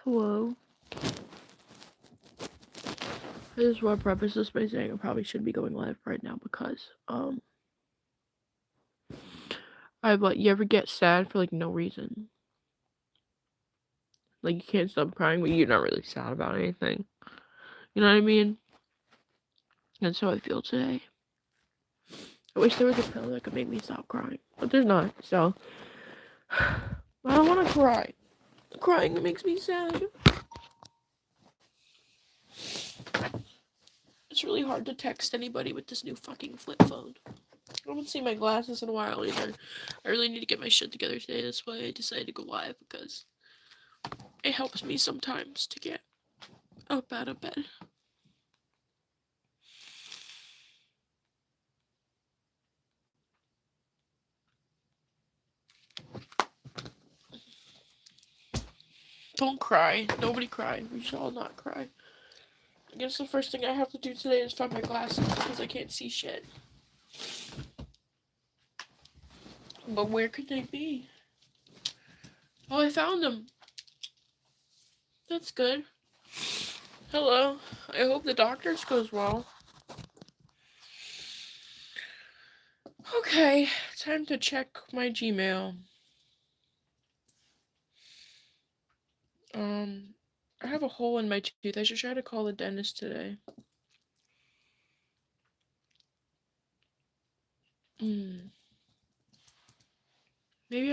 Hello. I just want to preface this by saying I probably should be going live right now because, you ever get sad for, like, no reason? Like, you can't stop crying, but you're not really sad about anything. You know what I mean? That's how I feel today. I wish there was a pill that could make me stop crying, but there's not, so. I don't want to cry. Crying makes me sad. It's really hard to text anybody with this new fucking flip phone. I haven't seen my glasses in a while either. I really need to get my shit together today. That's why I decided to go live, because it helps me sometimes to get up out of bed. Don't cry. Nobody cry. We should all not cry. I guess the first thing I have to do today is find my glasses because I can't see shit. But where could they be? Oh, I found them. That's good. Hello. I hope the doctor's goes well. Okay, time to check my Gmail. I have a hole in my tooth. I should try to call the dentist today. Maybe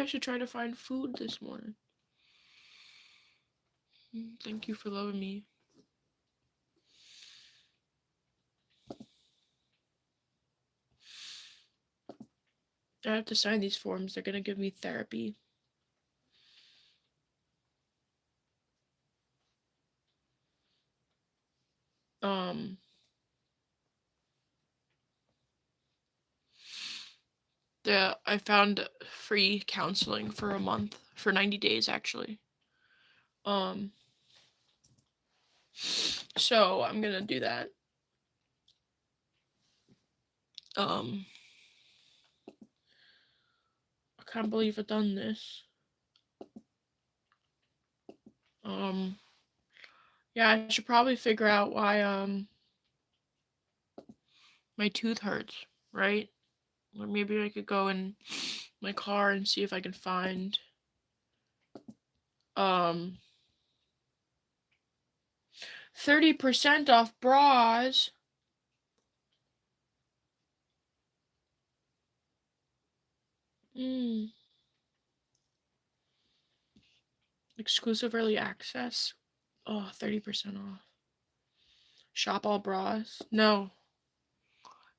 I should try to find food this morning. Thank you for loving me. I have to sign these forms. They're gonna give me therapy. I found free counseling for a month, for 90 days actually. So I'm gonna do that. I can't believe I've done this. Yeah, I should probably figure out why, my tooth hurts, right? Or maybe I could go in my car and see if I can find, 30% off bras. Exclusive early access. Oh, 30% off. Shop all bras. No.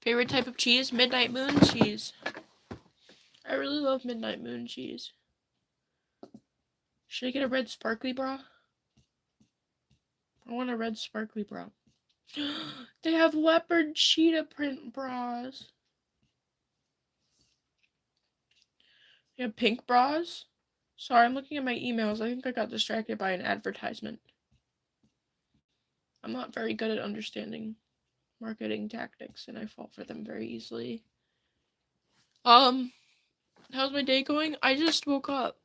Favorite type of cheese? Midnight Moon cheese. I really love Midnight Moon cheese. Should I get a red sparkly bra? I want a red sparkly bra. They have leopard cheetah print bras. They have pink bras. Sorry, I'm looking at my emails. I think I got distracted by an advertisement. I'm not very good at understanding marketing tactics, and I fall for them very easily. How's my day going? I just woke up.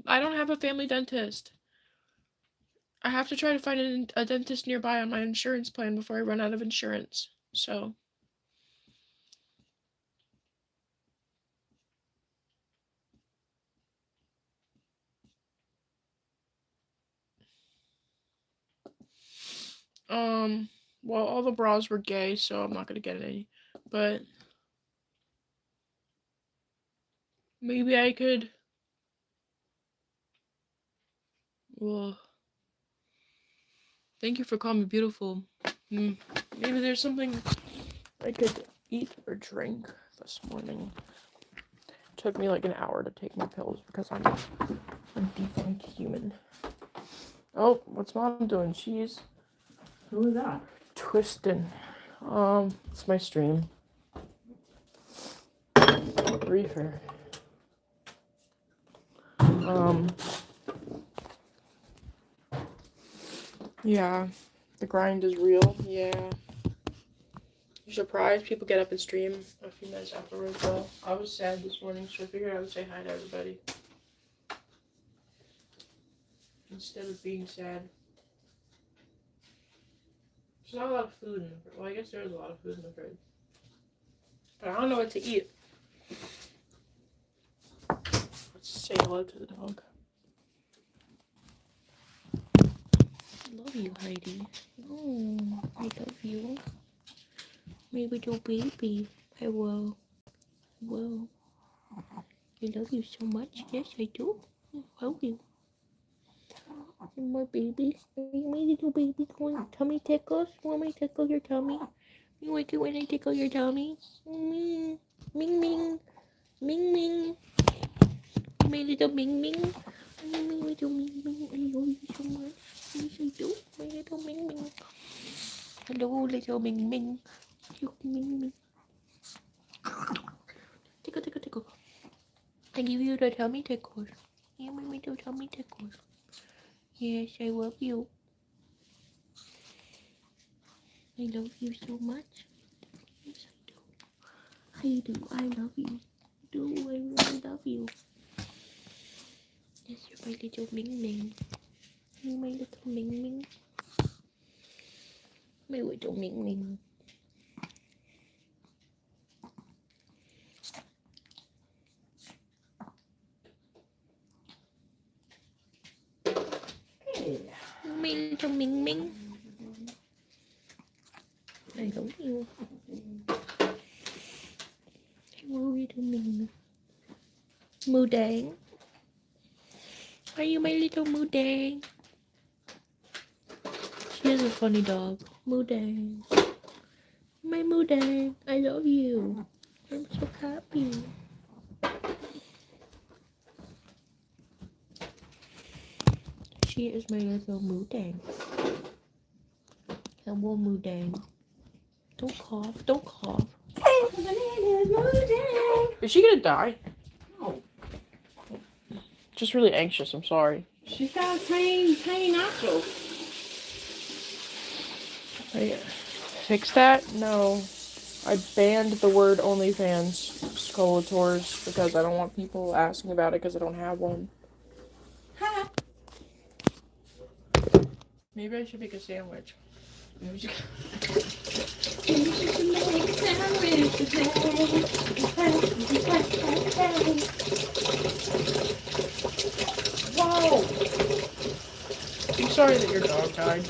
I don't have a family dentist. I have to try to find a dentist nearby on my insurance plan before I run out of insurance. So. Well, all the bras were gay, so I'm not gonna get any. But maybe I could. Well, thank you for calling me beautiful. Maybe there's something I could eat or drink this morning. It took me like an hour to take my pills because I'm a defunct human. Oh, what's Mom doing? She's... Who is that? Twisting. It's my stream. Reefer. Yeah, the grind is real. Yeah. You're surprised people get up and stream a few minutes afterwards. Well, I was sad this morning, so I figured I would say hi to everybody. instead of being sad. There's not a lot of food in the fridge. Well, I guess there is a lot of food in the fridge. But I don't know what to eat. Let's say hello to the dog. I love you, Heidi. Oh, I love you. My little baby. I will. Whoa. I love you so much. Yes, I do. I love you. My baby. Are you my little baby? Tummy tickles? Want me to tickle your tummy? You like it when I tickle your tummy? Ming. Ming ming. Ming ming. My little Ming Ming. My little Ming Ming. I love you so much. Yes, I do. My little Ming Ming. Hello, little Ming Ming. You Ming Ming. Tickle, tickle, tickle. I give you the tummy tickles. You my little tummy tickles. Yes, I love you. I love you so much. Yes, I do. I love you. I really love you. Yes, you're my little Ming Ming. You my little Ming Ming. My little Ming Ming. My little Ming Ming. I love you. Hello, little Ming. Moodang. Are you my little Moodang? She is a funny dog. Moodang. My Moodang. I love you. I'm so happy. She is my little Moodang. Hello, Moodang. Don't cough. Don't cough. Is she gonna die? No. Just really anxious. I'm sorry. She's got a tiny nacho. Fix that? No. I banned the word OnlyFans scolators because I don't want people asking about it because I don't have one. Ha! Maybe I should make a sandwich. Maybe you should make a sandwich today. Whoa! I'm sorry that your dog died.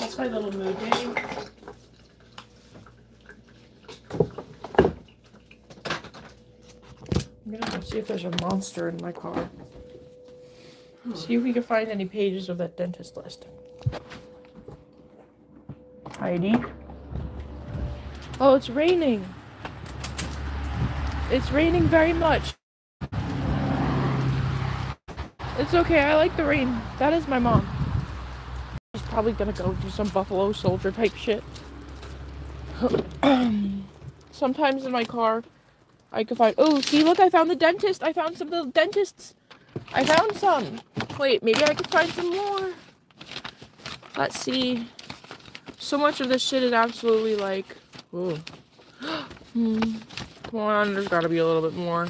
That's my little mood game. I'm gonna go see if there's a monster in my car. See if we can find any pages of that dentist list. Heidi? Oh, it's raining. It's raining very much. It's okay, I like the rain. That is my mom. She's probably gonna go do some Buffalo Soldier type shit. Sometimes in my car, I can find... Oh, see, look, I found the dentist. I found some little dentists. I found some. Wait, maybe I can find some more. Let's see. So much of this shit is absolutely like... Ooh. Come on, there's gotta be a little bit more.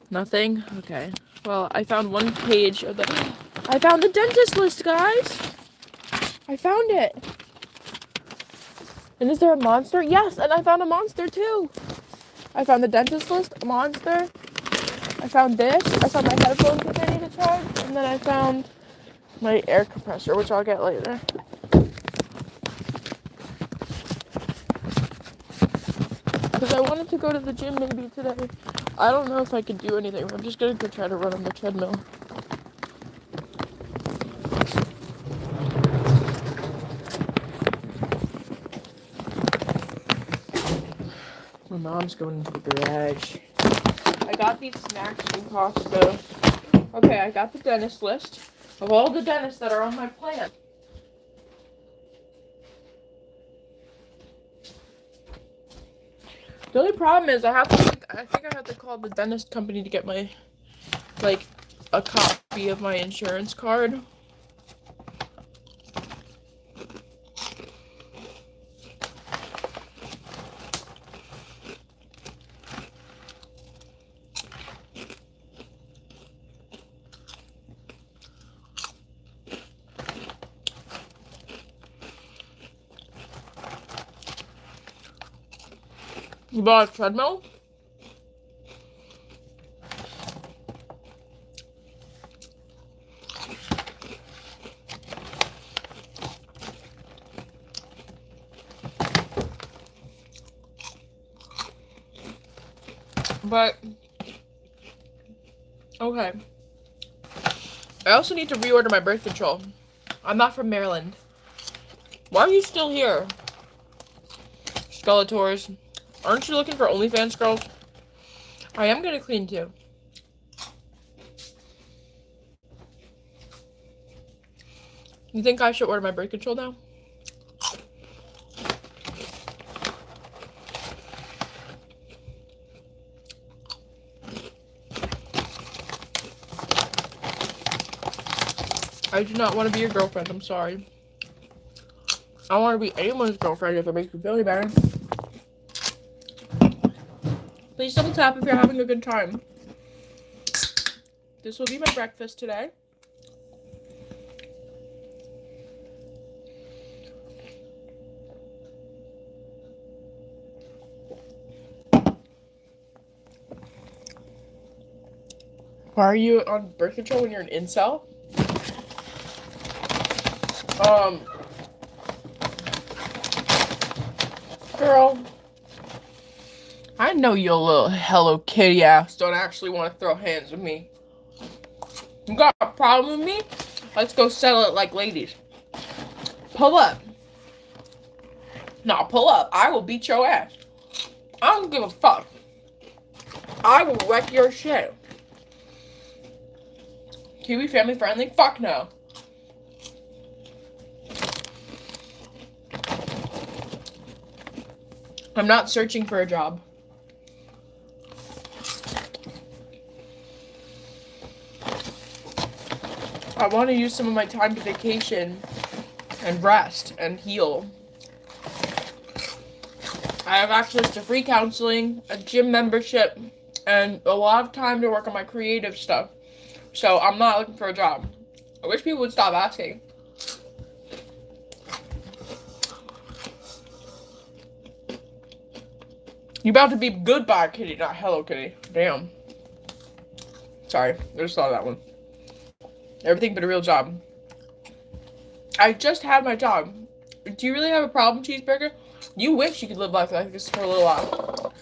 Nothing? Okay. Well, I found one page of the... I found the dentist list, guys! I found it! And is there a monster? Yes, and I found a monster too! I found the dentist list, a monster. I found this. I found my headphones which I need to charge. And then I found my air compressor, which I'll get later. Because I wanted to go to the gym maybe today. I don't know if I can do anything. I'm just going to go try to run on the treadmill. My mom's going to the garage. I got these snacks from Costco. Okay, I got the dentist list of all the dentists that are on my plan. The only problem is I think I have to call the dentist company to get my, like, a copy of my insurance card. You bought a treadmill? But, okay. I also need to reorder my birth control. I'm not from Maryland. Why are you still here? Skeletors. Aren't you looking for OnlyFans girls? I am gonna clean too. You think I should order my birth control now? I do not want to be your girlfriend. I'm sorry. I want to be anyone's girlfriend if it makes you feel any better. Please double tap if you're having a good time. This will be my breakfast today. Why are you on birth control when you're an incel? Girl, I know your little Hello Kitty ass don't actually want to throw hands with me. You got a problem with me? Let's go settle it like ladies. Pull up. No, pull up. I will beat your ass. I don't give a fuck. I will wreck your shit. Can we be family friendly? Fuck no. I'm not searching for a job. I want to use some of my time to vacation and rest and heal. I have access to free counseling, a gym membership, and a lot of time to work on my creative stuff. So I'm not looking for a job. I wish people would stop asking. You about to be goodbye, kitty, not hello, kitty. Damn. Sorry, I just thought of that one. Everything but a real job. I just had my job. Do you really have a problem, cheeseburger? You wish you could live life like this for a little while.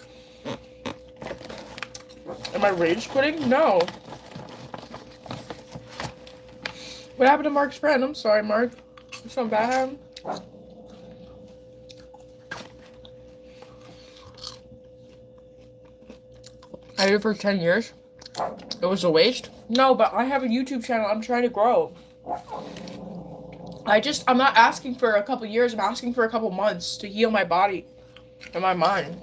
Am I rage quitting? No. What happened to Mark's friend? I'm sorry, Mark. Something bad happened? I did it for 10 years. It was a waste. No, but I have a YouTube channel. I'm trying to grow. I'm not asking for a couple years. I'm asking for a couple months to heal my body and my mind.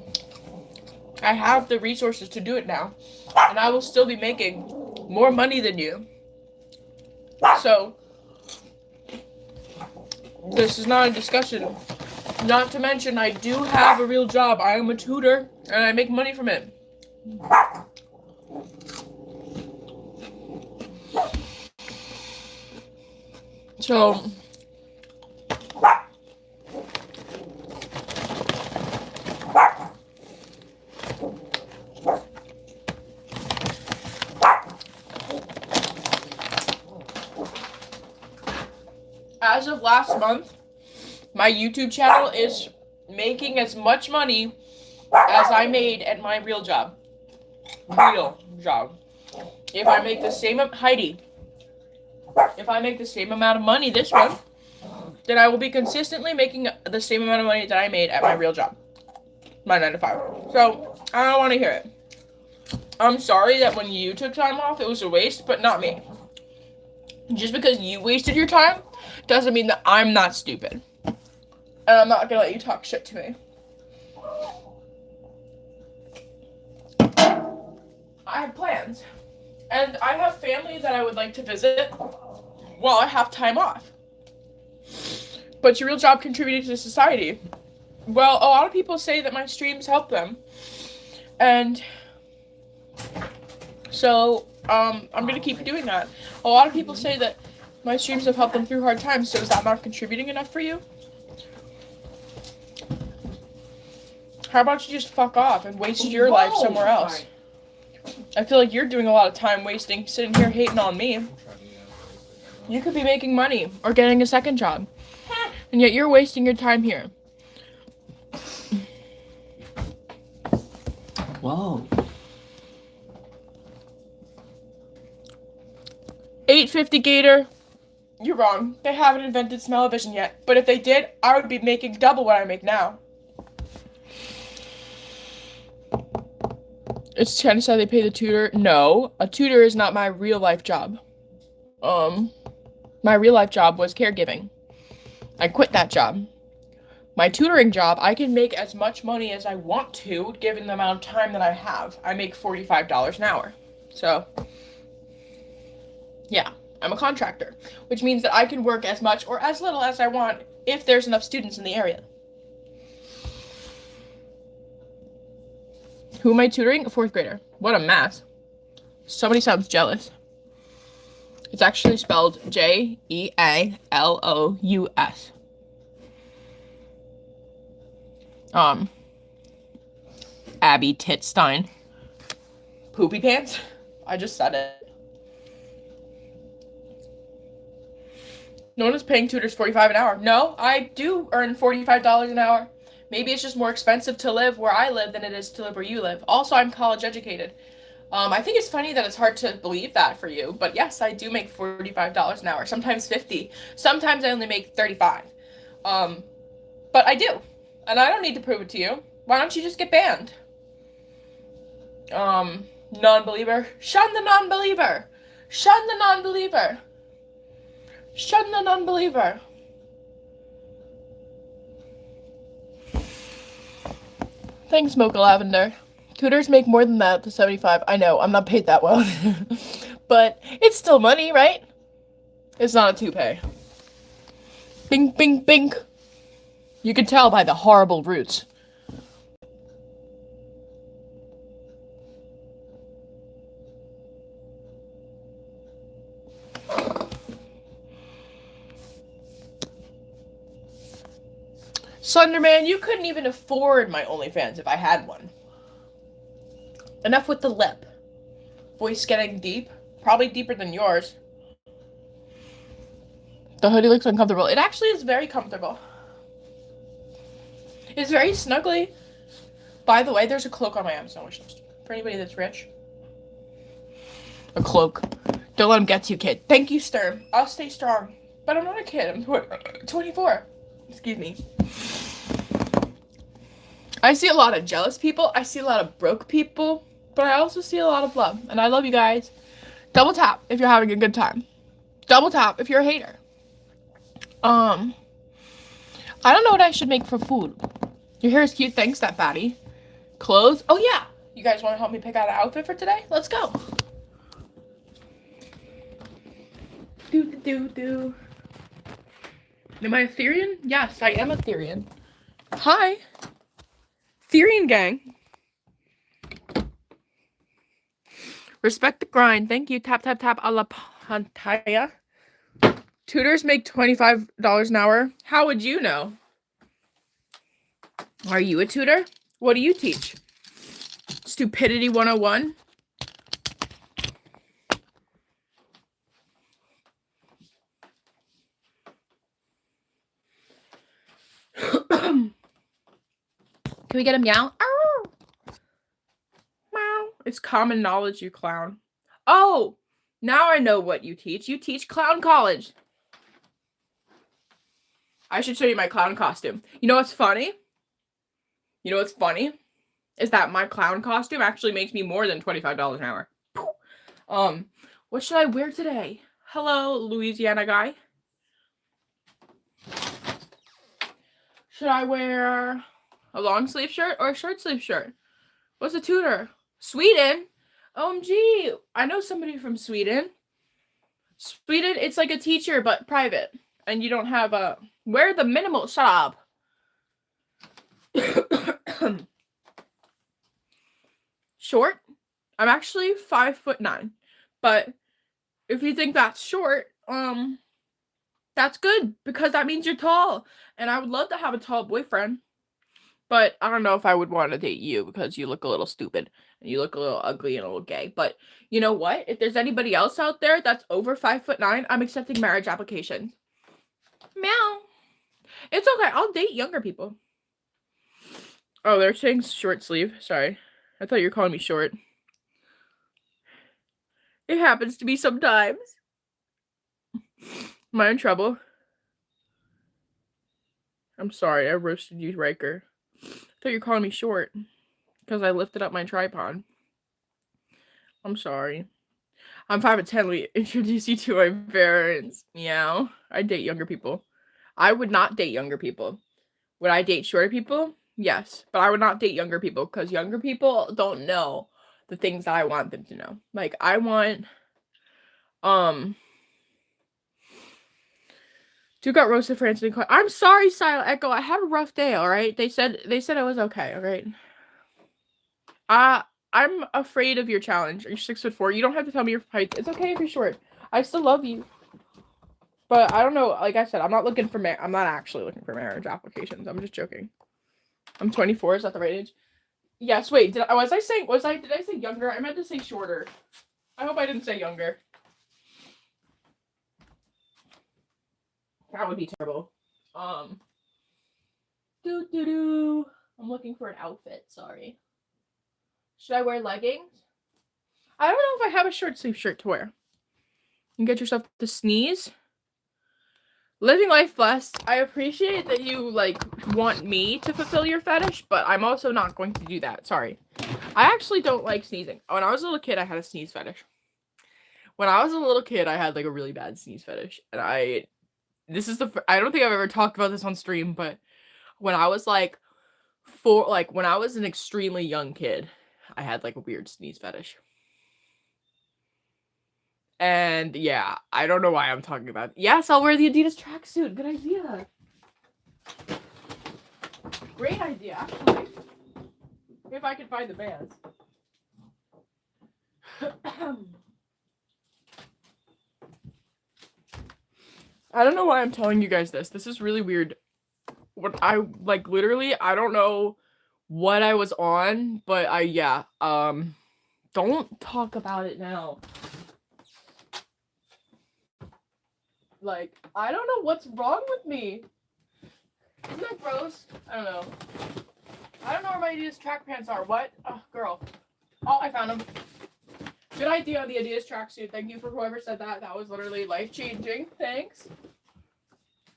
I have the resources to do it now. And I will still be making more money than you. So, this is not a discussion. Not to mention, I do have a real job. I am a tutor, and I make money from it. So, as of last month, my YouTube channel is making as much money as I made at my real job. Real job. If I make the same, Heidi, if I make the same amount of money this month, then I will be consistently making the same amount of money that I made at my real job. My 9 to 5. So, I don't want to hear it. I'm sorry that when you took time off, it was a waste, but not me. Just because you wasted your time doesn't mean that I'm not stupid. And I'm not gonna let you talk shit to me. I have plans. And I have family that I would like to visit while I have time off. But your real job contributing to society. Well, a lot of people say that my streams help them. And so, I'm gonna keep doing that. A lot of people say that my streams have helped them through hard times, so is that not contributing enough for you? How about you just fuck off and waste your life somewhere else? Sorry. I feel like you're doing a lot of time wasting, sitting here hating on me. You could be making money or getting a second job. And yet you're wasting your time here. Whoa. 850 Gator. You're wrong. They haven't invented smell-o-vision yet. But if they did, I would be making double what I make now. It's kind of sad they pay the tutor. No, a tutor is not my real life job. My real life job was caregiving. I quit that job. My tutoring job, I can make as much money as I want to, given the amount of time that I have. I make $45 an hour. So, yeah, I'm a contractor, which means that I can work as much or as little as I want if there's enough students in the area. Who am I tutoring? A 4th grader. What a mess. Somebody sounds jealous. It's actually spelled Jealous. Abby Titstein. Poopy pants? I just said it. No one is paying tutors $45 an hour. No, I do earn $45 an hour. Maybe it's just more expensive to live where I live than it is to live where you live. Also, I'm college educated. I think it's funny that it's hard to believe that for you, but yes, I do make $45 an hour, sometimes 50. Sometimes I only make 35. But I do, and I don't need to prove it to you. Why don't you just get banned? Non-believer. Shun the non-believer. Shun the non-believer. Shun the non-believer. Thanks, Mocha Lavender. Tutors make more than that to 75. I know, I'm not paid that well. But it's still money, right? It's not a toupee. Bink, bink, bink. You can tell by the horrible roots. Slenderman, you couldn't even afford my OnlyFans if I had one. Enough with the lip. Voice getting deep. Probably deeper than yours. The hoodie looks uncomfortable. It actually is very comfortable. It's very snuggly. By the way, there's a cloak on my Amazon wish list. For anybody that's rich. A cloak. Don't let him get to you, kid. Thank you, Sturm. I'll stay strong. But I'm not a kid. I'm 24. Excuse me. I see a lot of jealous people. I see a lot of broke people. But I also see a lot of love. And I love you guys. Double tap if you're having a good time. Double tap if you're a hater. I don't know what I should make for food. Your hair is cute. Thanks, that baddie. Clothes. Oh, yeah. You guys want to help me pick out an outfit for today? Let's go. Do. Am I a Therian? Yes, I am a Therian. Hi. Therian gang. Respect the grind. Thank you. Tap, tap, tap a la pantalla. Tutors make $25 an hour. How would you know? Are you a tutor? What do you teach? Stupidity 101? Can we get a meow? Ow! Meow. It's common knowledge, you clown. Oh, now I know what you teach. You teach clown college. I should show you my clown costume. You know what's funny? Is that my clown costume actually makes me more than $25 an hour. What should I wear today? Hello, Louisiana guy. Should I wear a long sleeve shirt or a short sleeve shirt? What's a tutor? Sweden? OMG, I know somebody from Sweden. Sweden, it's like a teacher, but private. And you don't have a... Wear the minimal... Shut up. Short? I'm actually 5'9". But if you think that's short, that's good. Because that means you're tall. And I would love to have a tall boyfriend. But I don't know if I would want to date you because you look a little stupid and you look a little ugly and a little gay. But you know what? If there's anybody else out there that's over 5'9", I'm accepting marriage applications. Meow. It's okay. I'll date younger people. Oh, they're saying short sleeve. Sorry. I thought you were calling me short. It happens to me sometimes. Am I in trouble? I'm sorry. I roasted you, Riker. I thought you were calling me short because I lifted up my tripod. I'm sorry. I'm 5'10". Let me introduce you to my parents. Meow. I date younger people. I would not date younger people. Would I date shorter people? Yes. But I would not date younger people because younger people don't know the things that I want them to know. Like, I want, Dude got roasted for answering questions. I'm sorry, Silent Echo. I had a rough day, alright? They said it was okay, alright? I'm afraid of your challenge. You're 6'4". You don't have to tell me your height. It's okay if you're short. I still love you. But I don't know, like I said, I'm not actually looking for marriage applications. I'm just joking. I'm 24, is that the right age? Yes, wait, did I say younger? I meant to say shorter. I hope I didn't say younger. That would be terrible. I'm looking for an outfit, sorry. Should I wear leggings? I don't know if I have a short sleeve shirt to wear. You can get yourself to sneeze. Living life blessed. I appreciate that you, like, want me to fulfill your fetish, but I'm also not going to do that. Sorry. I actually don't like sneezing. When I was a little kid, I had a sneeze fetish. When I was a little kid, I had, like, a really bad sneeze fetish. And I don't think I've ever talked about this on stream, but when I was, like, when I was an extremely young kid, I had, like, a weird sneeze fetish. And yeah, I don't know why I'm talking about it. Yes, I'll wear the Adidas tracksuit. Good idea. Great idea, actually. If I can find the bands. I don't know why I'm telling you guys this. This is really weird. Literally, I don't know what I was on, but don't talk about it now. Like, I don't know what's wrong with me. Isn't that gross? I don't know. I don't know where my Adidas track pants are. What? Oh, girl. Oh, I found them. Good idea on the Adidas tracksuit. Thank you for whoever said that. That was literally life-changing. Thanks.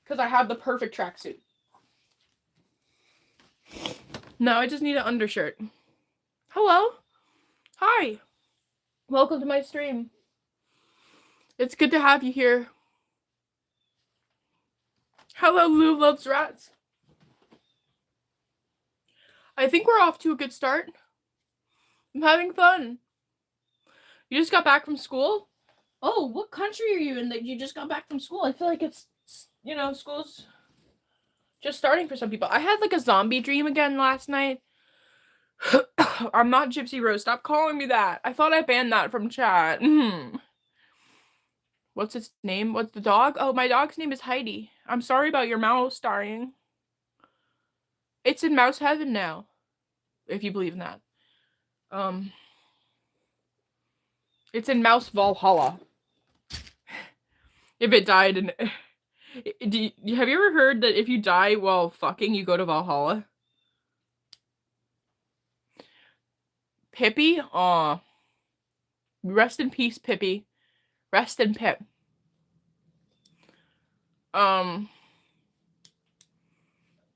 Because I have the perfect tracksuit. Now I just need an undershirt. Hello? Hi. Welcome to my stream. It's good to have you here. Hello, Lou Loves Rats. I think we're off to a good start. I'm having fun. You just got back from school? Oh, what country are you in that you just got back from school? I feel like it's, school's just starting for some people. I had, like, a zombie dream again last night. I'm not Gypsy Rose. Stop calling me that. I thought I banned that from chat. What's its name? What's the dog? Oh, my dog's name is Heidi. I'm sorry about your mouse dying. It's in mouse heaven now, if you believe in that. It's in mouse Valhalla. If it died in... have you ever heard that if you die while fucking, you go to Valhalla? Pippi? Aw. Rest in peace, Pippi. Rest in Pip.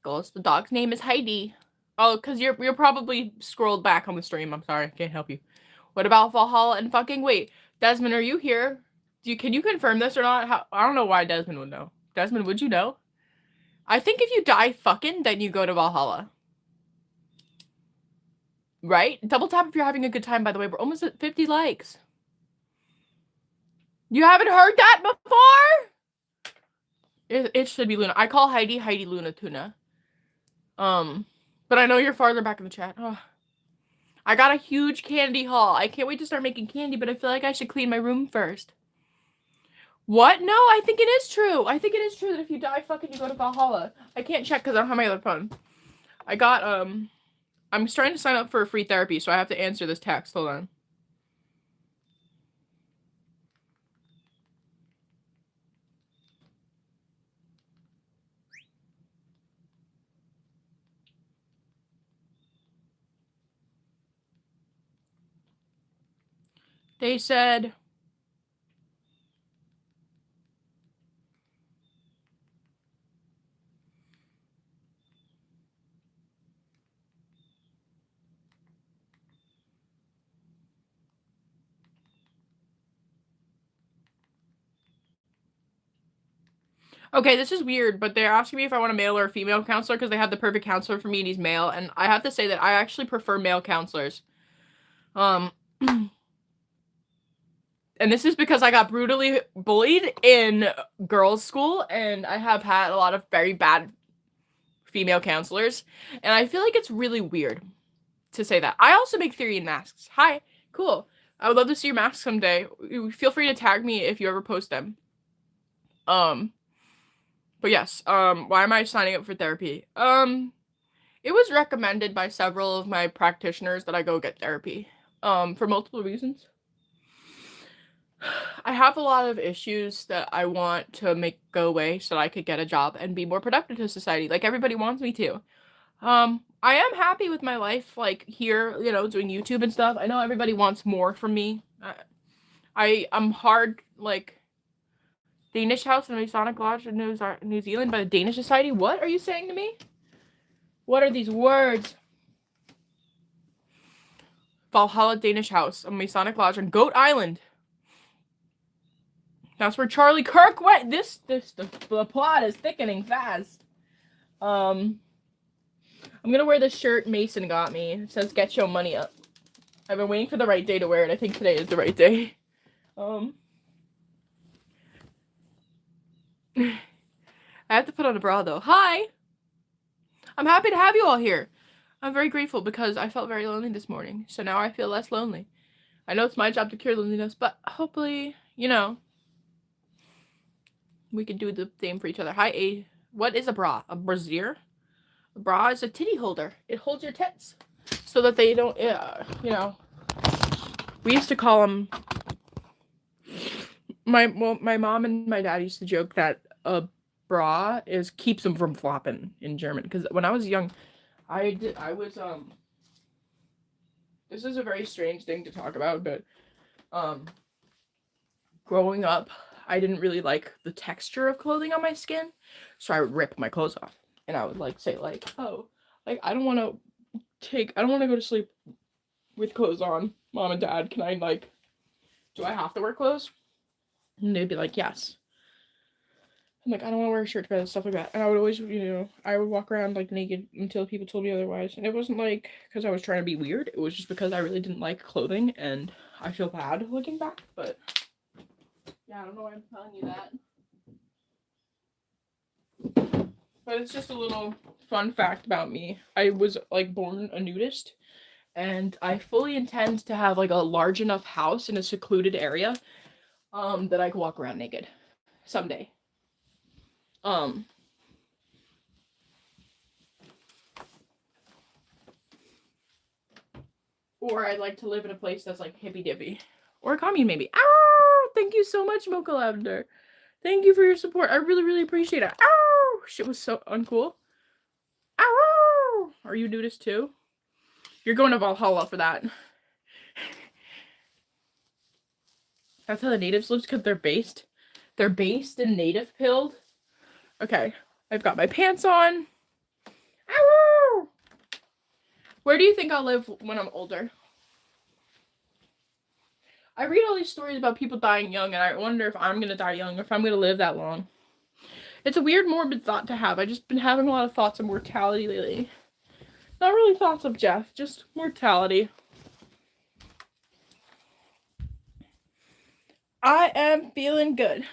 Goes, the dog's name is Heidi. Oh, because you're probably scrolled back on the stream. I'm sorry, I can't help you. What about Valhalla and fucking? Wait, Desmond, are you here? Can you confirm this or not? I don't know why Desmond would know. Desmond, would you know? I think if you die fucking, then you go to Valhalla. Right? Double tap if you're having a good time, by the way. We're almost at 50 likes. You haven't heard that before? It should be Luna. I call Heidi Luna Tuna. But I know you're farther back in the chat. Oh. I got a huge candy haul. I can't wait to start making candy, but I feel like I should clean my room first. What? No, I think it is true. I think it is true that if you die fucking, you go to Valhalla. I can't check because I don't have my other phone. I got, I'm trying to sign up for a free therapy, so I have to answer this text. Hold on. They said, okay, this is weird, but they're asking me if I want a male or a female counselor because they have the perfect counselor for me and he's male, and I have to say that I actually prefer male counselors. And this is because I got brutally bullied in girls' school, and I have had a lot of very bad female counselors, and I feel like it's really weird to say that. I also make theory and masks. Hi, cool. I would love to see your masks someday. Feel free to tag me if you ever post them. But yes, why am I signing up for therapy? It was recommended by several of my practitioners that I go get therapy, for multiple reasons. I have a lot of issues that I want to make go away so that I could get a job and be more productive to society, like everybody wants me to. I am happy with my life, like, here, you know, doing YouTube and stuff. I know everybody wants more from me. I'm hard, like, Danish House in Masonic Lodge in New Zealand by the Danish Society. What are you saying to me? What are these words? Valhalla Danish House, a Masonic Lodge on Goat Island. That's where Charlie Kirk went. The plot is thickening fast. I'm gonna wear this shirt Mason got me. It says "Get your money up." I've been waiting for the right day to wear it. I think today is the right day. I have to put on a bra though. Hi! I'm happy to have you all here. I'm very grateful because I felt very lonely this morning. So now I feel less lonely. I know it's my job to cure loneliness, but hopefully, you know, we can do the same for each other. Hi, what is a bra? A brassiere? A bra is a titty holder. It holds your tits so that they don't, you know. We used to call them. My mom and my dad used to joke that a bra keeps them from flopping in German. Because when I was young, this is a very strange thing to talk about, but growing up, I didn't really like the texture of clothing on my skin, so I would rip my clothes off, and I would like say like, oh, like I don't want to go to sleep with clothes on, Mom and Dad. Can I, like, do I have to wear clothes? And they'd be like, yes. I'm like, I don't want to wear a shirt to bed and stuff like that. And I would always, you know, I would walk around like naked until people told me otherwise. And it wasn't like because I was trying to be weird. It was just because I really didn't like clothing, and I feel bad looking back. But yeah, I don't know why I'm telling you that. But it's just a little fun fact about me. I was like born a nudist, and I fully intend to have like a large enough house in a secluded area that I can walk around naked someday. Or I'd like to live in a place that's like hippy dippy. Or a commune maybe. Ow! Thank you so much, Mocha Lavender. Thank you for your support. I really, really appreciate it. Ow! Shit was so uncool. Ow! Are you nudist too? You're going to Valhalla for that. That's how the natives live, because they're based. They're based and native pilled. Okay. I've got my pants on. Ow! Where do you think I'll live when I'm older? I read all these stories about people dying young, and I wonder if I'm gonna die young, or if I'm gonna live that long. It's a weird, morbid thought to have. I've just been having a lot of thoughts of mortality lately. Not really thoughts of Jeff, just mortality. I am feeling good.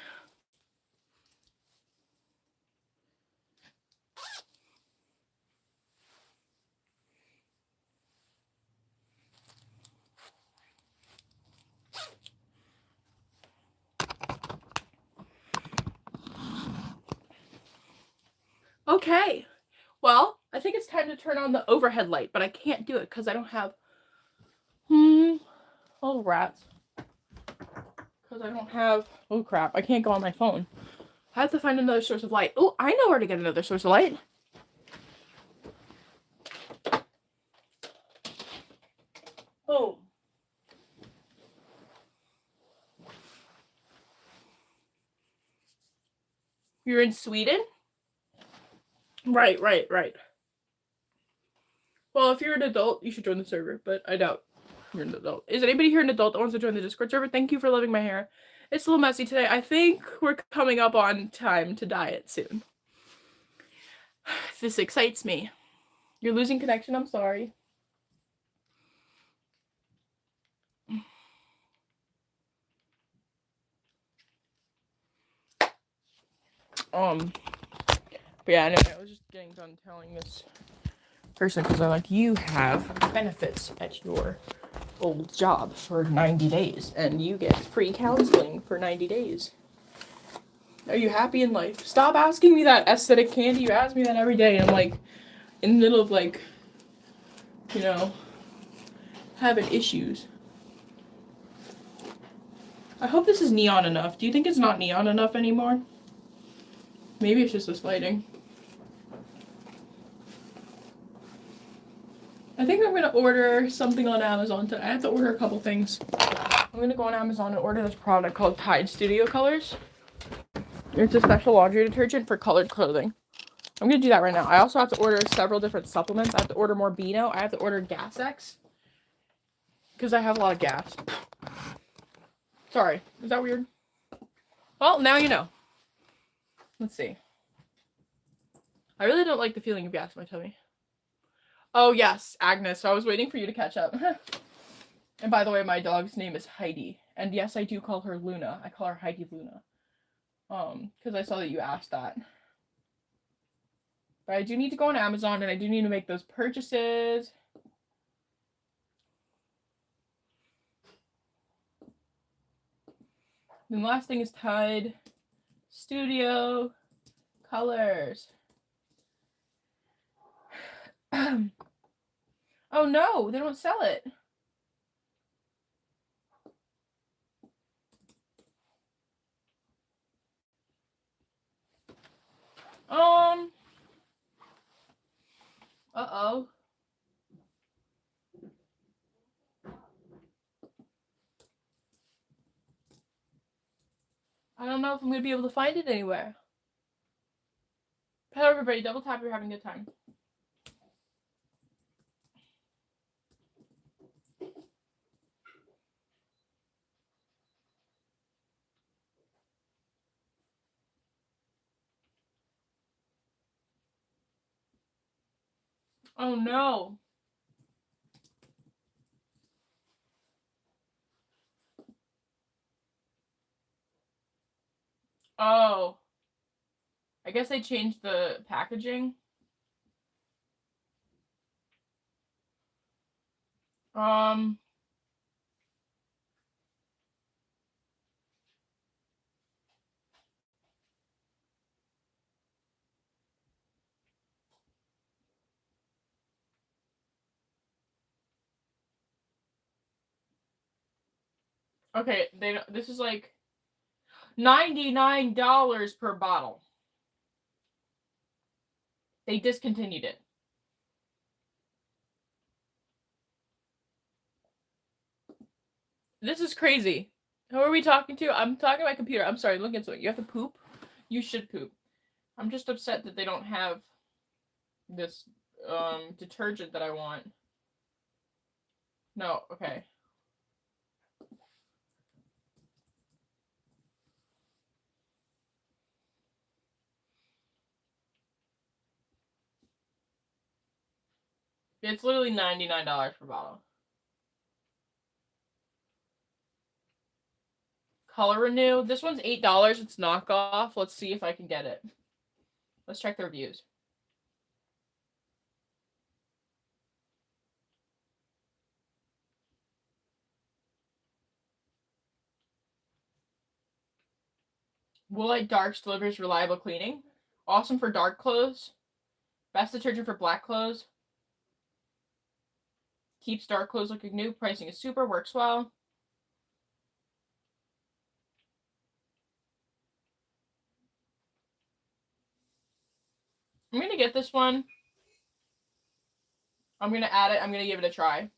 Okay. Well, I think it's time to turn on the overhead light, but I can't do it because I don't have little rats. Because I don't have, oh crap, I can't go on my phone. I have to find another source of light. Oh, I know where to get another source of light. Oh. You're in Sweden? Right. Well, if you're an adult, you should join the server, but I doubt you're an adult. Is anybody here an adult that wants to join the Discord server? Thank you for loving my hair. It's a little messy today. I think we're coming up on time to dye it soon. This excites me. You're losing connection, I'm sorry. But yeah, anyway, I was just getting done telling this person because I'm like, you have benefits at your old job for 90 days and you get free counseling for 90 days. Are you happy in life? Stop asking me that aesthetic candy. You ask me that every day and I'm like in the middle of like, you know, having issues. I hope this is neon enough. Do you think it's not neon enough anymore? Maybe it's just this lighting. I think I'm gonna order something on Amazon today. I have to order a couple things. I'm gonna go on Amazon and order this product called Tide Studio Colors. It's a special laundry detergent for colored clothing. I'm gonna do that right now. I also have to order several different supplements. I have to order more Beano. I have to order Gas X. Because I have a lot of gas. Sorry, is that weird? Well, now you know. Let's see. I really don't like the feeling of gas in my tummy. Oh yes, Agnes. So I was waiting for you to catch up. And by the way, my dog's name is Heidi. And yes, I do call her Luna. I call her Heidi Luna. Because I saw that you asked that. But I do need to go on Amazon and I do need to make those purchases. Then the last thing is Tide Studio Colors. Oh no, they don't sell it. Uh-oh. I don't know if I'm going to be able to find it anywhere. Hello everybody, double tap if you're having a good time. Oh no. Oh. I guess they changed the packaging. Okay, this is like $99 per bottle. They discontinued it. This is crazy. Who are we talking to? I'm talking to my computer. I'm sorry, look into it. You have to poop? You should poop. I'm just upset that they don't have this detergent that I want. No, okay. It's literally $99 per bottle. Color Renew. This one's $8. It's knockoff. Let's see if I can get it. Let's check the reviews. Woolite Darks delivers reliable cleaning. Awesome for dark clothes. Best detergent for black clothes. Keeps dark clothes looking new. Pricing is super. Works well. I'm gonna get this one. I'm gonna add it. I'm gonna give it a try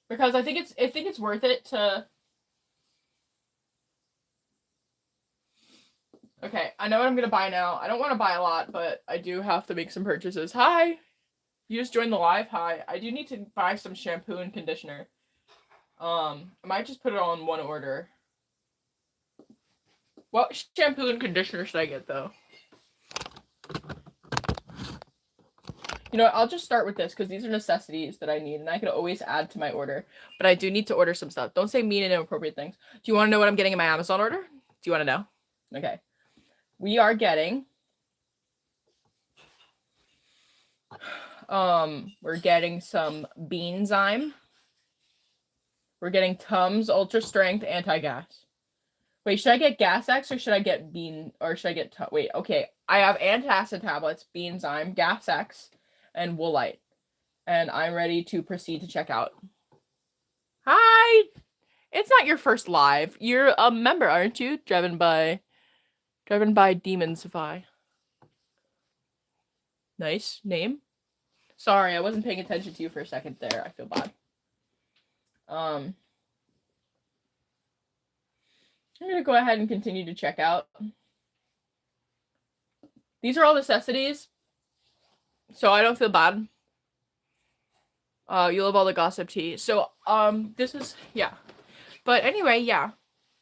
because I think it's worth it to. Okay, I know what I'm gonna buy now. I don't want to buy a lot, but I do have to make some purchases. Hi, you just joined the live. Hi, I do need to buy some shampoo and conditioner. I might just put it all in one order. What shampoo and conditioner should I get though? You know what, I'll just start with this because these are necessities that I need and I could always add to my order. But I do need to order some stuff. Don't say mean and inappropriate things. Do you want to know what I'm getting in my Amazon order? Do you want to know? Okay. We are getting we're getting some Beanzyme. We're getting Tums Ultra Strength Anti-Gas. Wait, should I get Gas X or should I get Bean or should I get wait, okay. I have antacid tablets, Beanzyme, Gas X, and Woolite. And I'm ready to proceed to check out. Hi! It's not your first live. You're a member, aren't you? Driven by Demonsify. Nice name. Sorry, I wasn't paying attention to you for a second there. I feel bad. I'm gonna go ahead and continue to check out. These are all necessities, so I don't feel bad. You love all the gossip tea. So, this is, yeah. But anyway, yeah.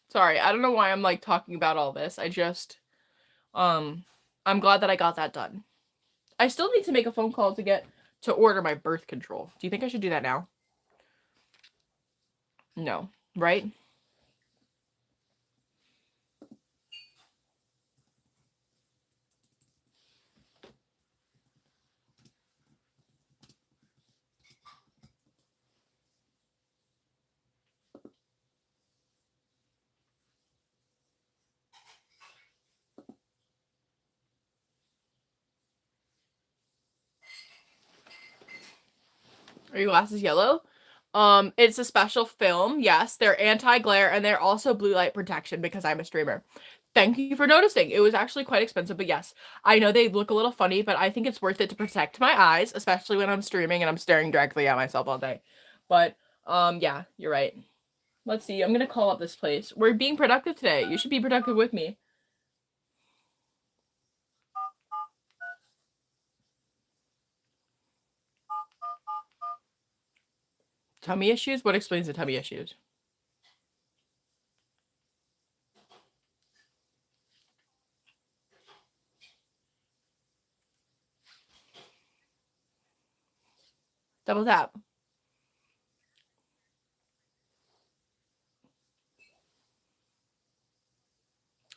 Sorry, I don't know why I'm, like, talking about all this. I just, I'm glad that I got that done. I still need to make a phone call to order my birth control. Do you think I should do that now? No, right? Are your glasses yellow? It's a special film. Yes, they're anti-glare and they're also blue light protection because I'm a streamer. Thank you for noticing. It was actually quite expensive, but yes, I know they look a little funny, but I think it's worth it to protect my eyes, especially when I'm streaming and I'm staring directly at myself all day. But, yeah, you're right. Let's see. I'm gonna call up this place. We're being productive today. You should be productive with me. Tummy issues? What explains the tummy issues? Double tap.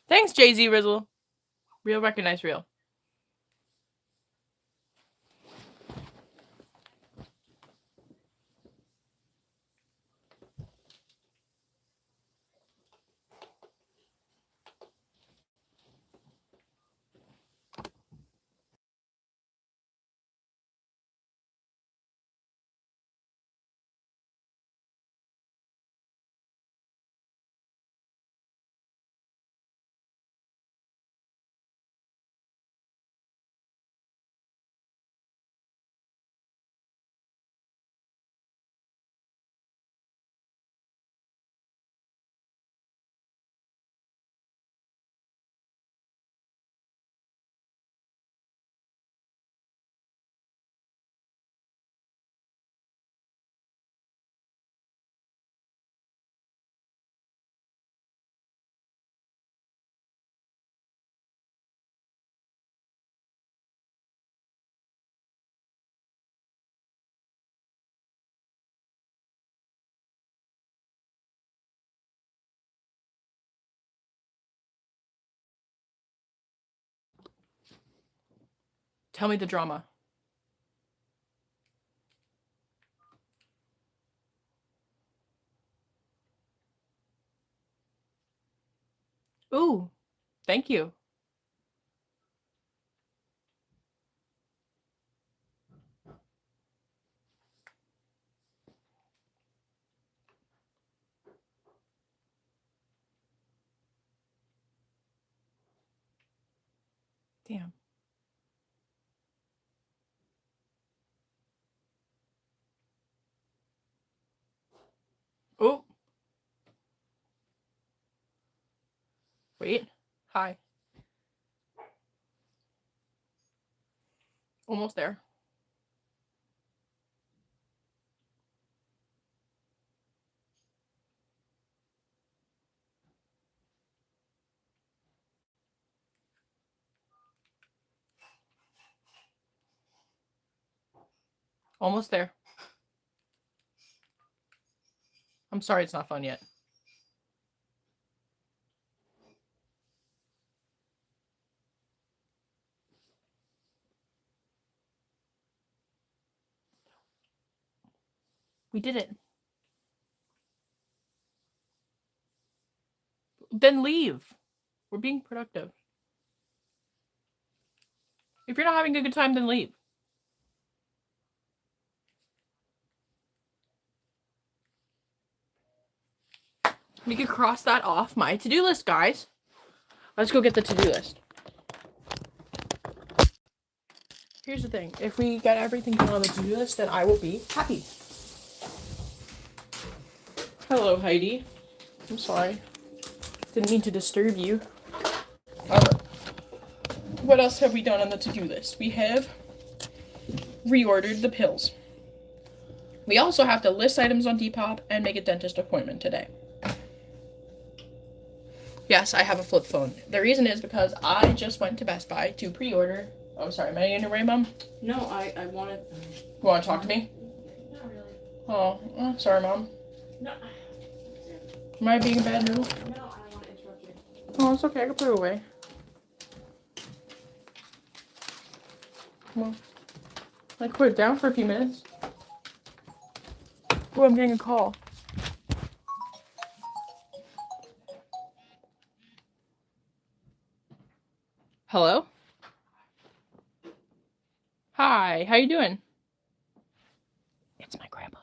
Thanks, Jay-Z Rizzle. Real recognize real. Tell me the drama. Ooh, thank you. Damn. Oh. Wait. Hi. Almost there. Almost there. I'm sorry it's not fun yet. We did it. Then leave. We're being productive. If you're not having a good time, then leave. We could cross that off my to-do list, guys. Let's go get the to-do list. Here's the thing. If we get everything done on the to-do list, then I will be happy. Hello, Heidi. I'm sorry. Didn't mean to disturb you. Alright. What else have we done on the to-do list? We have reordered the pills. We also have to list items on Depop and make a dentist appointment today. Yes, I have a flip phone. The reason is because I just went to Best Buy to pre-order. Oh, sorry. Am I in your way, Mom? No, I wanted. You want to talk to me? Not really. Oh, sorry, Mom. No. Am I being a bad noodle? No, I don't want to interrupt you. Oh, it's okay. I can put it away. Come on. I can put it down for a few minutes. Oh, I'm getting a call. Hello? Hi, how you doing? It's my grandpa.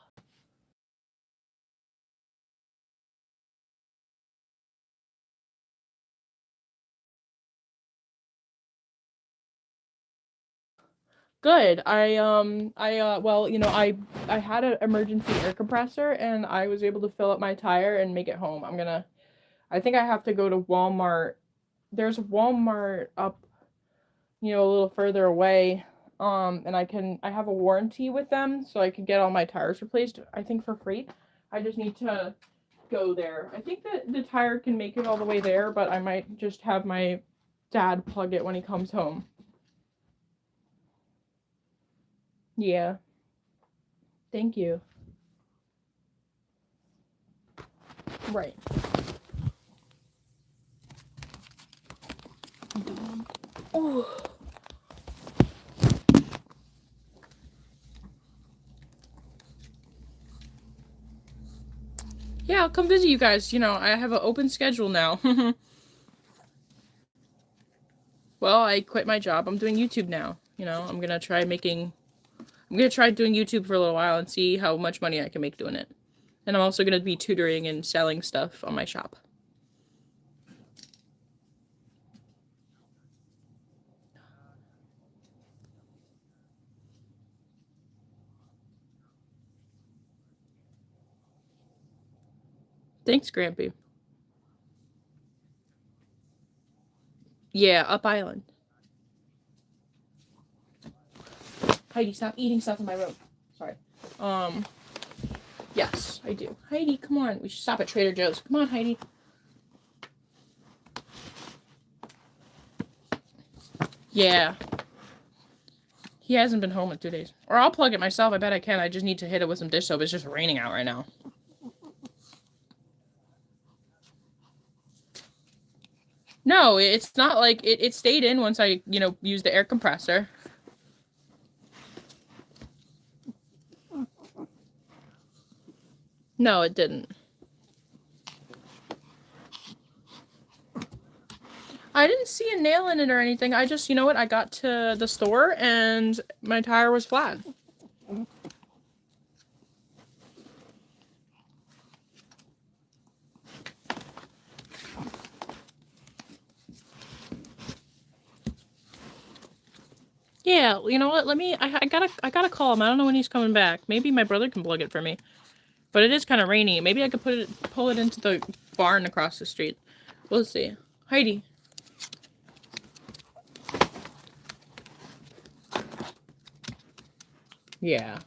Good. Well, you know, I had an emergency air compressor and I was able to fill up my tire and make it home. I think I have to go to Walmart. There's a Walmart up, you know, a little further away. And I have a warranty with them, so I could get all my tires replaced, I think for free. I just need to go there. I think that the tire can make it all the way there, but I might just have my dad plug it when he comes home. Yeah. Thank you. Right. Oh. Yeah, I'll come visit you guys. You know, I have an open schedule now. Well, I quit my job. I'm doing YouTube now. You know, I'm gonna try doing YouTube for a little while and see how much money I can make doing it. And I'm also gonna be tutoring and selling stuff on my shop. Thanks, Grampy. Yeah, up island. Heidi, stop eating stuff in my room. Sorry. Yes, I do. Heidi, come on. We should stop at Trader Joe's. Come on, Heidi. Yeah. He hasn't been home in 2 days. Or I'll plug it myself. I bet I can. I just need to hit it with some dish soap. It's just raining out right now. No, it's not like it stayed in once I, you know, used the air compressor. No, it didn't. I didn't see a nail in it or anything. I just, you know what, I got to the store and my tire was flat. Yeah, you know what? Let me. I gotta call him. I don't know when he's coming back. Maybe my brother can plug it for me. But it is kind of rainy. Maybe I could pull it into the barn across the street. We'll see. Heidi. Yeah.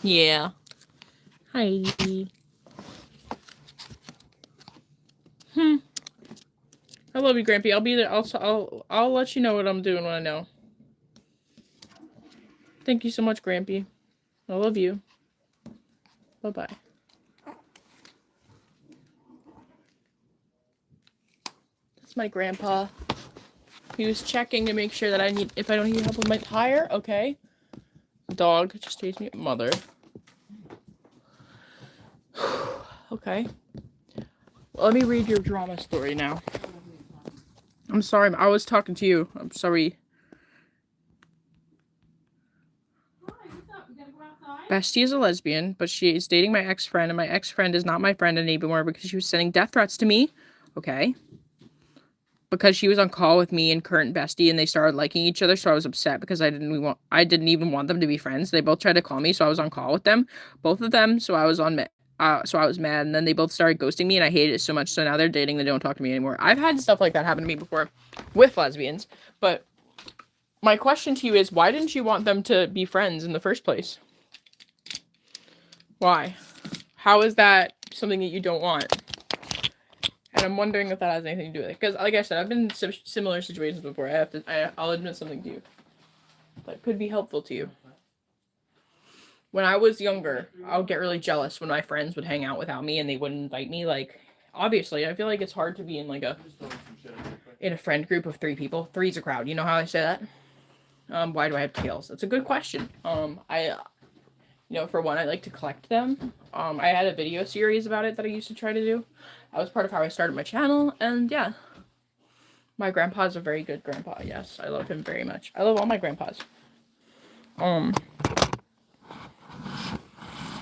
Yeah. Heidi. I love you, Grampy. I'll be there. I'll let you know what I'm doing when I know. Thank you so much, Grampy. I love you. Bye-bye. That's my grandpa. He was checking to make sure that if I don't need help with my tire, okay. Dog just chased me. Mother. Okay. Well, let me read your drama story now. I'm sorry. I was talking to you. I'm sorry. Bestie is a lesbian, but she is dating my ex-friend, and my ex-friend is not my friend anymore because she was sending death threats to me. Okay. Because she was on call with me and current bestie, and they started liking each other, so I was upset because I didn't even want them to be friends. They both tried to call me, so I was on call with them, both of them. So I was mad, and then they both started ghosting me, and I hated it so much. So now they're dating, they don't talk to me anymore. I've had stuff like that happen to me before with lesbians, but my question to you is, why didn't you want them to be friends in the first place? Why? How is that something that you don't want? And I'm wondering if that has anything to do with it. Because, like I said, I've been in similar situations before. I'll admit something to you that could be helpful to you. When I was younger, I would get really jealous when my friends would hang out without me and they wouldn't invite me. Like, obviously, I feel like it's hard to be in a friend group of 3 people. 3's a crowd. You know how I say that? Why do I have tails? That's a good question. For one, I like to collect them. I had a video series about it that I used to try to do. That was part of how I started my channel, and yeah. My grandpa's a very good grandpa, yes. I love him very much. I love all my grandpas. I'm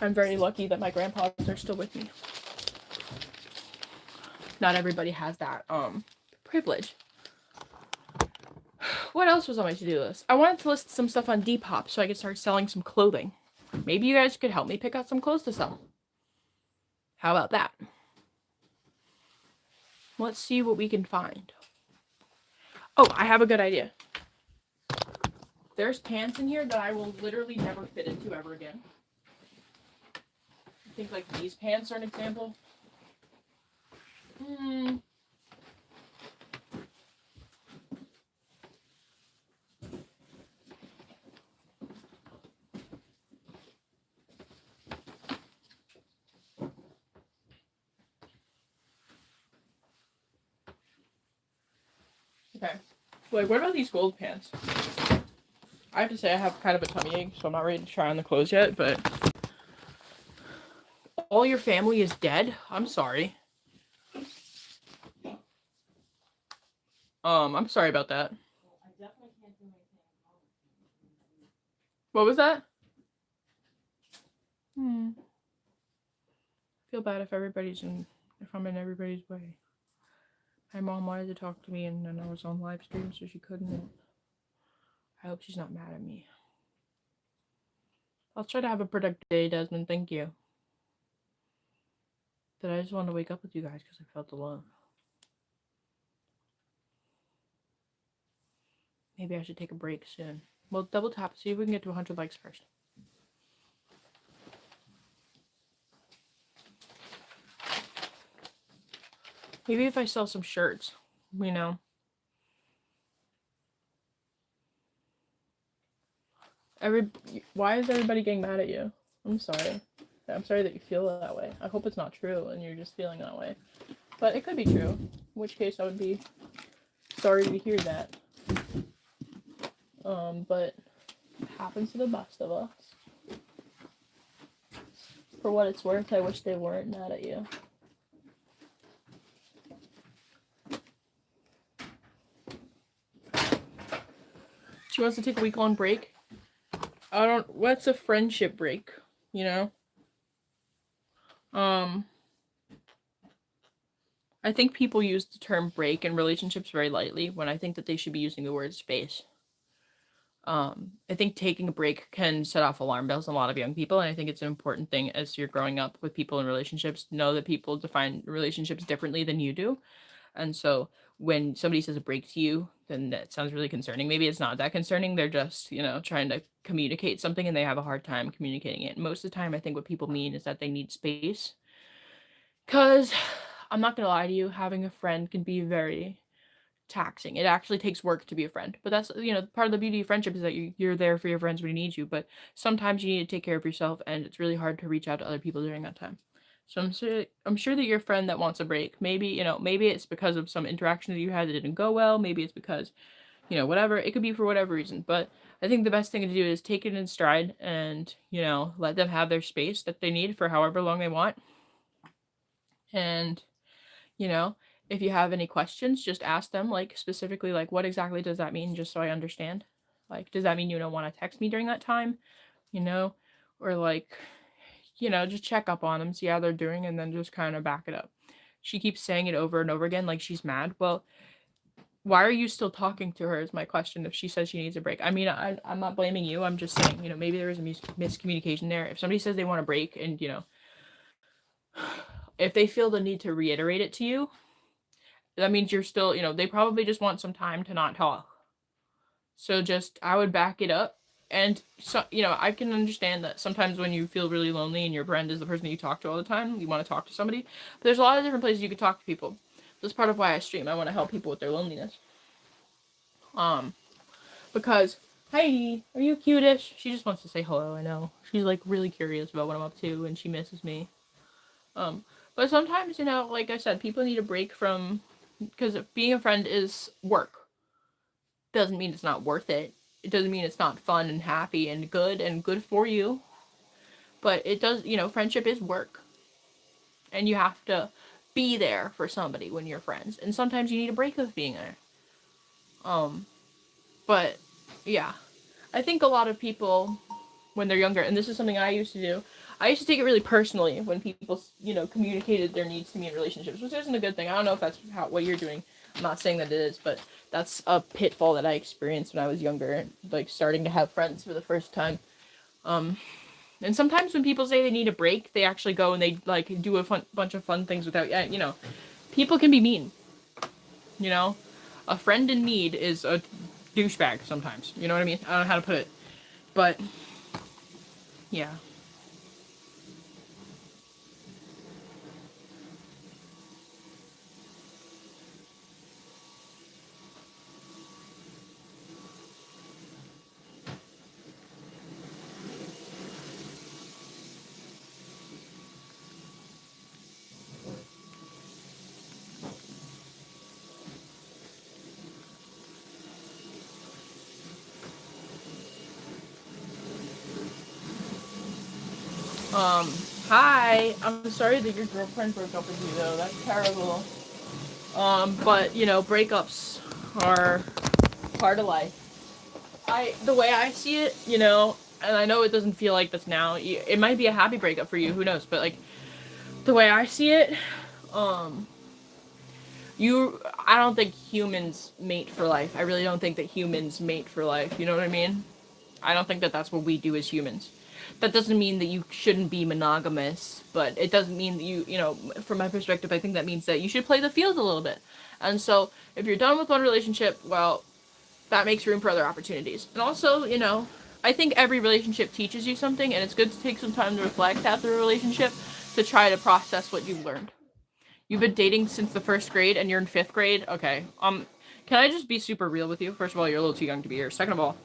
very lucky that my grandpas are still with me. Not everybody has that, privilege. What else was on my to-do list? I wanted to list some stuff on Depop so I could start selling some clothing. Maybe you guys could help me pick out some clothes to sell. How about that? Let's see what we can find. Oh, I have a good idea. There's pants in here that I will literally never fit into ever again. I think, like, these pants are an example. Okay. Like, what about these gold pants? I have to say I have kind of a tummy ache, so I'm not ready to try on the clothes yet, but... All your family is dead? I'm sorry. I'm sorry about that. What was that? Feel bad if I'm in everybody's way. My mom wanted to talk to me and then I was on live stream, so she couldn't. I hope she's not mad at me. I'll try to have a productive day, Desmond. Thank you. But I just wanted to wake up with you guys because I felt the love. Maybe I should take a break soon. Well, double tap, see if we can get to 100 likes first. Maybe if I sell some shirts, you know. Why is everybody getting mad at you? I'm sorry. I'm sorry that you feel that way. I hope it's not true and you're just feeling that way. But it could be true. In which case I would be sorry to hear that. But it happens to the best of us. For what it's worth, I wish they weren't mad at you. She wants to take a week-long break. What's a friendship break, you know? I I think people use the term break in relationships very lightly when I think that they should be using the word space. I think taking a break can set off alarm bells in a lot of young people, and I think it's an important thing as you're growing up with people in relationships to know that people define relationships differently than you do. And so when somebody says a break to you, then that sounds really concerning. Maybe it's not that concerning. They're just, trying to communicate something and they have a hard time communicating it. Most of the time, I think what people mean is that they need space. Because I'm not going to lie to you, having a friend can be very taxing. It actually takes work to be a friend. But that's, part of the beauty of friendship is that you're there for your friends when they need you. But sometimes you need to take care of yourself, and it's really hard to reach out to other people during that time. So I'm sure that your friend that wants a break, maybe it's because of some interaction that you had that didn't go well. Maybe it's because, whatever. It could be for whatever reason. But I think the best thing to do is take it in stride and, let them have their space that they need for however long they want. And, you know, if you have any questions, just ask them, like, specifically, like, what exactly does that mean, just so I understand. Like, does that mean you don't want to text me during that time? You know, or like, just check up on them, see how they're doing, and then just kind of back it up. She keeps saying it over and over again, like she's mad. Well, why are you still talking to her is my question if she says she needs a break. I mean, I'm not blaming you. I'm just saying, maybe there was a miscommunication there. If somebody says they want a break and, if they feel the need to reiterate it to you, that means you're still, they probably just want some time to not talk. So I would back it up. And so, I can understand that sometimes when you feel really lonely and your friend is the person that you talk to all the time, you want to talk to somebody. But there's a lot of different places you could talk to people. That's part of why I stream. I want to help people with their loneliness. Because, Heidi, are you cutish? She just wants to say hello, I know. She's, like, really curious about what I'm up to, and she misses me. But sometimes, like I said, people need a break from, because being a friend is work. Doesn't mean it's not worth it. It doesn't mean it's not fun and happy and good for you. But it does, friendship is work. And you have to be there for somebody when you're friends. And sometimes you need a break of being there. But, yeah. I think a lot of people, when they're younger, and this is something I used to do, I used to take it really personally when people, communicated their needs to me in relationships, which isn't a good thing. I don't know if that's what you're doing. I'm not saying that it is, but that's a pitfall that I experienced when I was younger, like starting to have friends for the first time. And sometimes when people say they need a break, they actually go and they like do a bunch of fun things without, people can be mean. A friend in need is a douchebag sometimes. You know what I mean? I don't know how to put it, but yeah. Hi. I'm sorry that your girlfriend broke up with you, though. That's terrible. But, breakups are part of life. The way I see it, and I know it doesn't feel like this now. It might be a happy breakup for you, who knows? But, like, the way I see it, I don't think humans mate for life. I really don't think that humans mate for life. You know what I mean? I don't think that that's what we do as humans. That doesn't mean that you shouldn't be monogamous, but it doesn't mean that from my perspective, I think that means that you should play the field a little bit. And so, if you're done with one relationship, well, that makes room for other opportunities. And also, I think every relationship teaches you something, and it's good to take some time to reflect after a relationship to try to process what you've learned. You've been dating since the 1st grade, and you're in 5th grade? Okay, can I just be super real with you? First of all, you're a little too young to be here. Second of all,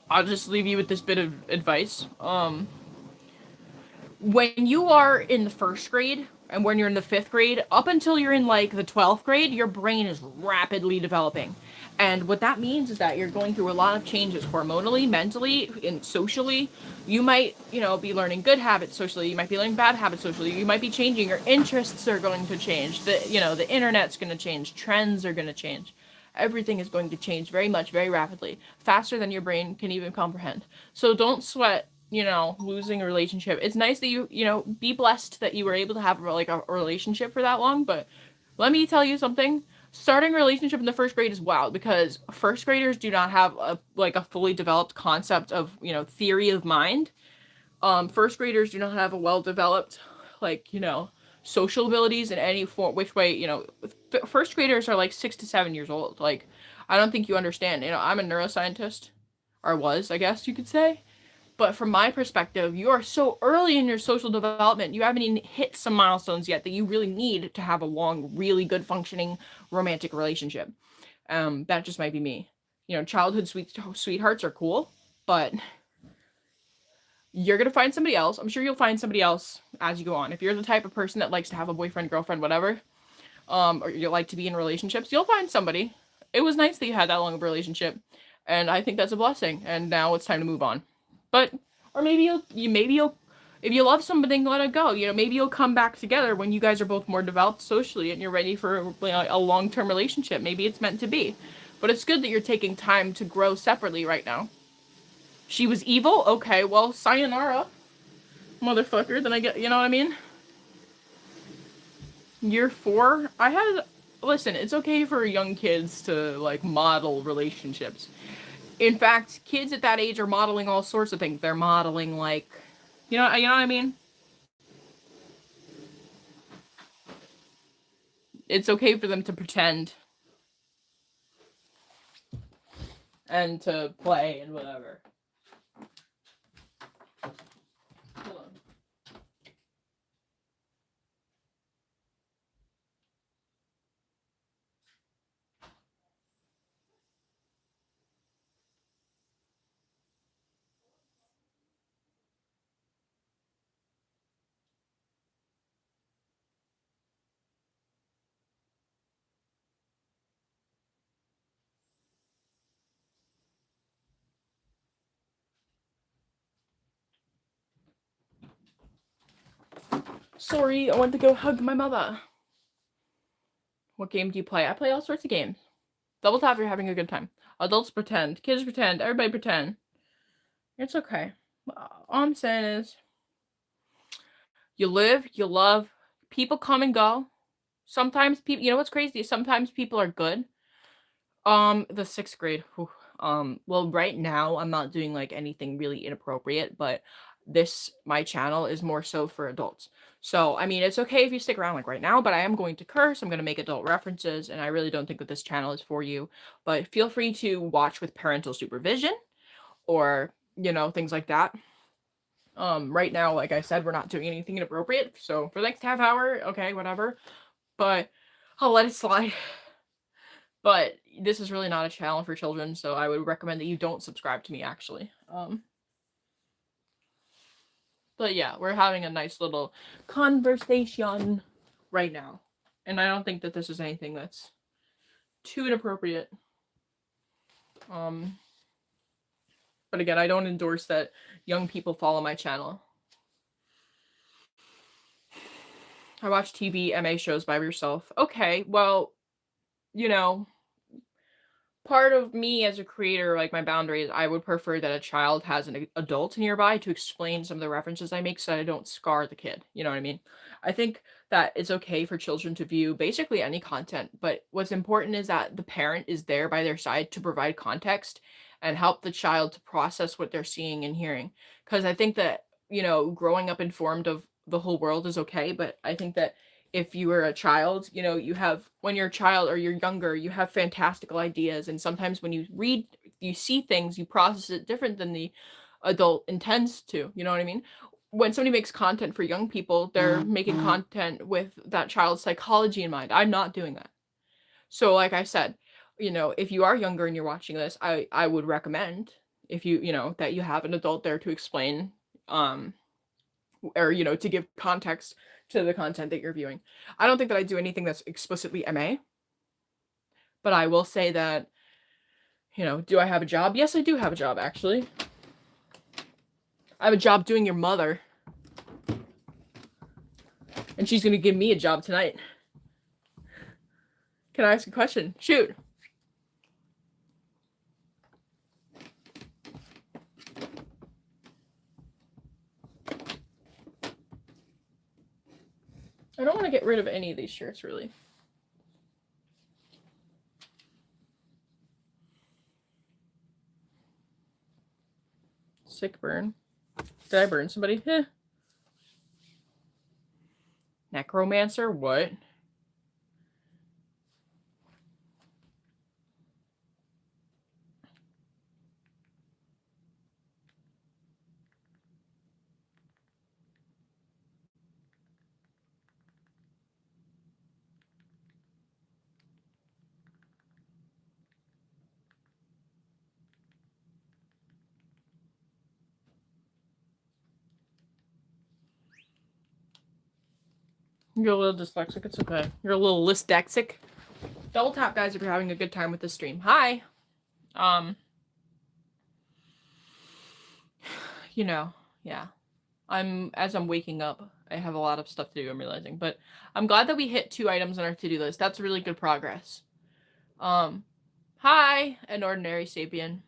I'll just leave you with this bit of advice. When you are in the 1st grade and when you're in the 5th grade, up until you're in like the 12th grade, your brain is rapidly developing. And what that means is that you're going through a lot of changes hormonally, mentally, and socially. You might, be learning good habits socially. You might be learning bad habits socially. You might be changing. Your interests are going to change. The internet's going to change. Trends are going to change. Everything is going to change very much, very rapidly, faster than your brain can even comprehend. So don't sweat, losing a relationship. It's nice that you be blessed that you were able to have like a relationship for that long, but let me tell you something. Starting a relationship in the first grade is wild because first graders do not have a fully developed concept of, theory of mind. First graders do not have a well-developed, social abilities in any form, which way, first graders are like 6 to 7 years old. Like, I don't think you understand. I'm a neuroscientist, or was, I guess you could say. But from my perspective, you are so early in your social development. You haven't even hit some milestones yet that you really need to have a long, really good functioning romantic relationship. That just might be me. Childhood sweethearts are cool, but you're going to find somebody else. I'm sure you'll find somebody else as you go on. If you're the type of person that likes to have a boyfriend, girlfriend, whatever, or you like to be in relationships, you'll find somebody. It was nice that you had that long of a relationship, and I think that's a blessing. And now it's time to move on. But, or maybe you'll, if you love somebody, let it go. Maybe you'll come back together when you guys are both more developed socially and you're ready for a long-term relationship. Maybe it's meant to be. But it's good that you're taking time to grow separately right now. She was evil? Okay, well, sayonara, motherfucker. Then I get, you know what I mean? Year 4, listen, it's okay for young kids to, model relationships. In fact, kids at that age are modeling all sorts of things. They're modeling, you know what I mean? It's okay for them to pretend. And to play and whatever. Hold on. Sorry, I went to go hug my mother. What game do you play? I play all sorts of games. Double tap, you're having a good time. Adults pretend. Kids pretend. Everybody pretend. It's okay. All I'm saying is, you live, you love. People come and go. Sometimes people, what's crazy? Sometimes people are good. The 6th grade. Whew. Well, right now I'm not doing anything really inappropriate, but my channel is more so for adults. So, I mean, it's okay if you stick around right now, but I am going to curse. I'm going to make adult references, and I really don't think that this channel is for you. But feel free to watch with parental supervision or, things like that. Right now, like I said, we're not doing anything inappropriate. So for the next half hour, okay, whatever. But I'll let it slide. But this is really not a channel for children, so I would recommend that you don't subscribe to me, actually. But yeah, we're having a nice little conversation right now. And I don't think that this is anything that's too inappropriate. But again, I don't endorse that young people follow my channel. I watch TV, MA shows by yourself. Okay, well, part of me as a creator, my boundaries, I would prefer that a child has an adult nearby to explain some of the references I make so that I don't scar the kid. You know what I mean? I think that it's okay for children to view basically any content, but what's important is that the parent is there by their side to provide context and help the child to process what they're seeing and hearing. Because I think that, growing up informed of the whole world is okay, but I think that if you were a child, when you're a child or you're younger, you have fantastical ideas. And sometimes when you see things, you process it different than the adult intends to. You know what I mean? When somebody makes content for young people, they're making content with that child's psychology in mind. I'm not doing that. So like I said, if you are younger and you're watching this, I would recommend if that you have an adult there to explain, or to give context to the content that you're viewing. I don't think that I do anything that's explicitly MA, but I will say that, do I have a job? Yes, I do have a job, actually. I have a job doing your mother. And she's gonna give me a job tonight. Can I ask a question? Shoot. I don't want to get rid of any of these shirts, really. Sick burn. Did I burn somebody? Eh. Necromancer? What? You're a little dyslexic. It's okay. You're a little dyslexic. Double tap, guys, if you're having a good time with this stream. Hi. You know, yeah. As I'm waking up, I have a lot of stuff to do, I'm realizing. But I'm glad that we hit 2 items on our to-do list. That's really good progress. Hi, an ordinary sapien.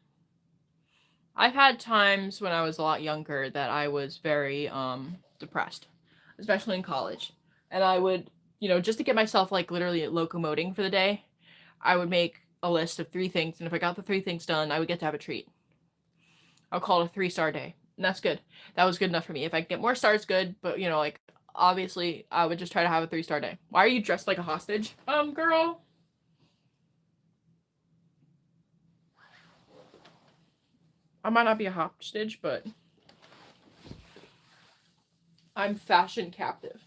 I've had times when I was a lot younger that I was very, depressed. Especially in college. And I would, you know, just to get myself, like, literally locomoting for the day, I would make a list of 3 things. And if I got the 3 things done, I would get to have a treat. I'll call it a 3-star day. And that's good. That was good enough for me. If I get more stars, good. But, you know, like, obviously, I would just try to have a 3-star day. Why are you dressed like a hostage? Girl. I might not be a hostage, but I'm fashion captive.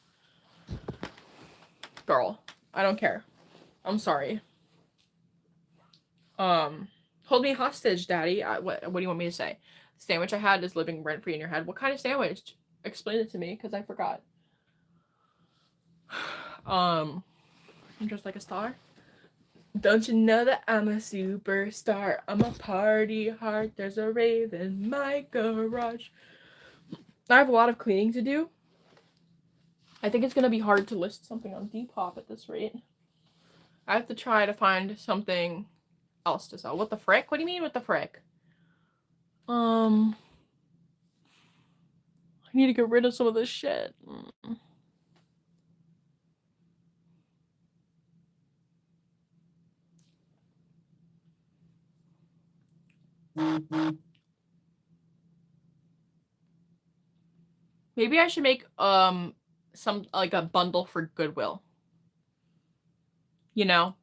Girl. I don't care. I'm sorry. Hold me hostage, Daddy. What do you want me to say? The sandwich I had is living rent-free in your head. What kind of sandwich? Explain it to me, because I forgot. I'm just like a star. Don't you know that I'm a superstar? I'm a party heart. There's a rave in my garage. I have a lot of cleaning to do. I think it's going to be hard to list something on Depop at this rate. I have to try to find something else to sell. What the frick? What do you mean, what the frick? I need to get rid of some of this shit. Maybe I should make some like a bundle for Goodwill. You know,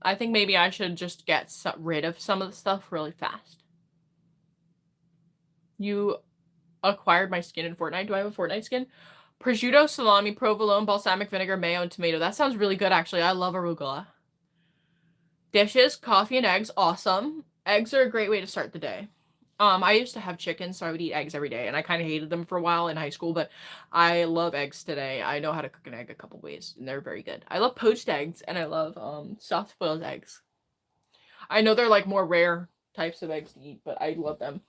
I think maybe I should just get rid of some of the stuff really fast. You acquired my skin in Fortnite. Do I have a Fortnite skin? Prosciutto, salami, provolone, balsamic vinegar, mayo, and tomato. That sounds really good, actually. I love arugula. Dishes, coffee, and eggs. Awesome. Eggs are a great way to start the day. I used to have chickens, so I would eat eggs every day, and I kind of hated them for a while in high school, but I love eggs today. I know how to cook an egg a couple ways, and they're very good. I love poached eggs, and I love soft-boiled eggs. I know they're like more rare types of eggs to eat, but I love them.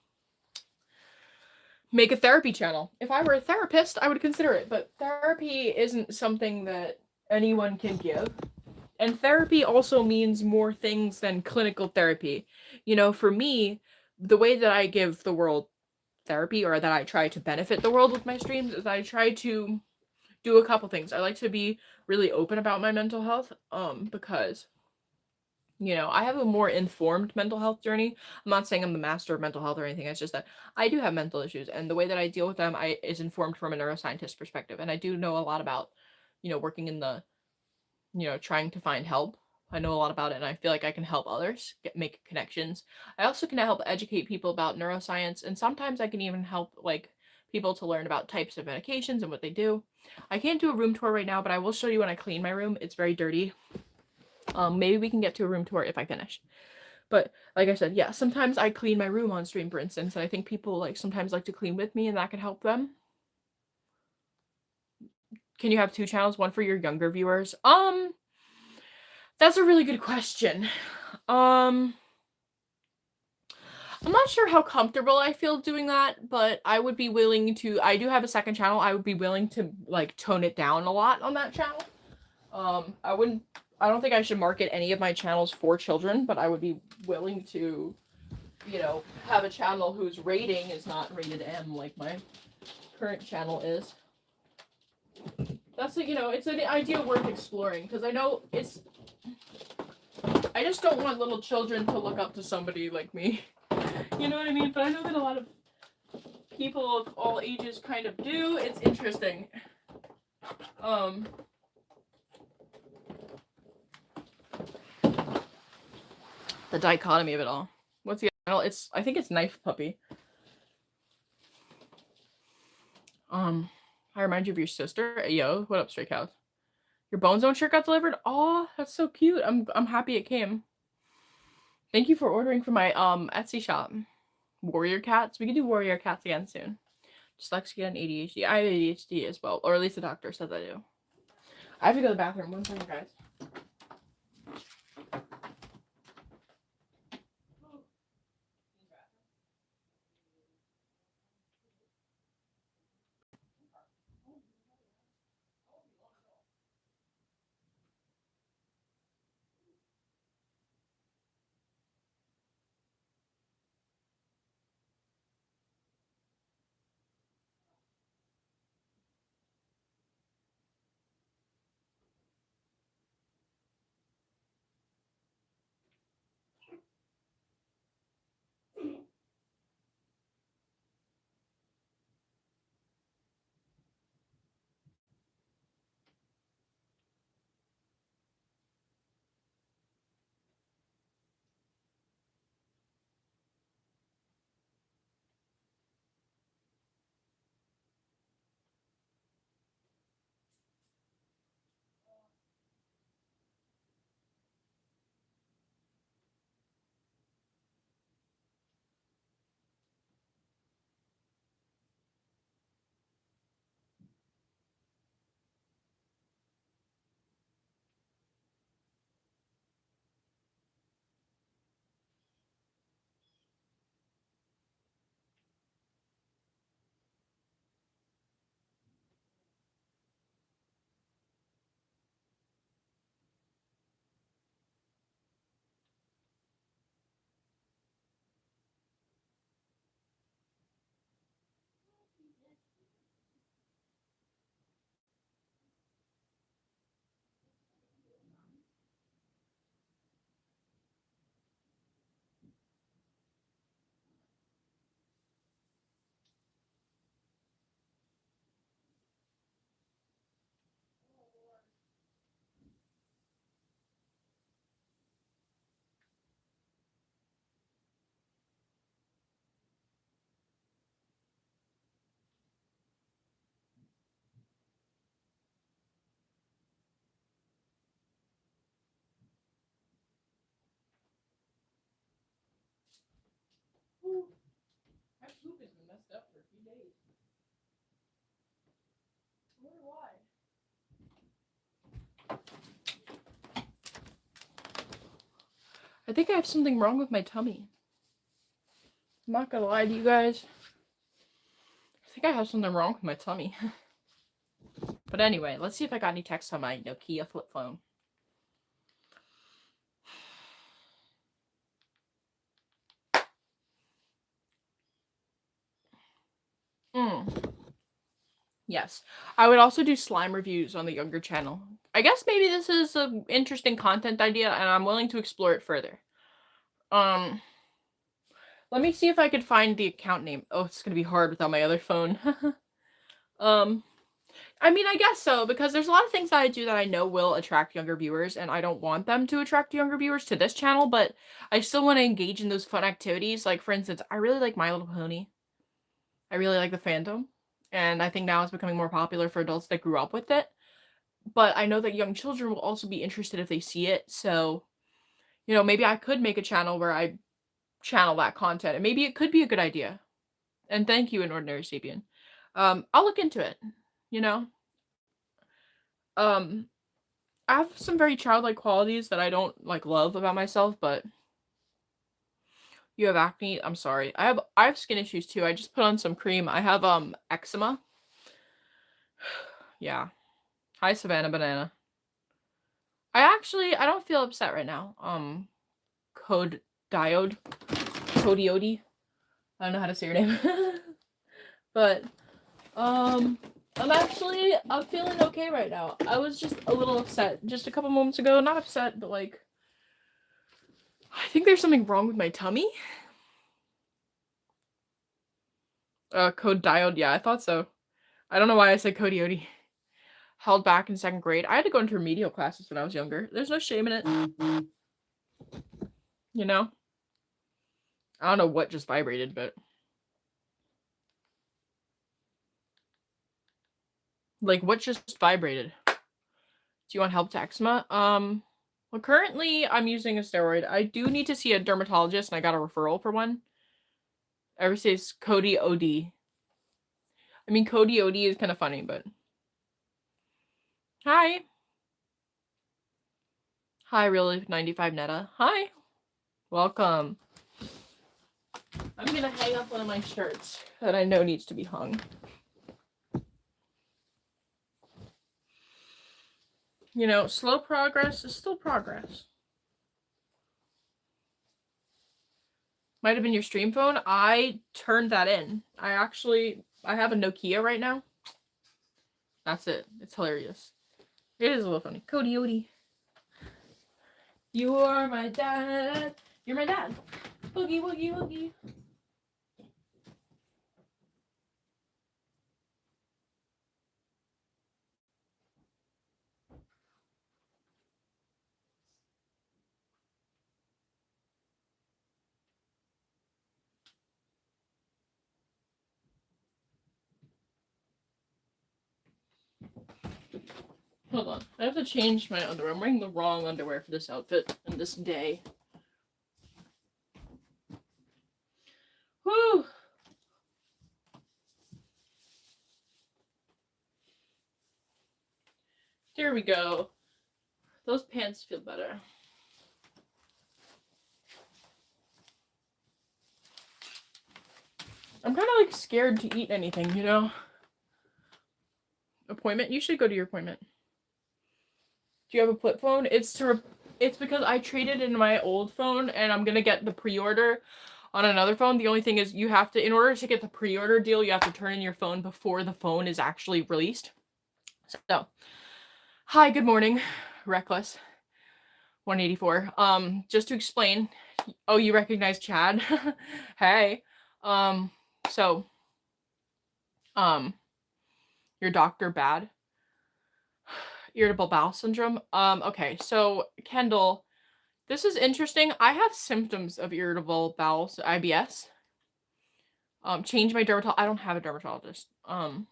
Make a therapy channel. If I were a therapist, I would consider it, but therapy isn't something that anyone can give. And therapy also means more things than clinical therapy. You know, for me, the way that I give the world therapy, or that I try to benefit the world with my streams, is I try to do a couple things. I like to be really open about my mental health, because, you know, I have a more informed mental health journey. I'm not saying I'm the master of mental health or anything. It's just that I do have mental issues, and the way that I deal with them is informed from a neuroscientist perspective. And I do know a lot about, you know, working in the, you know, trying to find help. I know a lot about it, and I feel like I can help others make connections. I also can help educate people about neuroscience, and sometimes I can even help, like, people to learn about types of medications and what they do. I can't do a room tour right now, but I will show you when I clean my room. It's very dirty. Maybe we can get to a room tour if I finish. But like I said, yeah, sometimes I clean my room on stream, for instance, and I think people like sometimes like to clean with me, and that can help them. Can you have 2 channels, one for your younger viewers? That's a really good question. I'm not sure how comfortable I feel doing that, but I would be willing to. I do have a second channel. I would be willing to like tone it down a lot on that channel. I don't think I should market any of my channels for children, but I would be willing to, you know, have a channel whose rating is not rated M like my current channel is. That's like, you know, it's an idea worth exploring because I know it's. I just don't want little children to look up to somebody like me. You know what I mean? But I know that a lot of people of all ages kind of do. It's interesting. The dichotomy of it all. What's the channel? It's I think it's Knife Puppy. I remind you of your sister. Yo, what up, Stray Cows? Your Bone Zone shirt got delivered? Oh, that's so cute. I'm happy it came. Thank you for ordering from my Etsy shop. Warrior cats. We can do warrior cats again soon. Dyslexia and ADHD. I have ADHD as well, or at least the doctor says I do. I have to go to the bathroom. One second, guys. My poop has been messed up for a few days. I wonder why. I think I have something wrong with my tummy. I'm not gonna lie to you guys. I think I have something wrong with my tummy. But anyway, let's see if I got any texts on my Nokia flip phone. Yes. I would also do slime reviews on the younger channel. I guess maybe this is an interesting content idea and I'm willing to explore it further. Let me see if I could find the account name. Oh, it's gonna be hard without my other phone. I mean, I guess so, because there's a lot of things that I do that I know will attract younger viewers, and I don't want them to attract younger viewers to this channel, but I still want to engage in those fun activities. Like, for instance, I really like My Little Pony. I really like the fandom, and I think now it's becoming more popular for adults that grew up with it. But I know that young children will also be interested if they see it, so, you know, maybe I could make a channel where I channel that content, and maybe it could be a good idea. And thank you, An Ordinary Sapien. I'll look into it, you know? I have some very childlike qualities that I don't, like, love about myself, but you have acne? I'm sorry. I have skin issues, too. I just put on some cream. I have, eczema. Yeah. Hi, Savannah Banana. I don't feel upset right now. Codiode. I don't know how to say your name. But, I'm feeling okay right now. I was just a little upset just a couple moments ago. Not upset, but like, I think there's something wrong with my tummy. Code diode. Yeah, I thought so. I don't know why I said Cody. Held back in 2nd grade. I had to go into remedial classes when I was younger. There's no shame in it. You know? I don't know what just vibrated, but... Like, what just vibrated? Do you want help to eczema? Well, currently I'm using a steroid. I do need to see a dermatologist, and I got a referral for one. Everyone says Cody OD. I mean, Cody OD is kind of funny, but... Hi. Hi, really 95 Netta. Hi. Welcome. I'm gonna hang up one of my shirts that I know needs to be hung. You know, slow progress is still progress. Might have been your stream phone. I turned that in. I have a Nokia right now. That's it. It's hilarious. It is a little funny. Cody Odie. You're my dad. You're my dad. Boogie, woogie, woogie. Hold on. I have to change my underwear. I'm wearing the wrong underwear for this outfit and this day. Whew. There we go. Those pants feel better. I'm kind of like scared to eat anything, you know? Appointment? You should go to your appointment. Do you have a flip phone? It's because I traded in my old phone and I'm gonna get the pre-order on another phone. The only thing is you have to, in order to get the pre-order deal, you have to turn in your phone before the phone is actually released. So, hi, good morning, Reckless 184. Just to explain, oh, you recognize Chad? Hey. So, your doctor bad? Irritable bowel syndrome. Okay, so Kendall, this is interesting. I have symptoms of irritable bowel, so IBS. Change my dermatologist. I don't have a dermatologist. Do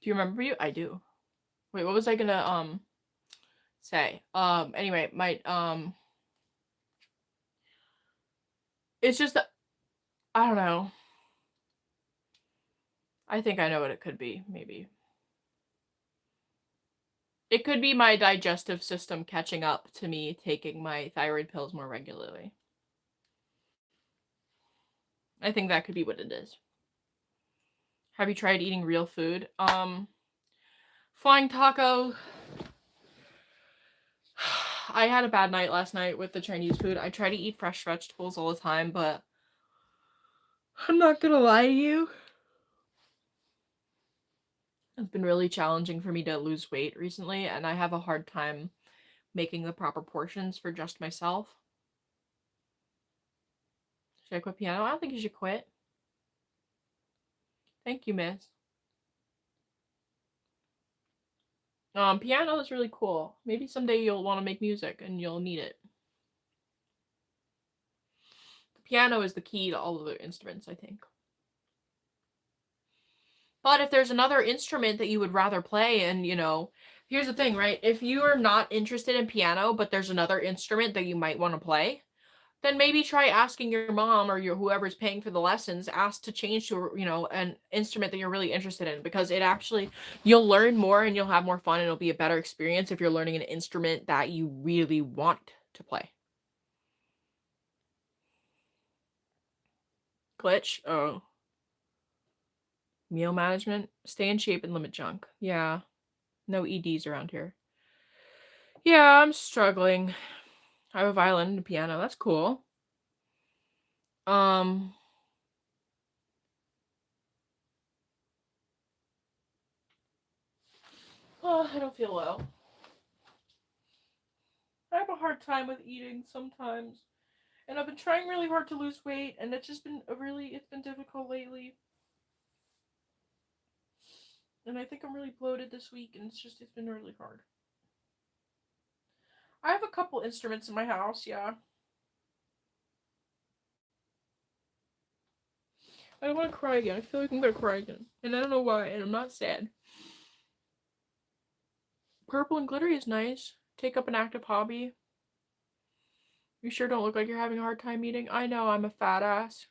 you remember you? I do. Wait, what was I gonna say? Anyway, it's just that I don't know. I think I know what it could be, maybe. It could be my digestive system catching up to me taking my thyroid pills more regularly. I think that could be what it is. Have you tried eating real food? Flying taco. I had a bad night last night with the Chinese food. I try to eat fresh vegetables all the time, but I'm not gonna lie to you. It's been really challenging for me to lose weight recently, and I have a hard time making the proper portions for just myself. Should I quit piano? I don't think you should quit. Thank you, miss. Piano is really cool. Maybe someday you'll want to make music and you'll need it. The piano is the key to all of the instruments, I think. But if there's another instrument that you would rather play, and, you know, here's the thing, right? If you are not interested in piano, but there's another instrument that you might want to play, then maybe try asking your mom or your whoever's paying for the lessons, ask to change to, you know, an instrument that you're really interested in, because it actually, you'll learn more and you'll have more fun and it'll be a better experience if you're learning an instrument that you really want to play. Glitch? Oh. Meal management? Stay in shape and limit junk. Yeah. No EDs around here. Yeah, I'm struggling. I have a violin and a piano. That's cool. Oh, I don't feel well. I have a hard time with eating sometimes. And I've been trying really hard to lose weight, and it's just been it's been difficult lately. And I think I'm really bloated this week, and it's been really hard. I have a couple instruments in my house, yeah. I don't want to cry again. I feel like I'm gonna cry again. And I don't know why, and I'm not sad. Purple and glittery is nice. Take up an active hobby. You sure don't look like you're having a hard time eating. I know, I'm a fat ass.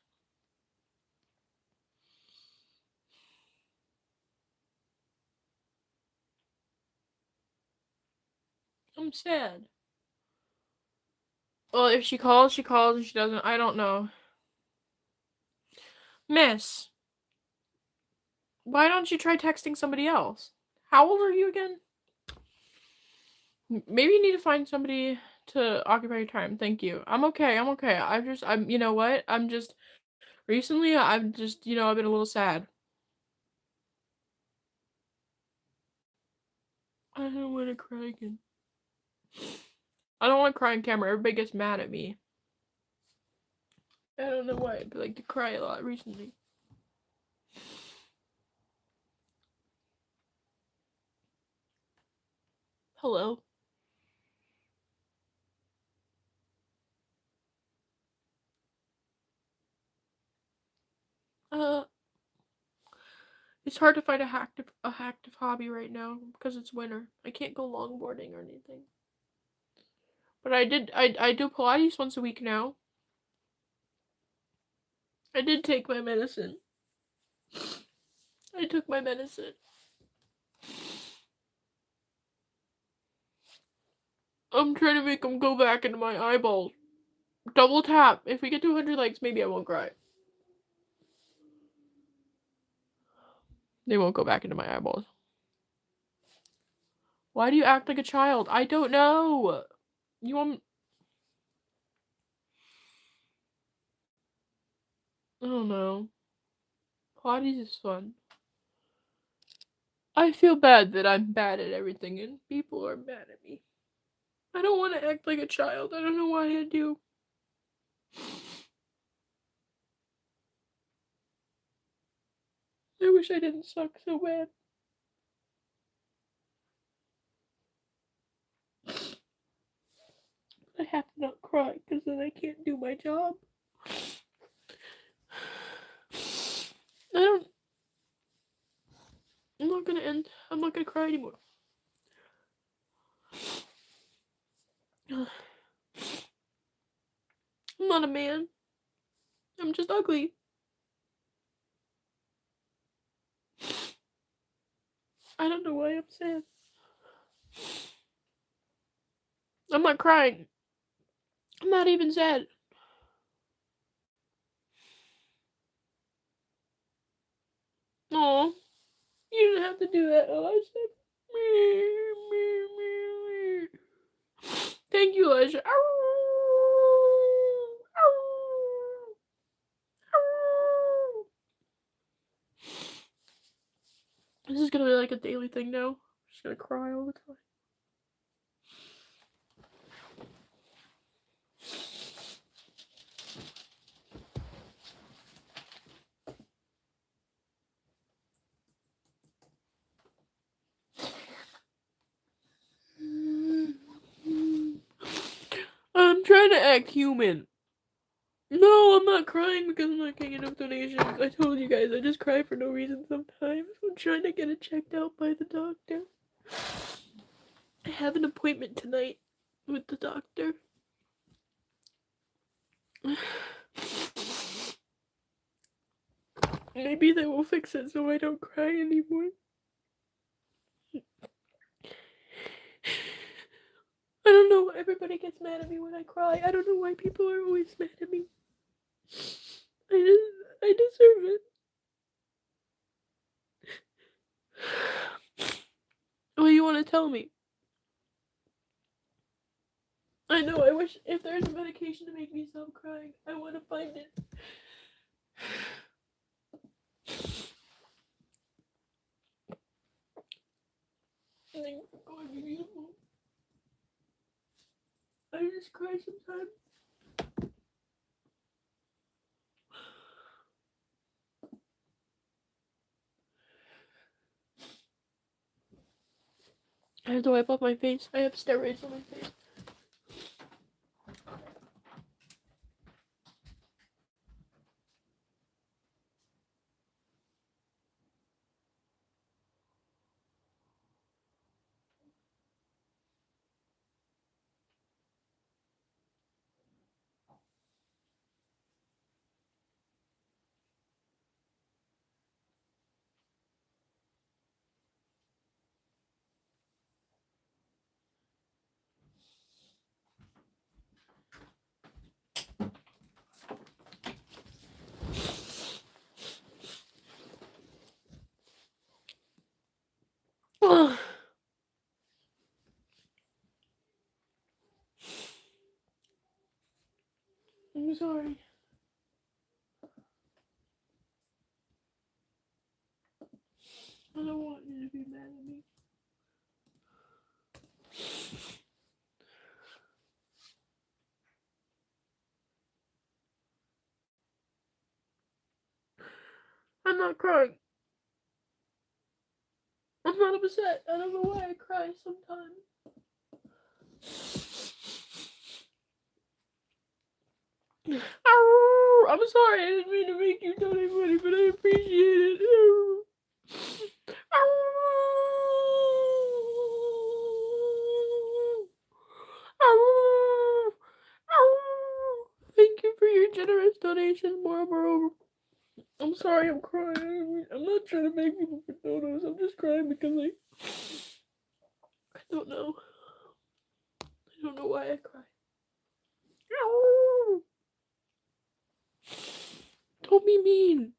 I'm sad. Well, if she calls, she calls. If she doesn't, I don't know. Miss, why don't you try texting somebody else? How old are you again? Maybe you need to find somebody to occupy your time. Thank you. I'm okay. You know what? Recently, I've just, I've been a little sad. I don't want to cry again. I don't want to cry on camera. Everybody gets mad at me. I don't know why, but like to cry a lot recently. Hello. It's hard to find a active hobby right now because it's winter. I can't go longboarding or anything. But I do Pilates once a week now. I did take my medicine. I took my medicine. I'm trying to make them go back into my eyeballs. Double tap. If we get to 100 likes, maybe I won't cry. They won't go back into my eyeballs. Why do you act like a child? I don't know. You want... I don't know. Pilates is fun. I feel bad that I'm bad at everything and people are mad at me. I don't want to act like a child. I don't know why I do. I wish I didn't suck so bad. I have to not cry because then I can't do my job. I'm not gonna cry anymore. I'm not a man. I'm just ugly. I don't know why I'm sad. I'm not crying. I'm not even sad. Aw, you didn't have to do that, Elijah. Thank you, Elijah. This is gonna be like a daily thing now. I'm just gonna cry all the time. I'm trying to act human. No, I'm not crying because I'm not getting enough donations. I told you guys, I just cry for no reason sometimes. I'm trying to get it checked out by the doctor. I have an appointment tonight with the doctor. Maybe they will fix it so I don't cry anymore. I don't know why everybody gets mad at me when I cry. I don't know why people are always mad at me. I deserve it. What do you want to tell me? I know, I wish if there's a medication to make me stop crying, I want to find it. Thank you for calling me beautiful. I just cry sometimes. I have to wipe off my face. I have steroids on my face. I'm sorry. I don't want you to be mad at me. I'm not crying. I'm not upset. I don't know why I cry sometimes. I'm sorry. I didn't mean to make you donate money, but I appreciate it. Thank you for your generous donations, Barbara. I'm sorry I'm crying. I'm not trying to make people for donos. I'm just crying because I don't know. I don't know why I cry. Don't be mean.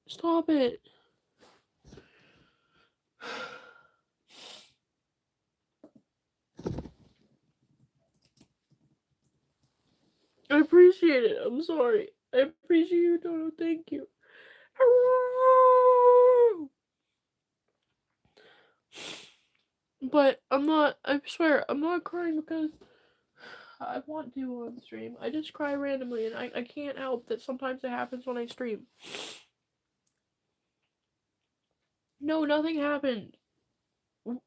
Stop it. I appreciate it. I'm sorry. I appreciate you, Dono. Thank you. But I swear, I'm not crying because I want to on stream. I just cry randomly, and I can't help that sometimes it happens when I stream. No, nothing happened.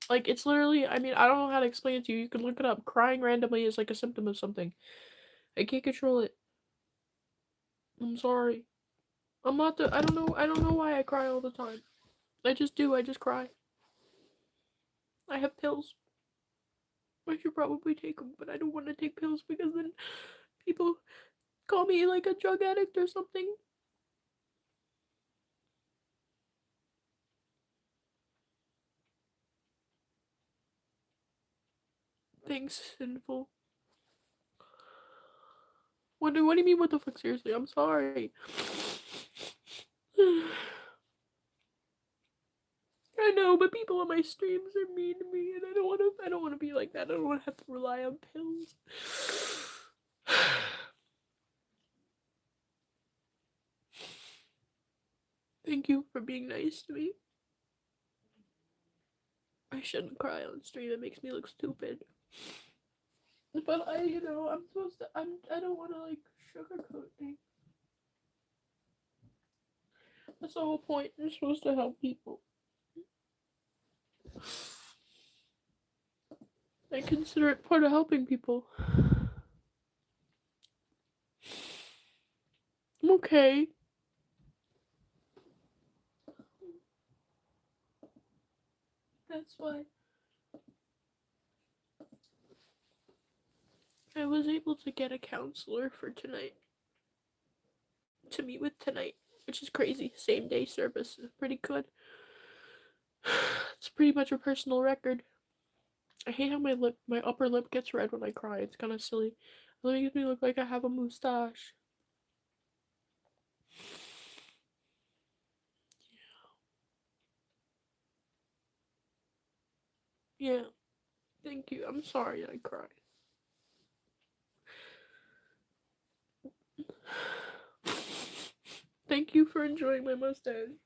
Like, it's literally, I mean, I don't know how to explain it to you. You can look it up. Crying randomly is like a symptom of something. I can't control it. I'm sorry. I don't know why I cry all the time. I just do, I just cry. I have pills. I should probably take them, but I don't want to take pills because then people call me like a drug addict or something. Thanks, Sinful. What do you mean, what the fuck? Seriously, I'm sorry. I know, but people on my streams are mean to me, and I don't want to be like that. I don't want to have to rely on pills. Thank you for being nice to me. I shouldn't cry on stream. It makes me look stupid. But I don't want to like sugarcoat things. That's the whole point. You're supposed to help people. I consider it part of helping people. I'm okay. That's why I was able to get a counselor for tonight. To meet with tonight, which is crazy. Same day service is pretty good. It's pretty much a personal record. I hate how my upper lip gets red when I cry. It's kind of silly. It makes me look like I have a mustache. Yeah. Thank you. I'm sorry I cried. Thank you for enjoying my mustache.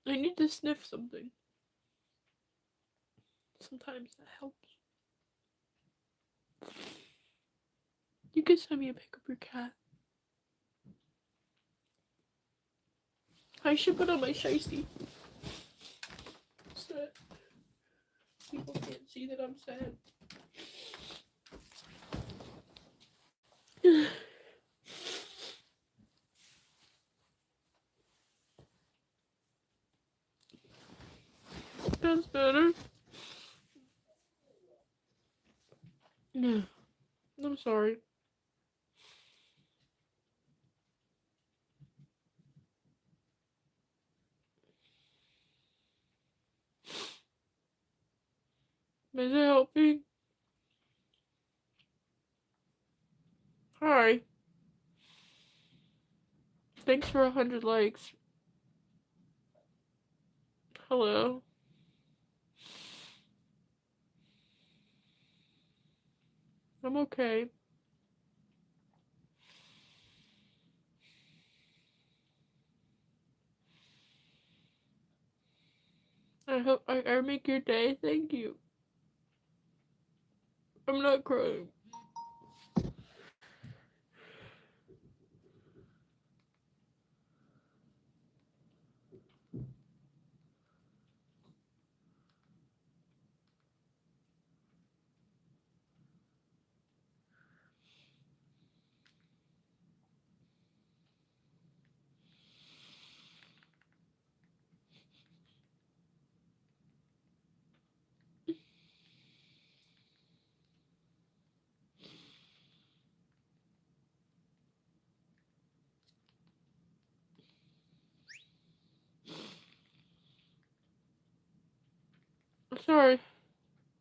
I need to sniff something. Sometimes that helps. You can send me a pic of your cat. I should put on my shiesty so that people can't see that I'm sad. That's better. Yeah. I'm sorry. Is it helping? Hi. Thanks for 100 likes. Hello. I'm okay. I hope I make your day. Thank you. I'm not crying. Sorry.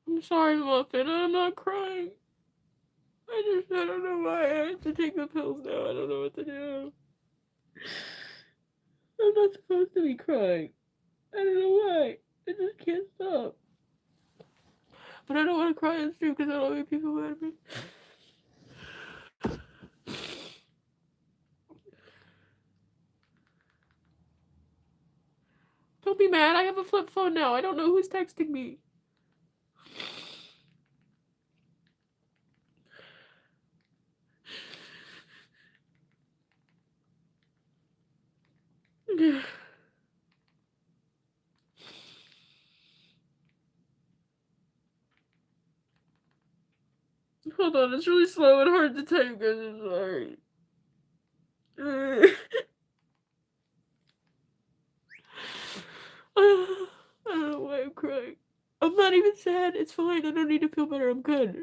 I'm sorry, Muffin. I'm not crying. I don't know why I have to take the pills now. I don't know what to do. I'm not supposed to be crying. I don't know why. I just can't stop. But I don't want to cry on stream because I don't want to make people mad at me. Don't be mad. I have a flip phone now. I don't know who's texting me. Hold on, it's really slow and hard to type, guys. I'm sorry. I don't know why I'm crying. I'm not even sad. It's fine. I don't need to feel better. I'm good.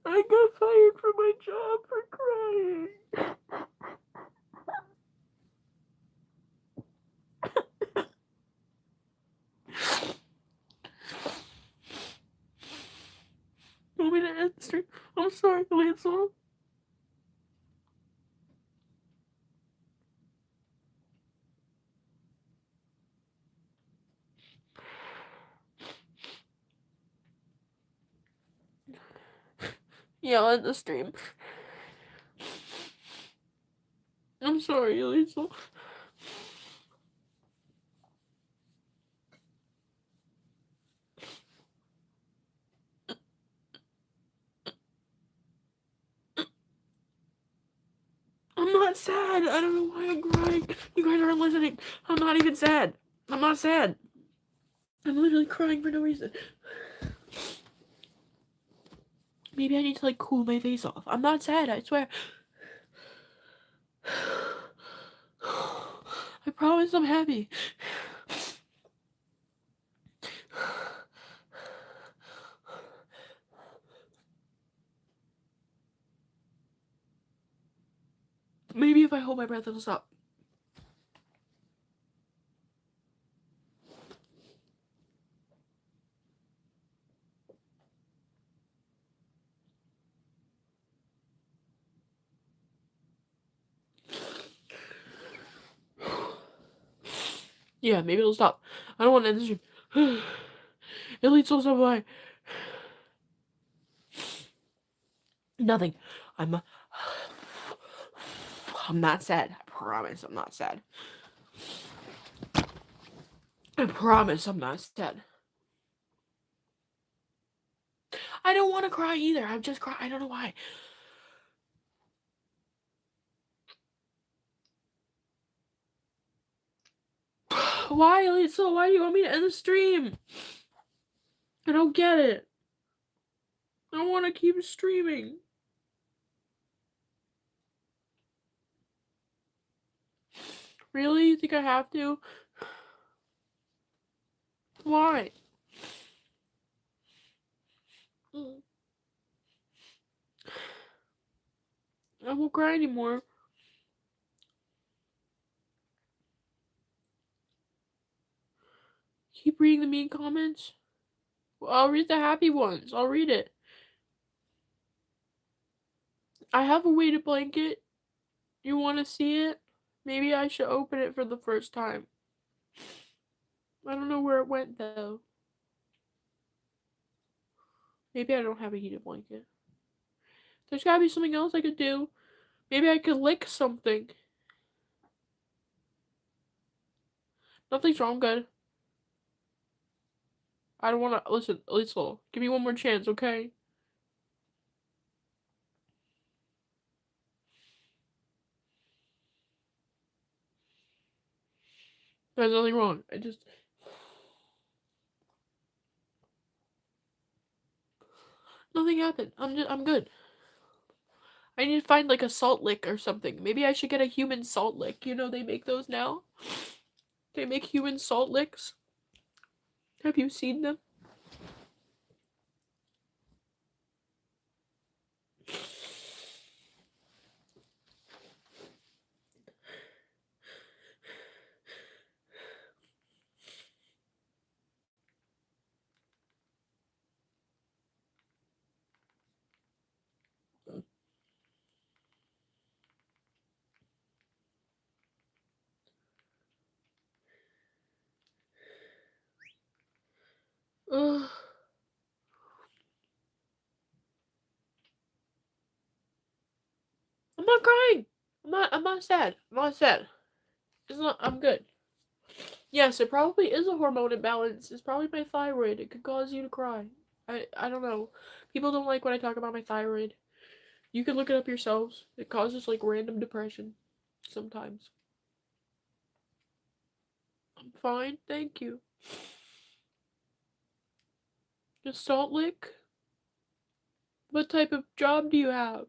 I got fired from my job for crying. Want me to end the stream? I'm sorry, Lazer. Yeah, I'll end the stream. I'm sorry, Lazer. I'm not sad. I don't know why I'm crying. You guys aren't listening. I'm not even sad. I'm not sad. I'm literally crying for no reason. Maybe I need to like cool my face off. I'm not sad, I swear. I promise I'm happy. Maybe if I hold my breath, it'll stop. Yeah, maybe it'll stop. I don't want to end the stream. It leads also by nothing. I'm not sad. I promise I'm not sad. I promise I'm not sad. I don't want to cry either. I'm just crying. I don't know why. Why, Lisa? Why do you want me to end the stream? I don't get it. I want to keep streaming. Really? You think I have to? Why? I won't cry anymore. Keep reading the mean comments. Well, I'll read the happy ones. I'll read it. I have a weighted blanket. You want to see it? Maybe I should open it for the first time. I don't know where it went, though. Maybe I don't have a heated blanket. There's gotta be something else I could do. Maybe I could lick something. Nothing's wrong, good. I don't wanna listen, Lisa. Give me one more chance, okay? There's nothing wrong. Nothing happened. I'm good. I need to find like a salt lick or something. Maybe I should get a human salt lick. You know they make those now? They make human salt licks. Have you seen them? Ugh. I'm not crying. I'm not sad. I'm not sad. I'm good. Yes, it probably is a hormone imbalance. It's probably my thyroid. It could cause you to cry. I don't know. People don't like when I talk about my thyroid. You can look it up yourselves. It causes like random depression sometimes. I'm fine, thank you. A salt lick? What type of job do you have?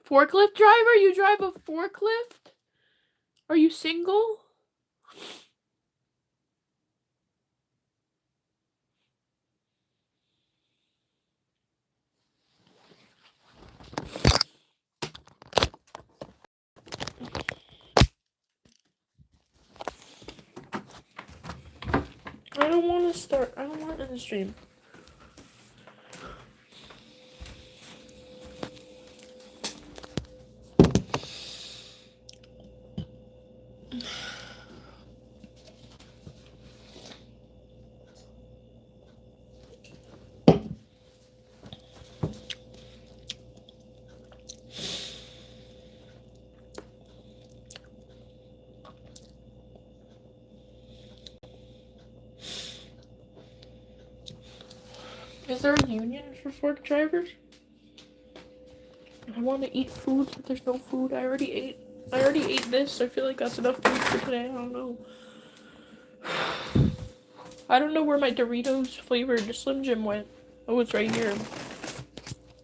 Forklift driver? You drive a forklift? Are you single? I don't want to start. I don't want to end the stream. Is there a union for fork drivers? I want to eat food, but there's no food. I already ate this. I feel like that's enough food for today. I don't know. I don't know where my Doritos flavored Slim Jim went. Oh, it's right here.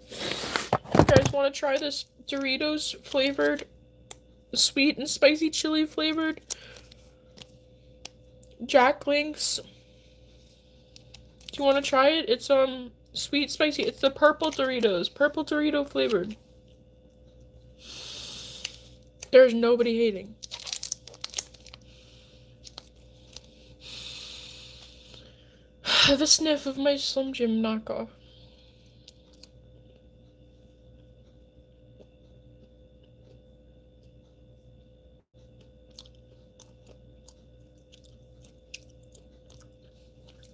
You guys want to try this Doritos flavored, sweet and spicy chili flavored Jack Links? Do you want to try it? It's sweet spicy. It's the purple Doritos, purple Dorito flavored. There's nobody hating. I have a sniff of my Slim Jim knockoff.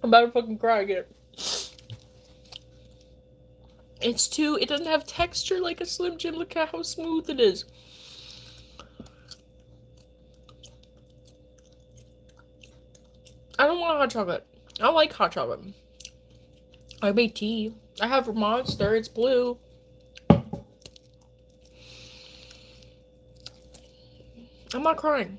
I'm about to fucking cry again. It doesn't have texture like a Slim Jim. Look at how smooth it is. I don't want hot chocolate. I like hot chocolate. I make tea. I have a Monster. It's blue. I'm not crying.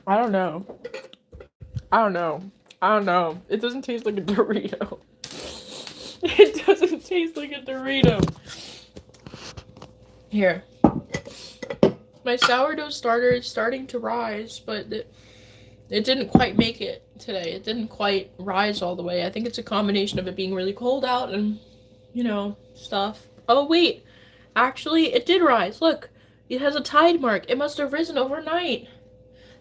I don't know. It doesn't taste like a Dorito. It doesn't taste like a Dorito. Here. My sourdough starter is starting to rise, but it didn't quite make it today. It didn't quite rise all the way. I think it's a combination of it being really cold out and, you know, stuff. Oh, wait. Actually, it did rise. Look. It has a tide mark. It must have risen overnight.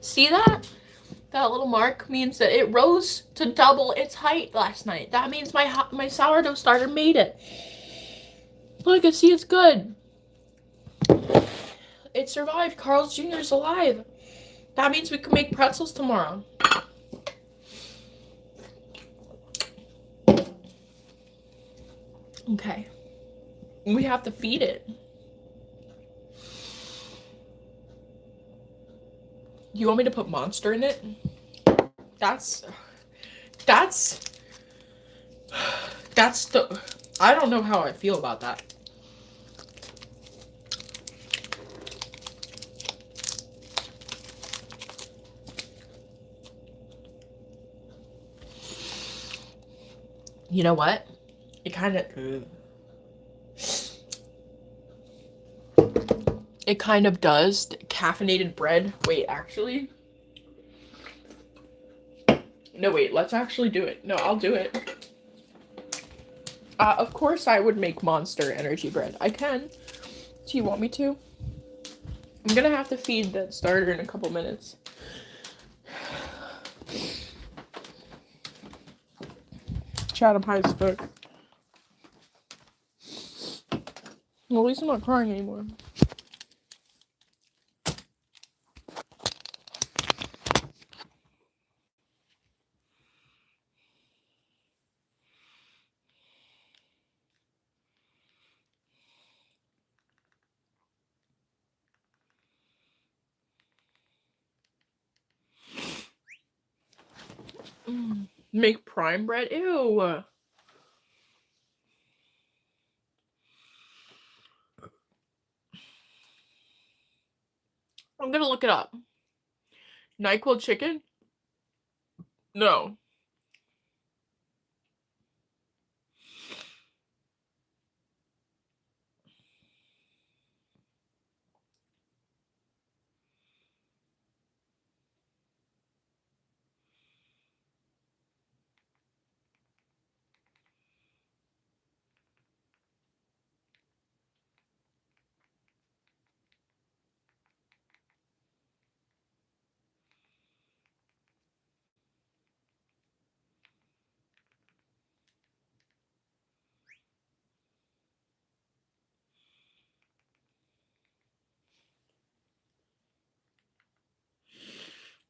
See that? That little mark means that it rose to double its height last night. That means my sourdough starter made it. Look, I see it's good. It survived. Carl's Jr. is alive. That means we can make pretzels tomorrow. Okay. We have to feed it. You want me to put Monster in it? That's the, I don't know how I feel about that. You know what? It kind of does. Caffeinated bread. Wait, actually? No, wait, let's actually do it. No, I'll do it. Of course I would make Monster energy bread. I can. Do you want me to? I'm gonna have to feed that starter in a couple minutes. Chad, I'm high as fuck. Well, at least I'm not crying anymore. Make prime bread? Ew. I'm gonna look it up. NyQuil chicken? No.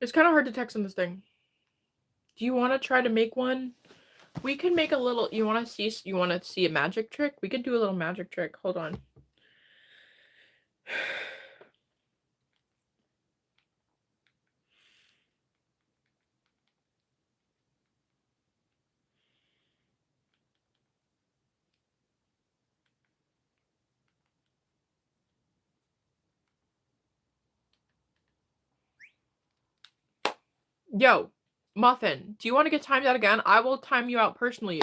It's kind of hard to text on this thing. Do you want to try to make one? We can make a little. You want to see a magic trick? We could do a little magic trick. Hold on. Yo, Muffin, do you want to get timed out again? I will time you out personally.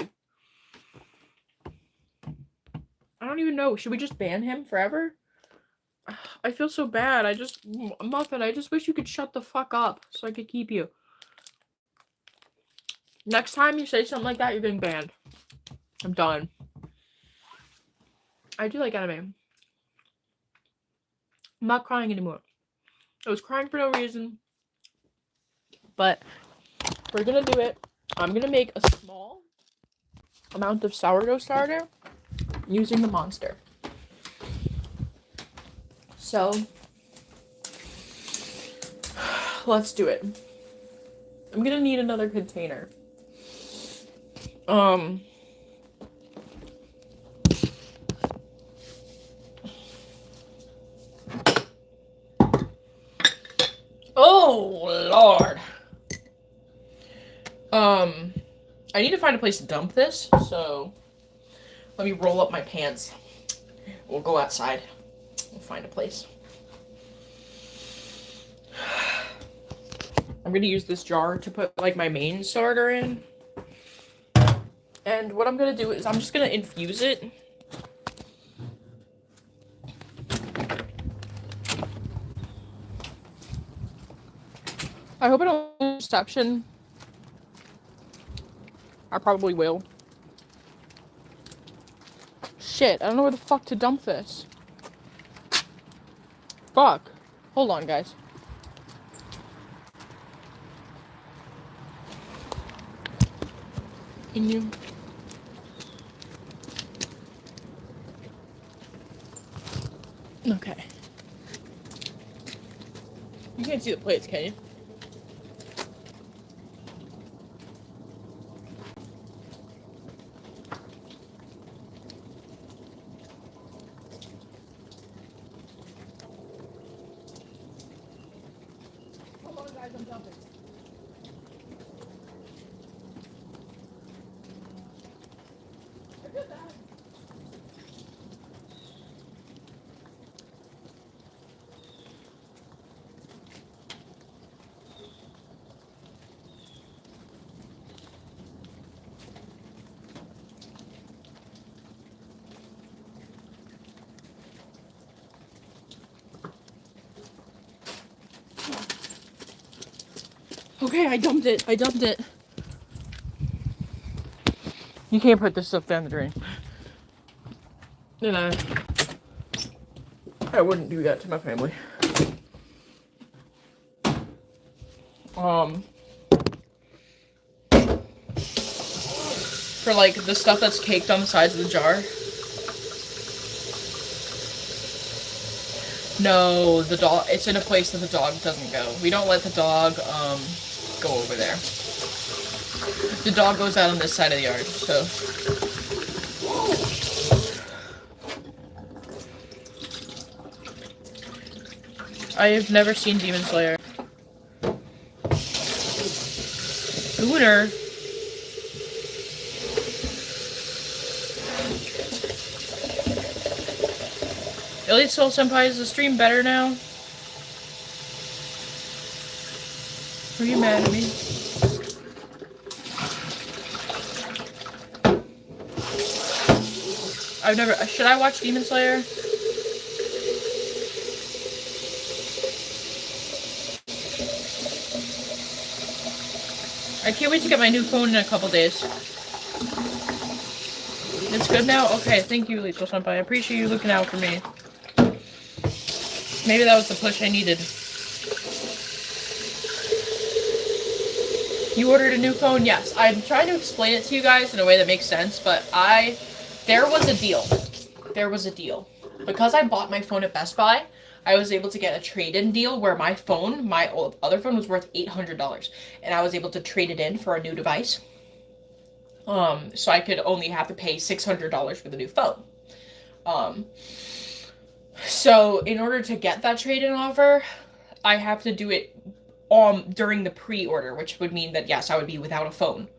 I don't even know. Should we just ban him forever? I feel so bad. Muffin, I just wish you could shut the fuck up so I could keep you. Next time you say something like that, you're getting banned. I'm done. I do like anime. I'm not crying anymore. I was crying for no reason. But we're gonna do it. I'm gonna make a small amount of sourdough starter using the monster. So let's do it. I'm gonna need another container. Oh Lord. I need to find a place to dump this, so let me roll up my pants. We'll go outside. We'll find a place. I'm gonna use this jar to put like my main starter in. And what I'm gonna do is I'm just gonna infuse it. I hope I don't lose reception. I probably will. Shit, I don't know where the fuck to dump this. Fuck. Hold on, guys. Can you... Okay. You can't see the plates, can you? Hold on, guys, I'm dumping. I did that. Okay, I dumped it. You can't put this stuff down the drain. And I wouldn't do that to my family. For like the stuff that's caked on the sides of the jar. No, the dog, it's in a place that the dog doesn't go. We don't let the dog, go over there. The dog goes out on this side of the yard, so. I have never seen Demon Slayer. Gooner. Elite Soul Senpai, is the stream better now? Are you mad at me? I've never. Should I watch Demon Slayer? I can't wait to get my new phone in a couple days. It's good now? Okay, thank you, Elite Soul Senpai. I appreciate you looking out for me. Maybe that was the push I needed. You ordered a new phone? Yes. I'm trying to explain it to you guys in a way that makes sense, but there was a deal. There was a deal. Because I bought my phone at Best Buy, I was able to get a trade-in deal where my phone, my other phone, was worth $800. And I was able to trade it in for a new device. So I could only have to pay $600 for the new phone. So in order to get that trade-in offer, I have to do it during the pre-order, which would mean that yes, I would be without a phone.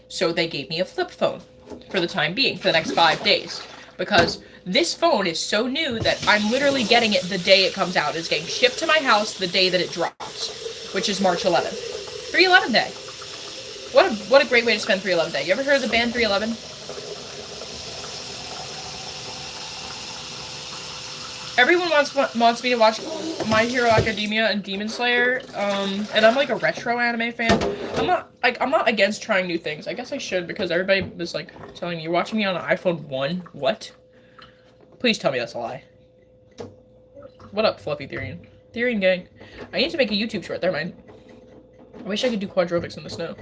So they gave me a flip phone for the time being, for the next 5 days. Because this phone is so new that I'm literally getting it the day it comes out. It's getting shipped to my house the day that it drops, which is March 11th. 311 day. What a great way to spend 311 day. You ever heard of the band 311? Everyone wants me to watch My Hero Academia and Demon Slayer, and I'm like a retro anime fan. I'm not against trying new things. I guess I should because everybody was like telling me you're watching me on an iPhone 1. What? Please tell me that's a lie. What up, Fluffy Therian? Therian gang. I need to make a YouTube short. Never mind. I wish I could do quadrobics in the snow.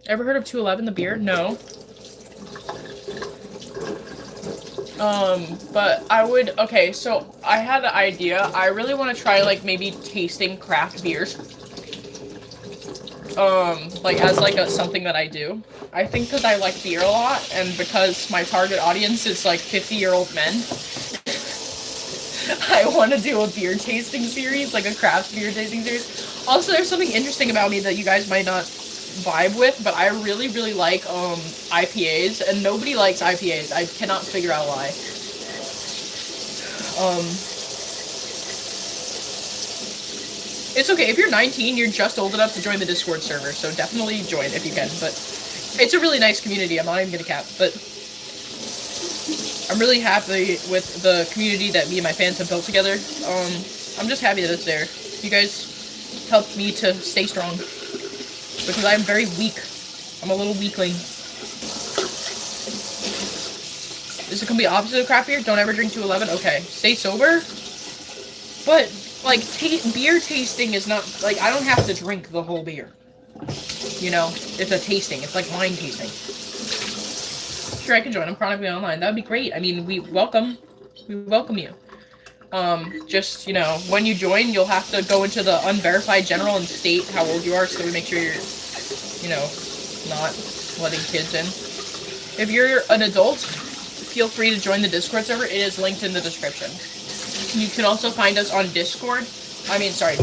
Ever heard of 211 the beer? No. But I would, okay, so I had an idea. I really want to try, like, maybe tasting craft beers. Like, as, like, something that I do. I think because I like beer a lot, and because my target audience is, like, 50-year-old men, I want to do a beer tasting series, like a craft beer tasting series. Also, there's something interesting about me that you guys might not vibe with, but I really, really like, IPAs, and nobody likes IPAs. I cannot figure out why. It's okay, if you're 19, you're just old enough to join the Discord server, so definitely join if you can, but it's a really nice community, I'm not even gonna cap, but I'm really happy with the community that me and my fans have built together. I'm just happy that it's there. You guys helped me to stay strong. Because I'm very weak. I'm a little weakling. Is it gonna be opposite of craft beer? Don't ever drink 211? Okay. Stay sober? But, like, beer tasting is not, like, I don't have to drink the whole beer. You know? It's a tasting. It's like wine tasting. Sure, I can join. I'm chronically online. That would be great. I mean, we welcome you. Just, you know, when you join, you'll have to go into the unverified general and state how old you are so we make sure you're, you know, not letting kids in. If you're an adult, feel free to join the Discord server. It is linked in the description. You can also find us on Discord.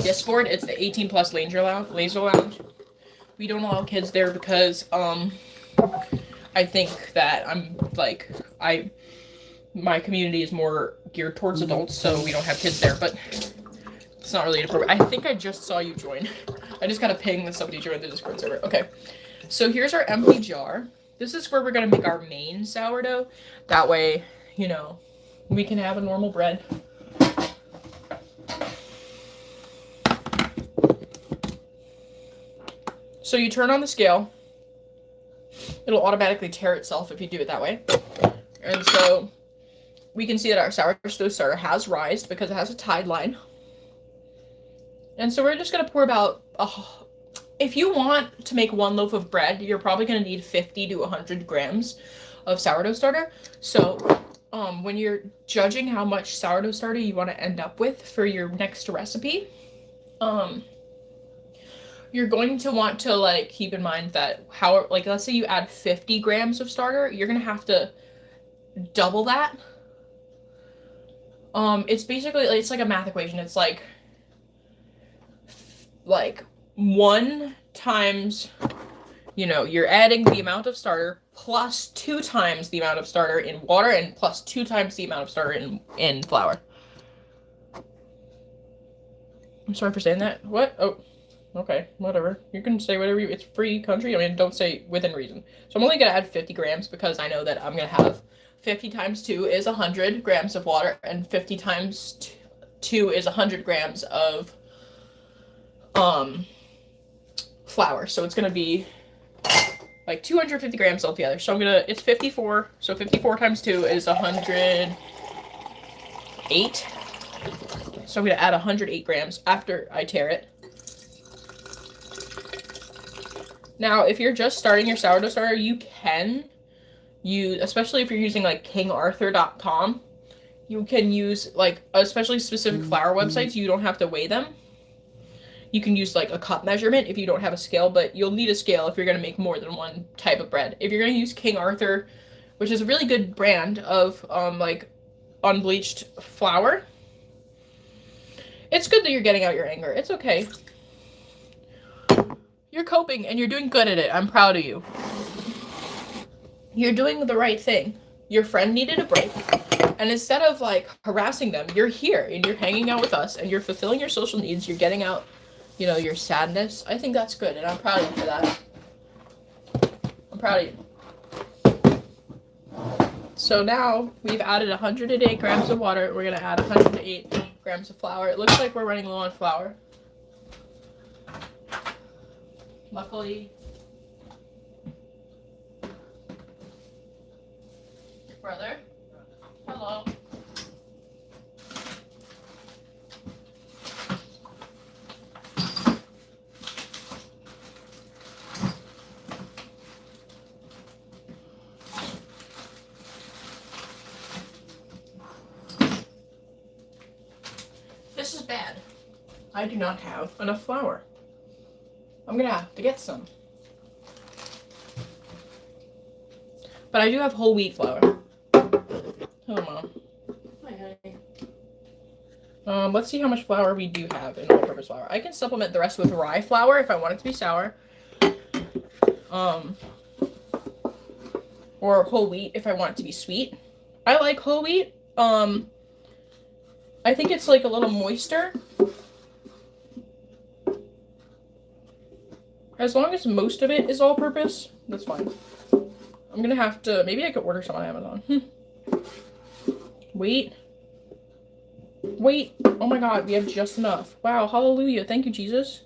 Discord. It's the 18 plus Lazer Lounge. We don't allow kids there because, I think that my community is more geared towards adults, so we don't have kids there, but it's not really appropriate. I think I just saw you join. I just got a ping that somebody joined the Discord server. Okay, so here's our empty jar. This is where we're gonna make our main sourdough. That way, you know, we can have a normal bread. So you turn on the scale. It'll automatically tear itself if you do it that way. And so we can see that our sourdough starter has rised because it has a tide line. And so we're just going to pour about, if you want to make one loaf of bread, you're probably going to need 50 to 100 grams of sourdough starter. So when you're judging how much sourdough starter you want to end up with for your next recipe, you're going to want to, like, keep in mind that let's say you add 50 grams of starter, you're going to have to double that. It's basically, it's like a math equation. It's like 1 times, you know, you're adding the amount of starter plus 2 times the amount of starter in water and plus 2 times the amount of starter in flour. I'm sorry for saying that. What? Oh. Okay, whatever. You can say whatever it's free country. I mean, don't say within reason. So I'm only going to add 50 grams because I know that I'm going to have 50 times 2 is 100 grams of water and 50 times 2 is 100 grams of flour. So it's going to be like 250 grams altogether. So it's 54. So 54 times 2 is 108. So I'm going to add 108 grams after I tear it. Now, if you're just starting your sourdough starter, you can use, especially if you're using like kingarthur.com, you can use like, especially specific flour websites, you don't have to weigh them. You can use like a cup measurement if you don't have a scale, but you'll need a scale if you're going to make more than one type of bread. If you're going to use King Arthur, which is a really good brand of like unbleached flour, it's good that you're getting out your anger. It's okay. You're coping and you're doing good at it. I'm proud of you. You're doing the right thing. Your friend needed a break. And instead of like harassing them, you're here and you're hanging out with us and you're fulfilling your social needs. You're getting out, you know, your sadness. I think that's good, and I'm proud of you for that. I'm proud of you. So now we've added 108 grams of water. We're gonna add 108 grams of flour. It looks like we're running low on flour. Luckily, brother, hello. This is bad. I do not have enough flour. I'm gonna have to get some. But I do have whole wheat flour. Hello, Mom. Hi, honey. Let's see how much flour we do have in all-purpose flour. I can supplement the rest with rye flour if I want it to be sour. Or whole wheat if I want it to be sweet. I like whole wheat. I think it's like a little moister. As long as most of it is all-purpose, that's fine. I'm gonna have to, maybe I could order some on Amazon. Wait. Oh my god, we have just enough. Wow, hallelujah. Thank you, Jesus.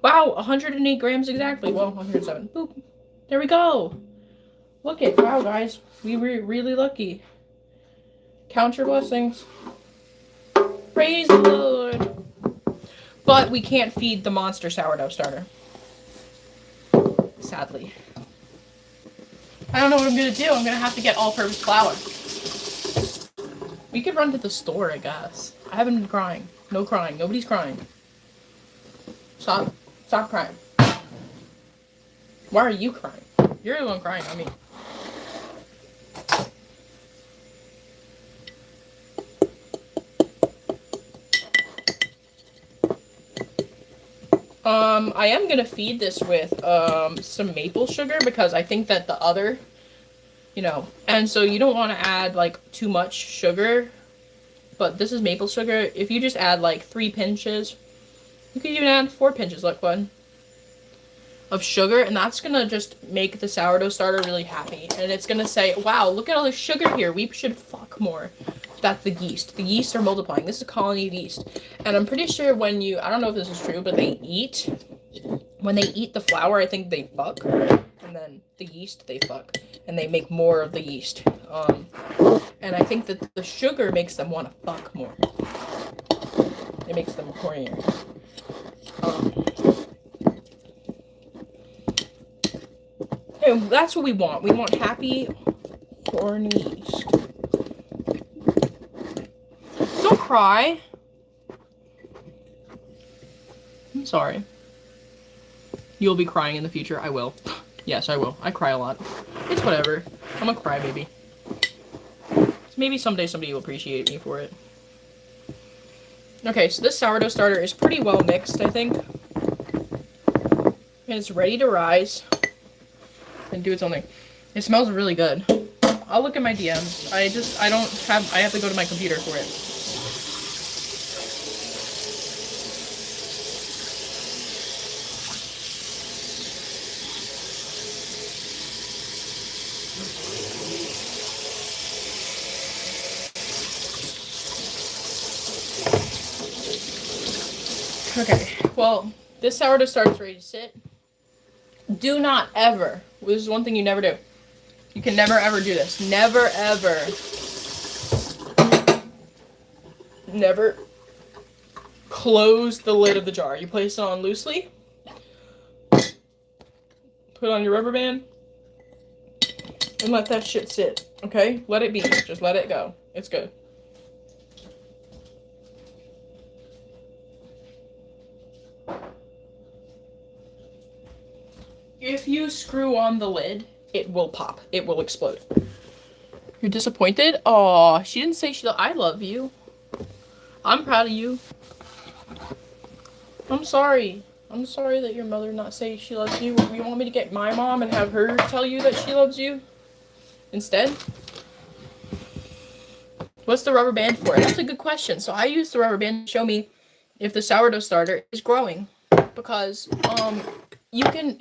Wow, 108 grams exactly. Well, 107. Boop. There we go. Look it. Wow, guys. We were really lucky. Count your blessings. Praise the Lord. But we can't feed the monster sourdough starter. Sadly. I don't know what I'm gonna do. I'm gonna have to get all-purpose flour. We could run to the store, I guess. I haven't been crying. No crying. Nobody's crying. Stop. Stop crying. Why are you crying? You're the one crying, not me. I am gonna feed this with some maple sugar because I think that the other, you know, and so you don't want to add like too much sugar, but this is maple sugar. If you just add like 3 pinches, you could even add 4 pinches, look bud, of sugar, and that's gonna just make the sourdough starter really happy, and it's gonna say, wow, look at all the sugar here, we should fuck more. That's the yeast. The yeast are multiplying. This is a colony of yeast. And I'm pretty sure when you, I don't know if this is true, but when they eat the flour, I think they fuck. And then the yeast, they fuck. And they make more of the yeast. And I think that the sugar makes them want to fuck more. It makes them hornier. And that's what we want. We want happy, horny yeast. Don't cry. I'm sorry. You'll be crying in the future. I will. Yes, I will. I cry a lot. It's whatever. I'm a crybaby. Maybe someday somebody will appreciate me for it. Okay, so this sourdough starter is pretty well mixed, I think. And it's ready to rise and do its own thing. It smells really good. I'll look at my DMs. I have to go to my computer for it. Okay, well, this sourdough starter is ready to sit. Do not ever, this is one thing you never do. You can never ever do this. Never ever. Never close the lid of the jar. You place it on loosely. Put it on your rubber band. And let that shit sit. Okay? Let it be. Just let it go. It's good. If you screw on the lid, it will pop. It will explode. You're disappointed? Aw, she didn't say I love you. I'm proud of you. I'm sorry. I'm sorry that your mother not say she loves you. You want me to get my mom and have her tell you that she loves you instead? What's the rubber band for? That's a good question. So I use the rubber band to show me if the sourdough starter is growing, because you can,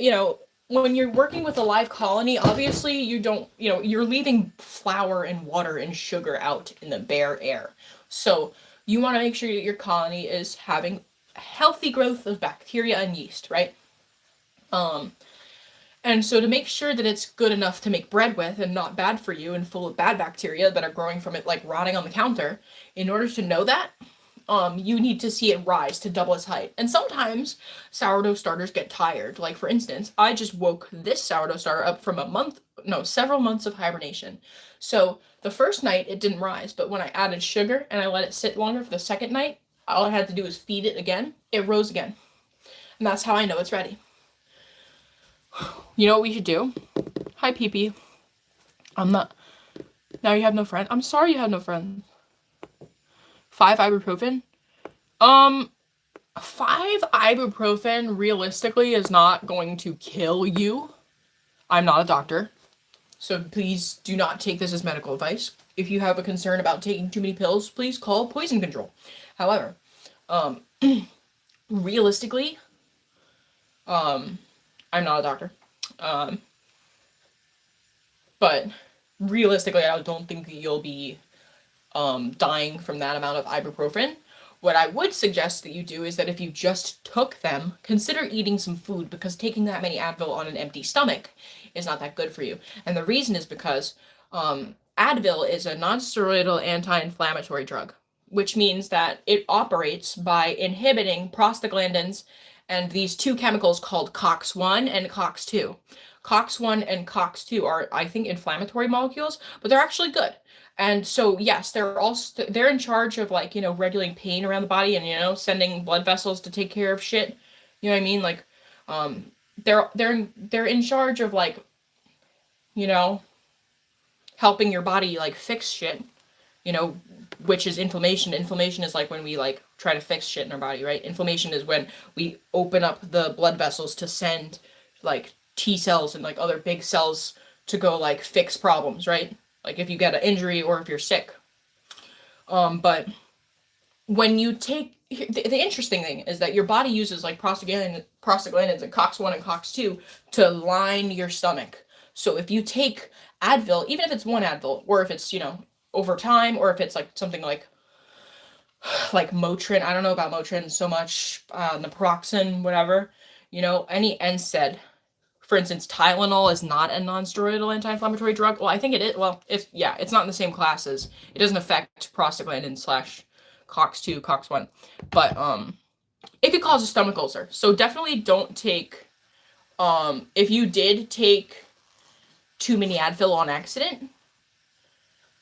when you're working with a live colony, obviously you don't, you're leaving flour and water and sugar out in the bare air. So you want to make sure that your colony is having healthy growth of bacteria and yeast, right? And so to make sure that it's good enough to make bread with and not bad for you and full of bad bacteria that are growing from it, like rotting on the counter, in order to know that, you need to see it rise to double its height. And sometimes sourdough starters get tired. Like, for instance, I just woke this sourdough starter up from several months of hibernation. So the first night it didn't rise, but when I added sugar and I let it sit longer for the second night, all I had to do was feed it again. It rose again. And that's how I know it's ready. You know what we should do? Hi, Pee-Pee. Now you have no friend? I'm sorry you have no friends. 5 ibuprofen? 5 ibuprofen realistically is not going to kill you. I'm not a doctor, so please do not take this as medical advice. If you have a concern about taking too many pills, please call poison control. However, realistically, I'm not a doctor. But realistically, I don't think that you'll be dying from that amount of ibuprofen. What I would suggest that you do is that if you just took them, consider eating some food, because taking that many Advil on an empty stomach is not that good for you. And the reason is because Advil is a non-steroidal anti-inflammatory drug, which means that it operates by inhibiting prostaglandins and these two chemicals called COX-1 and COX-2. COX-1 and COX-2 are, I think, inflammatory molecules, but they're actually good. And so, yes, they're in charge of, like, regulating pain around the body and, sending blood vessels to take care of shit. You know what I mean? Like, they're in charge of, like, helping your body, like, fix shit, which is inflammation. Inflammation is like when we, like, try to fix shit in our body, right? Inflammation is when we open up the blood vessels to send, like, T cells and, like, other big cells to go, like, fix problems, right? Like if you get an injury or if you're sick. But when you take, the interesting thing is that your body uses, like, prostaglandins and COX-1 and COX-2 to line your stomach. So if you take Advil, even if it's one Advil, or if it's, over time, or if it's, like, something like Motrin, I don't know about Motrin so much, naproxen, whatever, any NSAID. For instance, Tylenol is not a non-steroidal anti-inflammatory drug. Well, I think it is. Well, it's not in the same class as, it doesn't affect prostaglandin / COX-2, COX-1. But it could cause a stomach ulcer. So definitely don't take, if you did take too many Advil on accident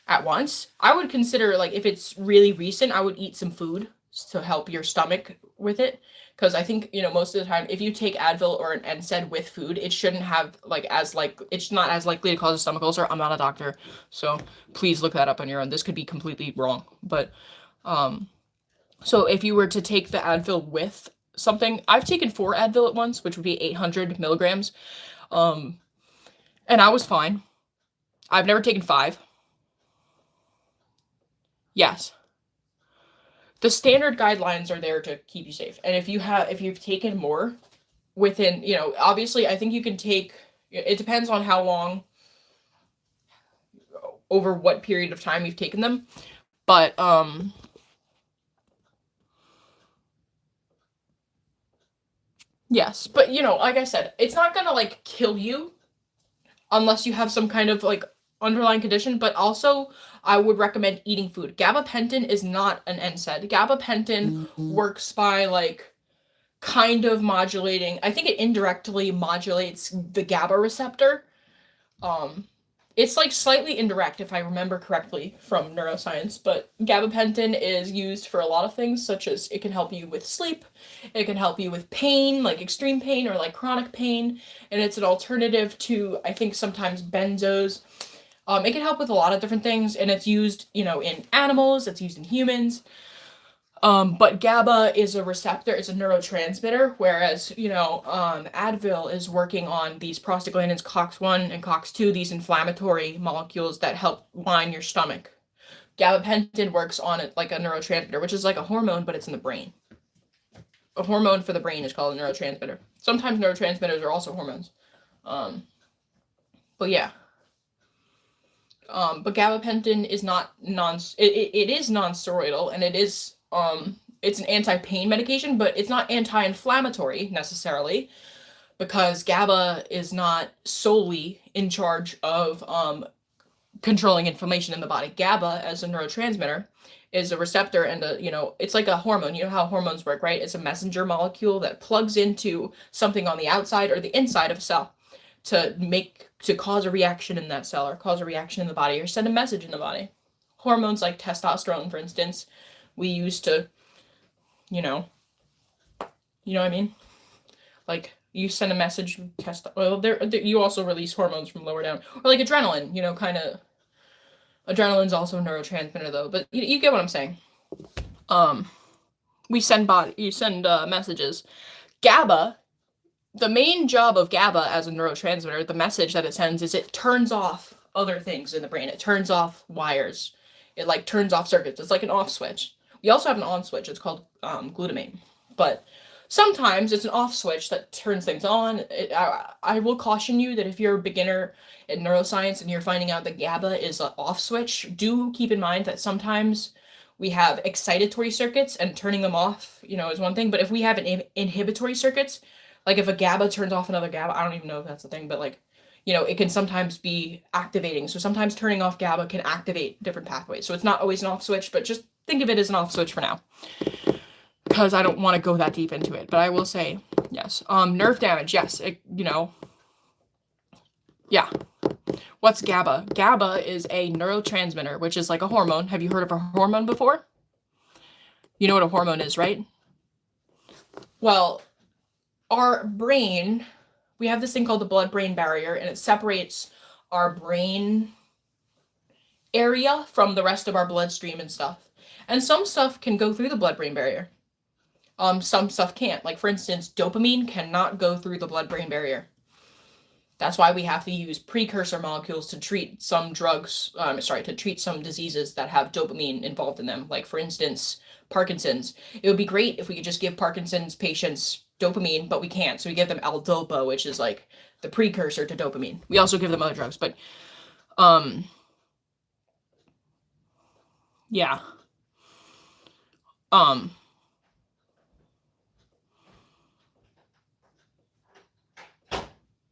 at once, I would consider, like, if it's really recent, I would eat some food to help your stomach with it. Because I think, most of the time, if you take Advil or an NSAID with food, it shouldn't have, it's not as likely to cause a stomach ulcer. I'm not a doctor, so please look that up on your own. This could be completely wrong. But, so if you were to take the Advil with something, I've taken 4 Advil at once, which would be 800 milligrams. And I was fine. I've never taken 5. Yes. The standard guidelines are there to keep you safe. And if you've taken more within, obviously I think you can take, it depends on how long, over what period of time you've taken them. But, yes, but like I said, it's not gonna, like, kill you unless you have some kind of, like, underlying condition. But also I would recommend eating food. Gabapentin is not an NSAID. Gabapentin works by, like, kind of modulating, I think it indirectly modulates the GABA receptor. It's, like, slightly indirect, if I remember correctly from neuroscience, but gabapentin is used for a lot of things, such as it can help you with sleep, it can help you with pain, like extreme pain or, like, chronic pain, and it's an alternative to, I think, sometimes benzos. It can help with a lot of different things, and it's used, in animals, it's used in humans. But GABA is a receptor, it's a neurotransmitter, whereas, Advil is working on these prostaglandins, COX-1 and COX-2, these inflammatory molecules that help line your stomach. Gabapentin works on it like a neurotransmitter, which is like a hormone, but it's in the brain. A hormone for the brain is called a neurotransmitter. Sometimes neurotransmitters are also hormones. But yeah. But gabapentin is not it is non-steroidal, and it is it's an anti-pain medication, but it's not anti-inflammatory necessarily, because GABA is not solely in charge of controlling inflammation in the body. GABA, as a neurotransmitter, is a receptor, and it's like a hormone. You know how hormones work, right? It's a messenger molecule that plugs into something on the outside or the inside of a cell to cause a reaction in that cell, or cause a reaction in the body, or send a message in the body. Hormones like testosterone, for instance, we use to, you know what I mean? Like, you send a message, you also release hormones from lower down, or like adrenaline, kind of. Adrenaline's also a neurotransmitter, though, but you get what I'm saying. You send messages. GABA, the main job of GABA as a neurotransmitter, the message that it sends, is it turns off other things in the brain. It turns off wires. It like turns off circuits. It's like an off switch. We also have an on switch. It's called glutamate. But sometimes it's an off switch that turns things on. I will caution you that if you're a beginner in neuroscience and you're finding out that GABA is an off switch, do keep in mind that sometimes we have excitatory circuits, and turning them off, is one thing. But if we have an inhibitory circuits, like if a GABA turns off another GABA, I don't even know if that's a thing, but like, it can sometimes be activating. So sometimes turning off GABA can activate different pathways. So it's not always an off switch, but just think of it as an off switch for now, because I don't want to go that deep into it. But I will say, yes. Nerve damage, yes. Yeah. What's GABA? GABA is a neurotransmitter, which is like a hormone. Have you heard of a hormone before? You know what a hormone is, right? Well, our brain, we have this thing called the blood-brain barrier, and it separates our brain area from the rest of our bloodstream and stuff. And some stuff can go through the blood-brain barrier. Some stuff can't. Like, for instance, dopamine cannot go through the blood-brain barrier. That's why we have to use precursor molecules to treat some to treat some diseases that have dopamine involved in them. Like, for instance, Parkinson's. It would be great if we could just give Parkinson's patients dopamine, but we can't. So we give them L-Dopa, which is like the precursor to dopamine. We also give them other drugs, but yeah.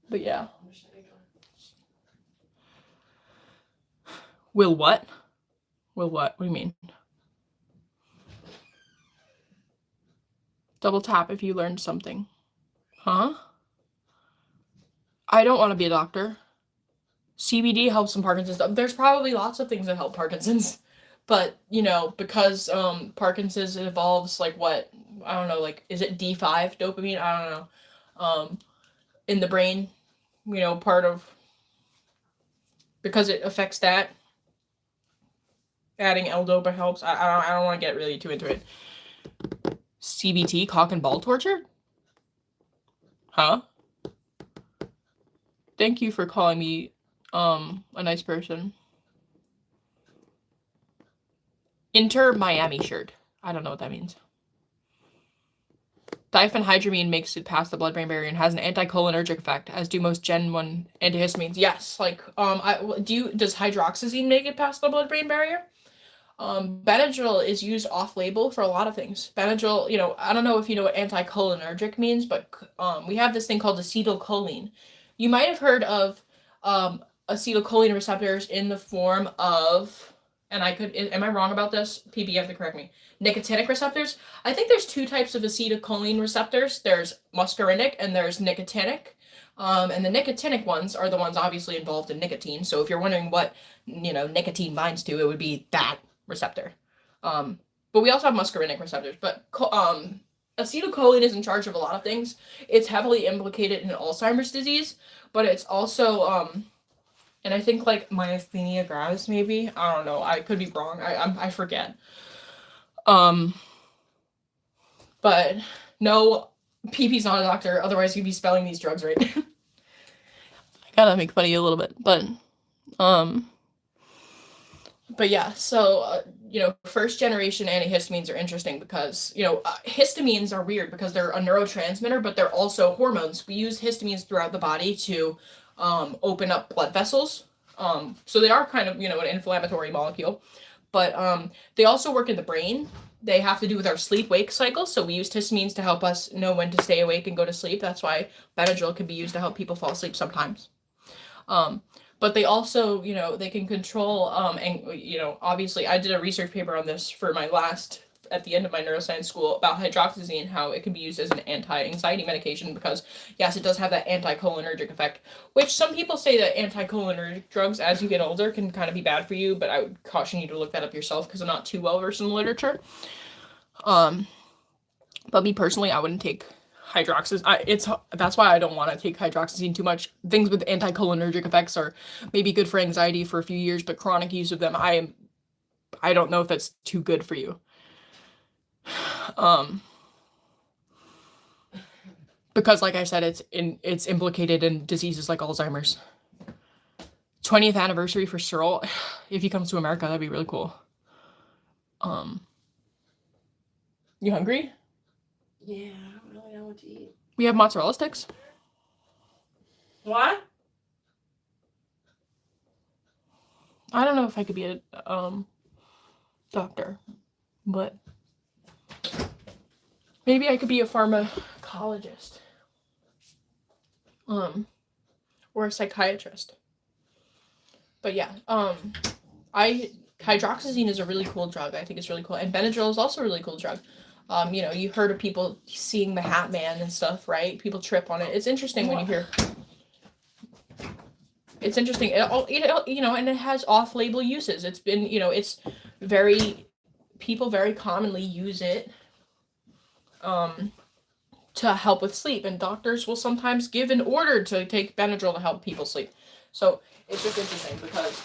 But yeah. Will what? Will what? What do you mean? Double tap if you learned something. Huh? I don't want to be a doctor. CBD helps in Parkinson's. There's probably lots of things that help Parkinson's. But, because Parkinson's evolves like what? I don't know, like, is it D5 dopamine? I don't know. In the brain, part of, because it affects that. Adding L-Dopa helps. I don't want to get really too into it. CBT, cock and ball torture? Huh? Thank you for calling me a nice person. Inter-Miami shirt. I don't know what that means. Diphenhydramine makes it past the blood-brain barrier and has an anticholinergic effect, as do most Gen 1 antihistamines. Yes, like, does hydroxyzine make it past the blood-brain barrier? Benadryl is used off-label for a lot of things. Benadryl, I don't know if you know what anticholinergic means, but we have this thing called acetylcholine. You might have heard of acetylcholine receptors in the form of, and am I wrong about this? PB, you have to correct me. Nicotinic receptors. I think there's two types of acetylcholine receptors. There's muscarinic and there's nicotinic. And the nicotinic ones are the ones obviously involved in nicotine. So if you're wondering what, nicotine binds to, it would be that receptor. But we also have muscarinic receptors. But acetylcholine is in charge of a lot of things. It's heavily implicated in Alzheimer's disease, but it's also, and I think like myasthenia gravis maybe. I don't know. I could be wrong. I forget. But no, PP's not a doctor. Otherwise, you'd be spelling these drugs right. I gotta make fun of you a little bit, but But yeah, so first generation antihistamines are interesting because histamines are weird because they're a neurotransmitter, but they're also hormones. We use histamines throughout the body to open up blood vessels. So they are kind of an inflammatory molecule, but they also work in the brain. They have to do with our sleep-wake cycle. So we use histamines to help us know when to stay awake and go to sleep. That's why Benadryl can be used to help people fall asleep sometimes. But they also, they can control, and, obviously I did a research paper on this for my at the end of my neuroscience school about hydroxyzine, how it can be used as an anti-anxiety medication because, yes, it does have that anticholinergic effect, which some people say that anticholinergic drugs as you get older can kind of be bad for you, but I would caution you to look that up yourself because I'm not too well versed in the literature. But me personally, I wouldn't take hydroxyzine. That's why I don't want to take hydroxyzine too much. Things with anticholinergic effects are maybe good for anxiety for a few years, but chronic use of them, I don't know if that's too good for you. Because like I said, it's implicated in diseases like Alzheimer's. 20th anniversary for Searle. If he comes to America, that'd be really cool. You hungry? Yeah, I don't really know what to eat. We have mozzarella sticks. What? I don't know if I could be a doctor, but maybe I could be a pharmacologist. Or a psychiatrist. But yeah, hydroxyzine is a really cool drug. I think it's really cool. And Benadryl is also a really cool drug. You heard of people seeing the Hat Man and stuff, right? People trip on it. It's interesting when you hear. It's interesting. And it has off-label uses. It's been, people very commonly use it to help with sleep, and doctors will sometimes give an order to take Benadryl to help people sleep. So it's just interesting because,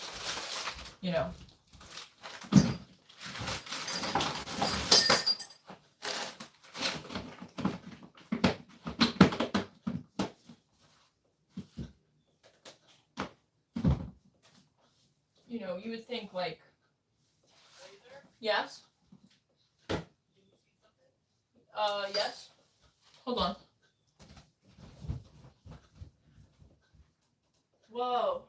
you would think like, yes? Yes? Hold on. Whoa.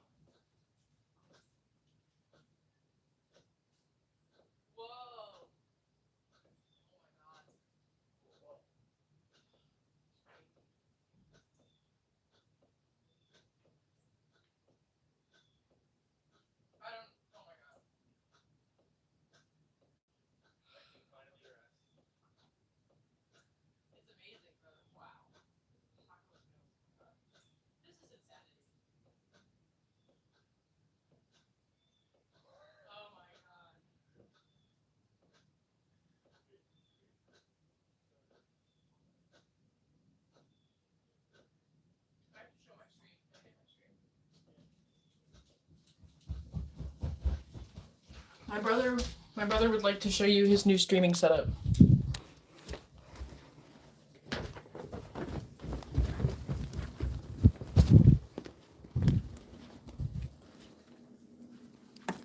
My brother would like to show you his new streaming setup.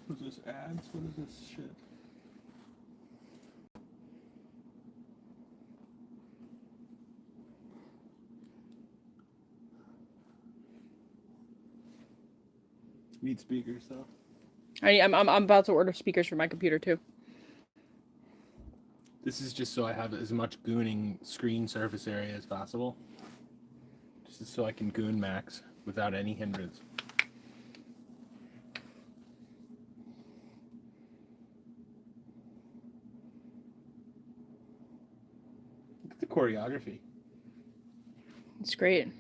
What is this, ads? What is this shit? Need speakers though. I'm about to order speakers for my computer too. This is just so I have as much gooning screen surface area as possible. Just so I can goon max without any hindrance. Look at the choreography. It's great.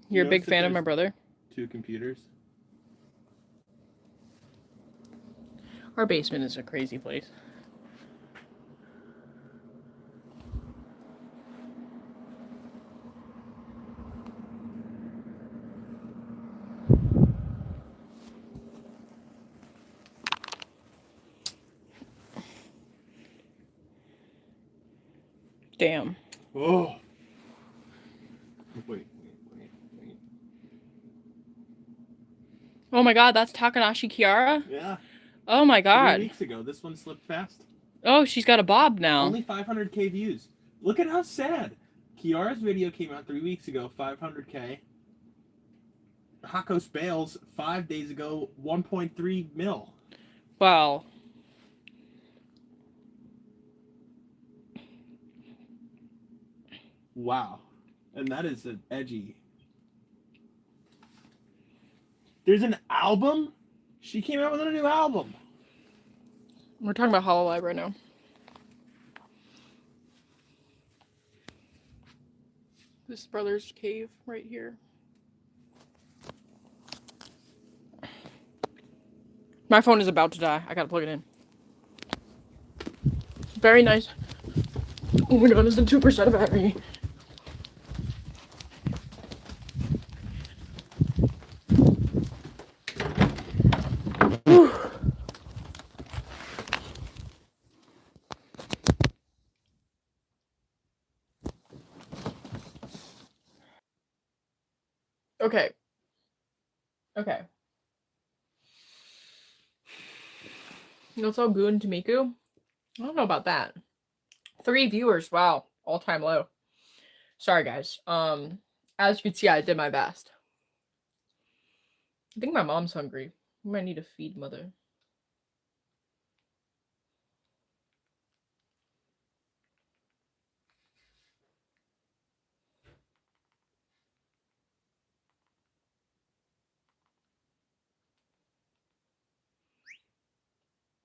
You're a big fan of my brother? 2 computers. Our basement is a crazy place. Damn. Oh. Wait. Oh my god, that's Takanashi Kiara? Yeah. Oh my 3 god. weeks ago. This one slipped fast. Oh, she's got a bob now. Only 500k views. Look at how sad. Kiara's video came out 3 weeks ago, 500k. Hakos Bales 5 days ago, 1.3 mil. Wow. Wow. And that is an edgy. There's an album? She came out with a new album. We're talking about Hololive right now. This brother's cave right here. My phone is about to die. I gotta plug it in. Very nice. Oh my god, it's the 2% battery. Okay. Okay. Let's all goon to Miku. I don't know about that. 3 viewers. Wow. All-time low. Sorry, guys. As you can see, I did my best. I think my mom's hungry. We might need to feed mother.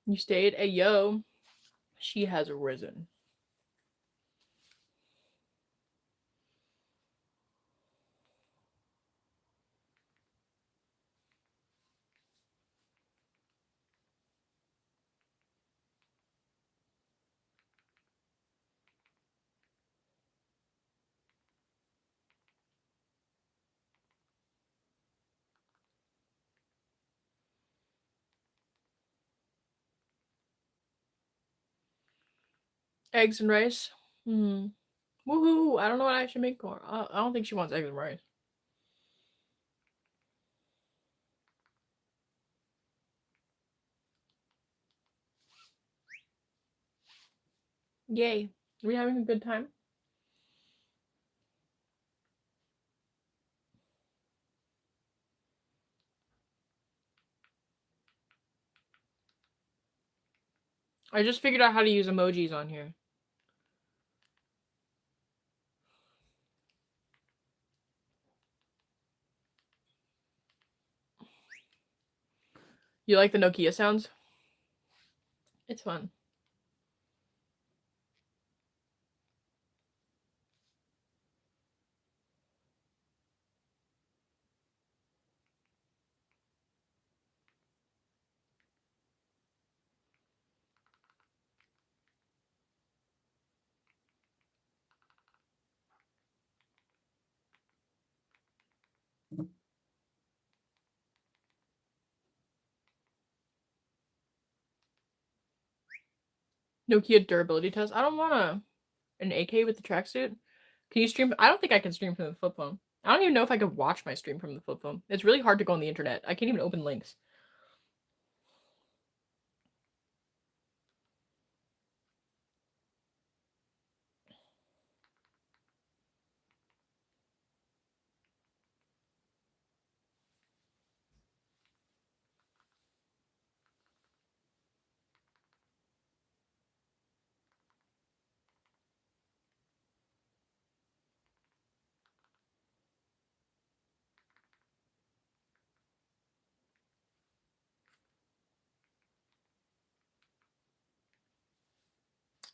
You stayed? Hey, yo. She has risen. Eggs and rice. Woohoo! I don't know what I should make for her. I don't think she wants eggs and rice. Yay. Are we having a good time? I just figured out how to use emojis on here. You like the Nokia sounds? It's fun. Nokia durability test. I don't want an AK with the tracksuit. Can you stream? I don't think I can stream from the flip phone. I don't even know if I could watch my stream from the flip phone. It's really hard to go on the internet. I can't even open links.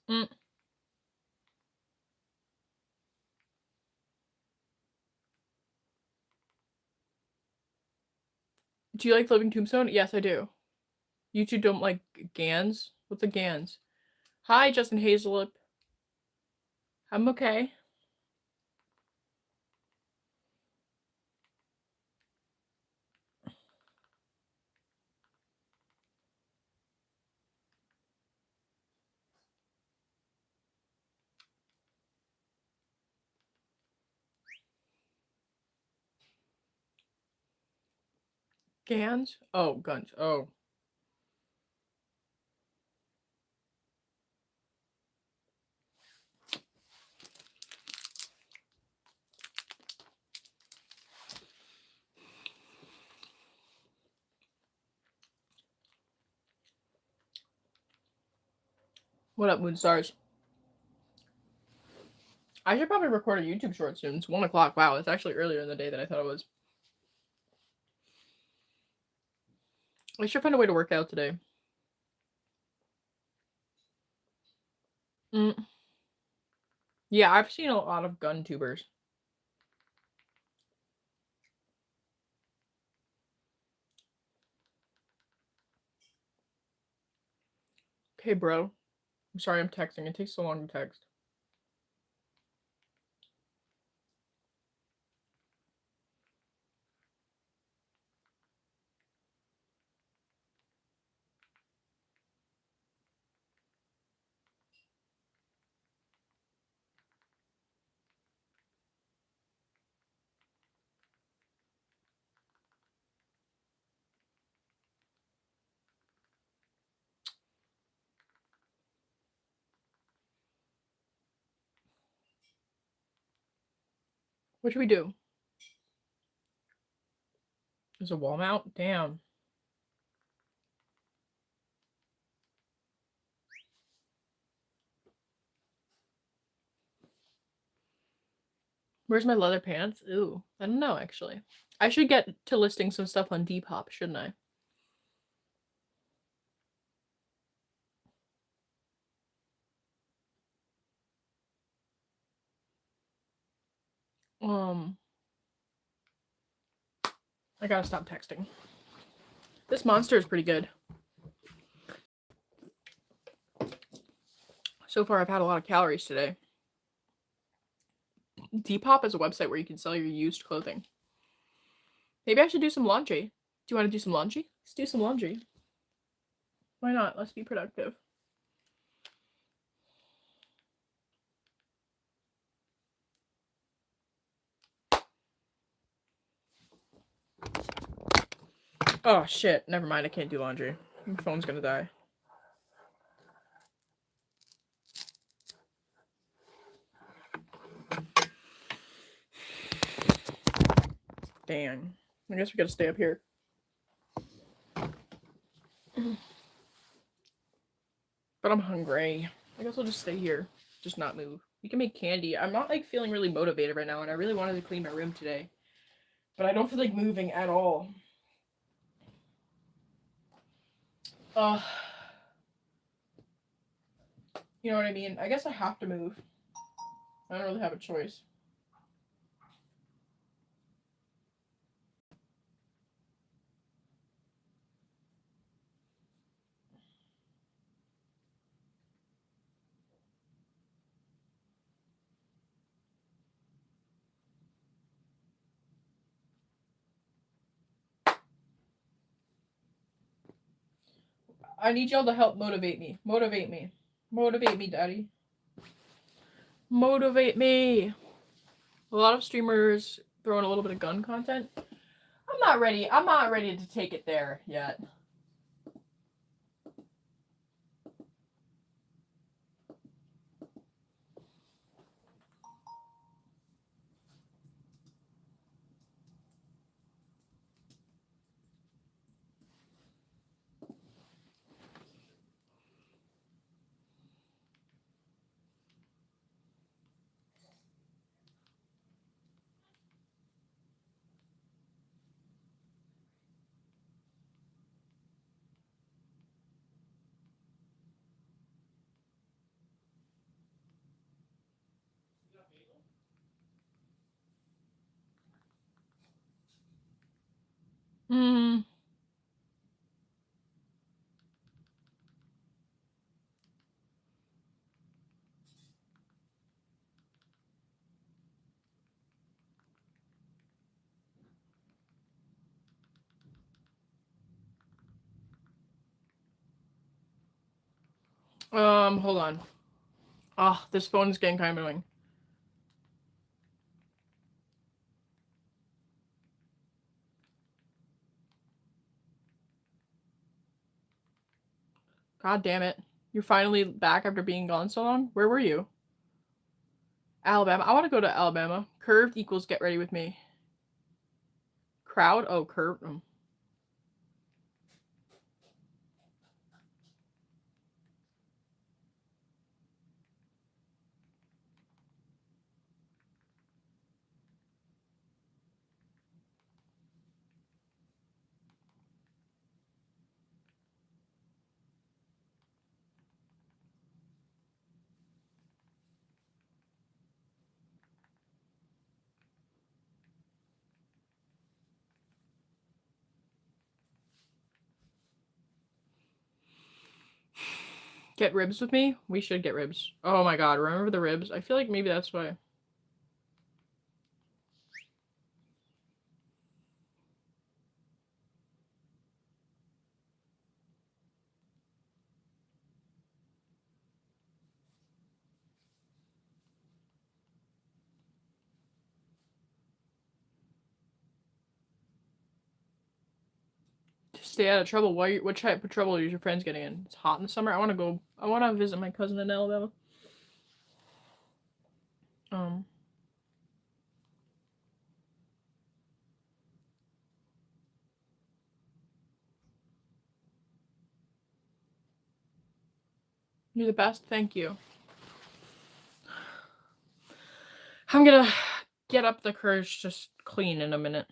Mm. Do you like Living Tombstone? Yes, I do. You two don't like Gans? What's a Gans? Hi, Justin Hazelip. I'm okay. Gans? Oh, guns. Oh. What up, Moon Stars? I should probably record a YouTube short soon. It's 1 o'clock. Wow, it's actually earlier in the day than I thought it was. I should find a way to work out today. Yeah, I've seen a lot of gun tubers. Okay, bro. I'm sorry I'm texting. It takes so long to text. What should we do? There's a wall mount? Damn. Where's my leather pants? Ooh, I don't know, actually. I should get to listing some stuff on Depop, shouldn't I? I gotta stop texting. This monster is pretty good. So far, I've had a lot of calories today. Depop is a website where you can sell your used clothing. Maybe I should do some laundry. Do you want to do some laundry? Let's do some laundry. Why not? Let's be productive. Oh, shit. Never mind. I can't do laundry. My phone's gonna die. Dang. I guess we gotta stay up here. But I'm hungry. I guess I'll just stay here. Just not move. We can make candy. I'm not, like, feeling really motivated right now, and I really wanted to clean my room today. But I don't feel like moving at all. You know what I mean? I guess I have to move. I don't really have a choice. I need y'all to help motivate me. Motivate me. Motivate me, Daddy. Motivate me. A lot of streamers throw in a little bit of gun content. I'm not ready to take it there yet. Hold on. Ah, this phone is getting kind of annoying. God damn it. You're finally back after being gone so long? Where were you? Alabama. I want to go to Alabama. Curved equals get ready with me. Crowd? Oh, curved. Get ribs with me? We should get ribs. Oh my god, remember the ribs? I feel like maybe that's why. Stay out of trouble. What type of trouble is your friends getting in? It's hot in the summer. I want to visit my cousin in Alabama. You're the best. Thank you. I'm gonna get up the courage to clean in a minute.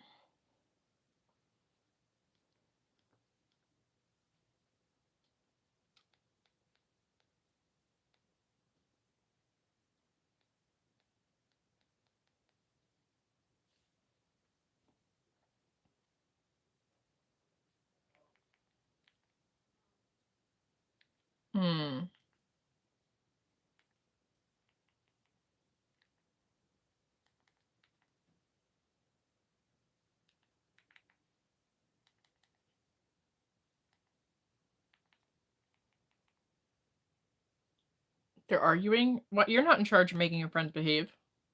They're arguing? What? You're not in charge of making your friends behave.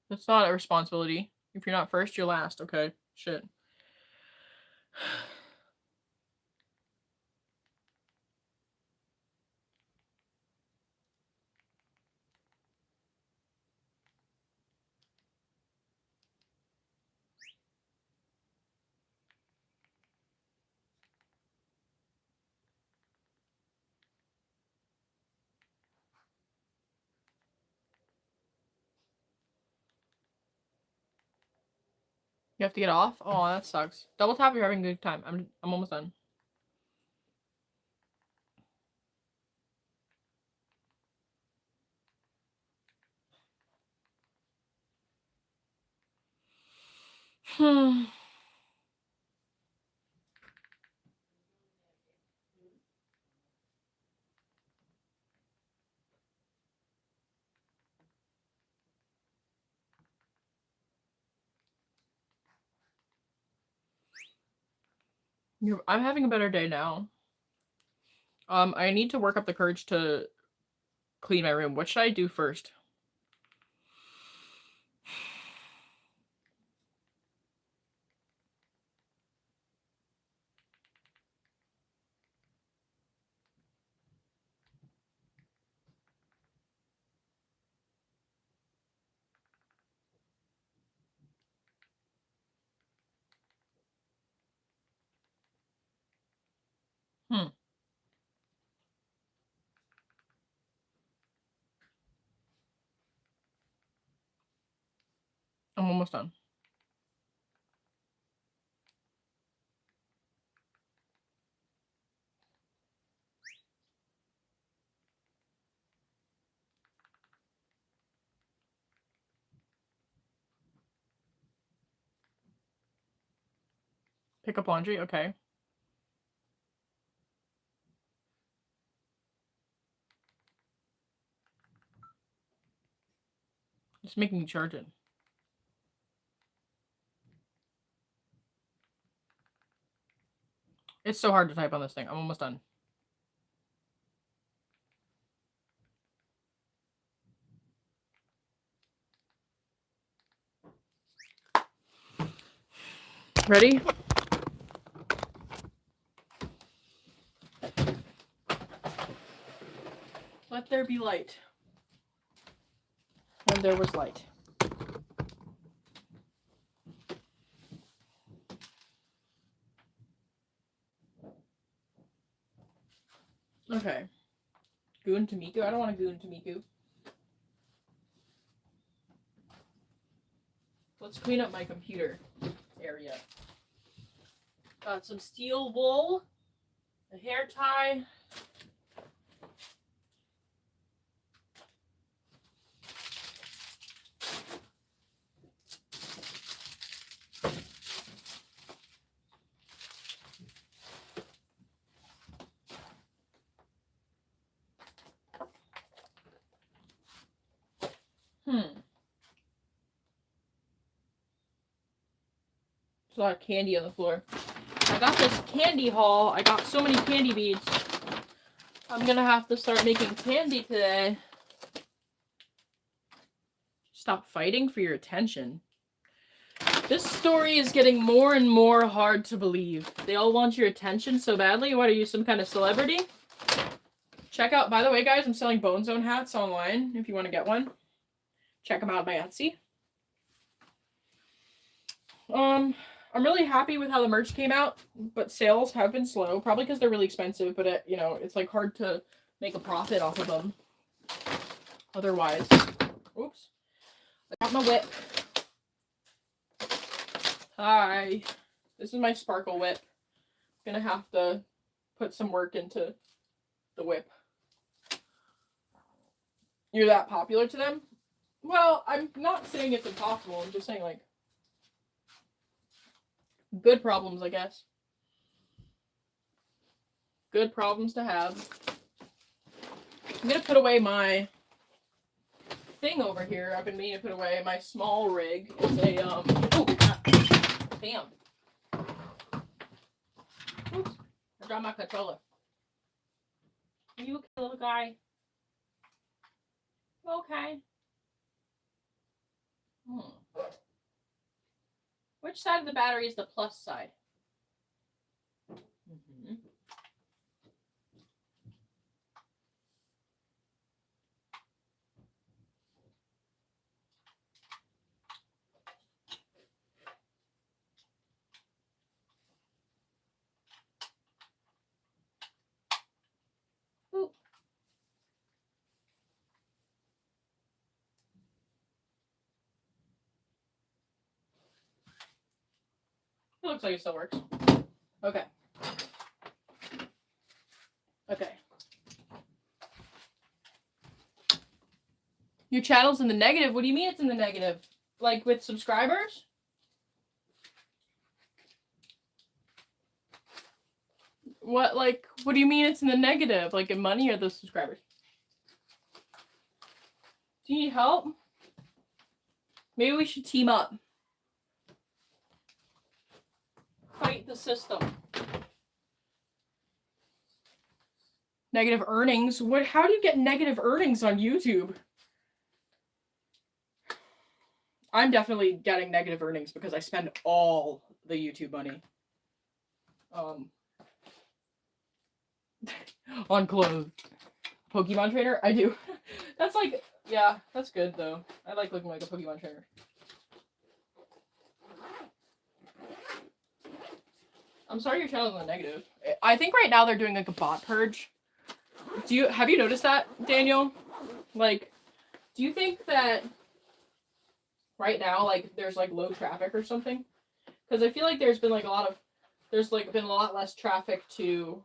That's not a responsibility. If you're not first, you're last, okay? Shit. You have to get off? Oh, that sucks. Double tap, you're having a good time. I'm almost done. I'm having a better day now. I need to work up the courage to clean my room. What should I do first? I'm almost done. Pick up laundry? Okay. It's making me charge it. It's so hard to type on this thing. I'm almost done. Ready? Let there be light. And there was light. Okay. Goon to Miku? I don't want to goon to Miku. Let's clean up my computer area. Got some steel wool, a hair tie. There's a lot of candy on the floor. I got this candy haul. I got so many candy beads. I'm gonna have to start making candy today. Stop fighting for your attention. This story is getting more and more hard to believe. They all want your attention so badly. What, are you some kind of celebrity? Check out, by the way, guys, I'm selling Bone Zone hats online if you want to get one. Check them out by Etsy. I'm really happy with how the merch came out, but sales have been slow, probably because they're really expensive, but it, you know, it's like hard to make a profit off of them. Otherwise, oops. I got my whip. Hi. This is my sparkle whip. Gonna have to put some work into the whip. You're that popular to them? Well, I'm not saying it's impossible. I'm just saying, like, good problems, I guess. Good problems to have. I'm gonna put away my thing over here. I've been meaning to put away my small rig. It's a, oh, damn. Oops. I dropped my controller. Are you okay, little guy? Okay. Which side of the battery is the plus side? Mm-hmm. Ooh. It looks like it still works. Okay. Okay. Your channel's in the negative? What do you mean it's in the negative? Like with subscribers? What, like, what do you mean it's in the negative? Like in money or the subscribers? Do you need help? Maybe we should team up. Fight the system. Negative earnings? What? How do you get negative earnings on YouTube? I'm definitely getting negative earnings because I spend all the YouTube money. On clothes. Pokemon trainer? I do. That's like, yeah, that's good though. I like looking like a Pokemon trainer. I'm sorry your channel's on the negative. I think right now they're doing like a bot purge. Have you noticed that, Daniel? Like, do you think that right now, like, there's like low traffic or something? Because I feel like there's been like been a lot less traffic to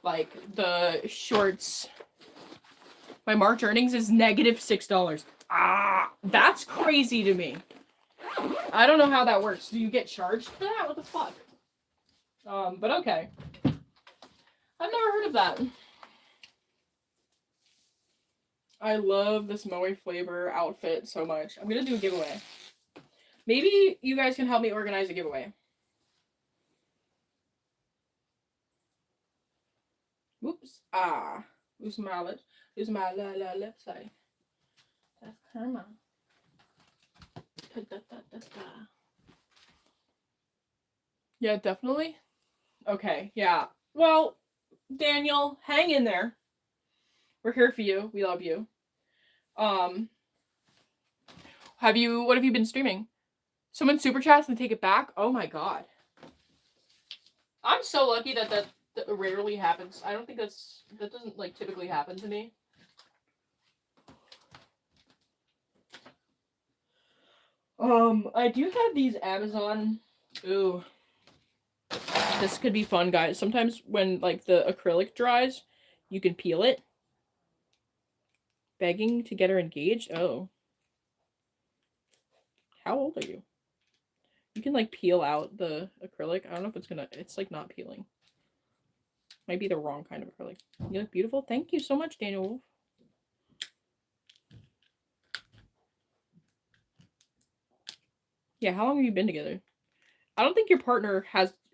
like the shorts. My March earnings is negative $6. Ah, that's crazy to me. I don't know how that works. Do you get charged for that? What the fuck? But okay. I've never heard of that. I love this Moe flavor outfit so much. I'm gonna do a giveaway. Maybe you guys can help me organize a giveaway. Whoops. Ah. Lose my lips. Lose my left side. That's karma. Yeah, definitely. Okay, yeah. Well, Daniel, hang in there. We're here for you. We love you. What have you been streaming? Someone super chats and take it back? Oh my god. I'm so lucky that rarely happens. I don't think that doesn't like typically happen to me. I do have these Amazon. Ooh. This could be fun, guys. Sometimes when like the acrylic dries, you can peel it. Begging to get her engaged? Oh. How old are you? You can like peel out the acrylic. I don't know if it's like not peeling. Might be the wrong kind of acrylic. You look beautiful. Thank you so much, Daniel Wolf. Yeah, how long have you been together? I don't think your partner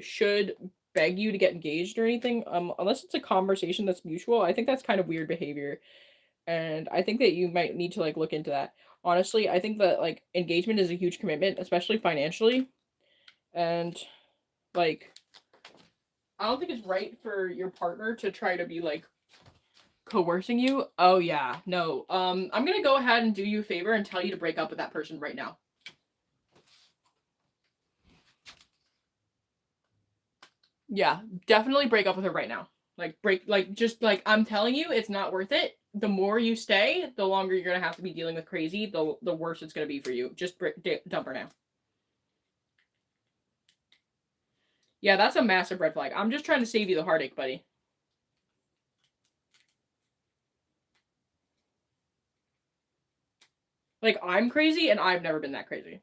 should beg you to get engaged or anything, unless it's a conversation that's mutual. I think that's kind of weird behavior, and I think that you might need to like look into that. Honestly, I think that like engagement is a huge commitment, especially financially, and like I don't think it's right for your partner to try to be like coercing you. Oh yeah, no. I'm gonna go ahead and do you a favor and tell you to break up with that person right now. Yeah, definitely break up with her right now. Like I'm telling you, it's not worth it. The more you stay, the longer you're gonna have to be dealing with crazy. The worse it's gonna be for you. Just dump her now. Yeah, that's a massive red flag. I'm just trying to save you the heartache, buddy. Like I'm crazy, and I've never been that crazy.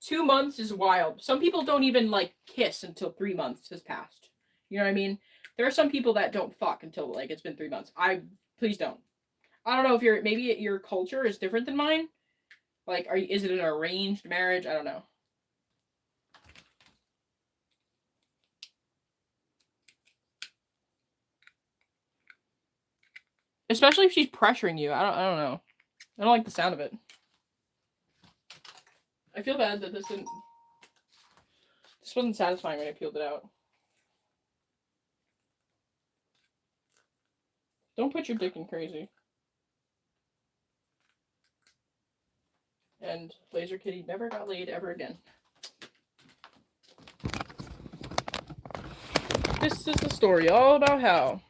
Two months is wild. Some people don't even like kiss until 3 months has passed. You know what I mean? There are some people that don't fuck until like it's been 3 months. Please don't. I don't know if maybe your culture is different than mine. Like, is it an arranged marriage? I don't know. Especially if she's pressuring you. I don't know. I don't like the sound of it. I feel bad that this wasn't satisfying when I peeled it out. Don't put your dick in crazy. And LazerKitty never got laid ever again. This is the story all about how.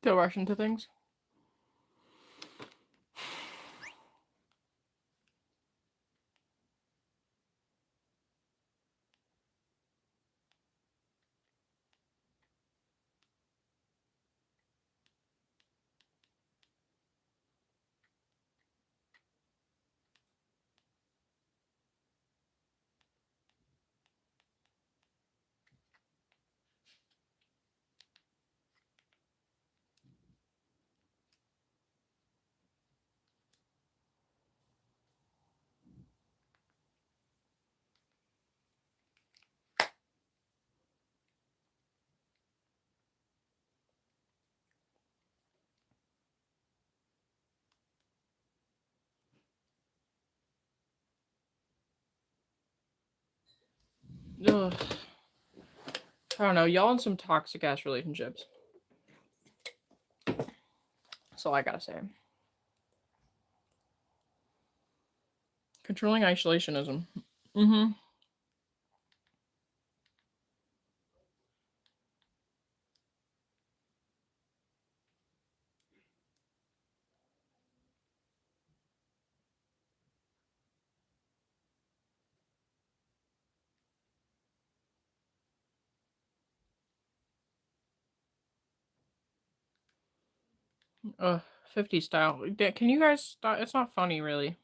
Don't rush into things. Ugh. I don't know. Y'all in some toxic ass relationships. That's all I gotta say. Controlling isolationism. Mm-hmm. Ugh, 50 style. Can you guys stop? It's not funny, really.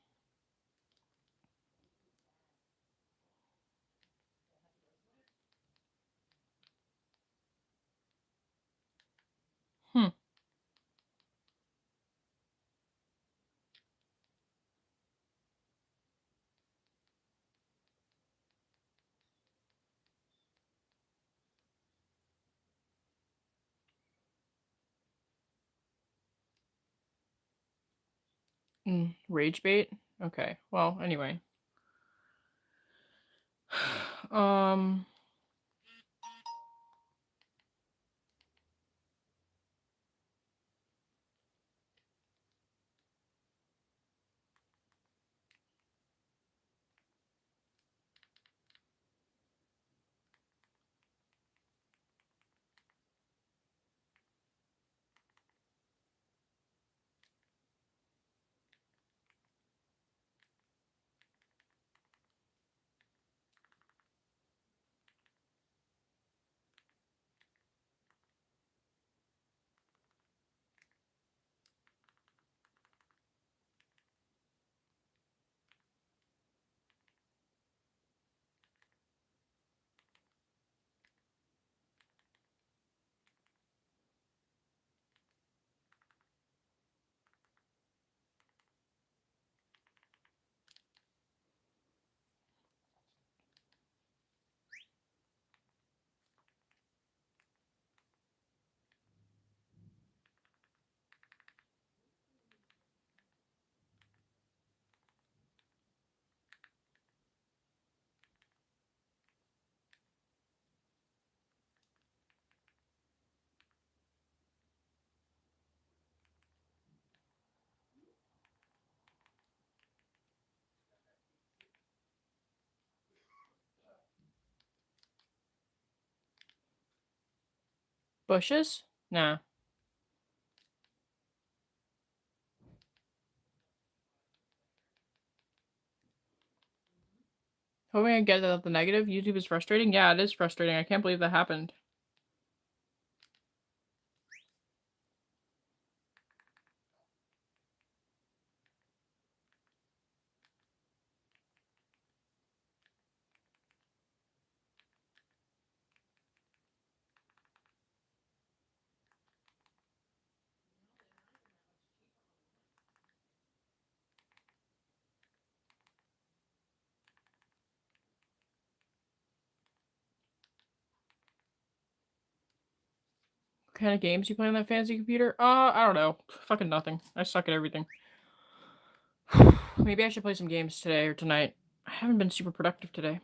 Hmm. Rage bait? Okay. Well, anyway. um... Bushes? Nah. Hoping I get out the negative. YouTube is frustrating. Yeah, it is frustrating. I can't believe that happened. What kind of games you play on that fancy computer? I don't know. Fucking nothing. I suck at everything. Maybe I should play some games today or tonight. I haven't been super productive today.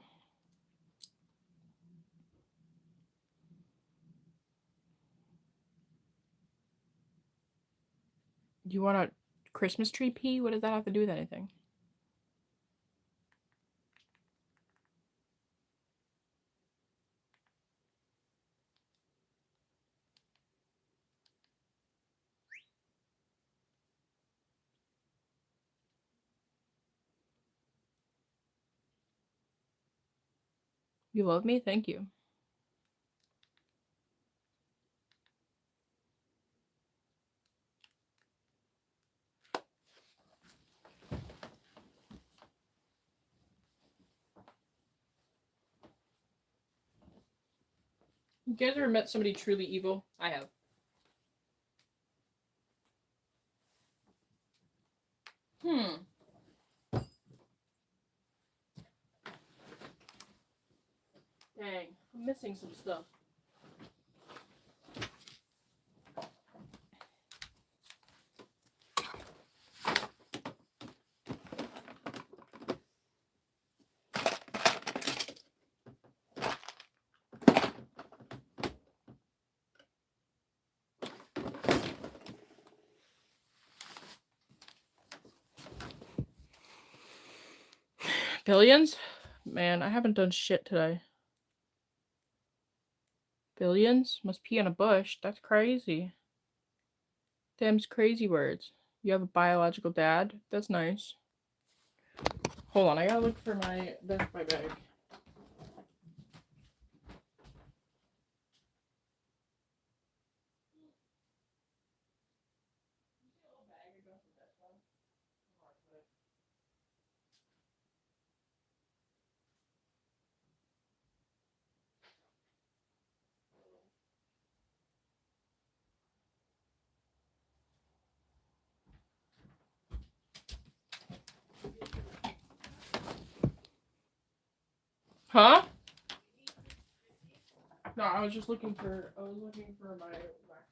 You want a Christmas tree pea? What does that have to do with anything? You love me? Thank you. You guys ever met somebody truly evil? I have. Dang, I'm missing some stuff. Billions? Man, I haven't done shit today. Billions? Must pee in a bush. That's crazy. Them's crazy words. You have a biological dad? That's nice. Hold on, I gotta look for my bag. Huh? No, I was looking for my wax pen.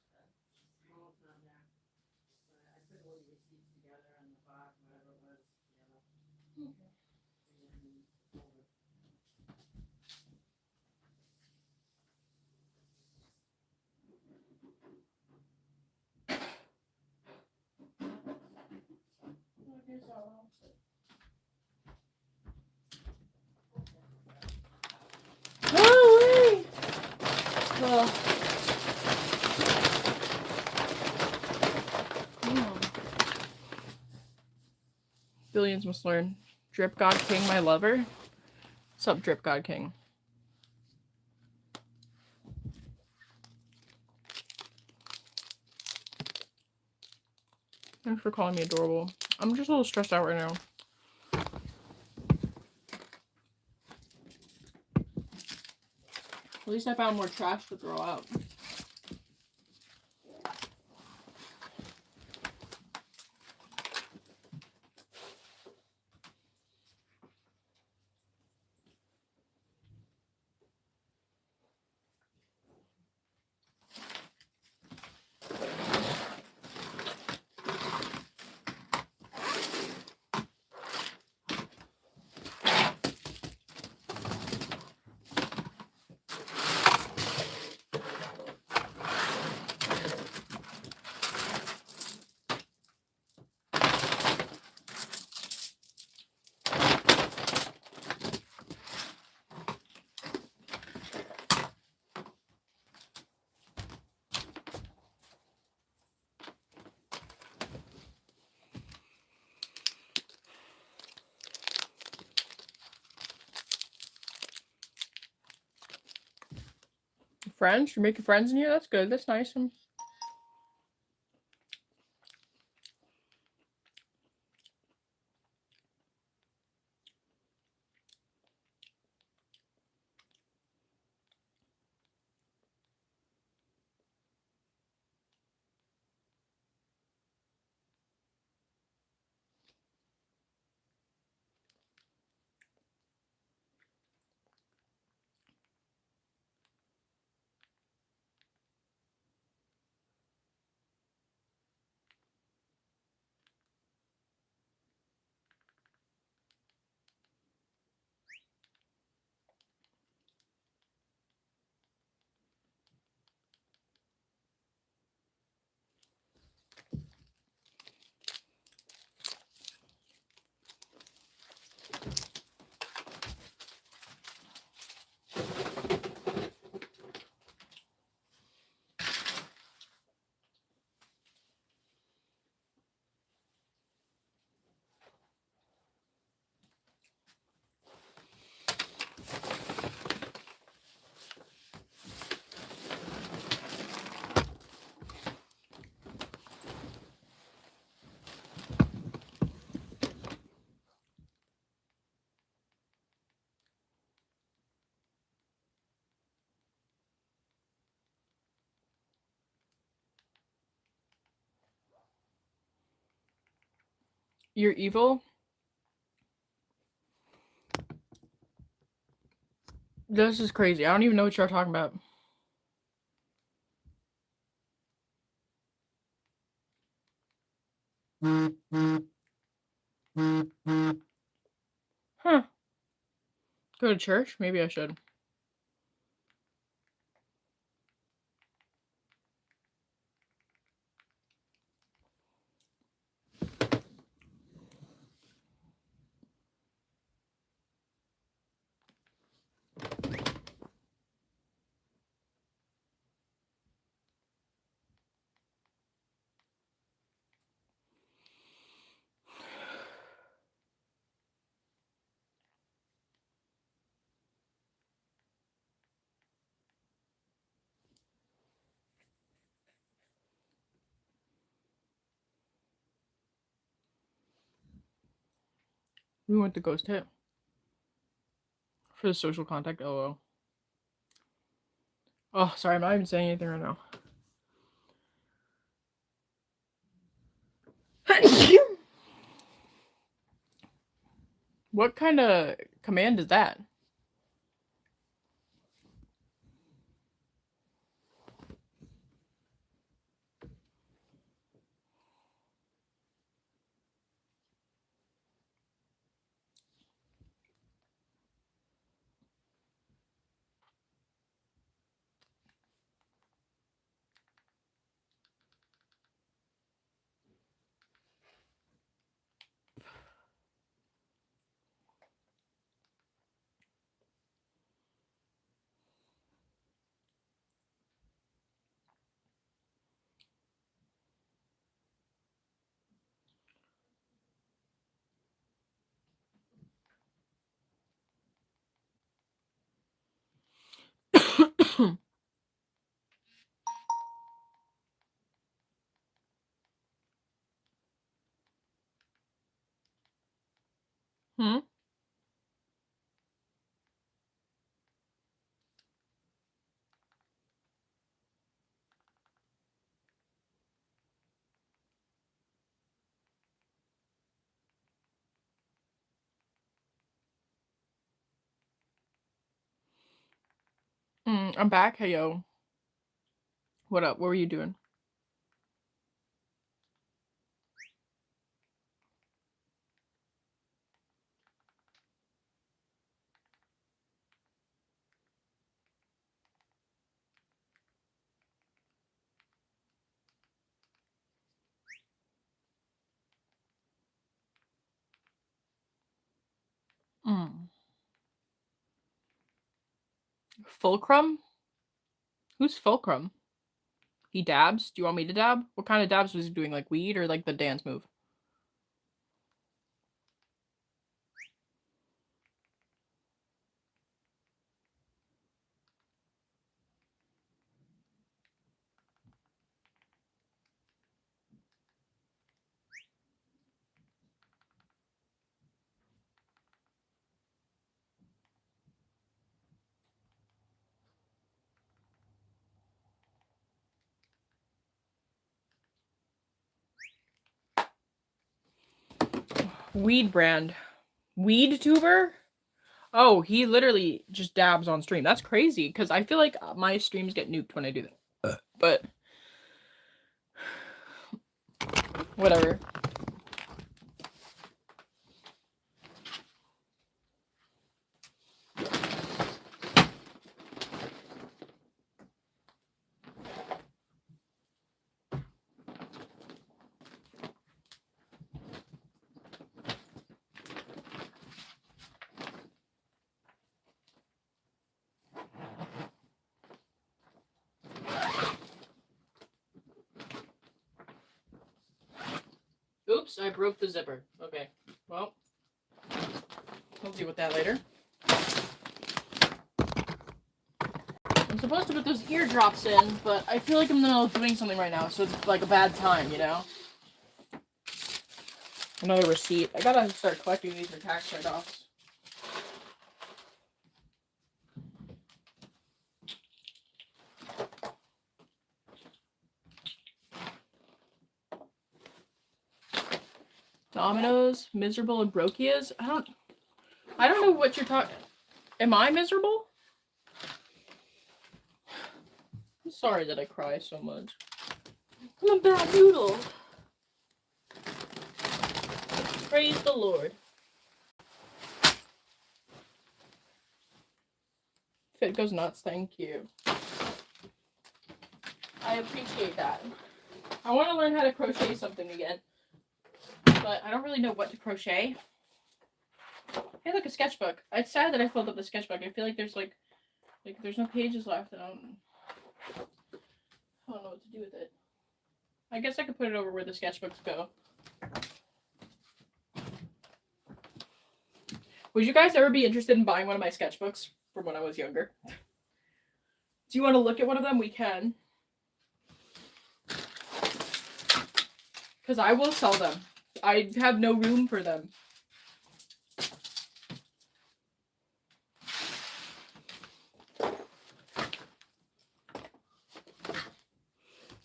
Holy! Oh. Billions must learn. Drip God King, my lover. What's up, Drip God King? Thanks for calling me adorable. I'm just a little stressed out right now. At least I found more trash to throw out. Friends? You're making friends in here? That's good. That's nice. You're evil? This is crazy. I don't even know what you're talking about. Huh. Go to church? Maybe I should. We went to Ghost Hit. For the social contact, LOL. Oh, sorry, I'm not even saying anything right now. What kind of command is that? Hmm? I'm back. Hey, yo. What up? What were you doing? Fulcrum? Who's Fulcrum? He dabs? Do you want me to dab? What kind of dabs was he doing? Like weed or like the dance move? Weed brand. Weed tuber? Oh, he literally just dabs on stream. That's crazy because I feel like my streams get nuked when I do that. But whatever. Oops, I broke the zipper. Okay, well, we'll deal with that later. I'm supposed to put those eardrops in, but I feel like I'm in the middle of doing something right now, so it's like a bad time, you know? Another receipt. I gotta start collecting these for tax write-offs. Dominoes, miserable, and brokias. I don't know what you're talking. Am I miserable? I'm sorry that I cry so much. I'm a bad noodle. Praise the Lord. Fit goes nuts. Thank you. I appreciate that. I want to learn how to crochet something again, but I don't really know what to crochet. Hey, look, a sketchbook. It's sad that I filled up the sketchbook. I feel like there's like there's no pages left, and I don't know what to do with it. I guess I could put it over where the sketchbooks go. Would you guys ever be interested in buying one of my sketchbooks from when I was younger? Do you want to look at one of them? We can. Because I will sell them. I have no room for them.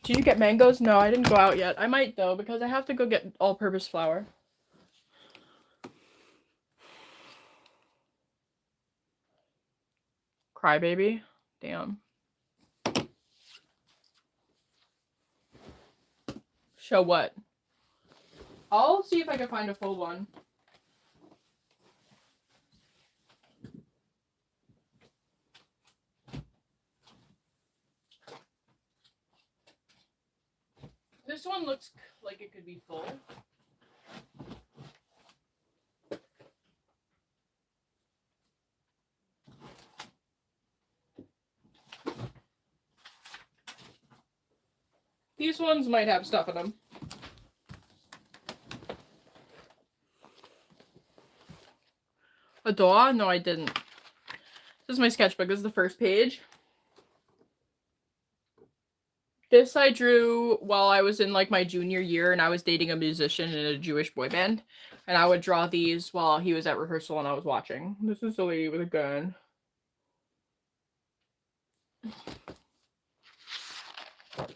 Did you get mangoes? No, I didn't go out yet. I might though, because I have to go get all-purpose flour. Crybaby? Damn. Show what? I'll see if I can find a full one. This one looks like it could be full. These ones might have stuff in them. A doll? No, I didn't. This is my sketchbook. This is the first page. This I drew while I was in like my junior year and I was dating a musician in a Jewish boy band. And I would draw these while he was at rehearsal and I was watching. This is a lady with a gun.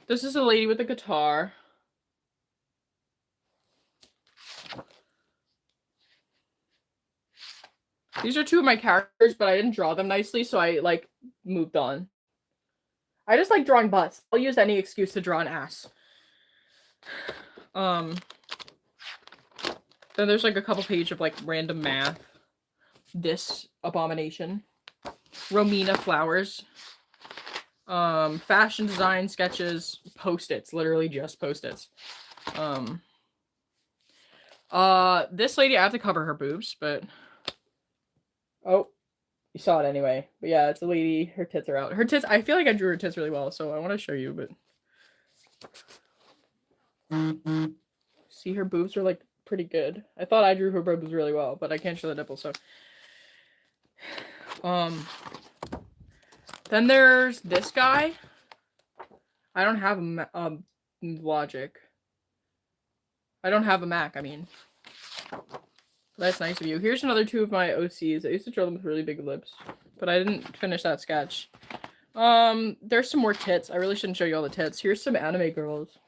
This is a lady with a guitar. These are two of my characters, but I didn't draw them nicely, so I like moved on. I just like drawing butts. I'll use any excuse to draw an ass. Then there's like a couple pages of like random math. This abomination. Romina flowers. Fashion design sketches, post-its, literally just post-its. This lady, I have to cover her boobs, but oh, you saw it anyway. But yeah, it's a lady, her tits are out. Her tits, I feel like I drew her tits really well, so I want to show you, but see, her boobs are like pretty good. I thought I drew her boobs really well, but I can't show the nipples, so then there's this guy. I don't have a logic. I don't have a Mac, I mean. That's nice of you. Here's another two of my OCs. I used to draw them with really big lips, but I didn't finish that sketch. There's some more tits. I really shouldn't show you all the tits. Here's some anime girls.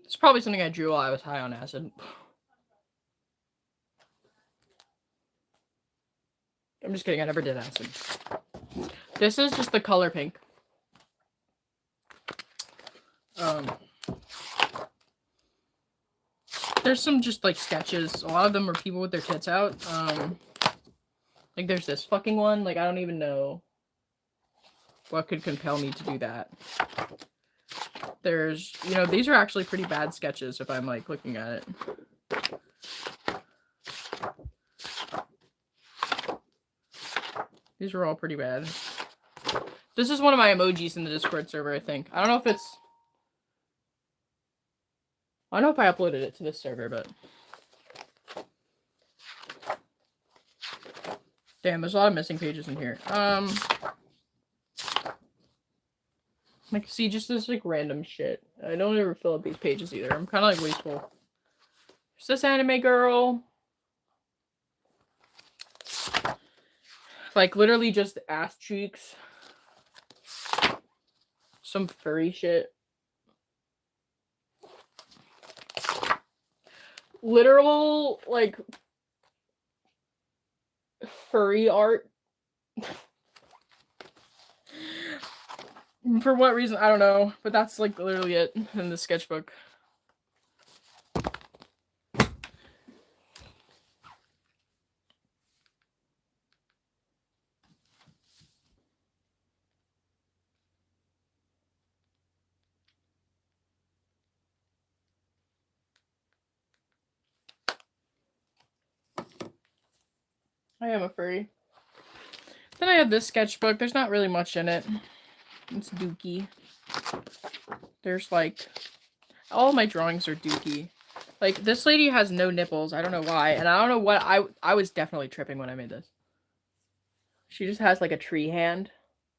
It's probably something I drew while I was high on acid. I'm just kidding, I never did acid. This is just the color pink. There's some just like sketches. A lot of them are people with their tits out. Like there's this fucking one. Like I don't even know what could compel me to do that. There's, you know, these are actually pretty bad sketches if I'm like looking at it. These are all pretty bad. This is one of my emojis in the Discord server, I think. I don't know if it's... I don't know if I uploaded it to this server, but... Damn, there's a lot of missing pages in here. Like, see, just this, like, random shit. I don't ever fill up these pages either. I'm kind of, like, wasteful. There's this anime girl. Like, literally just ass cheeks. Some furry shit. Literal, like, furry art. For what reason, I don't know. But that's, like, literally it in the sketchbook. I am a furry. Then I have this sketchbook. There's not really much in it. It's dookie. There's like... all my drawings are dookie. Like, this lady has no nipples. I don't know why. And I don't know what... I was definitely tripping when I made this. She just has like a tree hand.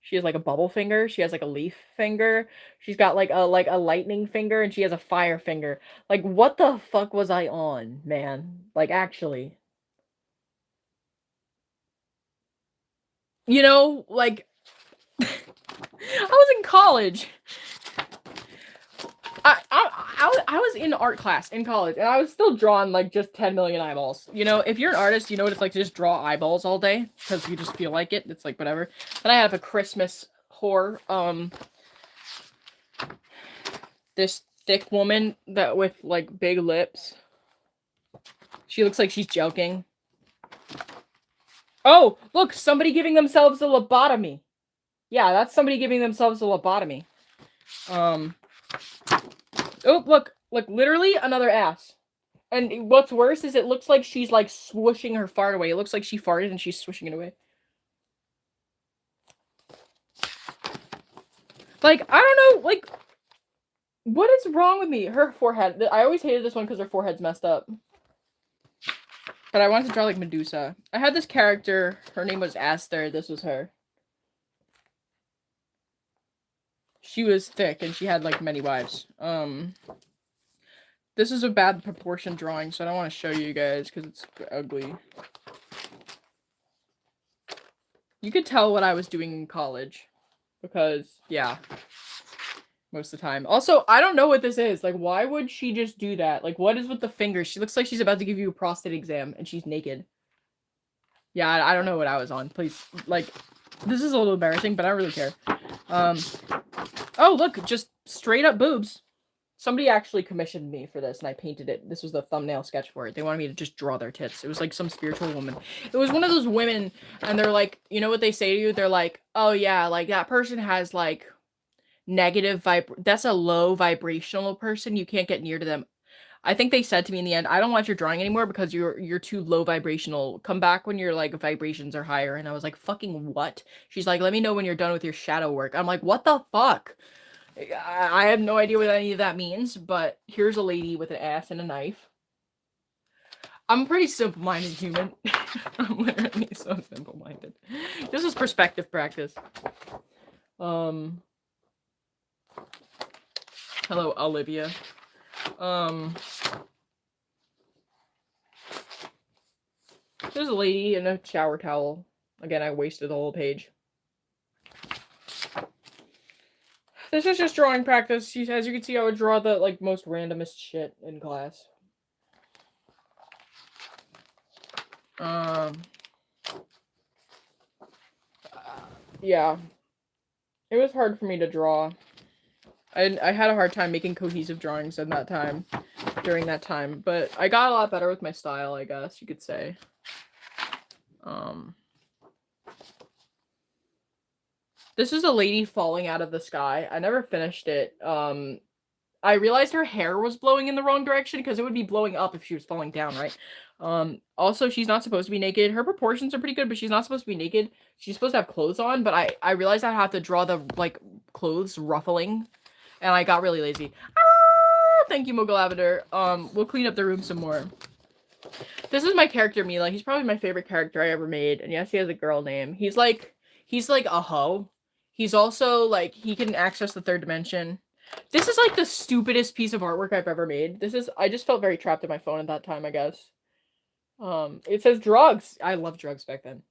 She has like a bubble finger. She has like a leaf finger. She's got like a lightning finger, and she has a fire finger. Like, what the fuck was I on, man? Like, actually. You know, like, I was in college. I was in art class in college, and I was still drawing like just 10 million eyeballs. You know, if you're an artist, you know what it's like to just draw eyeballs all day because you just feel like it. It's like whatever. Then I have a Christmas whore, this thick woman that with like big lips. She looks like she's joking. Oh, look, somebody giving themselves a lobotomy. Yeah, that's somebody giving themselves a lobotomy. Oh, look, literally another ass. And what's worse is it looks like she's like swooshing her fart away. It looks like she farted and she's swooshing it away. Like, I don't know, like, what is wrong with me? Her forehead. I always hated this one because her forehead's messed up. But I wanted to draw like Medusa. I had this character. Her name was Aster. This was her. She was thick and she had like many wives. This is a bad proportion drawing, so I don't want to show you guys because it's ugly. You could tell what I was doing in college. Because, yeah. Most of the time. Also, I don't know what this is. Like, why would she just do that? Like, what is with the fingers? She looks like she's about to give you a prostate exam and she's naked. Yeah, I don't know what I was on. Please, like, this is a little embarrassing, but I don't really care. Oh, look, just straight up boobs. Somebody actually commissioned me for this, and I painted it. This was the thumbnail sketch for it. They wanted me to just draw their tits. It was like some spiritual woman. It was one of those women, and they're like, you know what they say to you? They're like, oh yeah, like that person has like negative that's a low vibrational person. You can't get near to them. I think they said to me in the end, I don't want your drawing anymore because you're too low vibrational. Come back when your like vibrations are higher. And I was like, fucking what? She's like, let me know when you're done with your shadow work. I'm like, what the fuck? I have no idea what any of that means, but here's a lady with an ass and a knife. I'm a pretty simple-minded human. I'm literally so simple-minded. This is perspective practice. Hello, Olivia. There's a lady in a shower towel. Again, I wasted the whole page. This is just drawing practice. As you can see, I would draw the like most randomest shit in class. Yeah. It was hard for me to draw. I had a hard time making cohesive drawings in that time, during that time, but I got a lot better with my style, I guess you could say. This is a lady falling out of the sky. I never finished it. I realized her hair was blowing in the wrong direction because it would be blowing up if she was falling down, right? Also, she's not supposed to be naked. Her proportions are pretty good, but she's not supposed to be naked. She's supposed to have clothes on, but I realized I have to draw the, like, clothes ruffling, and I got really lazy. Ah, thank you, Mocha Lavender. We'll clean up the room some more. This is my character, Mila. He's probably my favorite character I ever made, and yes, he has a girl name. He's like a hoe. He's also, like, he can access the third dimension. This is, like, the stupidest piece of artwork I've ever made. I just felt very trapped in my phone at that time, I guess. It says drugs. I loved drugs back then.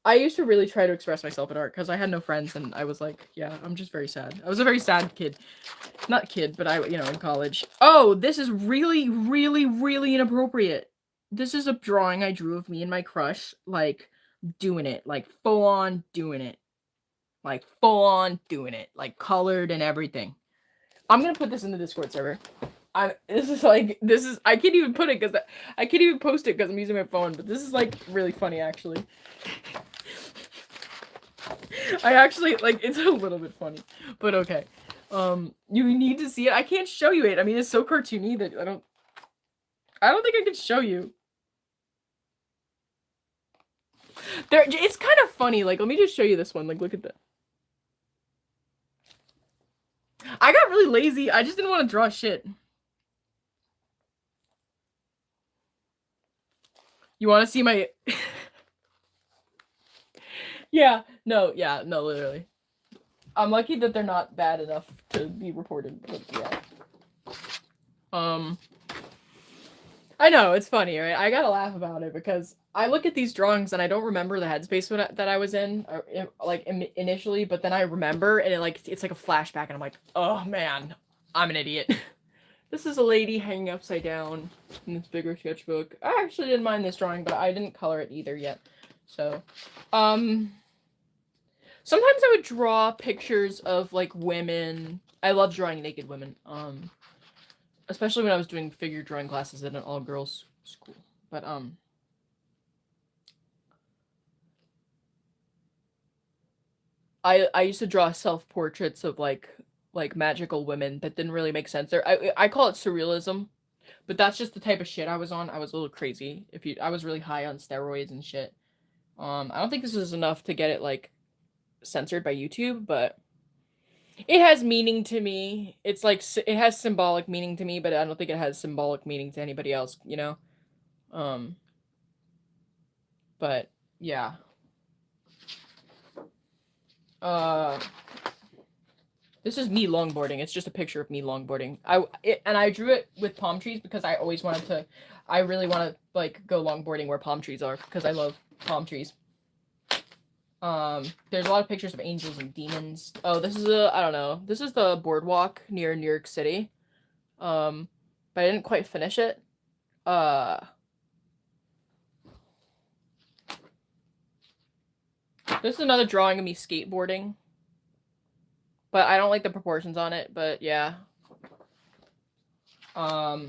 I used to really try to express myself in art because I had no friends and I was like, yeah, I'm just very sad. I was a very sad kid. Not kid, but in college. Oh, this is really, really, really inappropriate. This is a drawing I drew of me and my crush, like, doing it. Like, full on doing it. Like, full on doing it. Like, colored and everything. I'm gonna put this in the Discord server. I can't even put it because I can't even post it because I'm using my phone, but this is, like, really funny, actually. I actually, like, it's a little bit funny, but okay. You need to see it. I can't show you it. I mean, it's so cartoony that I don't think I can show you. It's kind of funny. Like, let me just show you this one. Like, look at that. I got really lazy. I just didn't want to draw shit. You want to see my... yeah, no, literally. I'm lucky that they're not bad enough to be reported, but yeah. I know, it's funny, right? I gotta laugh about it because I look at these drawings and I don't remember the headspace that I was in, initially, but then I remember and it's like a flashback and I'm like, oh man, I'm an idiot. This is a lady hanging upside down in this bigger sketchbook. I actually didn't mind this drawing, but I didn't color it either yet. So, sometimes I would draw pictures of like women. I love drawing naked women. Especially when I was doing figure drawing classes at an all-girls school. But I used to draw self-portraits of like magical women that didn't really make sense. I call it surrealism, but that's just the type of shit I was on. I was a little crazy. I was really high on steroids and shit. I don't think this is enough to get it like censored by YouTube, but it has meaning to me. It's like it has symbolic meaning to me, but I don't think it has symbolic meaning to anybody else, you know? But yeah. This is me longboarding. It's just a picture of me longboarding. And I drew it with palm trees because I always wanted to. I really want to like go longboarding where palm trees are because I love palm trees. There's a lot of pictures of angels and demons. Oh, this is I don't know. This is the boardwalk near New York City. But I didn't quite finish it. This is another drawing of me skateboarding. But I don't like the proportions on it, but yeah. A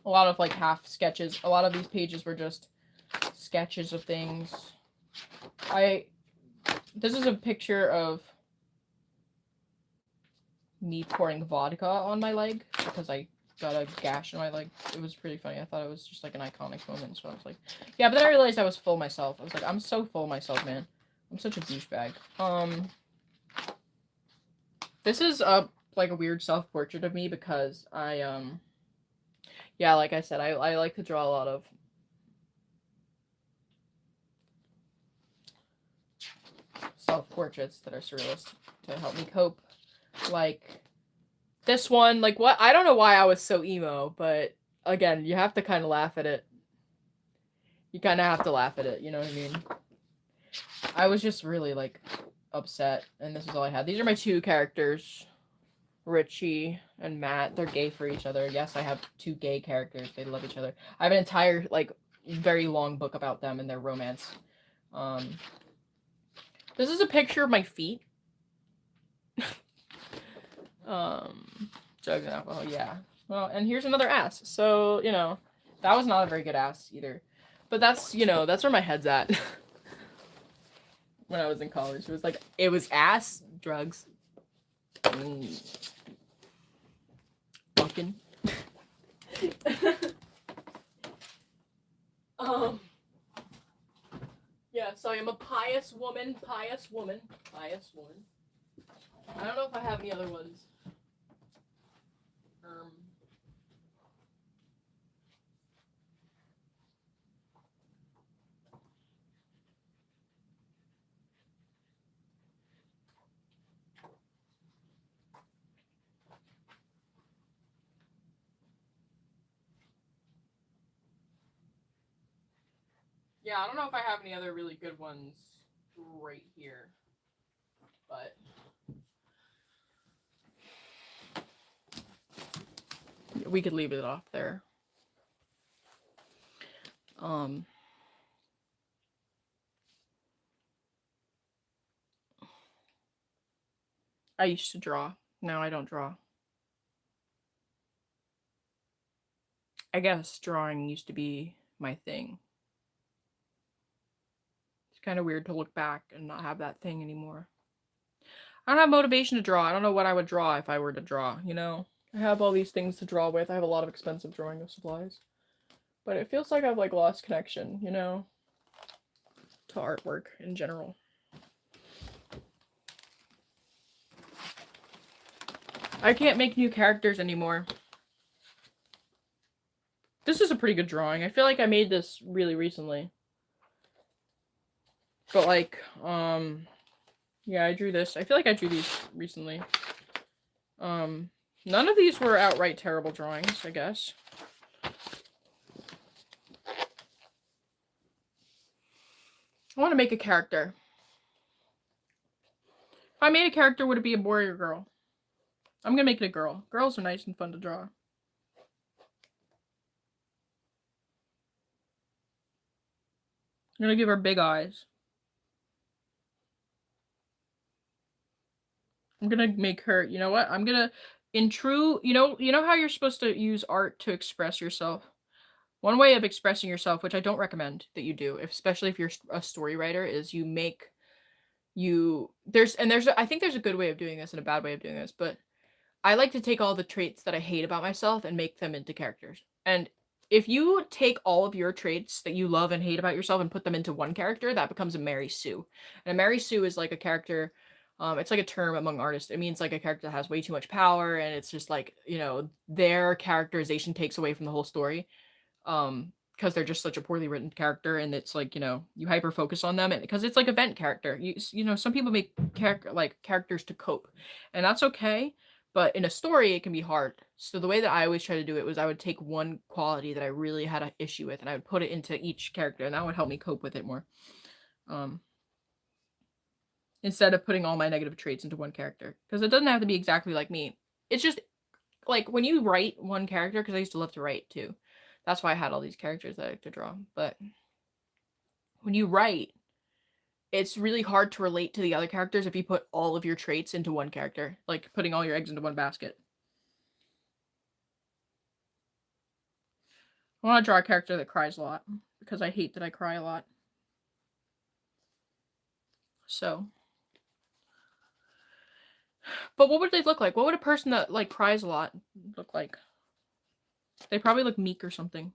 lot of like half sketches. A lot of these pages were just sketches of things. This is a picture of me pouring vodka on my leg because I got a gash in my leg. It was pretty funny. I thought it was just like an iconic moment, so I was like, yeah, but then I realized I was full myself. I was like, I'm so full myself, man. I'm such a douchebag. This is like a weird self-portrait of me because yeah, like I said, I like to draw a lot of self-portraits that are surrealist to help me cope. Like this one, like what? I don't know why I was so emo, but again, you have to kind of laugh at it. You kind of have to laugh at it, you know what I mean? I was just really like upset, and this is all I had. These are my two characters, Richie and Matt. They're gay for each other. Yes, I have two gay characters. They love each other. I have an entire like very long book about them and their romance. This is a picture of my feet. Drugs and alcohol, yeah. Well, and here's another ass. So, you know, that was not a very good ass either. But that's, you know, that's where my head's at. When I was in college. It was like, it was ass, drugs, fucking. Yeah, so I'm a pious woman. I don't know if I have any other ones. Yeah, I don't know if I have any other really good ones right here, but we could leave it off there. I used to draw. Now I don't draw. I guess drawing used to be my thing. It's kind of weird to look back and not have that thing anymore. I don't have motivation to draw. I don't know what I would draw if I were to draw, you know? I have all these things to draw with. I have a lot of expensive drawing supplies. But it feels like I've like lost connection, you know, to artwork in general. I can't make new characters anymore. This is a pretty good drawing. I feel like I made this really recently. But like, yeah, I drew this. I feel like I drew these recently. None of these were outright terrible drawings, I guess. I want to make a character. If I made a character, would it be a boy or a girl? I'm gonna make it a girl. Girls are nice and fun to draw. I'm gonna give her big eyes. I'm gonna make her, you know what? I'm gonna, in true, you know how you're supposed to use art to express yourself? One way of expressing yourself, which I don't recommend that you do, especially if you're a story writer, is you make, I think there's a good way of doing this and a bad way of doing this, but I like to take all the traits that I hate about myself and make them into characters. And if you take all of your traits that you love and hate about yourself and put them into one character, that becomes a Mary Sue. And a Mary Sue is like a character, it's like a term among artists. It means like a character that has way too much power, and it's just like, their characterization takes away from the whole story. Because they're just such a poorly written character, and it's like, you hyper focus on them, and because it's like a vent character. Some people make characters to cope, and that's okay. But in a story, it can be hard. So the way that I always try to do it was I would take one quality that I really had an issue with, and I would put it into each character, and that would help me cope with it more. Instead of putting all my negative traits into one character. Because it doesn't have to be exactly like me. It's just, like, when you write one character, because I used to love to write, too. That's why I had all these characters that I like to draw. But when you write, it's really hard to relate to the other characters if you put all of your traits into one character. Like putting all your eggs into one basket. I want to draw a character that cries a lot, because I hate that I cry a lot. So. But what would they look like? What would a person that, like, cries a lot look like? They probably look meek or something.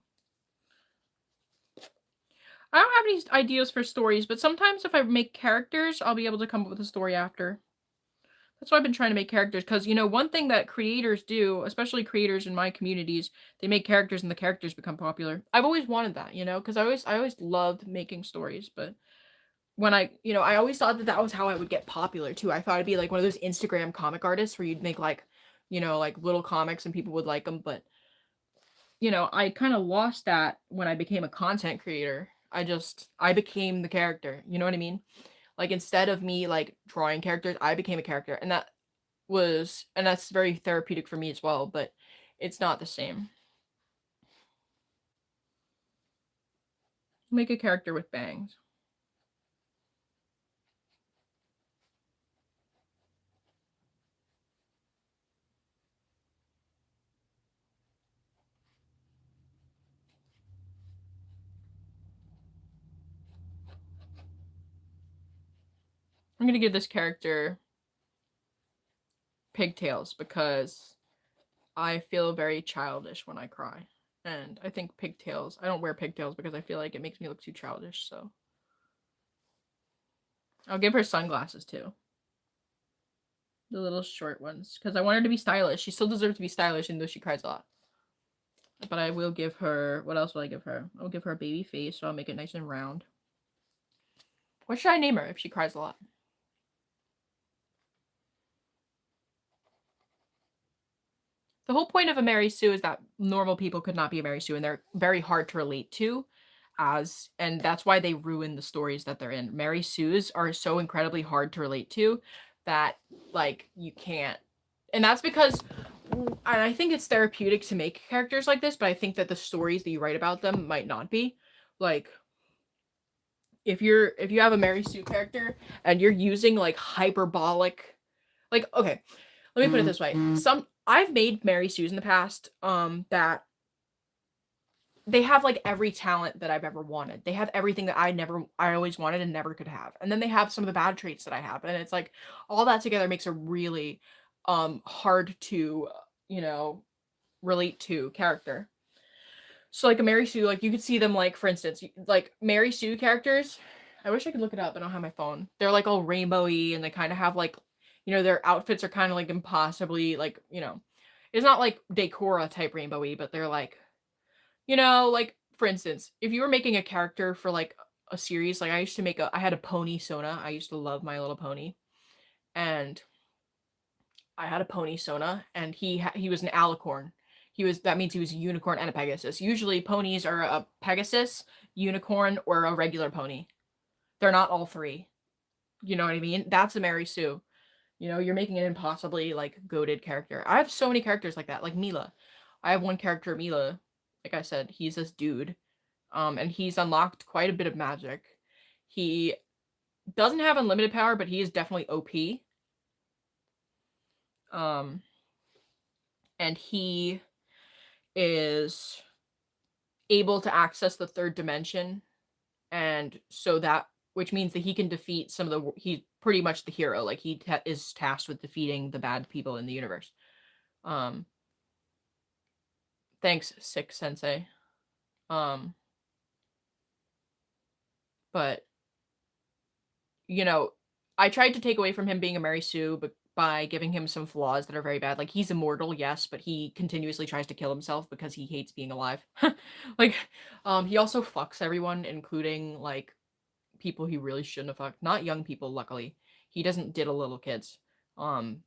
I don't have any ideas for stories, but sometimes if I make characters, I'll be able to come up with a story after. That's why I've been trying to make characters, because, one thing that creators do, especially creators in my communities, they make characters and the characters become popular. I've always wanted that, because I always loved making stories, but when I always thought that was how I would get popular, too. I thought I'd be like one of those Instagram comic artists where you'd make, like, like little comics and people would like them, but, I kind of lost that when I became a content creator. I became the character, you know what I mean? Like, instead of me, like, drawing characters, I became a character, and that's very therapeutic for me as well, but it's not the same. Make a character with bangs. I'm gonna give this character pigtails because I feel very childish when I cry. And I think pigtails, I don't wear pigtails because I feel like it makes me look too childish, so. I'll give her sunglasses too. The little short ones, because I want her to be stylish. She still deserves to be stylish even though she cries a lot. But I will give her, what else will I give her? I'll give her a baby face, so I'll make it nice and round. What should I name her if she cries a lot? The whole point of a Mary Sue is that normal people could not be a Mary Sue, and they're very hard to relate to, and that's why they ruin the stories that they're in. Mary Sues are so incredibly hard to relate to that, like, you can't. And that's because, and I think it's therapeutic to make characters like this, but I think that the stories that you write about them might not be. Like, if you have a Mary Sue character and you're using, like, hyperbolic, like, okay, let me put it this way. I've made Mary Sues in the past, that they have, like, every talent that I've ever wanted. They have everything that I always wanted and never could have. And then they have some of the bad traits that I have. And it's like, all that together makes a really, hard to, relate to character. So, like, a Mary Sue, like, you could see them, like, for instance, like, Mary Sue characters, I wish I could look it up, but I don't have my phone. They're, like, all rainbowy, and they kind of have, like, their outfits are kind of, like, impossibly, like, it's not, like, Decora type rainbowy, but they're, like, You know, like for instance, if you were making a character for like a series, like I had a pony Sona. I used to love My Little Pony, and I had a pony Sona, and he was an alicorn. That means he was a unicorn and a Pegasus. Usually ponies are a Pegasus, unicorn, or a regular pony. They're not all three. You know what I mean? That's a Mary Sue. You know, you're making an impossibly like goated character. I have so many characters like that, like Mila. I have one character, Mila. Like I said, he's this dude. And he's unlocked quite a bit of magic. He doesn't have unlimited power, but he is definitely OP. And he is able to access the third dimension, and so that, which means that he can defeat some of the, he's pretty much the hero, like he is tasked with defeating the bad people in the universe. Thanks, Sick Sensei. But you know, I tried to take away from him being a Mary Sue, but by giving him some flaws that are very bad. Like he's immortal, yes, but he continuously tries to kill himself because he hates being alive. Like, he also fucks everyone, including like people he really shouldn't have fucked. Not young people, luckily. He doesn't diddle little kids. In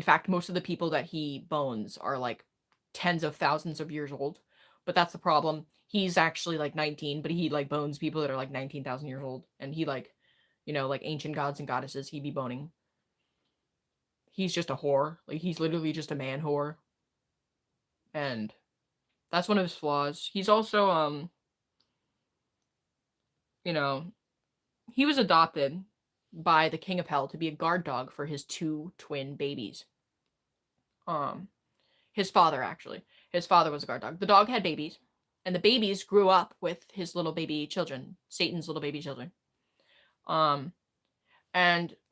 fact, most of the people that he bones are like tens of thousands of years old. But that's the problem. He's actually like 19, but he like bones people that are like 19,000 years old, and he like, you know, like ancient gods and goddesses he'd be boning. He's just a whore. Like he's literally just a man whore. And that's one of his flaws. He's also you know, he was adopted by the King of Hell to be a guard dog for his 2 twin babies. His father actually. His father was a guard dog. The dog had babies, and the babies grew up with his little baby children, Satan's little baby children. And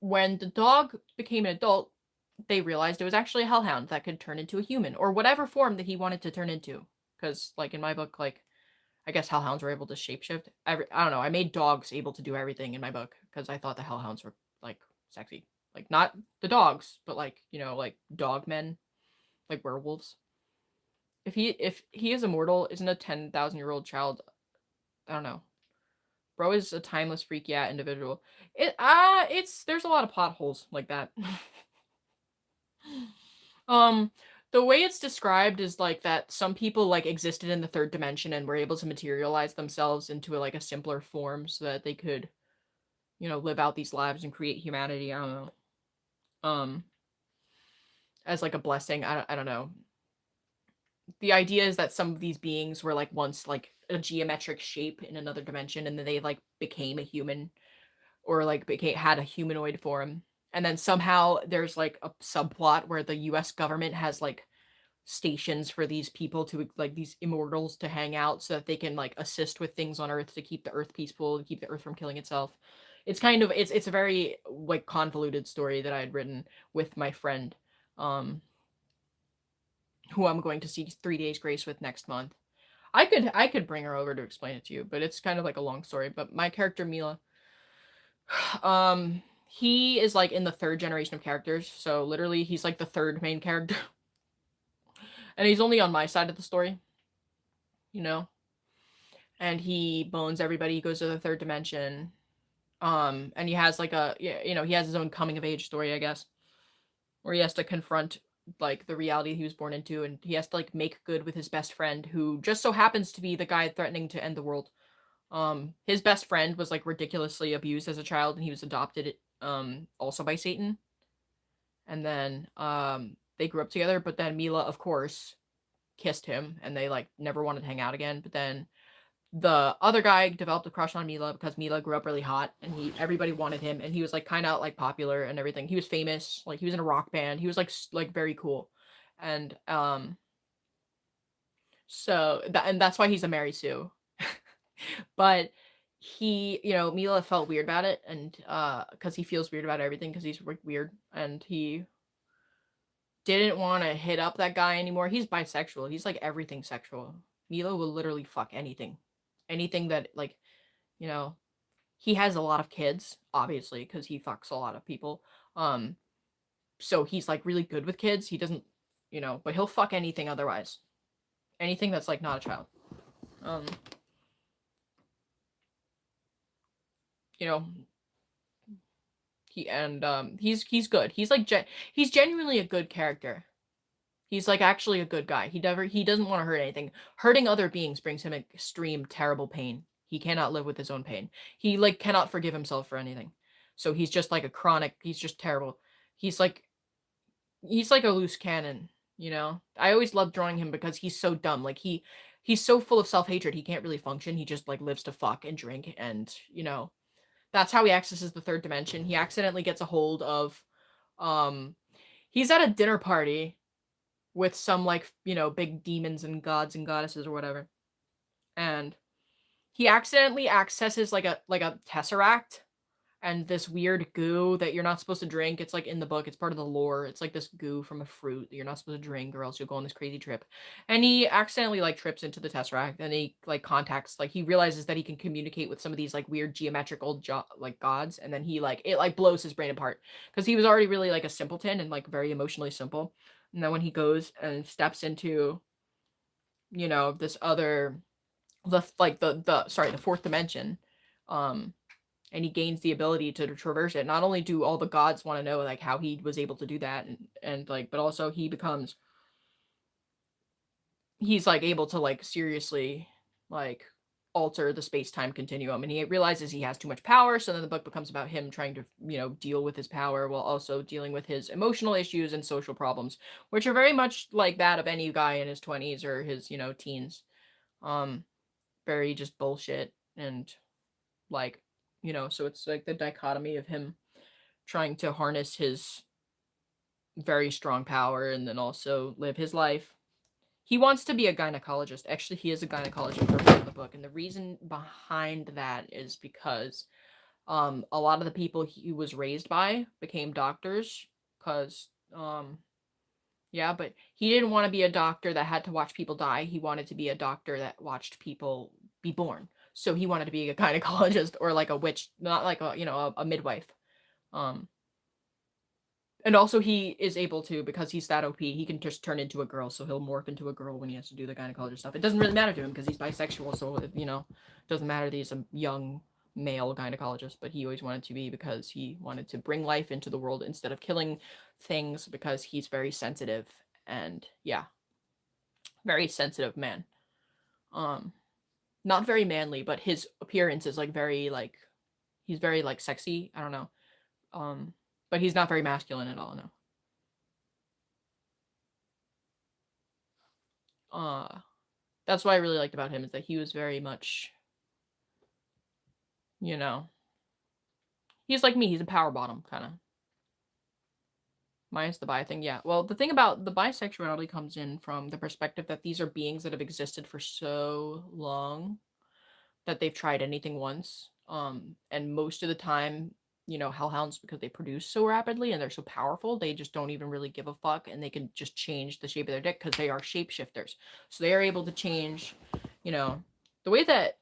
when the dog became an adult, they realized it was actually a hellhound that could turn into a human, or whatever form that he wanted to turn into. Because, like, in my book, like, I guess hellhounds were able to shapeshift. I don't know. I made dogs able to do everything in my book because I thought the hellhounds were, like, sexy. Like, not the dogs, but, like, you know, like, dog men. Like werewolves. If he is immortal, isn't a 10,000-year-old child, I don't know. Bro is a timeless freak, yeah, individual. There's a lot of plot holes like that. The way it's described is like that some people like existed in the third dimension and were able to materialize themselves into like a simpler form so that they could, you know, live out these lives and create humanity. I don't know. As like a blessing. I don't know. The idea is that some of these beings were like once like a geometric shape in another dimension, and then they like became a human, or like had a humanoid form. And then somehow there's like a subplot where the US government has like stations for these people to like these immortals to hang out so that they can like assist with things on Earth to keep the Earth peaceful, to keep the Earth from killing itself. It's kind of it's a very like convoluted story that I had written with my friend, who I'm going to see 3 Days Grace with next month. I could bring her over to explain it to you, but it's kind of like a long story. But my character Mila, he is like in the 3rd generation of characters, so literally he's like the 3rd main character. And he's only on my side of the story, you know? And he bones everybody, he goes to the 3rd dimension. And he has like you know, he has his own coming of age story, I guess, where he has to confront like the reality he was born into, and he has to like make good with his best friend, who just so happens to be the guy threatening to end the world. His best friend was like ridiculously abused as a child, and he was adopted also by Satan. And then they grew up together, but then Mila, of course, kissed him, and they like never wanted to hang out again. But then the other guy developed a crush on Mila because Mila grew up really hot, and everybody wanted him, and he was like kind of like popular and everything. He was famous, like he was in a rock band. He was like very cool. And so that's why he's a Mary Sue. But he, you know, Mila felt weird about it, and because he feels weird about everything because he's weird, and he didn't want to hit up that guy anymore. He's bisexual. He's like everything sexual. Mila will literally fuck anything. Anything that, like, you know, he has a lot of kids, obviously, because he fucks a lot of people. So he's like really good with kids. He doesn't, you know, but he'll fuck anything otherwise. Anything that's like not a child. You know, he's good. He's like he's genuinely a good character. He's like actually a good guy. He doesn't want to hurt anything. Hurting other beings brings him extreme terrible pain. He cannot live with his own pain. He like cannot forgive himself for anything. So he's just like a chronic, he's just terrible. He's like a loose cannon, you know? I always loved drawing him because he's so dumb. Like he's so full of self-hatred, he can't really function. He just like lives to fuck and drink and, you know, that's how he accesses the third dimension. He accidentally gets a hold of he's at a dinner party with some like, you know, big demons and gods and goddesses or whatever. And he accidentally accesses like a tesseract and this weird goo that you're not supposed to drink. It's like in the book, it's part of the lore. It's like this goo from a fruit that you're not supposed to drink or else you'll go on this crazy trip. And he accidentally like trips into the tesseract and he like contacts, like he realizes that he can communicate with some of these like weird geometrical like gods, and then he like it like blows his brain apart because he was already really like a simpleton and like very emotionally simple. And then when he goes and steps into, you know, this other the fourth dimension, and he gains the ability to traverse it. Not only do all the gods want to know like how he was able to do that, and like, but also he's like able to like seriously like alter the space-time continuum, and he realizes he has too much power. So then the book becomes about him trying to, you know, deal with his power while also dealing with his emotional issues and social problems, which are very much like that of any guy in his 20s or his, you know, teens. Very just bullshit and like, you know, so it's like the dichotomy of him trying to harness his very strong power and then also live his life. He wants to be a gynecologist. Actually, he is a gynecologist for part of the book, and the reason behind that is because a lot of the people he was raised by became doctors because yeah, but he didn't want to be a doctor that had to watch people die. He wanted to be a doctor that watched people be born. So he wanted to be a gynecologist or like a witch, not like a, you know, a midwife. And also he is able to, because he's that OP, he can just turn into a girl, so he'll morph into a girl when he has to do the gynecologist stuff. It doesn't really matter to him because he's bisexual, so, you know, it doesn't matter that he's a young male gynecologist, but he always wanted to be because he wanted to bring life into the world instead of killing things, because he's very sensitive and, yeah, very sensitive man. Not very manly, but his appearance is, like, very, like, he's very, like, sexy, I don't know. But he's not very masculine at all, no. That's what I really liked about him, is that he was very much, you know, he's like me, he's a power bottom, kind of. Minus the bi thing, yeah. Well, the thing about the bisexuality comes in from the perspective that these are beings that have existed for so long that they've tried anything once. And most of the time, you know, hellhounds, because they produce so rapidly and they're so powerful, they just don't even really give a fuck, and they can just change the shape of their dick because they are shapeshifters. So they are able to change, you know, the way that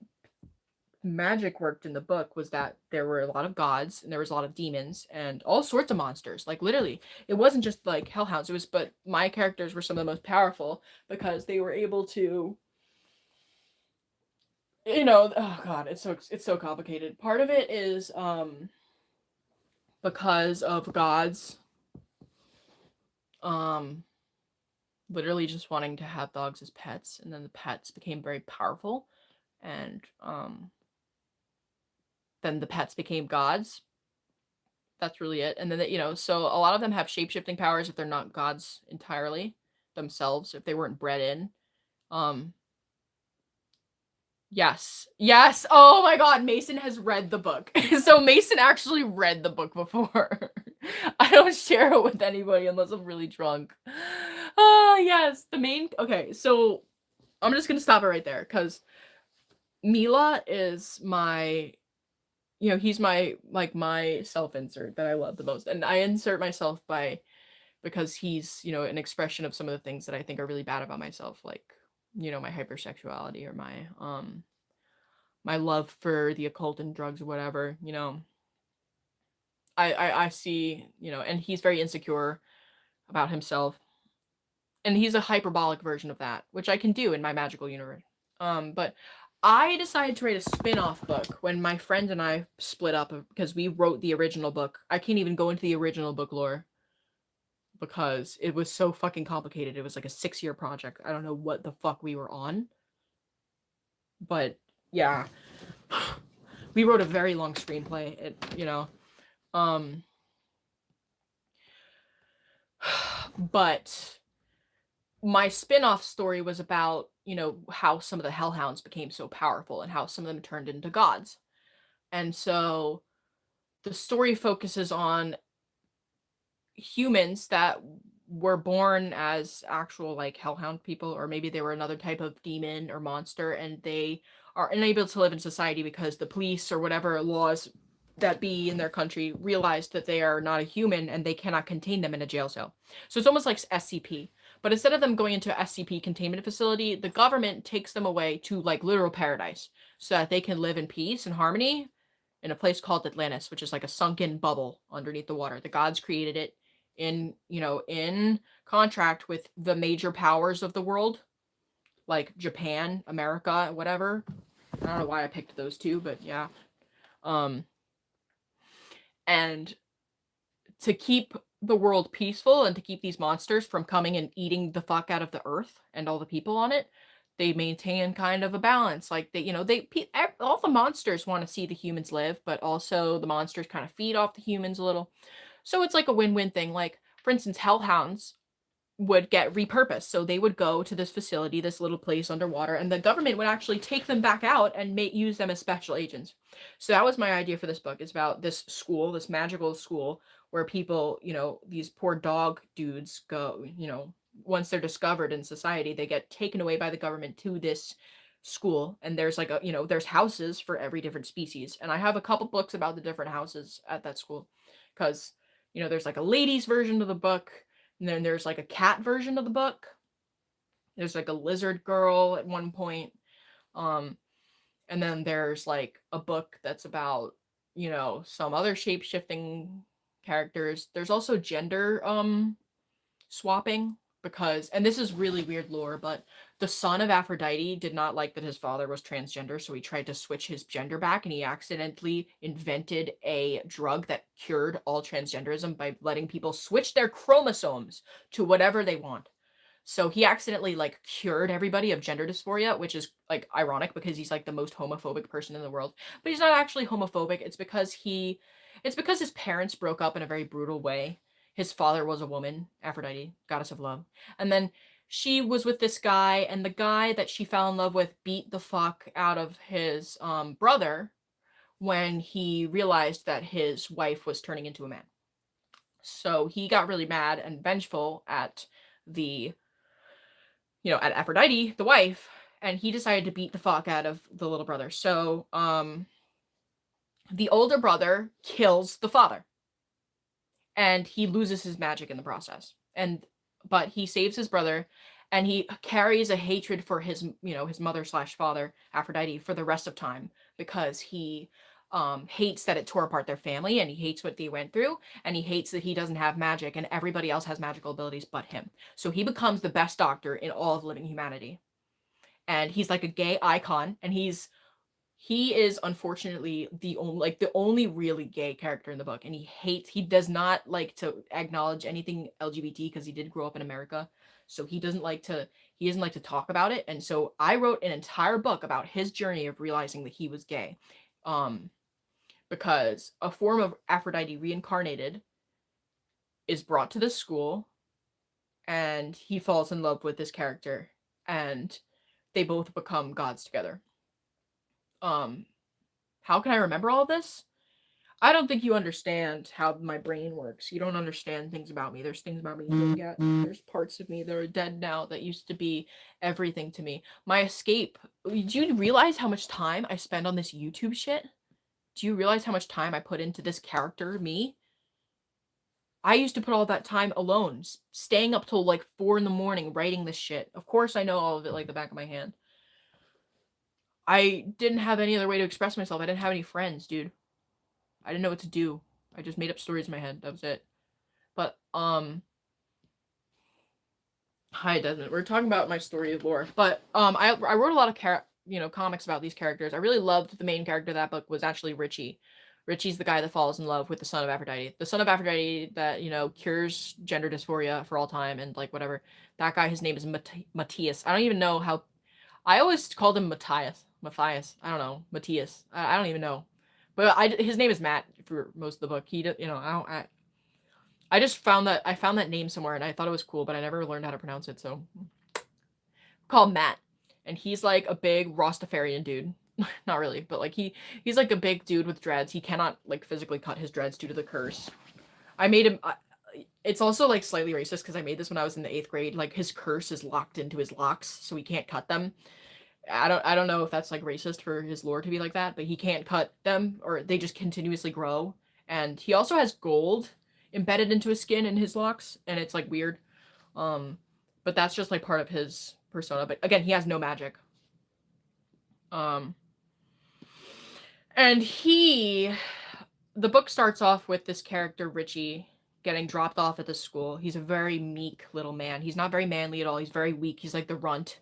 magic worked in the book was that there were a lot of gods and there was a lot of demons and all sorts of monsters. Like, literally, it wasn't just like hellhounds, it was, but my characters were some of the most powerful because they were able to, you know, oh god, it's so complicated. Part of it is because of gods literally just wanting to have dogs as pets, and then the pets became very powerful, and then the pets became gods. That's really it. And then, you know, so a lot of them have shape-shifting powers if they're not gods entirely themselves, if they weren't bred in. Yes. Yes. Oh my god, Mason has read the book. So Mason actually read the book before. I don't share it with anybody unless I'm really drunk. Yes. Okay, so I'm just gonna stop it right there, because Mila is my, you know, he's my, like, my self-insert that I love the most. And I insert myself because he's, you know, an expression of some of the things that I think are really bad about myself, like, you know, my hypersexuality or my love for the occult and drugs or whatever, you know. I see, you know, and he's very insecure about himself. And he's a hyperbolic version of that, which I can do in my magical universe. But I decided to write a spin-off book when my friend and I split up because we wrote the original book. I can't even go into the original book lore because it was so fucking complicated. It was like a 6-year project. I don't know what the fuck we were on. But yeah. We wrote a very long screenplay. But my spin-off story was about, how some of the hellhounds became so powerful and how some of them turned into gods. And so the story focuses on humans that were born as actual like hellhound people, or maybe they were another type of demon or monster, and they are unable to live in society because the police or whatever laws that be in their country realized that they are not a human and they cannot contain them in a jail cell. So it's almost like SCP. But instead of them going into a SCP containment facility, the government takes them away to like literal paradise so that they can live in peace and harmony in a place called Atlantis, which is like a sunken bubble underneath the water. The gods created it in contract with the major powers of the world, like Japan, America, whatever. I don't know why I picked those two, but yeah. And to keep the world peaceful and to keep these monsters from coming and eating the fuck out of the earth and all the people on it, they maintain kind of a balance. Like all the monsters want to see the humans live, but also the monsters kind of feed off the humans a little. So it's like a win-win thing. Like, for instance, hellhounds would get repurposed. So they would go to this facility, this little place underwater, and the government would actually take them back out and use them as special agents. So that was my idea for this book. It's about this school, this magical school where people, these poor dog dudes go, once they're discovered in society, they get taken away by the government to this school. And there's like there's houses for every different species. And I have a couple books about the different houses at that school because, there's like a ladies version of the book. And then there's like a cat version of the book. There's like a lizard girl at one point. And then there's like a book that's about, some other shape-shifting characters. There's also gender swapping because, and this is really weird lore, but the son of Aphrodite did not like that his father was transgender, so he tried to switch his gender back, and he accidentally invented a drug that cured all transgenderism by letting people switch their chromosomes to whatever they want. So he accidentally like cured everybody of gender dysphoria, which is like ironic because he's like the most homophobic person in the world. But he's not actually homophobic. It's because his parents broke up in a very brutal way. His father was a woman, Aphrodite, goddess of love. And then she was with this guy, and the guy that she fell in love with beat the fuck out of his brother when he realized that his wife was turning into a man. So he got really mad and vengeful at at Aphrodite, the wife, and he decided to beat the fuck out of the little brother. So the older brother kills the father. And he loses his magic in the process. But he saves his brother, and he carries a hatred for his mother/father, Aphrodite, for the rest of time because he hates that it tore apart their family, and he hates what they went through, and he hates that he doesn't have magic and everybody else has magical abilities but him. So he becomes the best doctor in all of living humanity. And he's like a gay icon, and he is unfortunately the only really gay character in the book, and he does not like to acknowledge anything LGBT because he did grow up in America, so he doesn't like to talk about it. And so I wrote an entire book about his journey of realizing that he was gay, because a form of Aphrodite reincarnated is brought to this school, and he falls in love with this character, and they both become gods together. How can I remember all this? I don't think you understand how my brain works. You don't understand things about me. There's things about me you don't get. There's parts of me that are dead now that used to be everything to me. My escape. Do you realize how much time I spend on this YouTube shit? Do you realize how much time I put into this character, me? I used to put all that time alone, staying up till like 4 a.m. writing this shit. Of course I know all of it like the back of my hand. I didn't have any other way to express myself. I didn't have any friends, dude. I didn't know what to do. I just made up stories in my head. That was it. But, hi, Desmond. We're talking about my story of lore. But, I wrote a lot of comics about these characters. I really loved the main character of that book was actually Richie. Richie's the guy that falls in love with the son of Aphrodite. The son of Aphrodite that, cures gender dysphoria for all time and like whatever. That guy, his name is Matias. I don't even know how. I always called him Matias. Matthias. I don't know. Matias. I don't even know. But his name is Matt for most of the book. He, I just found that name somewhere and I thought it was cool, but I never learned how to pronounce it. So called Matt, and he's like a big Rastafarian dude. Not really, but like he's like a big dude with dreads. He cannot like physically cut his dreads due to the curse. I made him. It's also like slightly racist because I made this when I was in the 8th grade. Like his curse is locked into his locks, so he can't cut them. I don't know if that's like racist for his lore to be like that, but he can't cut them or they just continuously grow. And he also has gold embedded into his skin and his locks, and it's like weird. But that's just like part of his persona. But again, he has no magic. And the book starts off with this character, Richie, getting dropped off at the school. He's a very meek little man. He's not very manly at all. He's very weak. He's like the runt.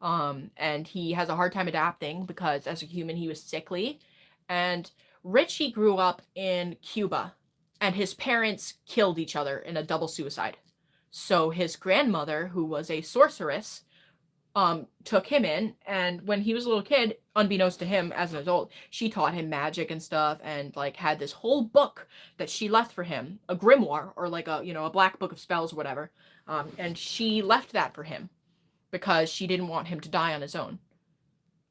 And he has a hard time adapting because as a human, he was sickly. And Richie grew up in Cuba, and his parents killed each other in a double suicide. So his grandmother, who was a sorceress, took him in, and when he was a little kid, unbeknownst to him as an adult, she taught him magic and stuff, and like had this whole book that she left for him, a grimoire or like a black book of spells or whatever. And she left that for him because she didn't want him to die on his own.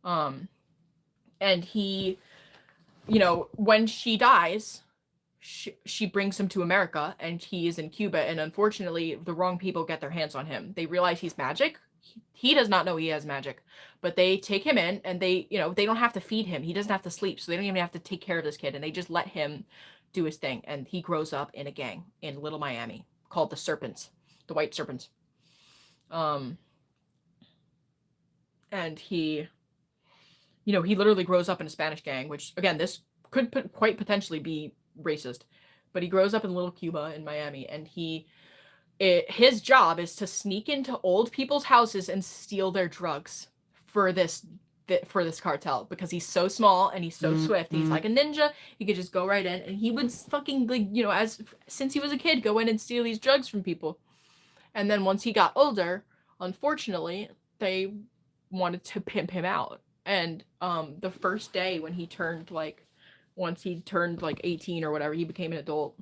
And he, when she dies, she brings him to America, and he is in Cuba, and unfortunately the wrong people get their hands on him. They realize he's magic. He does not know he has magic, but they take him in, and they don't have to feed him. He doesn't have to sleep, so they don't even have to take care of this kid, and they just let him do his thing. And he grows up in a gang in Little Miami called the Serpents, the White Serpents. And he literally grows up in a Spanish gang, which again, this could quite potentially be racist, but he grows up in Little Cuba in Miami, and his job is to sneak into old people's houses and steal their drugs for this cartel, because he's so small and he's so swift. He's like a ninja. He could just go right in, and he would fucking since he was a kid, go in and steal these drugs from people. And then once he got older, unfortunately, they wanted to pimp him out. And the first day when he turned once he turned 18 or whatever, he became an adult.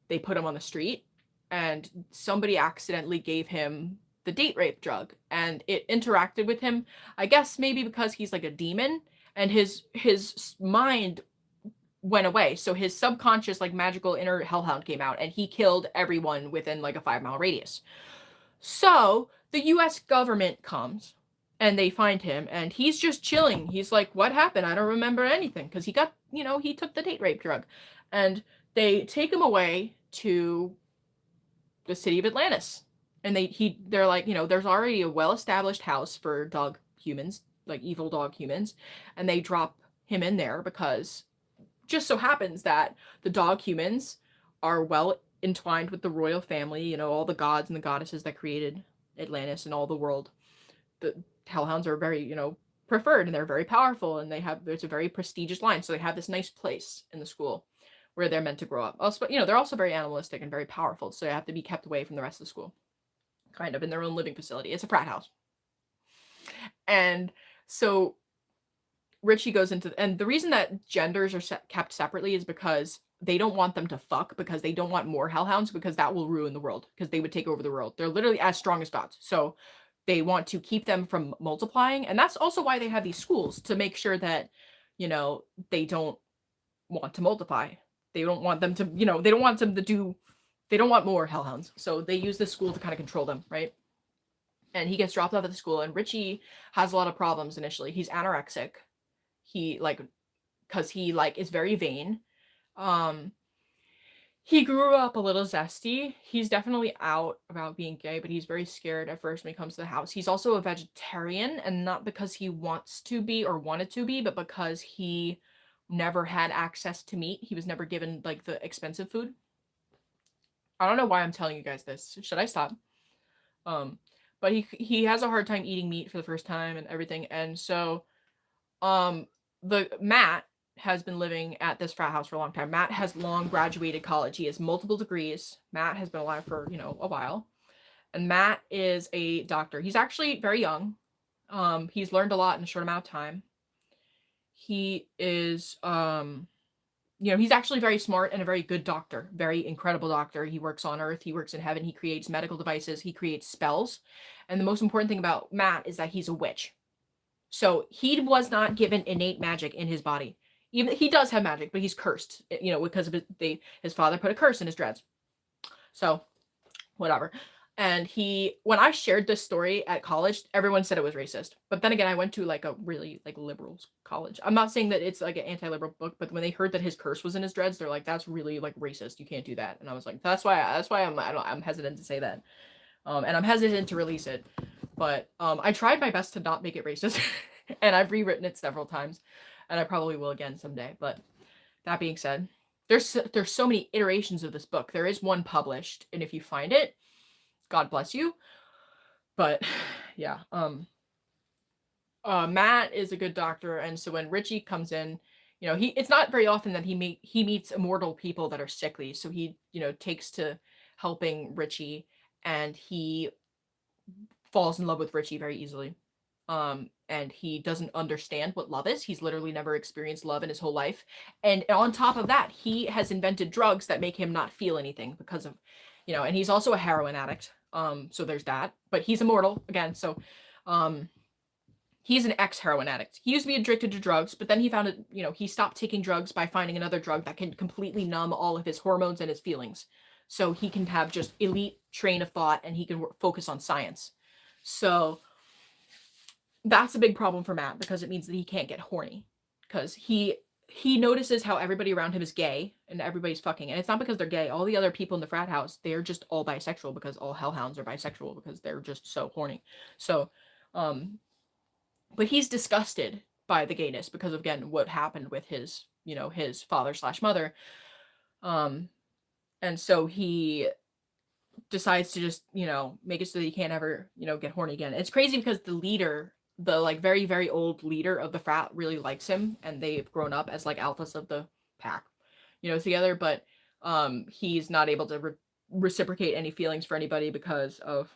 They put him on the street, and somebody accidentally gave him the date rape drug, and it interacted with him. I guess maybe because he's like a demon, and his mind went away. So his subconscious, magical inner hellhound came out, and he killed everyone within a 5-mile radius. So the US government comes, and they find him, and he's just chilling. He's like, what happened? I don't remember anything, because he got, he took the date rape drug. And they take him away to the city of Atlantis. And they're like, there's already a well-established house for dog humans, like evil dog humans. And they drop him in there because just so happens that the dog humans are well entwined with the royal family, all the gods and the goddesses that created Atlantis and all the world. The hellhounds are very, preferred, and they're very powerful, and there's a very prestigious line. So they have this nice place in the school where they're meant to grow up. Also, they're also very animalistic and very powerful, so they have to be kept away from the rest of the school, kind of in their own living facility. It's a frat house. And so Richie goes into, and the reason that genders are kept separately is because they don't want them to fuck, because they don't want more hellhounds, because that will ruin the world, because they would take over the world. They're literally as strong as gods. So they want to keep them from multiplying, and that's also why they have these schools, to make sure that, they don't want to multiply. They don't want them to, they don't want more hellhounds. So they use this school to kind of control them, right? And he gets dropped off at the school, and Richie has a lot of problems initially. He's anorexic. He because he is very vain. He grew up a little zesty. He's definitely out about being gay, but he's very scared at first when he comes to the house. He's also a vegetarian, and not because he wants to be or wanted to be, but because he never had access to meat. He was never given the expensive food. I don't know why I'm telling you guys this. Should I stop? but he has a hard time eating meat for the first time and everything. And so the Matt has been living at this frat house for a long time. Matt has long graduated college. He has multiple degrees. Matt has been alive for, you know, a while. And Matt is a doctor. He's actually very young. He's learned a lot in a short amount of time. He is you know, he's actually very smart and a very good doctor, very incredible doctor. He works on Earth, he works in heaven, he creates medical devices, he creates spells. And the most important thing about Matt is that he's a witch. So he was not given innate magic in his body. Even he does have magic, but he's cursed, you know, because of his father put a curse in his dreads. So, whatever. And when I shared this story at college, everyone said it was racist. But then again, I went to like a really like liberal college. I'm not saying that it's like an anti-liberal book, but when they heard that his curse was in his dreads, they're like, "That's really like racist. You can't do that." And I was like, "That's why I'm hesitant to say that." And I'm hesitant to release it. But I tried my best to not make it racist, and I've rewritten it several times, and I probably will again someday. But that being said, there's so many iterations of this book. There is one published, and if you find it, God bless you. But yeah, Matt is a good doctor, and so when Richie comes in, you know, it's not very often that he meets immortal people that are sickly, so he, you know, takes to helping Richie, and he falls in love with Richie very easily. And he doesn't understand what love is. He's literally never experienced love in his whole life. And on top of that, he has invented drugs that make him not feel anything because of, you know, and he's also a heroin addict. So there's that. But he's immortal again, so he's an ex-heroin addict. He used to be addicted to drugs, but then he found it, you know, he stopped taking drugs by finding another drug that can completely numb all of his hormones and his feelings. So he can have just elite train of thought and he can focus on science. So that's a big problem for Matt because it means that he can't get horny because he notices how everybody around him is gay and everybody's fucking, and it's not because they're gay. All the other people in the frat house, they're just all bisexual because all hellhounds are bisexual because they're just so horny. So but he's disgusted by the gayness because of, again, what happened with his, you know, his father/mother. And so he decides to just, you know, make it so that he can't ever, you know, get horny again. It's crazy because the leader, the like very, very old leader of the frat really likes him, and they've grown up as like alphas of the pack, you know, together, but he's not able to reciprocate any feelings for anybody because of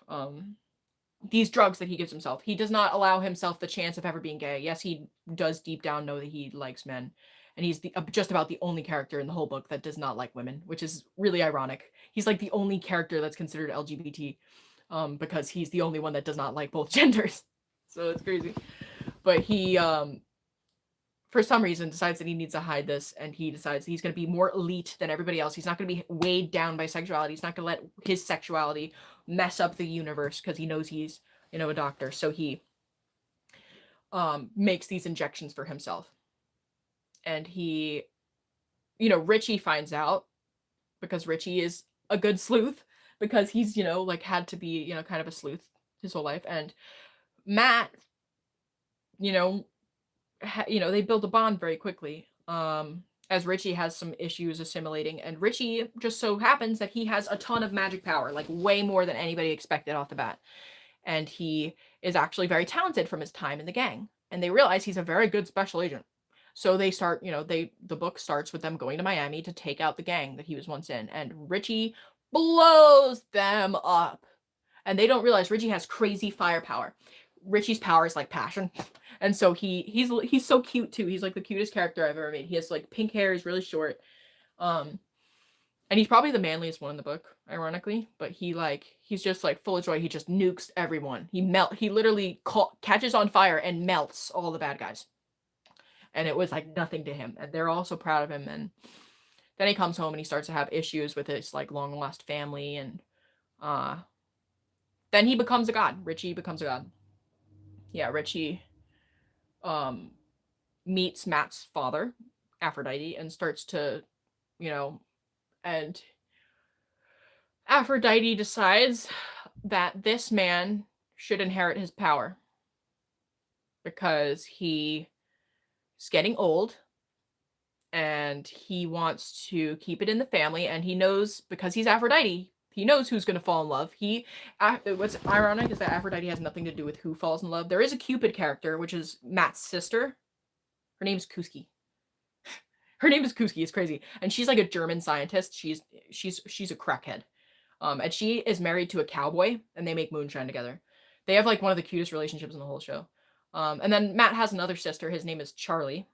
these drugs that he gives himself. He does not allow himself the chance of ever being gay. Yes, he does deep down know that he likes men, and he's just about the only character in the whole book that does not like women, which is really ironic. He's like the only character that's considered LGBT, because he's the only one that does not like both genders. So it's crazy. But he, for some reason, decides that he needs to hide this, and he decides he's going to be more elite than everybody else. He's not going to be weighed down by sexuality. He's not going to let his sexuality mess up the universe because he knows he's, you know, a doctor. So he makes these injections for himself. And he, you know, Richie finds out because Richie is a good sleuth because he's, you know, like had to be, you know, kind of a sleuth his whole life. And Matt, you know, they build a bond very quickly. As Richie has some issues assimilating, and Richie just so happens that he has a ton of magic power, like way more than anybody expected off the bat. And he is actually very talented from his time in the gang. And they realize he's a very good special agent. So they start, you know, the book starts with them going to Miami to take out the gang that he was once in, and Richie blows them up. And they don't realize Richie has crazy firepower. Richie's power is like passion. And so he's so cute too. He's like the cutest character I've ever made. He has like pink hair, he's really short. And he's probably the manliest one in the book, ironically, but he's just like full of joy. He just nukes everyone. He literally catches on fire and melts all the bad guys. And it was like nothing to him. And they're all so proud of him. And then he comes home and he starts to have issues with his like long lost family, and then he becomes a god. Richie becomes a god. Yeah, Richie meets Matt's father, Aphrodite, and starts to, you know, and Aphrodite decides that this man should inherit his power because he is getting old and he wants to keep it in the family, and he knows because he's Aphrodite, He knows who's going to fall in love. What's ironic is that Aphrodite has nothing to do with who falls in love. There is a Cupid character, which is Matt's sister. Her name's Kuski. Her name is Kuski. It's crazy. And she's like a German scientist. She's a crackhead. And she is married to a cowboy, and they make moonshine together. They have like one of the cutest relationships in the whole show. And then Matt has another sister. His name is Charlie.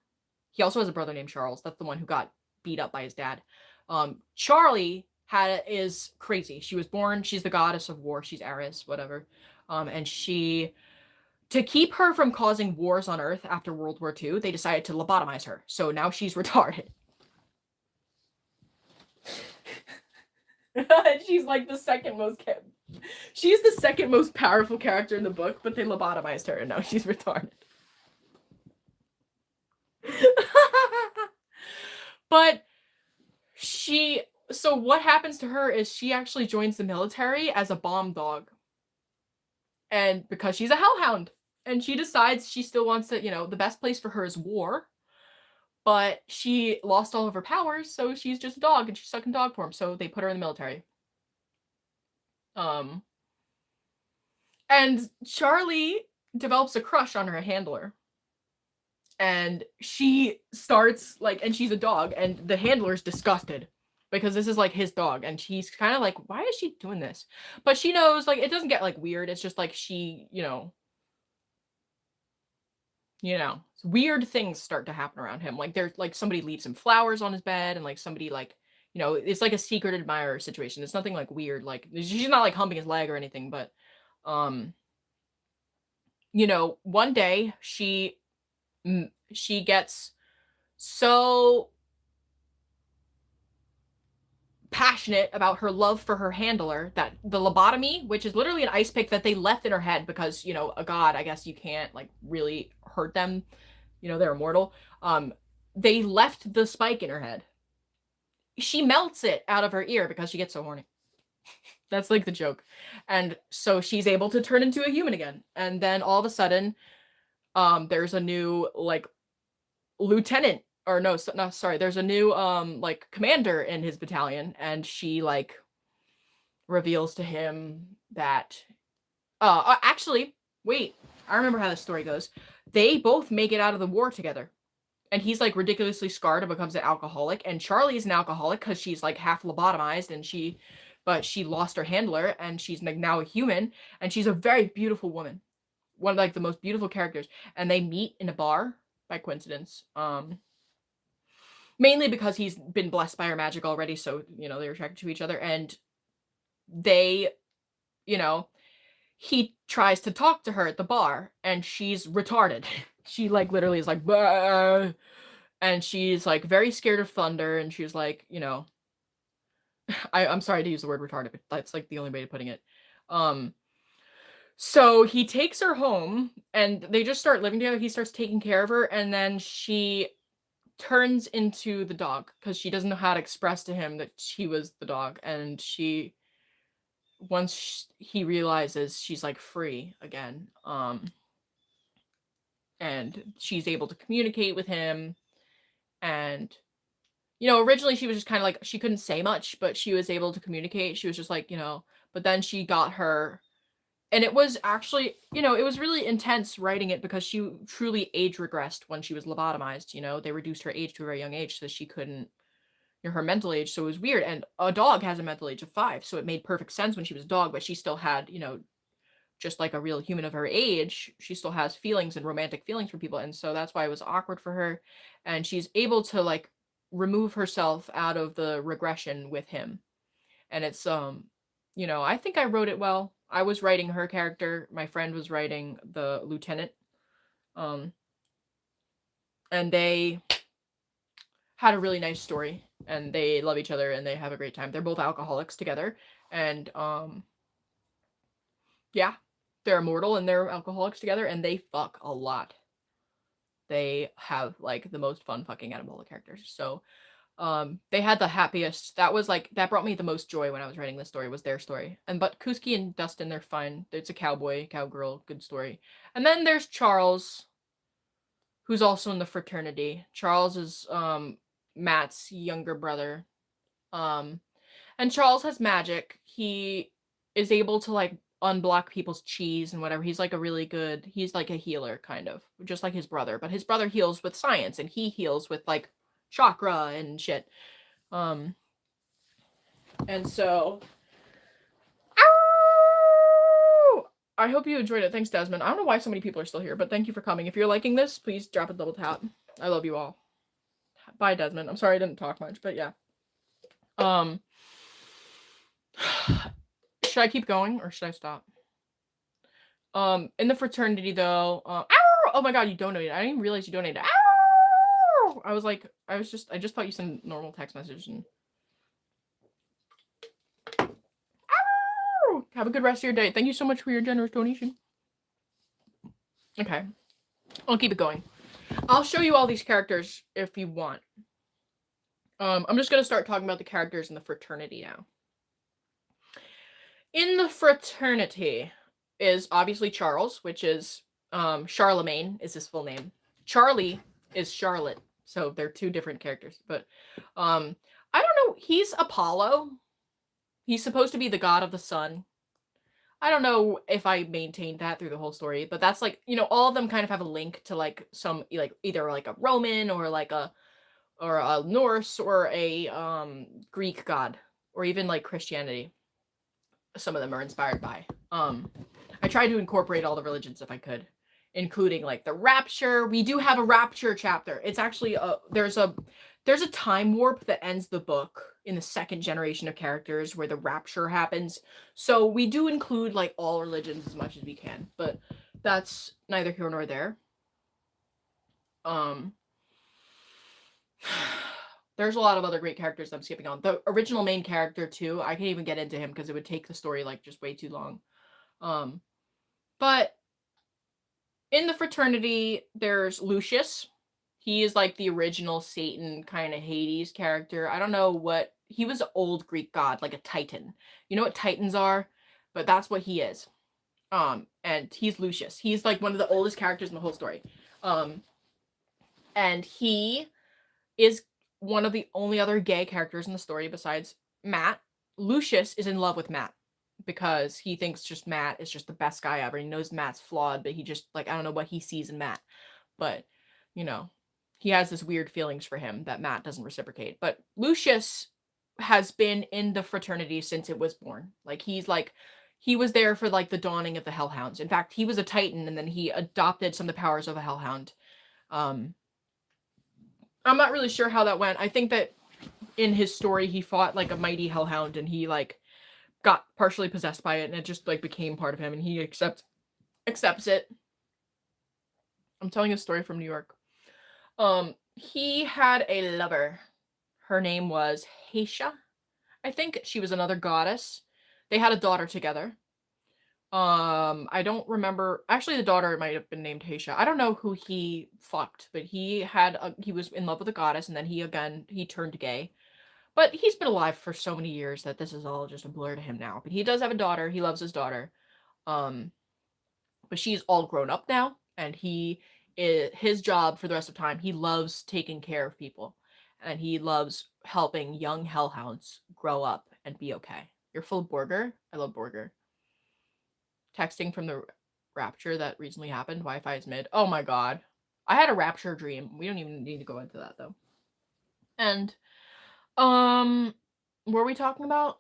He also has a brother named Charles. That's the one who got beat up by his dad. Charlie is crazy. She was born, she's the goddess of war. She's Ares, whatever. And to keep her from causing wars on Earth after World War II, they decided to lobotomize her. So now she's retarded. She's like the second most she's the second most powerful character in the book, but they lobotomized her and now she's retarded. But so what happens to her is she actually joins the military as a bomb dog. And because she's a hellhound, and she decides she still wants to, the best place for her is war. But she lost all of her powers, so she's just a dog and she's stuck in dog form. So they put her in the military. And Charlie develops a crush on her handler. And she starts and she's a dog, and the handler's disgusted because this is like his dog, and she's kind of like, why is she doing this? But she knows it doesn't get weird. It's just she, weird things start to happen around him. There's somebody leaves him flowers on his bed, and somebody it's like a secret admirer situation. It's nothing weird. She's not humping his leg or anything, but one day she gets so passionate about her love for her handler that the lobotomy, which is literally an ice pick that they left in her head because, a god, I guess you can't really hurt them. They're immortal. They left the spike in her head. She melts it out of her ear because she gets so horny. That's the joke. And so she's able to turn into a human again. And then all of a sudden, there's a new lieutenant, or no, sorry, there's a new commander in his battalion, and she reveals to him that actually, wait, I remember how this story goes. They both make it out of the war together, and he's ridiculously scarred and becomes an alcoholic, and Charlie's an alcoholic because she's half lobotomized, and she lost her handler, and she's now a human, and she's a very beautiful woman, one of the most beautiful characters. And they meet in a bar by coincidence, mainly because he's been blessed by her magic already, so they're attracted to each other. And they, he tries to talk to her at the bar, and she's retarded. She literally is bah! And she's very scared of thunder, and she's I'm sorry to use the word retarded, but that's the only way of putting it. So he takes her home, and they just start living together. He starts taking care of her, and then she turns into the dog because she doesn't know how to express to him that she was the dog. And once he realizes, she's free again. And she's able to communicate with him. And originally she was just kind of she couldn't say much, but she was able to communicate. She was just but then she got her. And it was actually, it was really intense writing it because she truly age regressed when she was lobotomized. They reduced her age to a very young age so she couldn't, her mental age. So it was weird. And a dog has a mental age of 5. So it made perfect sense when she was a dog, but she still had, just like a real human of her age, she still has feelings and romantic feelings for people. And so that's why it was awkward for her. And she's able to remove herself out of the regression with him. And it's, I think I wrote it well. I was writing her character. My friend was writing the lieutenant. And they had a really nice story, and they love each other, and they have a great time. They're both alcoholics together, and yeah, they're immortal and they're alcoholics together, and they fuck a lot. They have the most fun fucking out of all the characters. So they had the happiest. That was that brought me the most joy when I was writing this story, was their story. But Kuski and Dustin, they're fine. It's a cowboy, cowgirl, good story. And then there's Charles, who's also in the fraternity. Charles is Matt's younger brother. And Charles has magic. He is able to like unblock people's cheese and whatever. He's like a really good, he's like a healer kind of, just like his brother, but his brother heals with science and he heals with like chakra and shit. And so ow! I hope you enjoyed it. Thanks, Desmond. I don't know why so many people are still here, but thank you for coming. If you're liking this, please drop a double tap. I love you all. Bye, Desmond. I'm sorry I didn't talk much, but yeah. Should I keep going or should I stop? In the fraternity though, ow! Oh my god, you donated. I didn't even realize you donated. Ow! I just thought you sent a normal text message and ow! Have a good rest of your day. Thank you so much for your generous donation. Okay. I'll keep it going. I'll show you all these characters if you want. I'm just gonna start talking about the characters in the fraternity now. In the fraternity is obviously Charles, which is Charlemagne is his full name. Charlie is Charlotte, so they're two different characters. But I don't know. He's Apollo. He's supposed to be the god of the sun. I don't know if I maintained that through the whole story, but that's like, you know, all of them kind of have a link to like some like either like a Roman or like a Norse or a Greek god or even like Christianity. Some of them are inspired by. I tried to incorporate all the religions if I could, including like the rapture. We do have a rapture chapter. It's actually there's a time warp that ends the book in the second generation of characters where the rapture happens. So we do include like all religions as much as we can, but that's neither here nor there. There's a lot of other great characters I'm skipping on. The original main character too, I can't even get into him because it would take the story like just way too long. But in the fraternity, there's Lucius. He is like the original Satan kind of Hades character. I don't know what, he was an old Greek god, like a Titan. You know what Titans are? But that's what he is. And he's Lucius. He's like one of the oldest characters in the whole story. And he is one of the only other gay characters in the story besides Matt. Lucius is in love with Matt because he thinks just Matt is just the best guy ever. He knows Matt's flawed, but he just like, I don't know what he sees in Matt, but you know, he has this weird feelings for him that Matt doesn't reciprocate. But Lucius has been in the fraternity since it was born. Like he was there for like the dawning of the Hellhounds. In fact, he was a Titan and then he adopted some of the powers of a Hellhound. I'm not really sure how that went. I think that in his story, he fought like a mighty hellhound and he like got partially possessed by it and it just like became part of him and he accepts it. I'm telling a story from New York. He had a lover. Her name was Haisha. I think she was another goddess. They had a daughter together. I don't remember. Actually, the daughter might have been named Haisha. I don't know who he fucked, but he was in love with a goddess, and then he turned gay. But he's been alive for so many years that this is all just a blur to him now. But he does have a daughter. He loves his daughter. But she's all grown up now, and his job for the rest of time, he loves taking care of people, and he loves helping young hellhounds grow up and be okay. You're full of Borger? I love Borger. Texting from the rapture that recently happened. Wi-Fi is mid. Oh my god. I had a rapture dream. We don't even need to go into that though. And what were we talking about?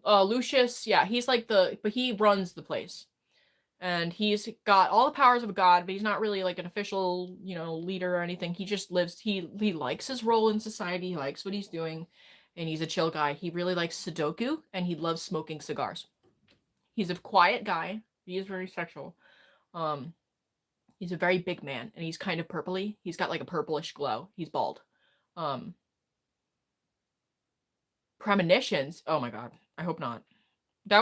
Lucius, yeah, he's like but he runs the place. And he's got all the powers of a god, but he's not really like an official, you know, leader or anything. He just lives, he likes his role in society, he likes what he's doing, and he's a chill guy. He really likes Sudoku and he loves smoking cigars. He's a quiet guy. He is very sexual. He's a very big man, and he's kind of purpley. He's got like a purplish glow. He's bald. Premonitions. Oh my god. I hope not.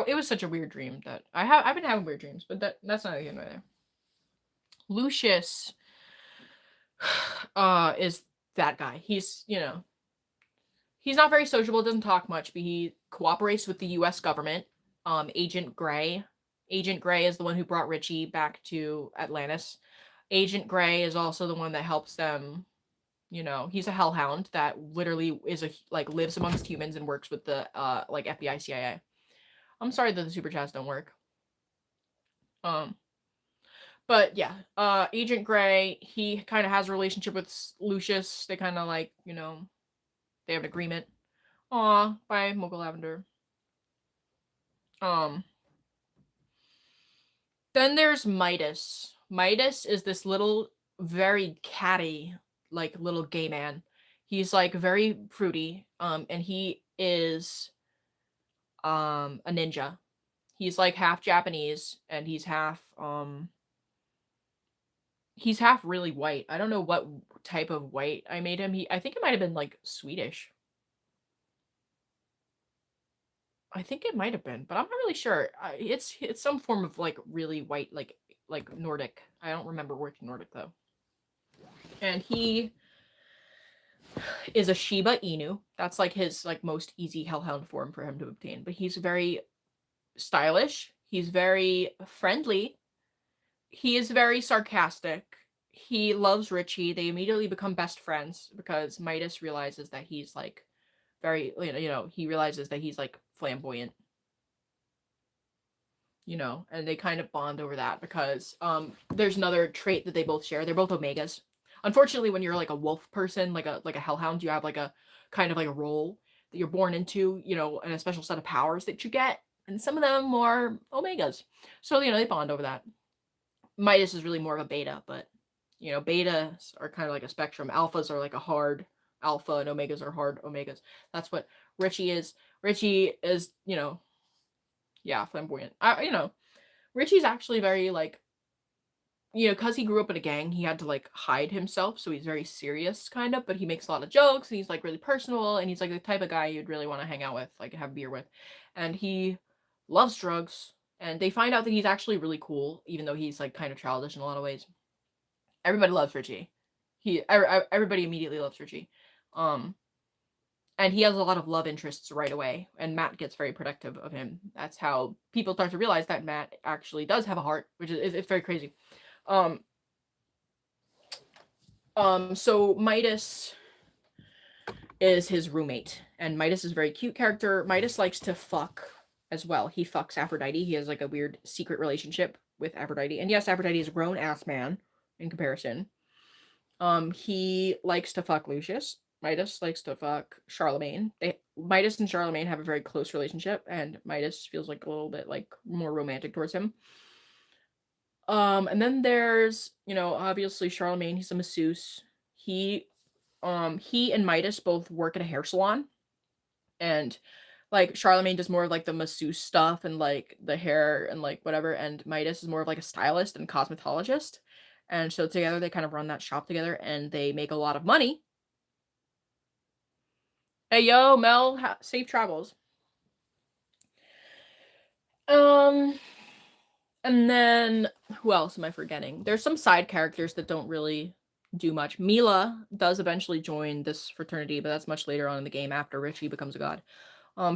It was such a weird dream that I've been having weird dreams, but that's not again right there. Lucius is that guy. He's, you know, he's not very sociable, doesn't talk much, but he cooperates with the US government. Agent Gray. Agent Gray is the one who brought Richie back to Atlantis. Agent Gray is also the one that helps them You know, he's a hellhound that literally is like lives amongst humans and works with the like FBI, CIA. I'm sorry that the super chats don't work. But yeah, Agent Gray, he kind of has a relationship with Lucius. They kind of like, you know, they have an agreement. Aw, bye, Mocha Lavender. Then there's Midas. Midas is this little, very catty, like little gay man. He's like very fruity, and he is a ninja. He's like half Japanese and he's half really white. I don't know what type of white I made him. I think it might have been like Swedish. I think it might have been, but I'm not really sure. It's some form of like really white, like Nordic. I don't remember which Nordic though. And he is a Shiba Inu. That's like his like most easy hellhound form for him to obtain. But he's very stylish. He's very friendly. He is very sarcastic. He loves Richie. They immediately become best friends because Midas realizes that he's like very, he realizes that he's like flamboyant. You know, and they kind of bond over that because there's another trait that they both share. They're both omegas. Unfortunately, when you're like a wolf person, like a hellhound, you have like a kind of like a role that you're born into, you know, and a special set of powers that you get. And some of them are omegas. So, you know, they bond over that. Midas is really more of a beta, but you know, betas are kind of like a spectrum. Alphas are like a hard alpha and omegas are hard omegas. That's what Richie is. Richie is, you know, yeah, flamboyant. You know, Richie's actually very like, you know, because he grew up in a gang, he had to like hide himself, so he's very serious kind of, but he makes a lot of jokes and he's like really personal and he's like the type of guy you'd really want to hang out with, like have beer with. And he loves drugs, and they find out that he's actually really cool, even though he's like kind of childish in a lot of ways. Everybody loves Richie. Everybody immediately loves Richie. And he has a lot of love interests right away, and Matt gets very protective of him. That's how people start to realize that Matt actually does have a heart, which is it's very crazy. So Midas is his roommate, and Midas is a very cute character. Midas likes to fuck as well. He fucks Aphrodite. He has like a weird secret relationship with Aphrodite. And yes, Aphrodite is a grown ass man in comparison. He likes to fuck Lucius. Midas likes to fuck Charlemagne. Midas and Charlemagne have a very close relationship, and Midas feels like a little bit like more romantic towards him. And then there's, you know, obviously Charlemagne, he's a masseuse. He and Midas both work at a hair salon. And like Charlemagne does more of like the masseuse stuff and like the hair and like whatever, and Midas is more of like a stylist and cosmetologist. And so together they kind of run that shop together and they make a lot of money. Hey yo, Mel, safe travels. And then who else am I forgetting? There's some side characters that don't really do much. Mila does eventually join this fraternity, but that's much later on in the game after Richie becomes a god.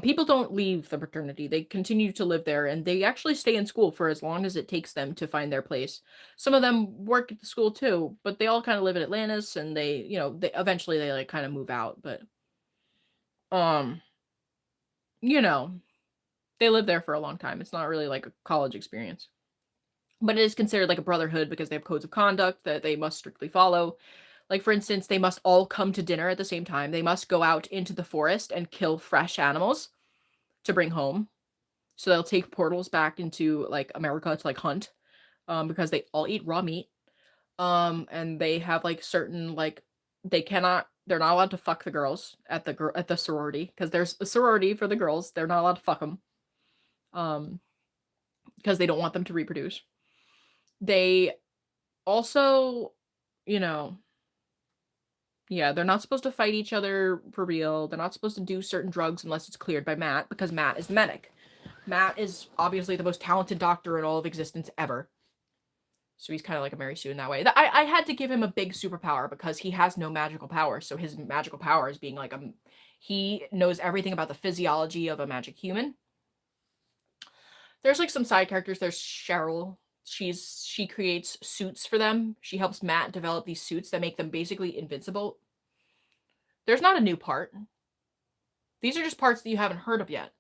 People don't leave the fraternity. They continue to live there, and they actually stay in school for as long as it takes them to find their place. Some of them work at the school too, but they all kind of live in Atlantis, and they, you know, eventually they like kind of move out, but you know, they live there for a long time. It's not really like a college experience. But it is considered like a brotherhood because they have codes of conduct that they must strictly follow. Like, for instance, they must all come to dinner at the same time. They must go out into the forest and kill fresh animals to bring home. So they'll take portals back into, like, America to, like, hunt. Because they all eat raw meat. And they have, like, certain, like, they're not allowed to fuck the girls at the sorority. Because there's a sorority for the girls. They're not allowed to fuck them. Because they don't want them to reproduce. They also, you know, yeah, they're not supposed to fight each other for real. They're not supposed to do certain drugs unless it's cleared by Matt, because Matt is the medic. Matt is obviously the most talented doctor in all of existence ever. So he's kind of like a Mary Sue in that way. I had to give him a big superpower because he has no magical power. So his magical power is being like he knows everything about the physiology of a magic human. There's like some side characters. There's Cheryl. She creates suits for them. She helps Matt develop these suits that make them basically invincible. There's not a new part. These are just parts that you haven't heard of yet.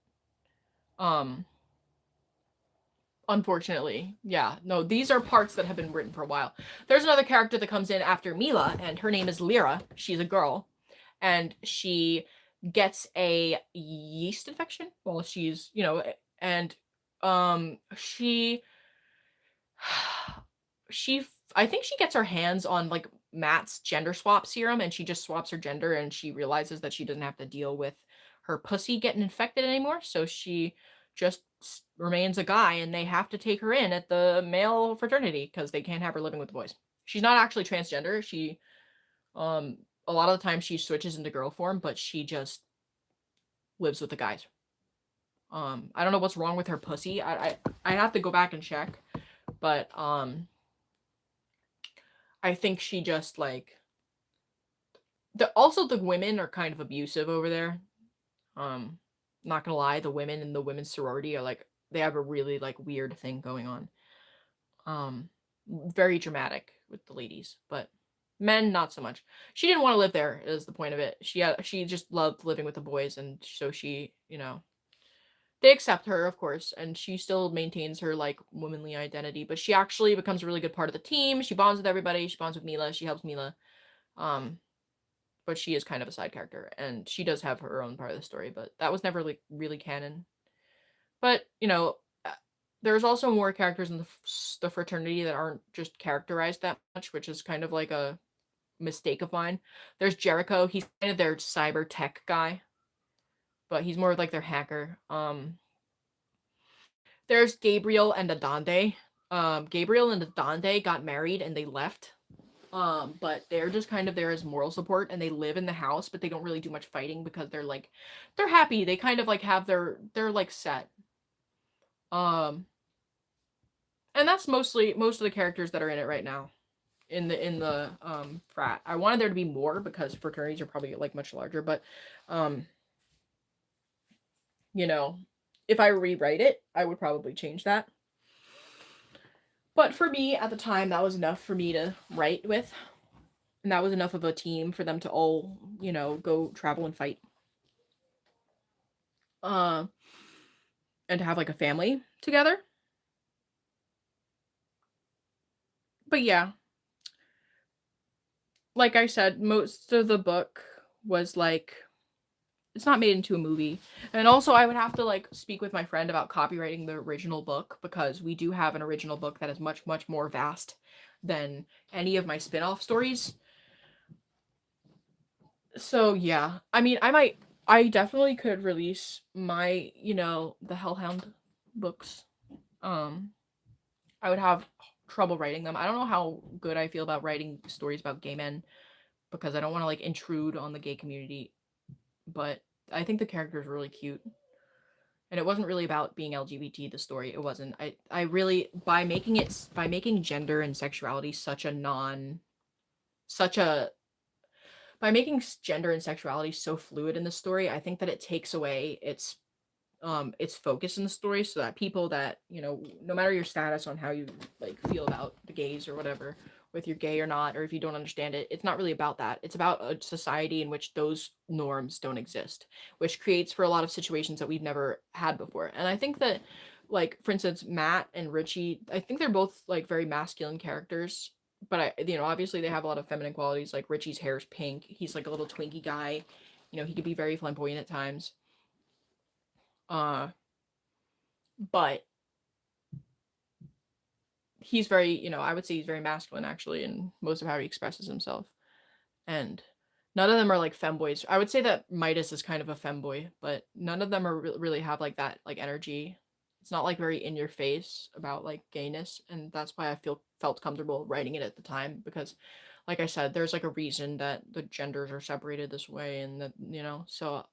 Unfortunately. Yeah. No, these are parts that have been written for a while. There's another character that comes in after Mila, and her name is Lyra. She's a girl. And she gets a yeast infection while she's, and she I think she gets her hands on like Matt's gender swap serum, and she just swaps her gender, and she realizes that she doesn't have to deal with her pussy getting infected anymore, so she just remains a guy, and they have to take her in at the male fraternity because they can't have her living with the boys. She's not actually transgender. She a lot of the time she switches into girl form, but she just lives with the guys. I don't know what's wrong with her pussy. I have to go back and check, but I think she just like also the women are kind of abusive over there. Not gonna lie, the women in the women's sorority are like, they have a really like weird thing going on. Very dramatic with the ladies, but men not so much. She didn't want to live there is the point of it. She just loved living with the boys, and so she, they accept her, of course, and she still maintains her like womanly identity, but she actually becomes a really good part of the team. She bonds with everybody. She bonds with Mila. She helps Mila. But she is kind of a side character, and she does have her own part of the story, but that was never like really canon. But there's also more characters in the fraternity that aren't just characterized that much, which is kind of like a mistake of mine. There's Jericho. He's kind of their cyber tech guy, but he's more of like their hacker. There's Gabriel and Adande. Gabriel and Adande got married and they left. But they're just kind of there as moral support, and they live in the house, but they don't really do much fighting because they're happy. They kind of like have they're like set. And that's most of the characters that are in it right now. In the frat. I wanted there to be more because fraternities are probably like much larger, but if I rewrite it, I would probably change that. But for me, at the time, that was enough for me to write with. And that was enough of a team for them to all, go travel and fight. And to have, like, a family together. But yeah. Like I said, most of the book was, like, it's not made into a movie. And also, I would have to, like, speak with my friend about copywriting the original book, because we do have an original book that is much, much more vast than any of my spin-off stories. So, yeah. I mean, I definitely could release my, the Hellhound books. I would have trouble writing them. I don't know how good I feel about writing stories about gay men, because I don't want to, like, intrude on the gay community. But I think the character is really cute. And it wasn't really about being LGBT, the story. It wasn't. I really, by making gender and sexuality by making gender and sexuality so fluid in the story, I think that it takes away its focus in the story, so that people that, no matter your status on how you like feel about the gays or whatever, if you're gay or not, or if you don't understand it, it's not really about that. It's about a society in which those norms don't exist, which creates for a lot of situations that we've never had before. And I think that, like, for instance, Matt and Richie, I think they're both like very masculine characters, but obviously they have a lot of feminine qualities. Like, Richie's hair is pink. He's like a little twinky guy. He could be very flamboyant at times. But he's very, I would say he's very masculine, actually, in most of how he expresses himself. And none of them are like femboys. I would say that Midas is kind of a femboy, but none of them are really have like that like energy. It's not like very in your face about like gayness, and that's why I felt comfortable writing it at the time, because, like I said, there's like a reason that the genders are separated this way, and that, so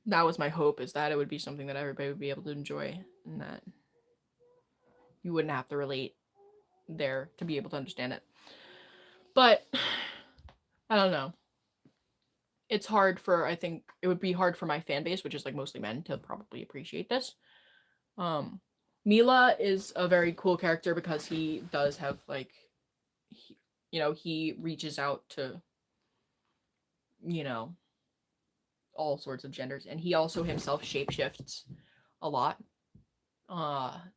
that was my hope, is that it would be something that everybody would be able to enjoy, and that you wouldn't have to relate there to be able to understand it. But I don't know. It's hard I think it would be hard for my fan base, which is like mostly men, to probably appreciate this. Mila is a very cool character because he does have like, you know, he reaches out to, you know, all sorts of genders, and he also himself shapeshifts a lot,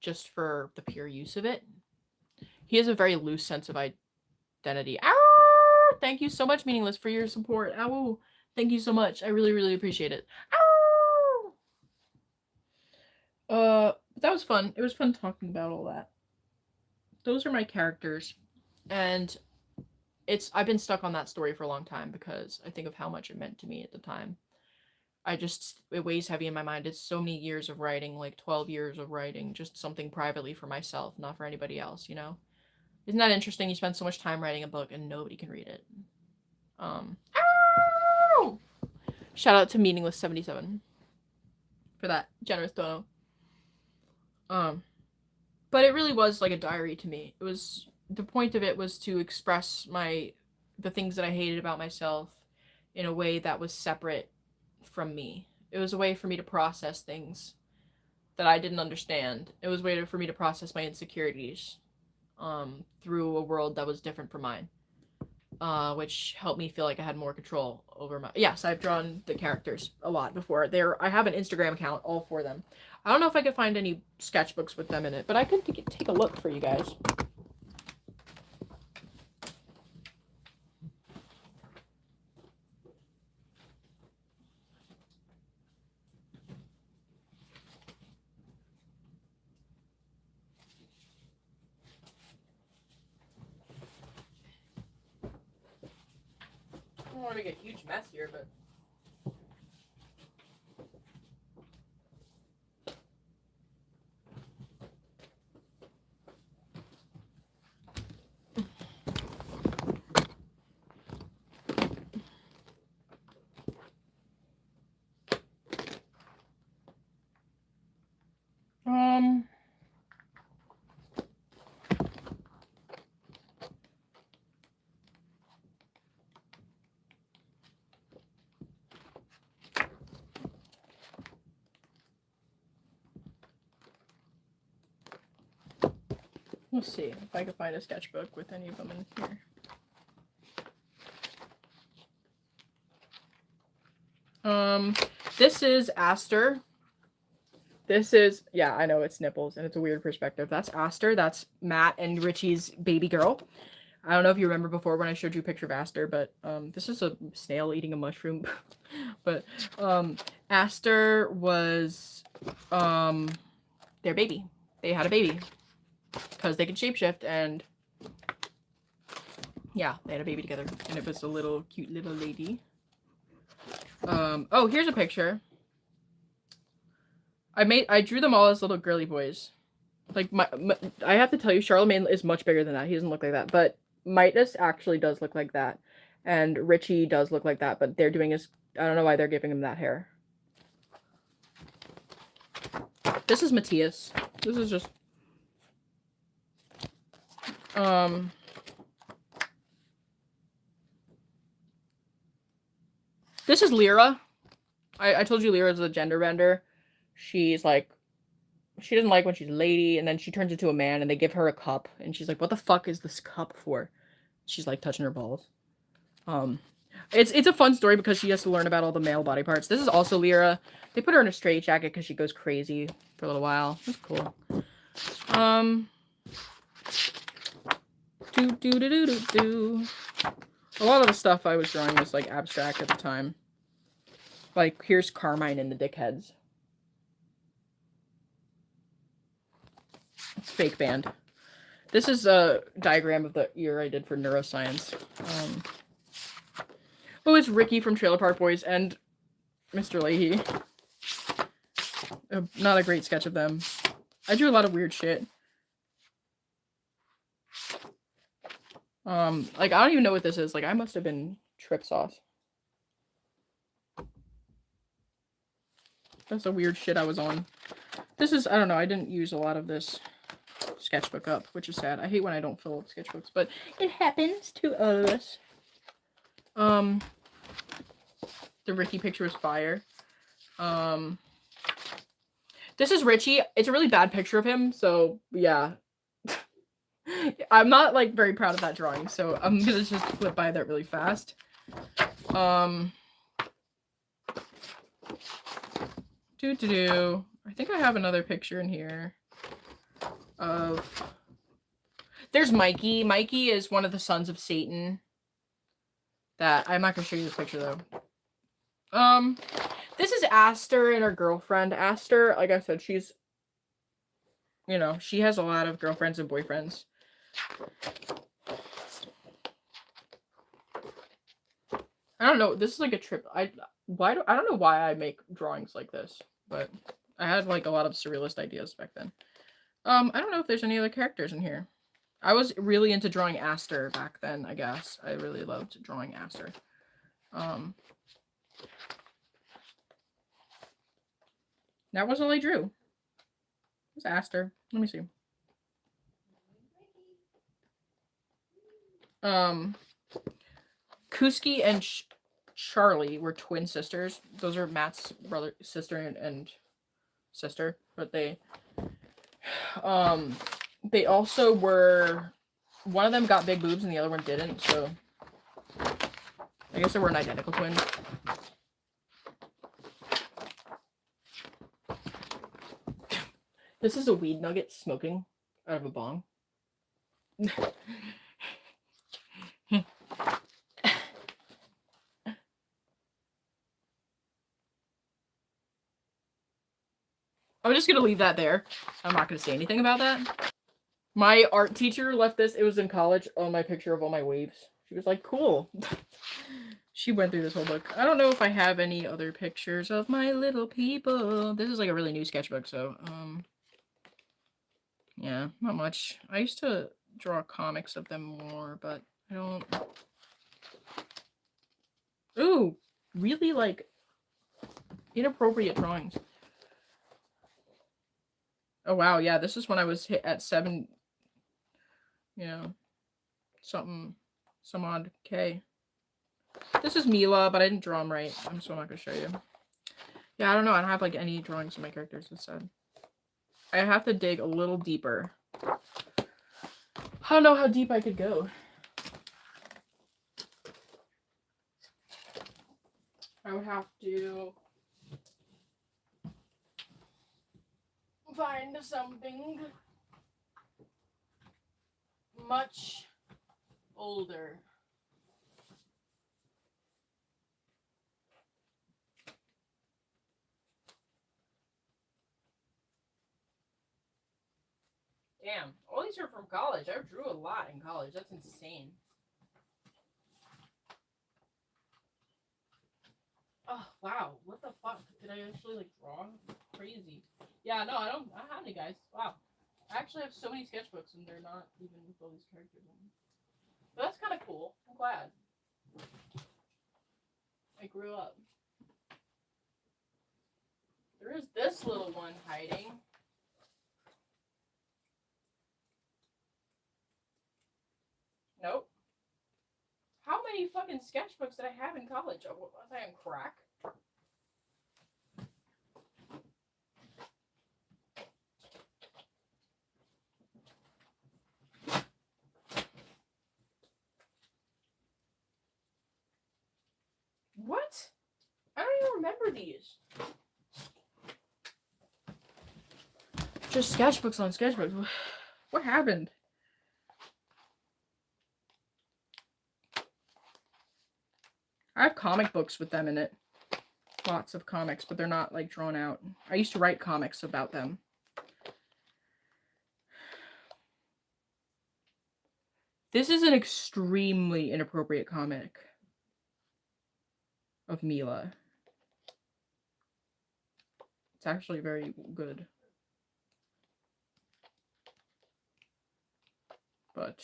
just for the pure use of it. He has a very loose sense of identity. Ow! Thank you so much, Meaningless, for your support. Ow! Thank you so much. I really, really appreciate it. Ow! That was fun. It was fun talking about all that. Those are my characters, and I've been stuck on that story for a long time because I think of how much it meant to me at the time. It weighs heavy in my mind. It's so many years of writing, like 12 years of writing, just something privately for myself, not for anybody else, you know? Isn't that interesting? You spend so much time writing a book and nobody can read it. Ow! Shout out to Meaningless77 for that generous dono. But it really was like a diary to me. It was, the point of it was to express the things that I hated about myself in a way that was separate from me. It was a way for me to process things that I didn't understand. It was a way for me to process my insecurities through a world that was different from mine, which helped me feel like I had more control over my... Yes, I've drawn the characters a lot before. I have an Instagram account, all for them. I don't know if I could find any sketchbooks with them in it, but I could take a look for you guys. I don't want to make a huge mess here, but... Let's see if I can find a sketchbook with any of them in here. This is Aster. This is, yeah, I know it's nipples and it's a weird perspective. That's Aster. That's Matt and Richie's baby girl. I don't know if you remember before when I showed you a picture of Aster, but this is a snail eating a mushroom. But Aster was their baby. They had a baby because they could shapeshift, and yeah, they had a baby together, and it was a little cute little lady. Oh, here's a picture. I drew them all as little girly boys. Like I have to tell you, Charlemagne is much bigger than that. He doesn't look like that, but Midas actually does look like that, and Richie does look like that. But they're doing I don't know why they're giving him that hair. This is Matias. This is just this is Lyra. I told you Lyra is a gender bender. She's like, she doesn't like when she's a lady, and then she turns into a man, and they give her a cup, and she's like, what the fuck is this cup for? She's like touching her balls. It's a fun story because she has to learn about all the male body parts. This is also Lyra. They put her in a straitjacket because she goes crazy for a little while. It's cool. A lot of the stuff I was drawing was like abstract at the time. Like, here's Carmine and the Dickheads. It's fake band. This is a diagram of the year I did for neuroscience. Oh, it's Ricky from Trailer Park Boys and Mr. Leahy. Not a great sketch of them. I drew a lot of weird shit. Like, I don't even know what this is. Like, I must have been trip sauce. That's the weird shit I was on. This is, I don't know, I didn't use a lot of this sketchbook up, which is sad. I hate when I don't fill up sketchbooks, but it happens to all of us. The Ricky picture is fire. This is Richie. It's a really bad picture of him, so yeah. I'm not like very proud of that drawing, so I'm gonna just flip by that really fast. I think I have another picture in here of. There's Mikey. Mikey is one of the sons of Satan. That I'm not gonna show you this picture though. This is Aster and her girlfriend. Aster, like I said, she's, you know, she has a lot of girlfriends and boyfriends. I don't know. This is like a trip. I don't know why I make drawings like this, but I had like a lot of surrealist ideas back then. I don't know if there's any other characters in here. I was really into drawing Aster back then, I guess. I really loved drawing Aster. That was all I drew. It's Aster. Let me see. Kuski and Charlie were twin sisters. Those are Matt's brother, sister, and sister. But they also were. One of them got big boobs and the other one didn't. So I guess they were an identical twin. This is a weed nugget smoking out of a bong. I'm just gonna leave that there. I'm not gonna say anything about that. My art teacher left this. It was in college on my picture of all my waves. She was like, cool. She went through this whole book. I don't know if I have any other pictures of my little people. This is like a really new sketchbook, so yeah, not much. I used to draw comics of them more, but I don't. Ooh, really like inappropriate drawings. Oh wow, yeah, this is when I was hit at 7, you know, some odd K. This is Mila, but I didn't draw them right. I'm still not gonna show you. Yeah, I don't know. I don't have like any drawings of my characters. It's sad. I have to dig a little deeper. I don't know how deep I could go. I would have to find something much older. Damn, all these are from college. I drew a lot in college. That's insane. Oh, wow. What the fuck? Did I actually, like, draw? Crazy. Yeah, no, I don't have any, guys. Wow. I actually have so many sketchbooks, and they're not even with all these characters in them. But that's kind of cool. I'm glad. I grew up. There is this little one hiding. Nope. How many fucking sketchbooks did I have in college? Was I on crack? What? I don't even remember these. Just sketchbooks on sketchbooks. What happened? I have comic books with them in it. Lots of comics, but they're not like drawn out. I used to write comics about them. This is an extremely inappropriate comic of Mila. It's actually very good. But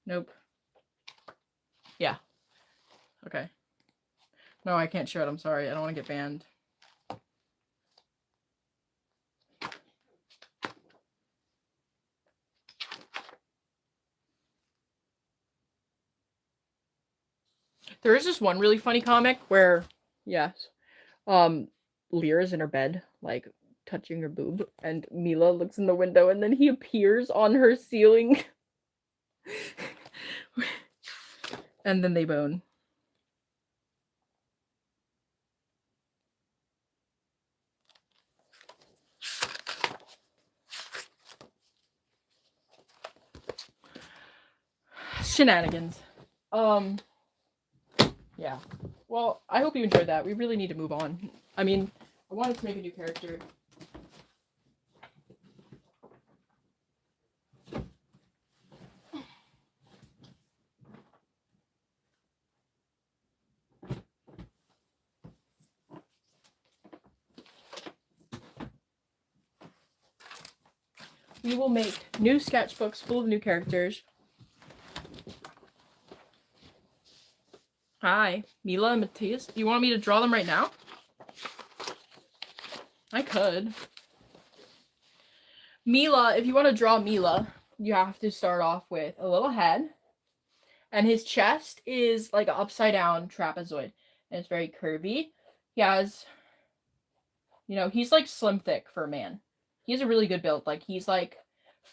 nope. Yeah. Okay. No, I can't show it. I'm sorry. I don't want to get banned. There is this one really funny comic where, yes, Lear is in her bed, like touching her boob, and Mila looks in the window, and then he appears on her ceiling. And then they bone. Shenanigans. Yeah. Well, I hope you enjoyed that. We really need to move on. I mean, I wanted to make a new character. We will make new sketchbooks full of new characters. Hi, Mila and Matias. You want me to draw them right now? I could. Mila, if you want to draw Mila, you have to start off with a little head. And his chest is like an upside down trapezoid. And it's very curvy. He has, he's like slim thick for a man. He has a really good build. Like, he's like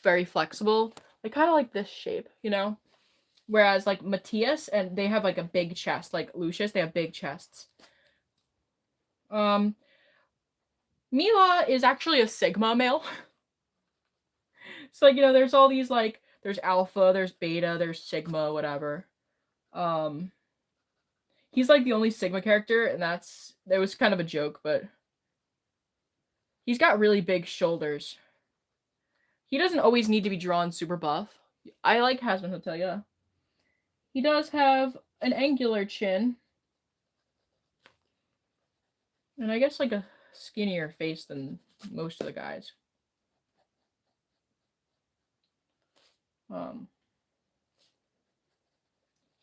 very flexible. Like, kind of like this shape, Whereas like Matias, and they have like a big chest. Like Lucius, they have big chests. Mila is actually a Sigma male. So like, there's all these like, there's Alpha, there's Beta, there's Sigma, whatever. He's like the only Sigma character, and that was kind of a joke, but he's got really big shoulders. He doesn't always need to be drawn super buff. I like Hasman Hotel, yeah. He does have an angular chin. And I guess like a skinnier face than most of the guys.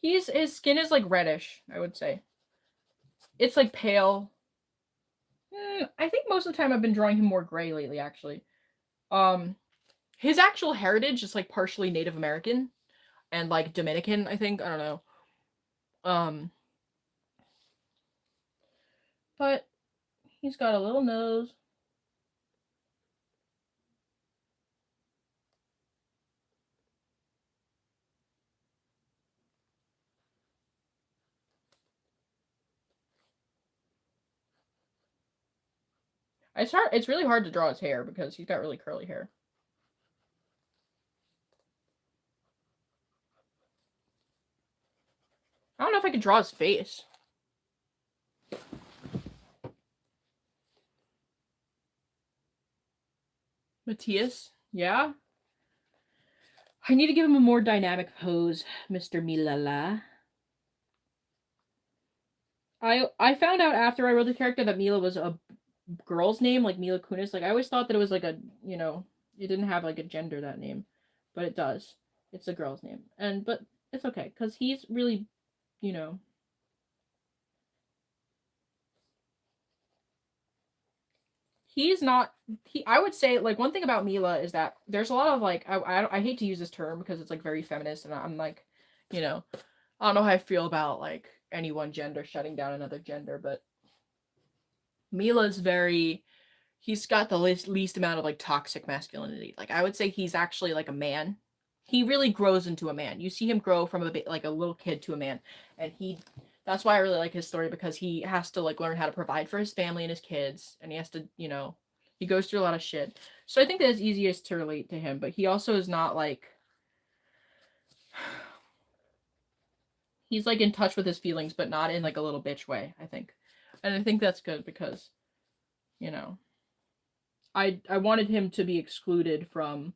His skin is like reddish, I would say. It's like pale. I think most of the time I've been drawing him more gray lately, actually. His actual heritage is like partially Native American and like Dominican, I think. I don't know. But he's got a little nose. It's really hard to draw his hair because he's got really curly hair. I don't know if I could draw his face. Matias, yeah? I need to give him a more dynamic pose, Mr. Mila. I found out after I wrote the character that Mila was a girl's name, like Mila Kunis. Like, I always thought that it was like a, it didn't have like a gender, that name. But it does. It's a girl's name. But it's okay, because he's really, he's not, I would say, like, one thing about Mila is that there's a lot of, like, I hate to use this term because it's, like, very feminist, and I'm, like, I don't know how I feel about, like, any one gender shutting down another gender, but Mila's he's got the least amount of, like, toxic masculinity. Like, I would say he's actually, like, a man. He really grows into a man. You see him grow from like a little kid to a man, and that's why I really like his story, because he has to like learn how to provide for his family and his kids, and he has to, he goes through a lot of shit. So I think that it's easiest to relate to him, but he also is not like, he's like in touch with his feelings, but not in like a little bitch way, I think. And I think that's good because, I wanted him to be excluded from,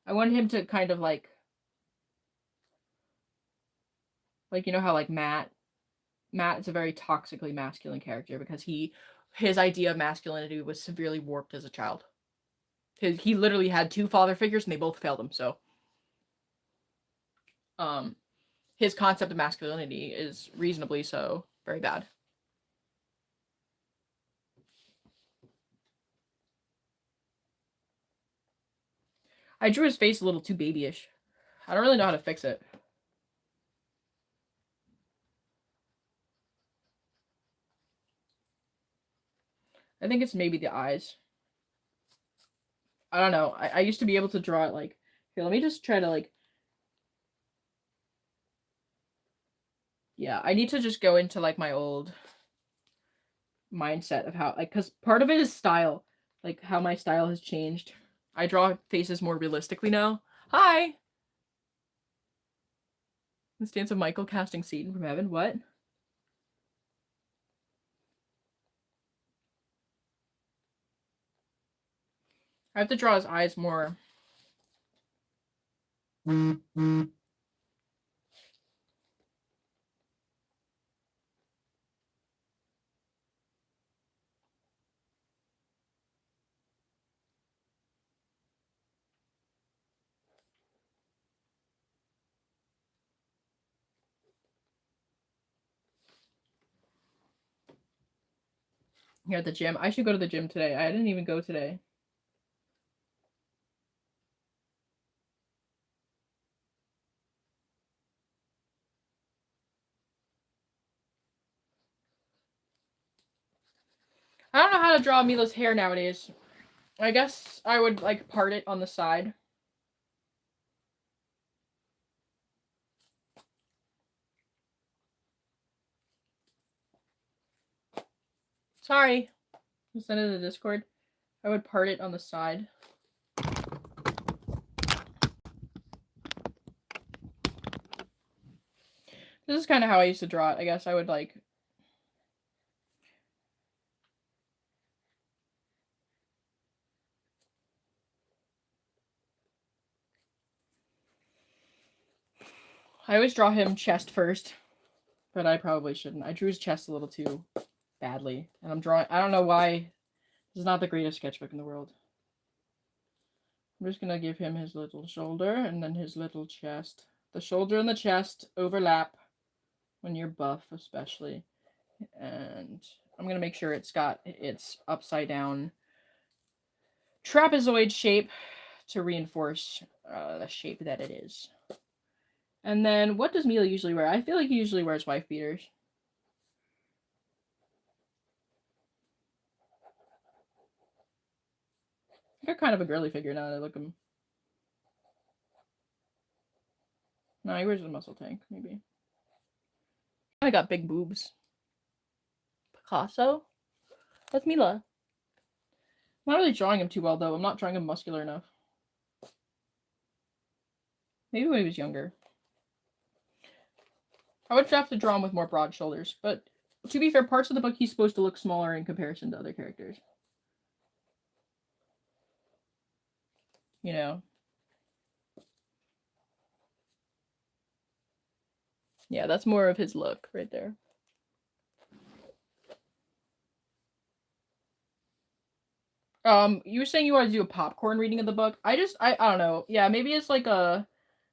I wanted him to kind of like, how like Matt is a very toxically masculine character because his idea of masculinity was severely warped as a child. He literally had 2 father figures and they both failed him, so his concept of masculinity is reasonably so very bad. I drew his face a little too babyish. I don't really know how to fix it. I think it's maybe the eyes. I don't know. I used to be able to draw it like, here, let me just try to like, yeah, I need to just go into like my old mindset of how, like, because part of it is style, like how my style has changed. I draw faces more realistically now. Hi! The stance of Michael casting Satan from heaven. What? I have to draw his eyes more. Here at the gym. I should go to the gym today. I didn't even go today. I don't know how to draw Mila's hair nowadays. I guess I would like part it on the side. Sorry. Send it to the Discord. I would part it on the side. This is kind of how I used to draw it. I guess I would like... I always draw him chest first. But I probably shouldn't. I drew his chest a little too badly. And I'm drawing... I don't know why. This is not the greatest sketchbook in the world. I'm just going to give him his little shoulder and then his little chest. The shoulder and the chest overlap when you're buff, especially. And I'm going to make sure it's got its upside down trapezoid shape to reinforce the shape that it is. And then what does Mila usually wear? I feel like he usually wears wife beaters. They're kind of a girly figure now that I look at him. No, he wears a muscle tank, maybe. I got big boobs. Picasso? That's Mila. I'm not really drawing him too well, though. I'm not drawing him muscular enough. Maybe when he was younger. I would have to draw him with more broad shoulders, but to be fair, parts of the book he's supposed to look smaller in comparison to other characters. You know? Yeah, that's more of his look right there. You were saying you want to do a popcorn reading of the book. I don't know. Yeah, maybe it's like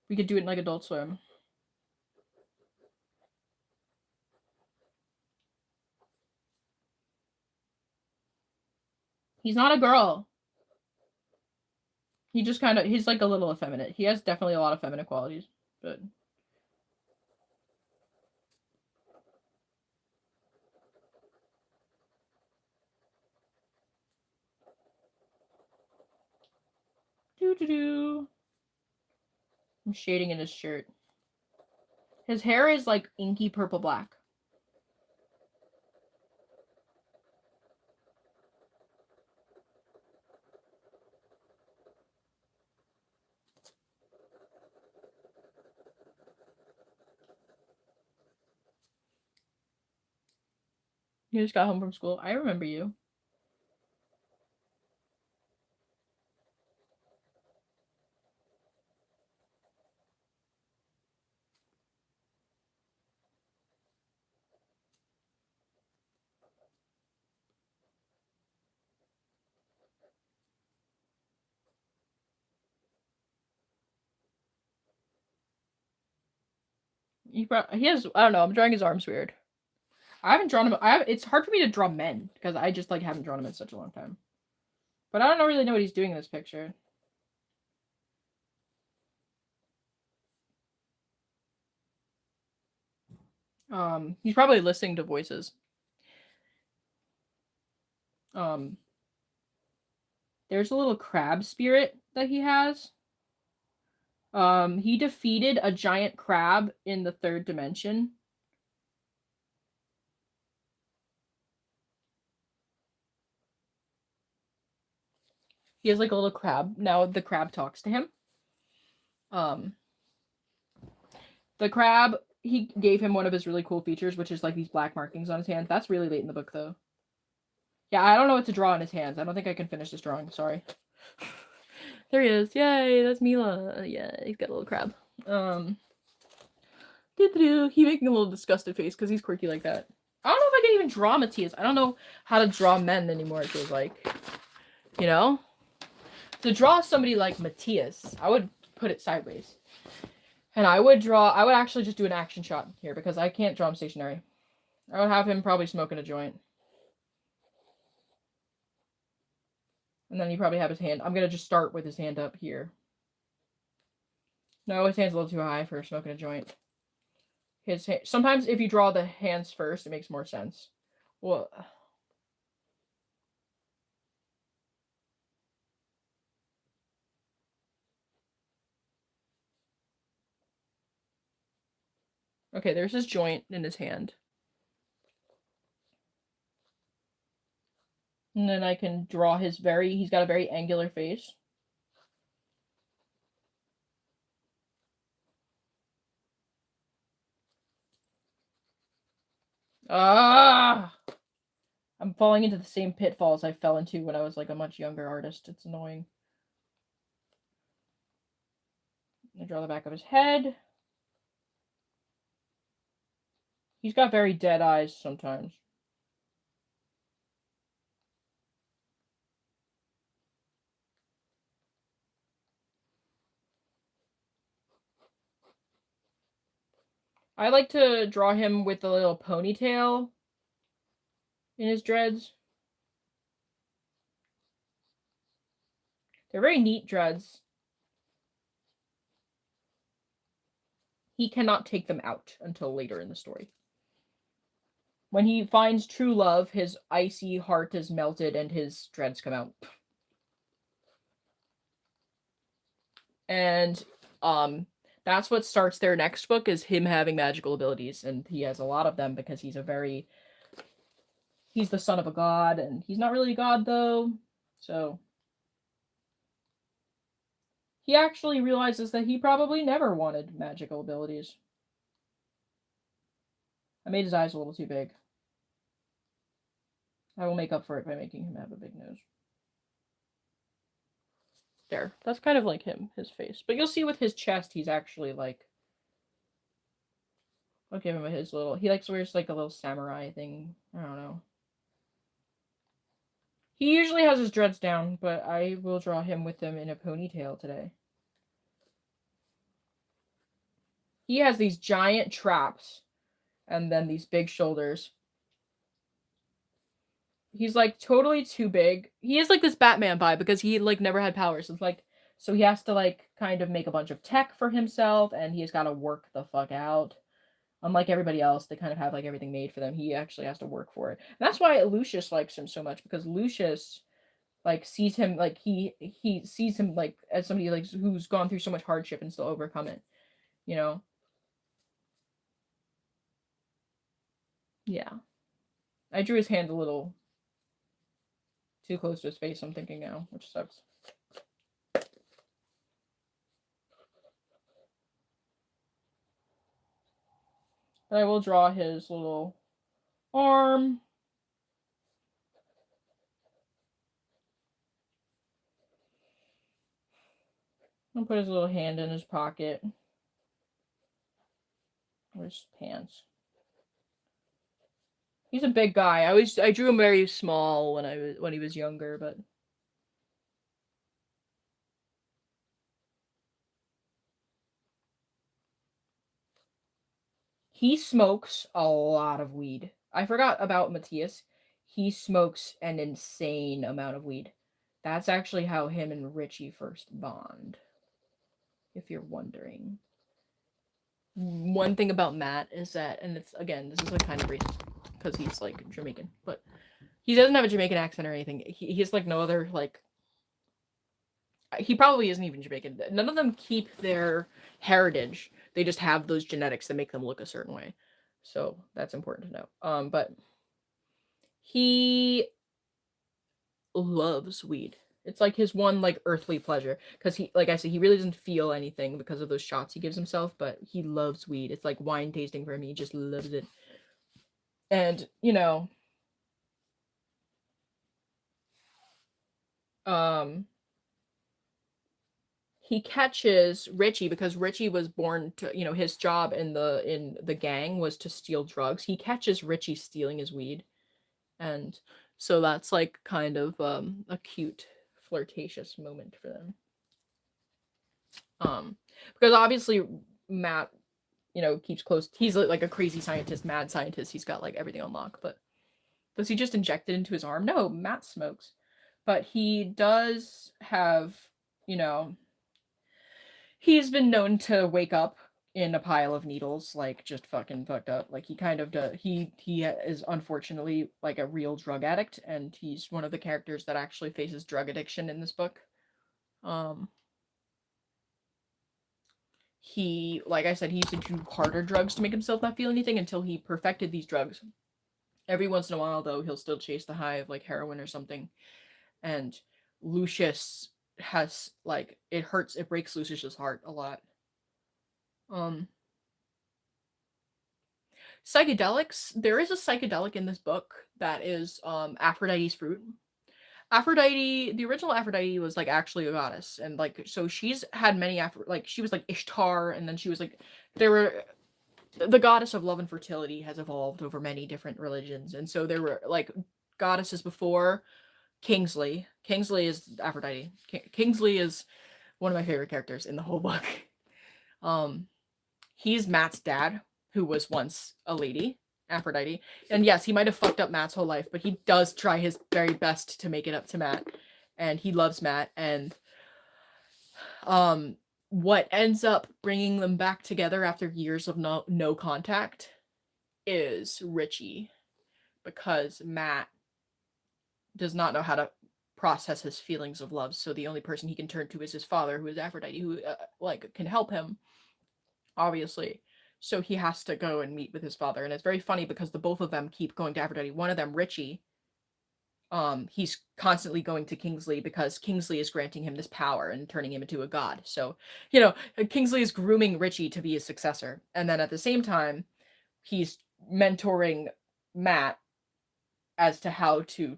we could do it in like Adult Swim. He's not a girl. He just kind of, he's like a little effeminate. He has definitely a lot of feminine qualities, but... Doo-doo-doo. I'm shading in his shirt. His hair is like inky purple black. You just got home from school. I remember you. He has, I don't know, I'm drawing his arms weird. I haven't drawn him, it's hard for me to draw men, because I just, like, haven't drawn him in such a long time. But I don't really know what he's doing in this picture. He's probably listening to voices. There's a little crab spirit that he has. He defeated a giant crab in the 3rd dimension. He has like a little crab. Now the crab talks to him. The crab, he gave him one of his really cool features, which is like these black markings on his hands. That's really late in the book, though. Yeah, I don't know what to draw on his hands. I don't think I can finish this drawing. Sorry. There he is. Yay, that's Mila. Yeah, he's got a little crab. He making a little disgusted face because he's quirky like that. I don't know if I can even draw Matias. I don't know how to draw men anymore, it feels like. You know? To draw somebody like Matias, I would put it sideways. And I would actually just do an action shot here because I can't draw him stationary. I would have him probably smoking a joint. And then you probably have his hand. I'm going to just start with his hand up here. No, his hand's a little too high for smoking a joint. Sometimes if you draw the hands first, it makes more sense. Well, okay, there's his joint in his hand. And then I can draw he's got a very angular face. I'm falling into the same pitfalls I fell into when I was like a much younger artist. It's annoying. I draw the back of his head. He's got very dead eyes sometimes. I like to draw him with a little ponytail in his dreads. They're very neat dreads. He cannot take them out until later in the story. When he finds true love, his icy heart is melted and his dreads come out. And that's what starts their next book, is him having magical abilities, and he has a lot of them because he's the son of a god, and he's not really a god though. So he actually realizes that he probably never wanted magical abilities. I made his eyes a little too big. I will make up for it by making him have a big nose. There. That's kind of like his face. But you'll see with his chest, he's actually like... I'll give him his little... He wears like a little samurai thing. I don't know. He usually has his dreads down, but I will draw him with them in a ponytail today. He has these giant traps and then these big shoulders. He's like totally too big. He is like this Batman vibe because he like never had powers. It's like, so he has to like kind of make a bunch of tech for himself, and he's got to work the fuck out. Unlike everybody else, they kind of have like everything made for them. He actually has to work for it. And that's why Lucius likes him so much, because Lucius like sees him like he sees him like as somebody like who's gone through so much hardship and still overcome it. You know? Yeah. I drew his hand a little too close to his face, I'm thinking now, which sucks. But I will draw his little arm. I'll put his little hand in his pocket. Or his pants. He's a big guy. I drew him very small when he was younger, but he smokes a lot of weed. I forgot about Matias. He smokes an insane amount of weed. That's actually how him and Richie first bond, if you're wondering. One thing about Matt is that, and it's, again, this is like kind of racist because he's like Jamaican, but he doesn't have a Jamaican accent or anything. He's like no other like he probably isn't even Jamaican. None of them keep their heritage. They just have those genetics that make them look a certain way. So that's important to know. But he loves weed. It's like his one like earthly pleasure, because he, like I said, he really doesn't feel anything because of those shots he gives himself, but he loves weed. It's like wine tasting for him. He just loves it. And you know, he catches Richie because Richie was born to, you know, his job in the gang was to steal drugs. He catches Richie stealing his weed. And so that's like kind of a cute flirtatious moment for them. Because obviously Matt, you know, keeps close. He's like a crazy scientist, mad scientist. He's got like everything on lock, but does he just inject it into his arm? No, Matt smokes. But he does have, you know, he's been known to wake up in a pile of needles, like just fucking fucked up. Like he kind of does. He is unfortunately like a real drug addict, and he's one of the characters that actually faces drug addiction in this book. He, like I said, he used to do harder drugs to make himself not feel anything until he perfected these drugs. Every once in a while, though, he'll still chase the high of like heroin or something. And Lucius has like it breaks Lucius's heart a lot. Psychedelics. There is a psychedelic in this book that is Aphrodite's fruit. Aphrodite, the original Aphrodite was like actually a goddess, and like so she's had many like she was like Ishtar, and then she was like the goddess of love and fertility has evolved over many different religions, and so there were like goddesses before. Kingsley is Aphrodite. Kingsley is one of my favorite characters in the whole book. He's Matt's dad, who was once a lady, Aphrodite. And yes, he might have fucked up Matt's whole life, but he does try his very best to make it up to Matt. And he loves Matt. And what ends up bringing them back together after years of no contact is Richie. Because Matt does not know how to process his feelings of love. So the only person he can turn to is his father, who is Aphrodite, who like can help him, obviously. So he has to go and meet with his father. And it's very funny because the both of them keep going to Aphrodite. One of them, Richie, he's constantly going to Kingsley because Kingsley is granting him this power and turning him into a god. So, you know, Kingsley is grooming Richie to be his successor. And then at the same time, he's mentoring Matt as to how to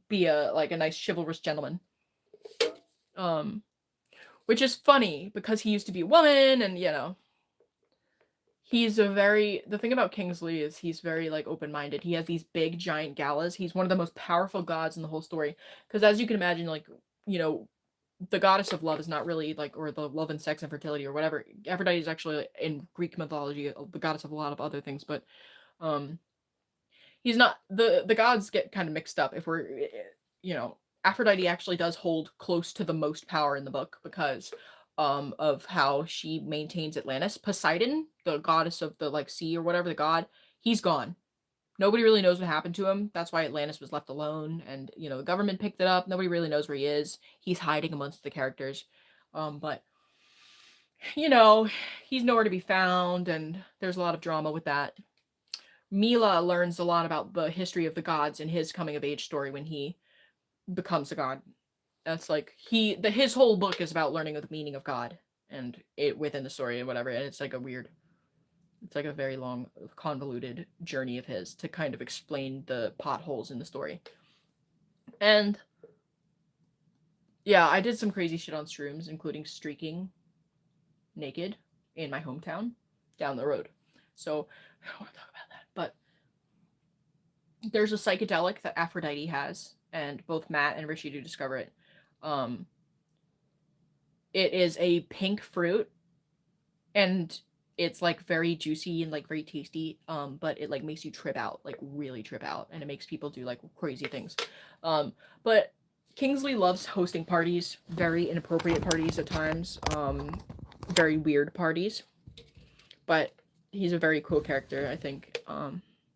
be a nice chivalrous gentleman. Which is funny because he used to be a woman, and you know, the thing about Kingsley is he's very like open-minded. He has these big giant galas. He's one of the most powerful gods in the whole story, because as you can imagine, like, you know, the goddess of love is not really like, or the love and sex and fertility or whatever. Aphrodite is actually in Greek mythology the goddess of a lot of other things, but he's not. The gods get kind of mixed up if we're, you know, Aphrodite actually does hold close to the most power in the book because of how she maintains Atlantis. Poseidon, the goddess of the like sea or whatever, the god, he's gone. Nobody really knows what happened to him. That's why Atlantis was left alone, and you know, the government picked it up. Nobody really knows where he is. He's hiding amongst the characters. But you know, he's nowhere to be found, and there's a lot of drama with that. Mila learns a lot about the history of the gods in his coming of age story when he becomes a god. That's like his whole book is about learning the meaning of God and it within the story and whatever. And it's like a very long, convoluted journey of his to kind of explain the potholes in the story. And yeah, I did some crazy shit on shrooms, including streaking naked in my hometown down the road. So I don't want to talk about that, but there's a psychedelic that Aphrodite has, and both Matt and Richie do discover it. It is a pink fruit, and it's like very juicy and like very tasty. But it like makes you trip out, like really trip out, and it makes people do like crazy things. But Kingsley loves hosting parties, very inappropriate parties at times, very weird parties. But he's a very cool character, I think.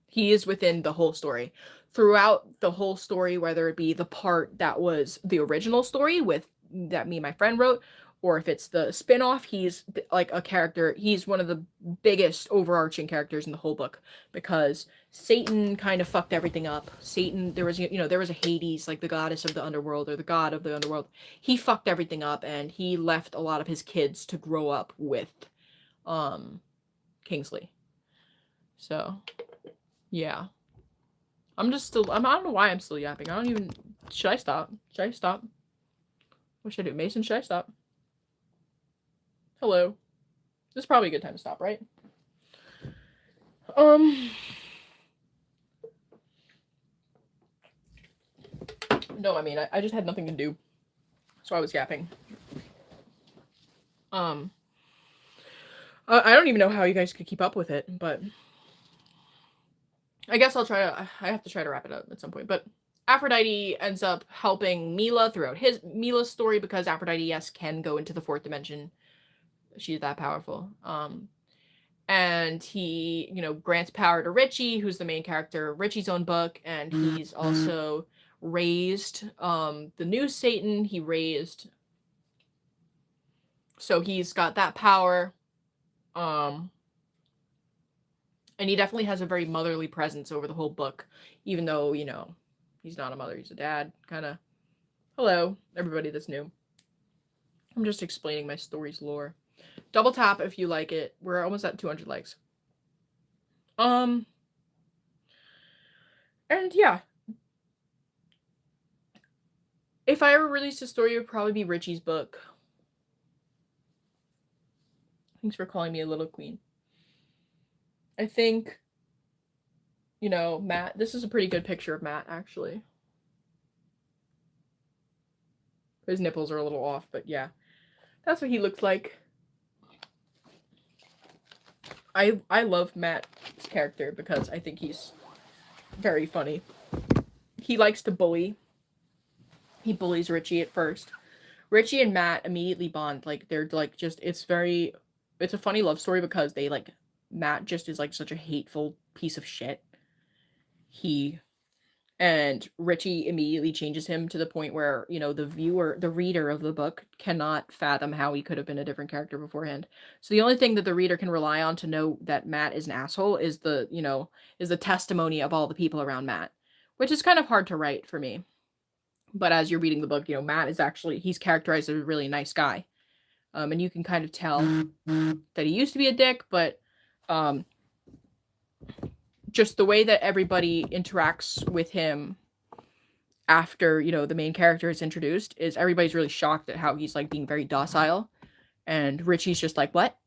He is within the whole story. Throughout the whole story, whether it be the part that was the original story with that me and my friend wrote, or if it's the spin-off, he's like a character. He's one of the biggest overarching characters in the whole book because Satan kind of fucked everything up. Satan, there was a Hades, like the goddess of the underworld or the god of the underworld. He fucked everything up, and he left a lot of his kids to grow up with Kingsley. So, yeah. I don't know why I'm still yapping. Should I stop? What should I do? Mason, should I stop? Hello. This is probably a good time to stop, right? No, I mean, I just had nothing to do, so I was yapping. I don't even know how you guys could keep up with it, but I guess I have to try to wrap it up at some point, but Aphrodite ends up helping Mila throughout Mila's story because Aphrodite, yes, can go into the fourth dimension. She's that powerful. And he, grants power to Richie, who's the main character of Richie's own book, and he's also raised the new Satan. So he's got that power. And he definitely has a very motherly presence over the whole book, even though, he's not a mother, he's a dad, kind of. Hello, everybody that's new. I'm just explaining my story's lore. Double tap if you like it. We're almost at 200 likes. And yeah. If I ever released a story, it would probably be Richie's book. Thanks for calling me a little queen. I think, Matt, this is a pretty good picture of Matt, actually. His nipples are a little off, but yeah. That's what he looks like. I love Matt's character because I think he's very funny. He likes to bully. He bullies Richie at first. Richie and Matt immediately bond. Like, they're, like, just, it's a funny love story because they, like, Matt just is, like, such a hateful piece of shit. And Richie immediately changes him to the point where, the reader of the book cannot fathom how he could have been a different character beforehand. So the only thing that the reader can rely on to know that Matt is an asshole is the testimony of all the people around Matt, which is kind of hard to write for me. But as you're reading the book, Matt is he's characterized as a really nice guy. And you can kind of tell that he used to be a dick, but, just the way that everybody interacts with him after, the main character is introduced is everybody's really shocked at how he's, like, being very docile. And Richie's just like, what?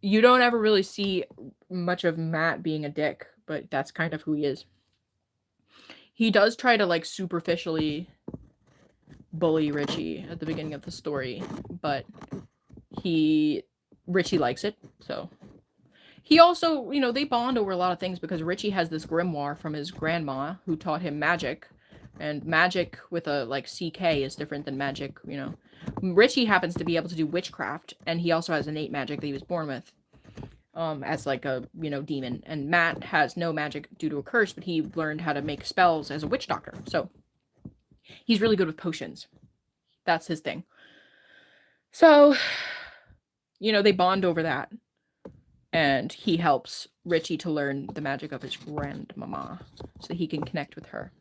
You don't ever really see much of Matt being a dick, but that's kind of who he is. He does try to, like, superficially bully Richie at the beginning of the story, but Richie likes it, so... He also, they bond over a lot of things because Richie has this grimoire from his grandma who taught him magic. And magic with a, like, CK is different than magic, Richie happens to be able to do witchcraft, and he also has innate magic that he was born with. As, like, a, demon. And Matt has no magic due to a curse, but he learned how to make spells as a witch doctor. So, he's really good with potions. That's his thing. So, they bond over that. And he helps Richie to learn the magic of his grandmama so he can connect with her.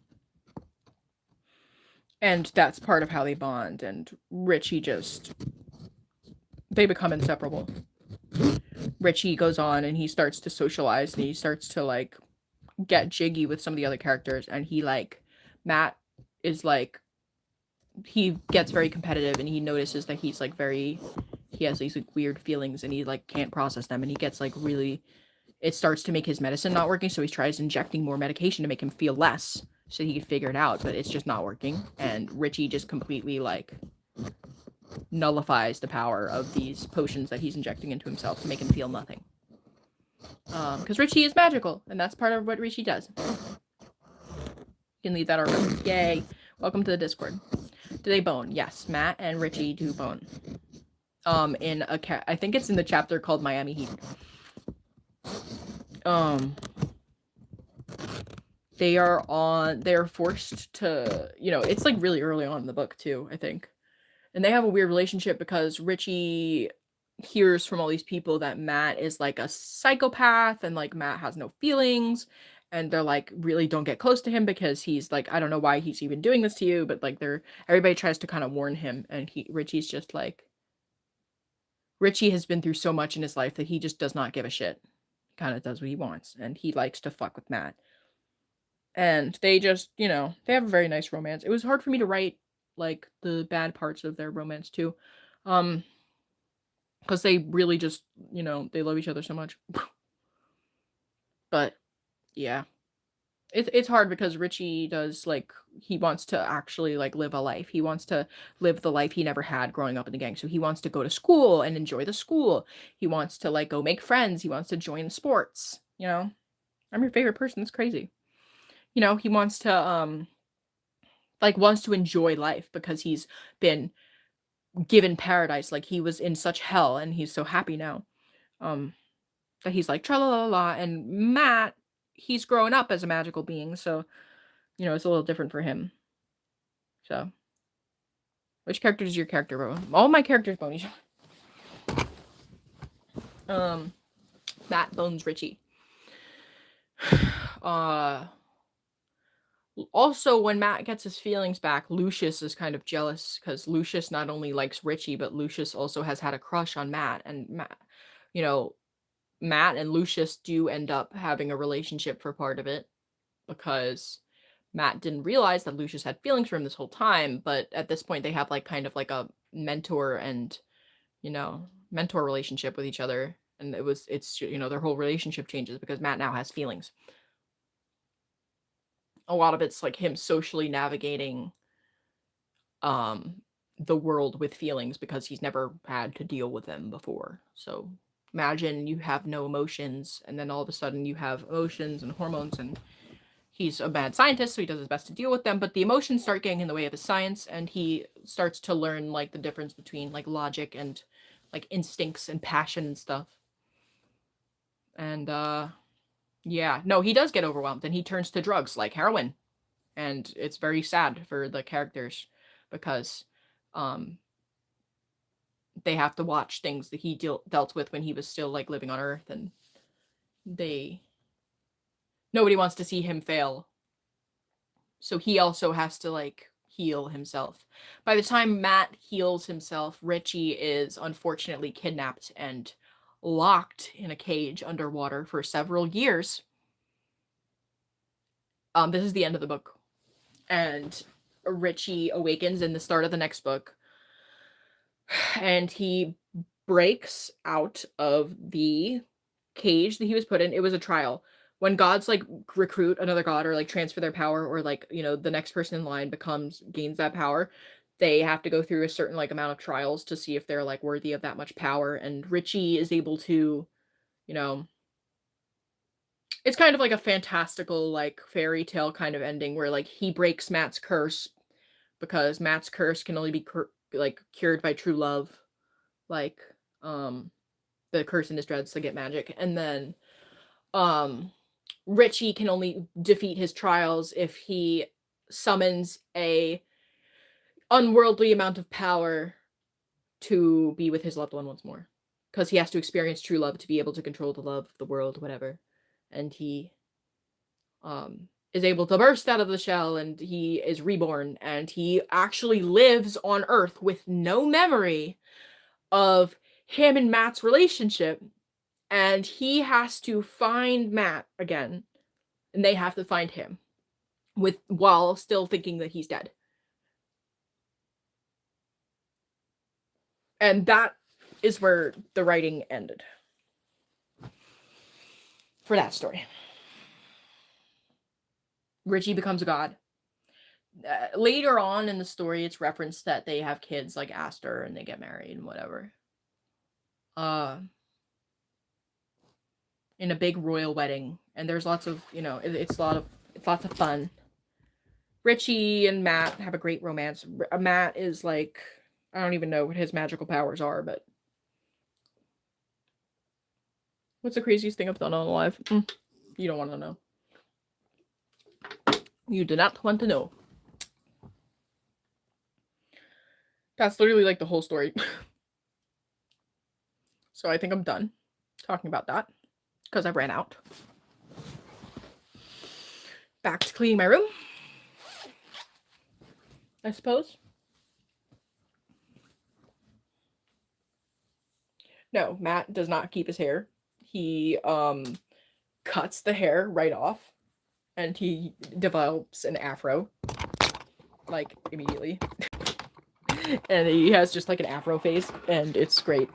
And that's part of how they bond. And Richie they become inseparable. Richie goes on and he starts to socialize and he starts to, like, get jiggy with some of the other characters. And Matt is, like, he gets very competitive and he notices that he's, like, he has these, like, weird feelings and he, like, can't process them, and he gets, like, really, it starts to make his medicine not working, so he tries injecting more medication to make him feel less so he can figure it out, but it's just not working. And Richie just completely, like, nullifies the power of these potions that he's injecting into himself to make him feel nothing. Because Richie is magical, and that's part of what Richie does. You can leave that already. Yay. Welcome to the Discord. Do they bone? Yes, Matt and Richie do bone. I think it's in the chapter called Miami Heat. They're forced to, it's, like, really early on in the book too, I think. And they have a weird relationship because Richie hears from all these people that Matt is like a psychopath and like Matt has no feelings, and they're like really don't get close to him because he's like, I don't know why he's even doing this to you, but like everybody tries to kind of warn him, and Richie's just like, Richie has been through so much in his life that he just does not give a shit. Kind of does what he wants, and he likes to fuck with Matt. And they just, they have a very nice romance. It was hard for me to write like the bad parts of their romance too. Because they really just, they love each other so much. But yeah. It's hard because Richie does, like, he wants to actually, like, live a life. He wants to live the life he never had growing up in the gang. So he wants to go to school and enjoy the school. He wants to, like, go make friends. He wants to join sports, I'm your favorite person. That's crazy. He wants to, wants to enjoy life because he's been given paradise. Like, he was in such hell and he's so happy now. That he's like, tra-la-la-la. And Matt, he's growing up as a magical being, so it's a little different for him. So, which character is your character, bro? All my characters bone each other. Matt bones Richie. Also, when Matt gets his feelings back, Lucius is kind of jealous because Lucius not only likes Richie, but Lucius also has had a crush on Matt, and Matt and Lucius do end up having a relationship for part of it because Matt didn't realize that Lucius had feelings for him this whole time, but at this point they have like kind of like a mentor and mentor relationship with each other, and it's their whole relationship changes because Matt now has feelings. A lot of it's like him socially navigating the world with feelings because he's never had to deal with them before. So imagine you have no emotions and then all of a sudden you have emotions and hormones, and he's a mad scientist, so he does his best to deal with them, but the emotions start getting in the way of his science, and he starts to learn like the difference between like logic and like instincts and passion and stuff. And yeah, no, he does get overwhelmed and he turns to drugs like heroin. And it's very sad for the characters because they have to watch things that he dealt with when he was still like living on Earth, and nobody wants to see him fail. So he also has to like heal himself. By the time Matt heals himself, Richie is unfortunately kidnapped and locked in a cage underwater for several years. This is the end of the book. And Richie awakens in the start of the next book. And he breaks out of the cage that he was put in. It was a trial. When gods like recruit another god or like transfer their power, or like, the next person in line gains that power, they have to go through a certain like amount of trials to see if they're like worthy of that much power. And Richie is able to, it's kind of like a fantastical like fairy tale kind of ending where like he breaks Matt's curse because Matt's curse can only be cured by true love, like the curse in his dreads to get magic. And then Richie can only defeat his trials if he summons a unworldly amount of power to be with his loved one once more, because he has to experience true love to be able to control the love of the world, whatever. And he is able to burst out of the shell, and he is reborn, and he actually lives on Earth with no memory of him and Matt's relationship, and he has to find Matt again, and they have to find him while still thinking that he's dead. And that is where the writing ended for that story. Richie becomes a god. Later on in the story, it's referenced that they have kids like Aster and they get married and whatever. In a big royal wedding, and there's lots of, it's lots of fun. Richie and Matt have a great romance. Matt is like, I don't even know what his magical powers are, but what's the craziest thing I've done on live? You don't want to know. You do not want to know. That's literally like the whole story. So I think I'm done talking about that because I ran out. Back to cleaning my room, I suppose. No, Matt does not keep his hair. He cuts the hair right off and he develops an afro like immediately. And he has just like an afro face and it's great.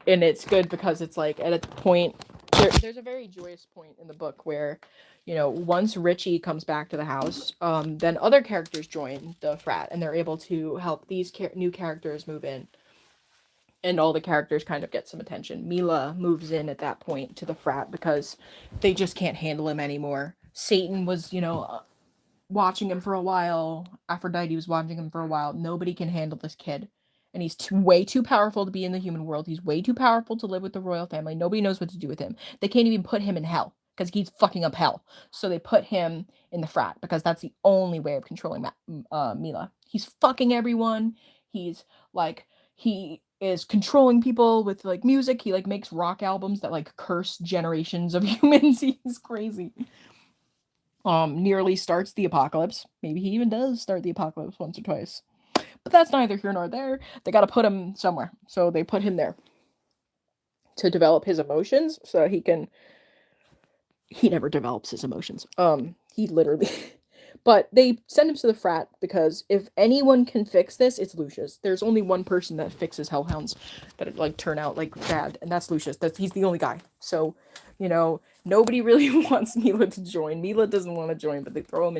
And it's good because it's like at a point there's a very joyous point in the book where, you know, once Richie comes back to the house, then other characters join the frat and they're able to help these new characters move in. And all the characters kind of get some attention. Mila moves in at that point to the frat because they just can't handle him anymore. Satan was, you know, watching him for a while. Aphrodite was watching him for a while. Nobody can handle this kid. And he's way too powerful to be in the human world. He's way too powerful to live with the royal family. Nobody knows what to do with him. They can't even put him in hell because he's fucking up hell. So they put him in the frat because that's the only way of controlling Mila. He's fucking everyone. He's like, he is controlling people with like music. He like makes rock albums that like curse generations of humans. He's crazy. Nearly starts the apocalypse. Maybe he even does start the apocalypse once or twice. But that's neither here nor there. They gotta put him somewhere. So they put him there to develop his emotions so that he can. He never develops his emotions. He literally. But they send him to the frat because if anyone can fix this, it's Lucius. There's only one person that fixes hellhounds that like turn out like bad, and that's Lucius. He's the only guy. So, you know, nobody really wants Mila to join. Mila doesn't want to join, but they throw him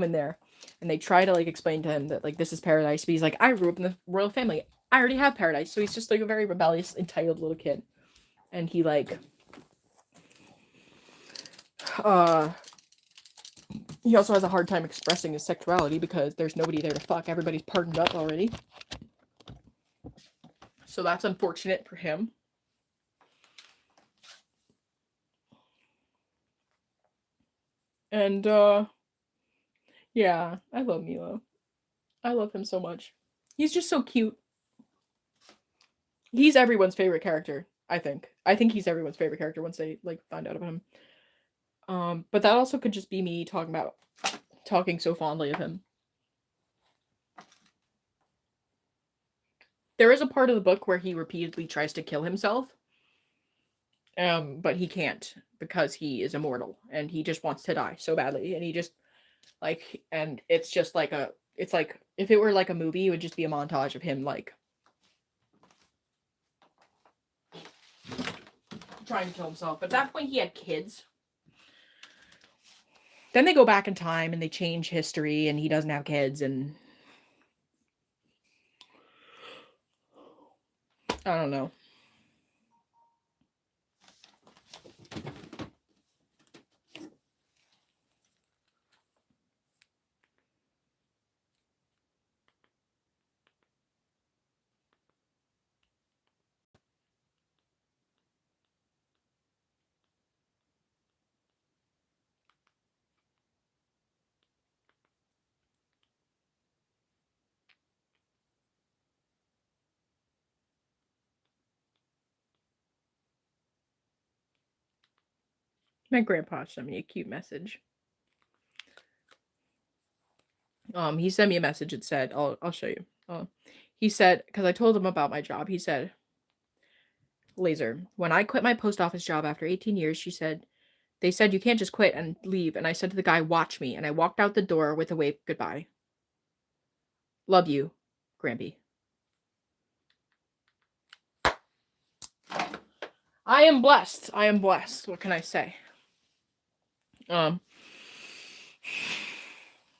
in there, and they try to like explain to him that like this is paradise. But he's like, I grew up in the royal family. I already have paradise. So he's just like a very rebellious, entitled little kid, and he like he also has a hard time expressing his sexuality because there's nobody there to fuck. Everybody's pardoned up already. So that's unfortunate for him. And, yeah, I love Mila. I love him so much. He's just so cute. He's everyone's favorite character, I think. I think he's everyone's favorite character once they, like, find out about him. But that also could just be me talking so fondly of him. There is a part of the book where he repeatedly tries to kill himself. But he can't because he is immortal and he just wants to die so badly. And he just like, and it's just like it's like, if it were like a movie, it would just be a montage of him like trying to kill himself. But at that point he had kids. Then they go back in time and they change history and he doesn't have kids and I don't know. My grandpa sent me a cute message. He sent me a message. It said, I'll show you. He said, because I told him about my job, he said, Lazer, when I quit my post office job after 18 years, they said you can't just quit and leave. And I said to the guy, watch me. And I walked out the door with a wave goodbye. Love you, Grampy. I am blessed. I am blessed. What can I say?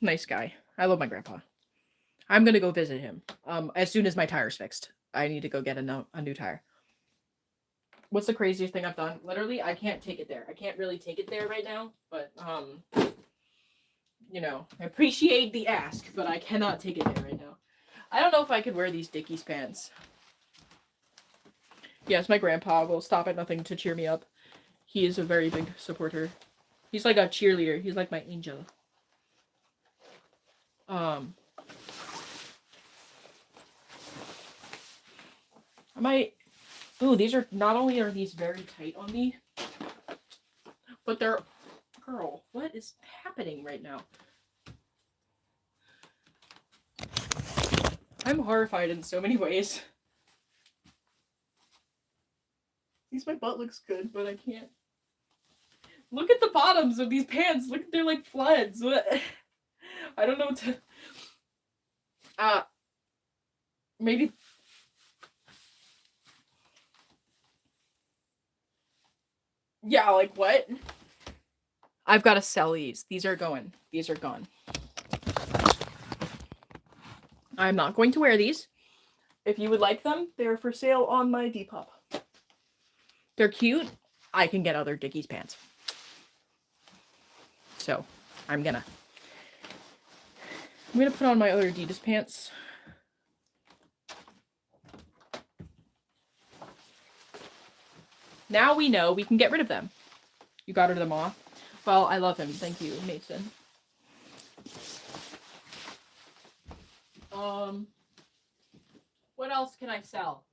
Nice guy. I love my grandpa. I'm gonna go visit him. As soon as my tire's fixed. I need to go get a new tire. What's the craziest thing I've done? Literally, I can't take it there. I can't really take it there right now, but you know, I appreciate the ask, but I cannot take it there right now. I don't know if I could wear these Dickies pants. Yes, my grandpa will stop at nothing to cheer me up. He is a very big supporter. He's like a cheerleader. He's like my angel. I might. Ooh, these are not only are these very tight on me, but they're. Girl, what is happening right now? I'm horrified in so many ways. At least my butt looks good, but I can't. Look at the bottoms of these pants. Look, they're like floods. What? I don't know what to. Maybe. Yeah, like what? I've got to sell these. These are going. These are gone. I'm not going to wear these. If you would like them, they're for sale on my Depop. They're cute. I can get other Dickies pants. So, I'm gonna put on my other Adidas pants. Now we know we can get rid of them. You got rid of them all? Well, I love him. Thank you, Mason. What else can I sell?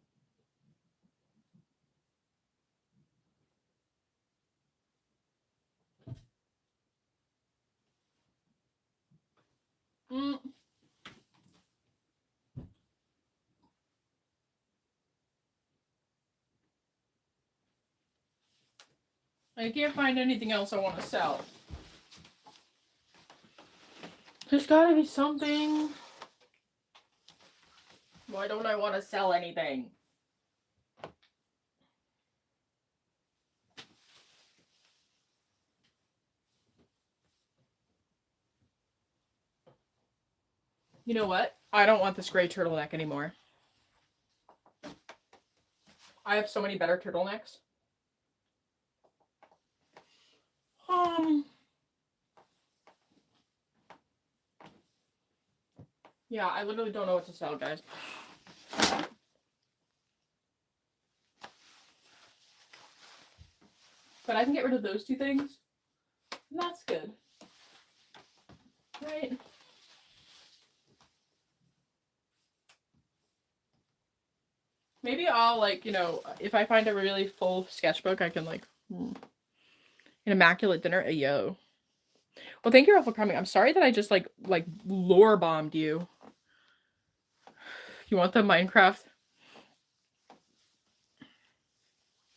I can't find anything else I want to sell. There's gotta be something. Why don't I want to sell anything? You know what? I don't want this gray turtleneck anymore. I have so many better turtlenecks. Yeah, I literally don't know what to sell, guys. But I can get rid of those two things. And that's good. Right? Maybe I'll, like, you know, if I find a really full sketchbook, I can, like, an immaculate dinner. Yo. Well, thank you all for coming. I'm sorry that I just, like lore bombed you. You want the Minecraft?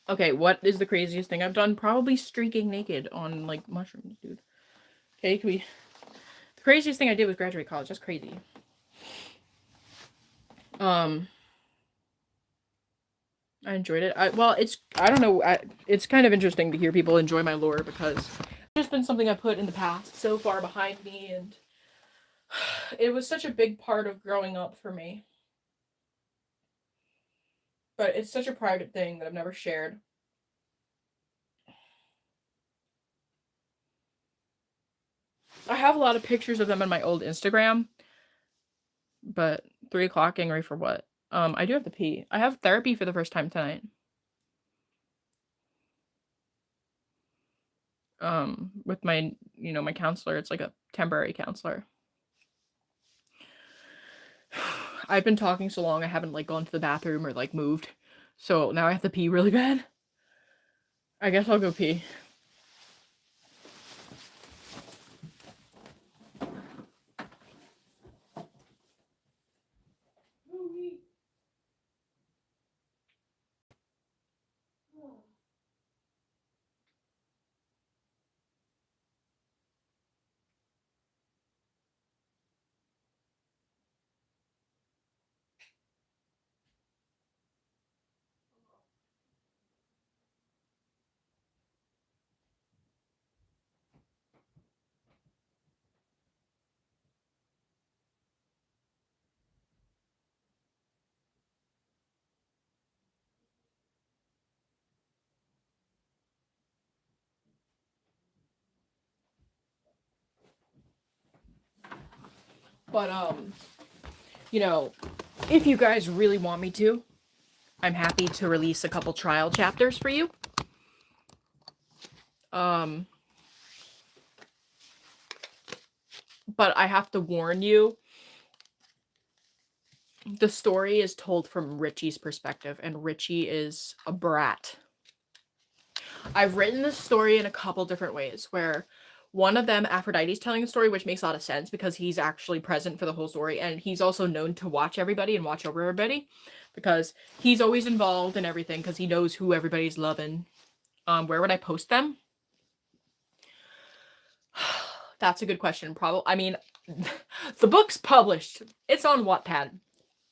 Okay, what is the craziest thing I've done? Probably streaking naked on, like, mushrooms, dude. Okay, can we... The craziest thing I did was graduate college. That's crazy. I enjoyed it. I don't know, it's kind of interesting to hear people enjoy my lore because it's just been something I put in the past so far behind me, and it was such a big part of growing up for me. But it's such a private thing that I've never shared. I have a lot of pictures of them on my old Instagram, but 3 o'clock angry for what? I do have to pee. I have therapy for the first time tonight. With my, you know, my counselor. It's like a temporary counselor. I've been talking so long I haven't, like, gone to the bathroom or, like, moved. So now I have to pee really bad. I guess I'll go pee. But, you know, if you guys really want me to, I'm happy to release a couple trial chapters for you. But I have to warn you, the story is told from Richie's perspective, and Richie is a brat. I've written this story in a couple different ways, where one of them, Aphrodite's telling the story, which makes a lot of sense because he's actually present for the whole story, and he's also known to watch everybody and watch over everybody because he's always involved in everything because he knows who everybody's loving. Where would I post them? That's a good question. I mean, the book's published. It's on Wattpad.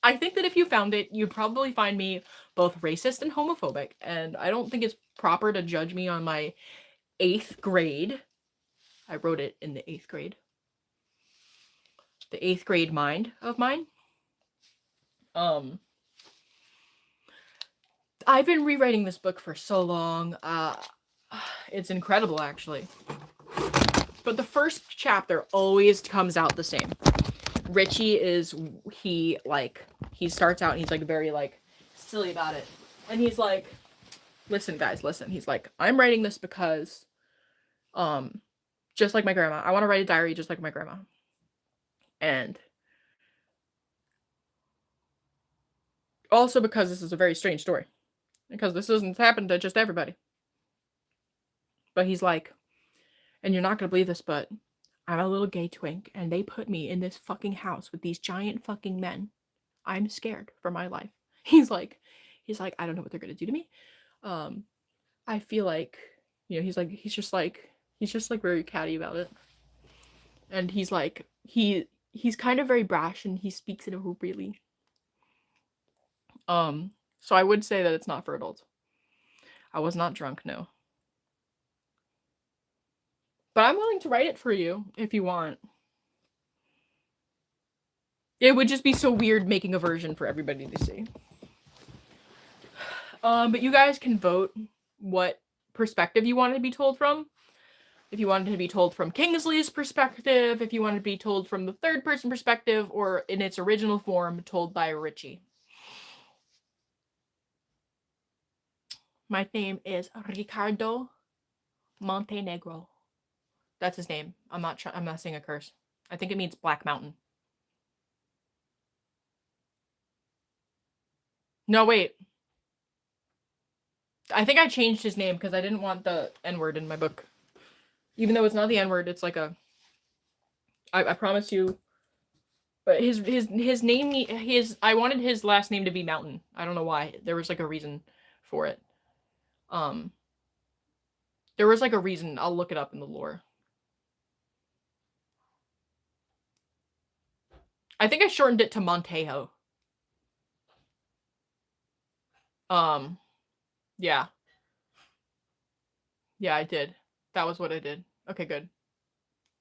I think that if you found it, you'd probably find me both racist and homophobic, and I don't think it's proper to judge me on my 8th grade. I wrote it in the 8th grade. The 8th grade mind of mine. I've been rewriting this book for so long. It's incredible, actually. But the first chapter always comes out the same. Richie is, he starts out and he's like very like silly about it. And he's like, listen guys, listen. He's like, I'm writing this because, just like my grandma, I want to write a diary just like my grandma. And also because this is a very strange story. Because this doesn't happen to just everybody. But he's like, and you're not going to believe this, but I'm a little gay twink, and they put me in this fucking house with these giant fucking men. I'm scared for my life. He's like, I don't know what they're going to do to me. I feel like, you know, he's just like very catty about it. And he's like, he's kind of very brash, and he speaks inappropriately. So I would say that it's not for adults. I was not drunk, no. But I'm willing to write it for you if you want. It would just be so weird making a version for everybody to see. But you guys can vote what perspective you want it to be told from. If you wanted to be told from Kingsley's perspective, if you wanted to be told from the third person perspective, or in its original form, told by Richie. My name is Ricardo Montenegro. That's his name. I'm not saying a curse. I think it means Black Mountain. No, wait. I think I changed his name because I didn't want the N-word in my book. Even though it's not the N-word, it's like a... I promise you... But his name... I wanted his last name to be Mountain. I don't know why. There was like a reason for it. There was like a reason. I'll look it up in the lore. I think I shortened it to Montejo. Yeah. Yeah, I did. That was what I did. Okay, good.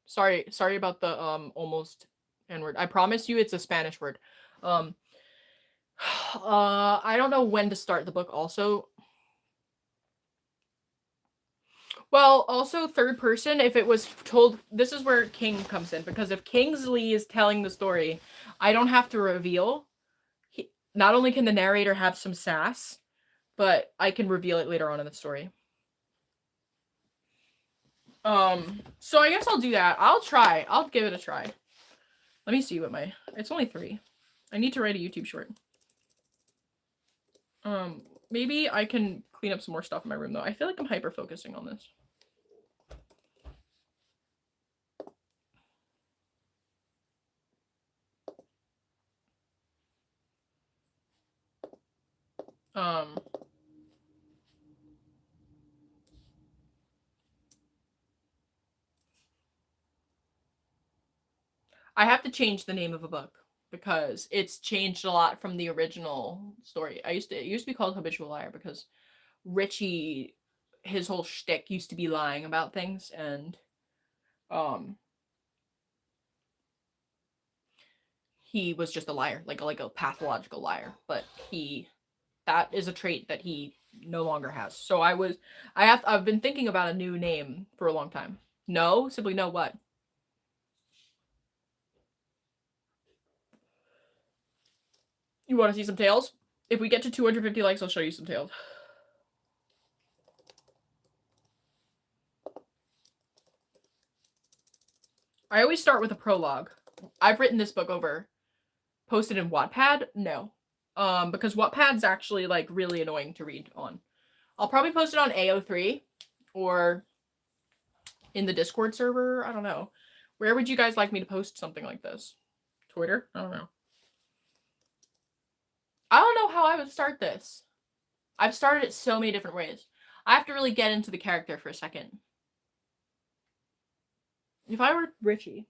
Sorry about the almost N-word. I promise you it's a Spanish word. I don't know when to start the book also. Well, also third person, if it was told, this is where King comes in, because if Kingsley is telling the story, I don't have to reveal. Not only can the narrator have some sass, but I can reveal it later on in the story. So I guess I'll do that. I'll give it a try. Let me see what it's only 3. I need to write a YouTube short. Maybe I can clean up some more stuff in my room though. I feel like I'm hyper focusing on this. I have to change the name of a book because it's changed a lot from the original story. It used to be called Habitual Liar because Richie, his whole shtick used to be lying about things, and he was just a liar, like a pathological liar. But that is a trait that he no longer has. So I've been thinking about a new name for a long time. No, simply no. What? You want to see some tails? If we get to 250 likes, I'll show you some tails. I always start with a prologue. I've written this book over post it in Wattpad? No. Because Wattpad's actually like really annoying to read on. I'll probably post it on AO3 or in the Discord server. I don't know. Where would you guys like me to post something like this? Twitter? I don't know. I don't know how I would start this. I've started it so many different ways. I have to really get into the character for a second. If I were Richie,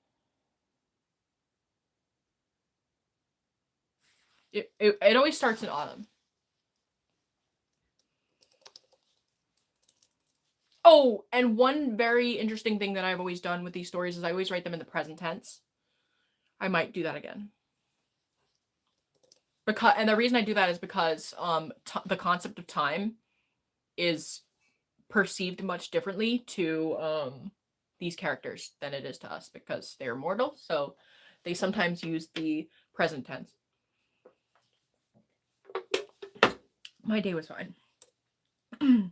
it always starts in autumn. Oh, and one very interesting thing that I've always done with these stories is I always write them in the present tense. I might do that again. And the reason I do that is because the concept of time is perceived much differently to these characters than it is to us because they're mortal, so they sometimes use the present tense. My day was fine. Hmm.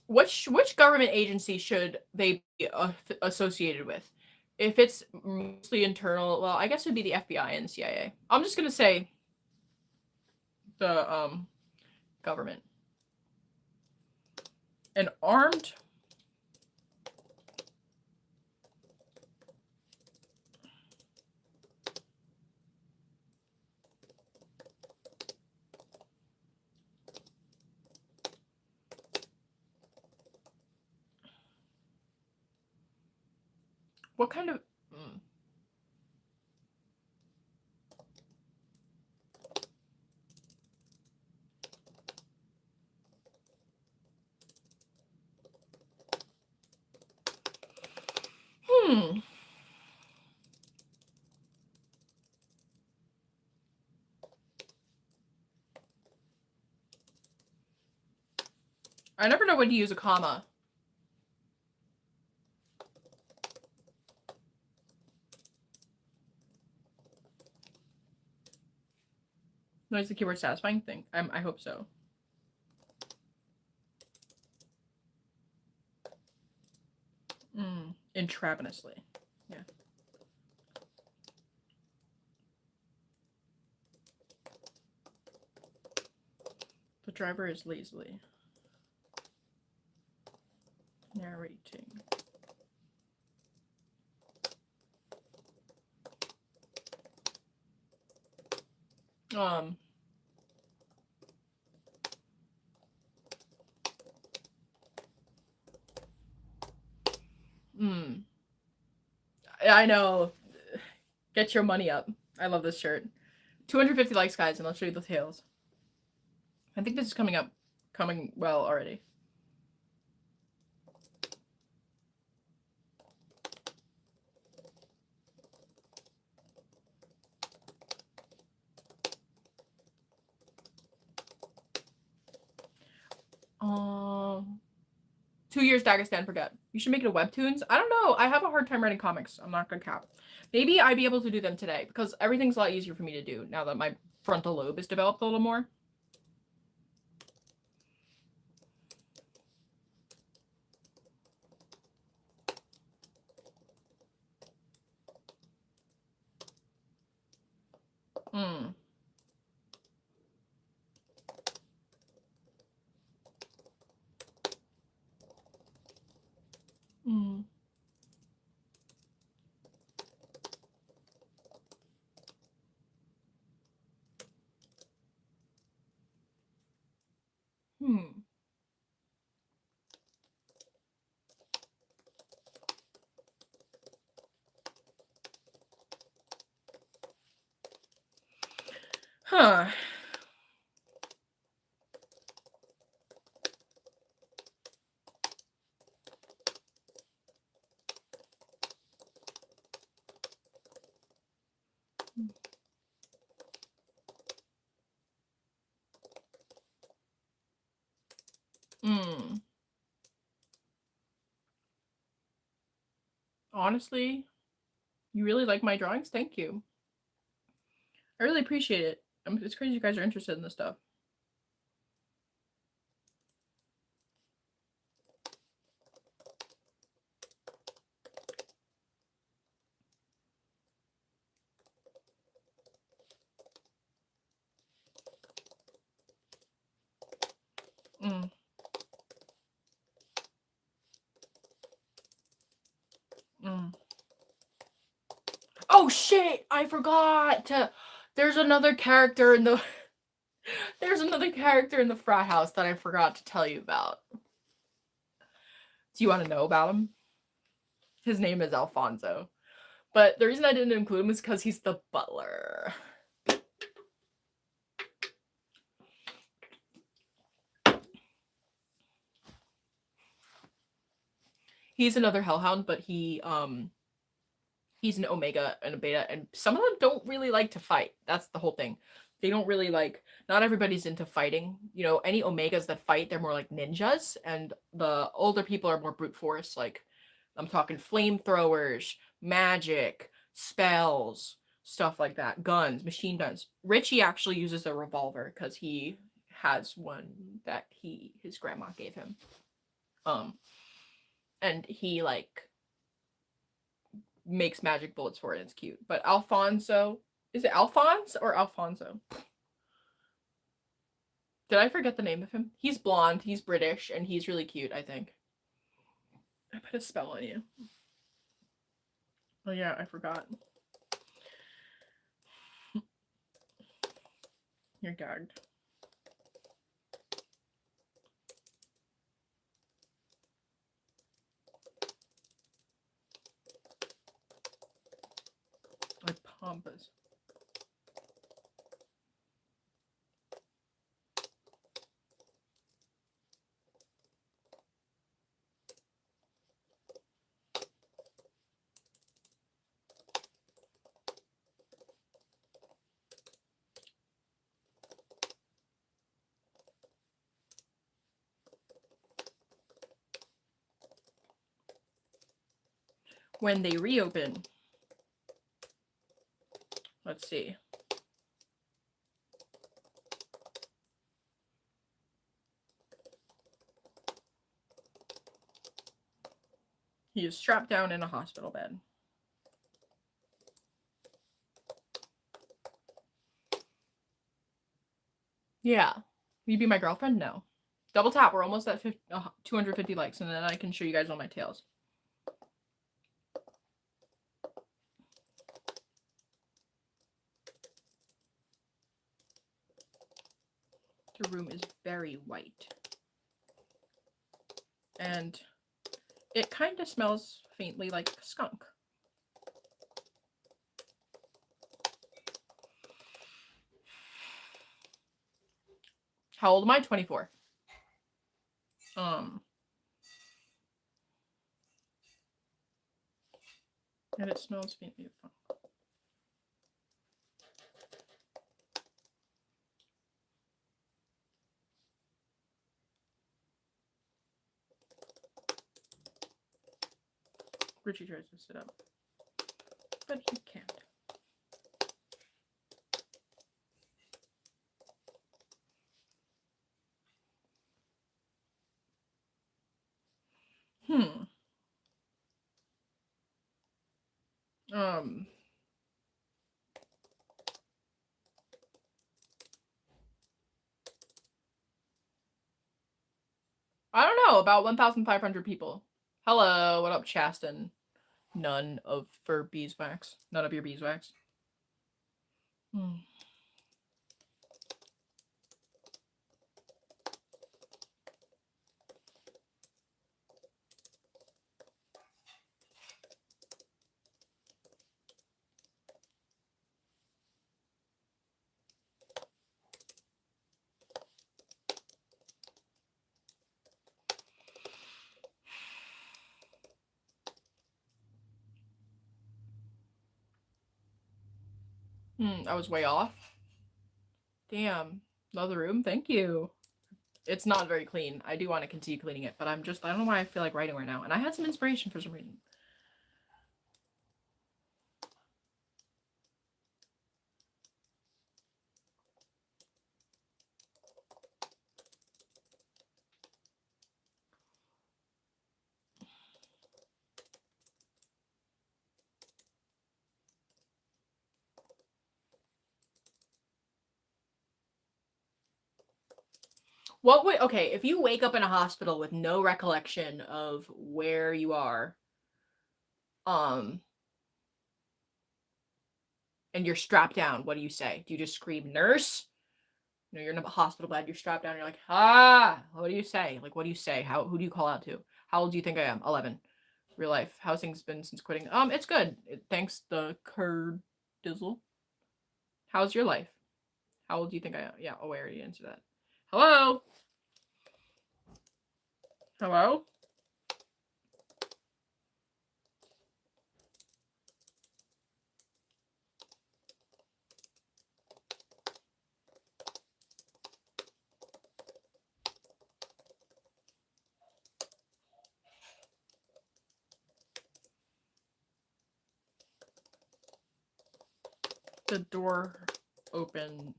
Which government agency should they be associated with? If it's mostly internal, well, I guess it would be the FBI and the CIA. I'm just gonna say the government. An armed what kind of I never know when to use a comma. No, is the keyword satisfying thing? I hope so. Intravenously. Yeah. The driver is lazily narrating. I know. Get your money up. I love this shirt. 250 likes, guys, and I'll show you the tails. I think this is coming well already. Um, 2 years Dagestan forget. You should make it a webtoons. I don't know. I have a hard time writing comics. I'm not gonna cap. Maybe I'd be able to do them today because everything's a lot easier for me to do now that my frontal lobe is developed a little more. Huh. Honestly, you really like my drawings? Thank you. I really appreciate it. It's crazy you guys are interested in this stuff. Oh shit! I forgot to. There's another character in the. There's another character in the frat house that I forgot to tell you about. Do you want to know about him? His name is Alfonso. But the reason I didn't include him is because he's the butler. He's another hellhound, but he's an omega and a beta, and some of them don't really like to fight. That's the whole thing. They don't really like, not everybody's into fighting. You know, any omegas that fight, they're more like ninjas, and the older people are more brute force. Like, I'm talking flamethrowers, magic, spells, stuff like that. Guns, machine guns. Richie actually uses a revolver because he has one that his grandma gave him. And he like makes magic bullets for it, and it's cute. But Alfonso, is it Alphonse or Alfonso? Did I forget the name of him? He's blonde, he's British, and he's really cute, I think. I put a spell on you. Oh yeah, I forgot. You're gagged. Like pompous. When they reopen, let's see. He is strapped down in a hospital bed. Yeah. Will you be my girlfriend? No. Double tap. We're almost at 250 likes, and then I can show you guys all my tails. The room is very white. And it kind of smells faintly like skunk. How old am I? 24. And it smells faintly of funk. Richie tries to sit up, but he can't. I don't know, about 1,500 people. Hello, what up, Chasten? None of for beeswax. None of your beeswax. I was way off. Damn. Another room? Thank you. It's not very clean. I do want to continue cleaning it, but I don't know why I feel like writing right now. And I had some inspiration for some reason. What would, okay, if you wake up in a hospital with no recollection of where you are, and you're strapped down, what do you say? Do you just scream, nurse? You know, you're in a hospital bed, you're strapped down, you're like, ah, what do you say? Like, what do you say? Who do you call out to? How old do you think I am? 11. Real life. How's things been since quitting? It's good. Thanks, the curd dizzle. How's your life? How old do you think I am? Yeah, oh, I already answered that. Hello? Hello? The door opens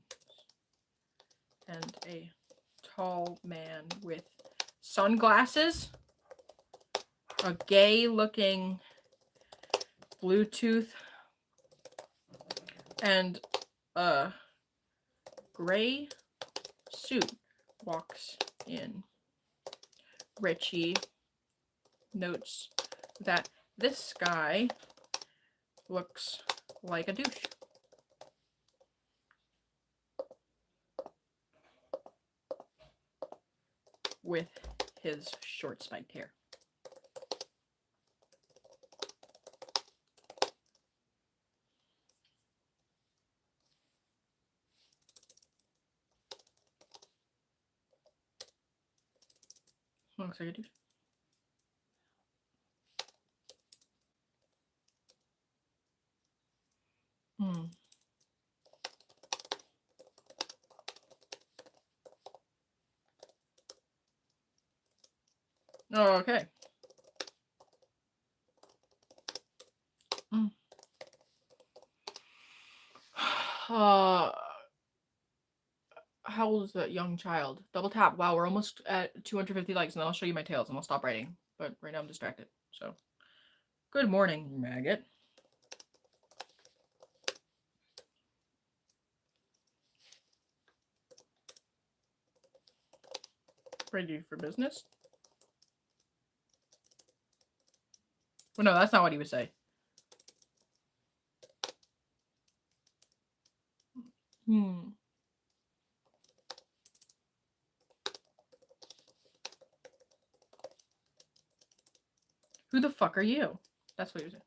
and a tall man with sunglasses, a gay-looking Bluetooth, and a gray suit walks in. Richie notes that this guy looks like a douche. With his short spiked hair. Looks like a douche. Oh, okay. How old is that young child? Double tap. Wow, we're almost at 250 likes, and then I'll show you my tails, and I'll stop writing. But right now I'm distracted. So, good morning, maggot. Ready for business? Well, no, that's not what he would say. Who the fuck are you? That's what he was saying.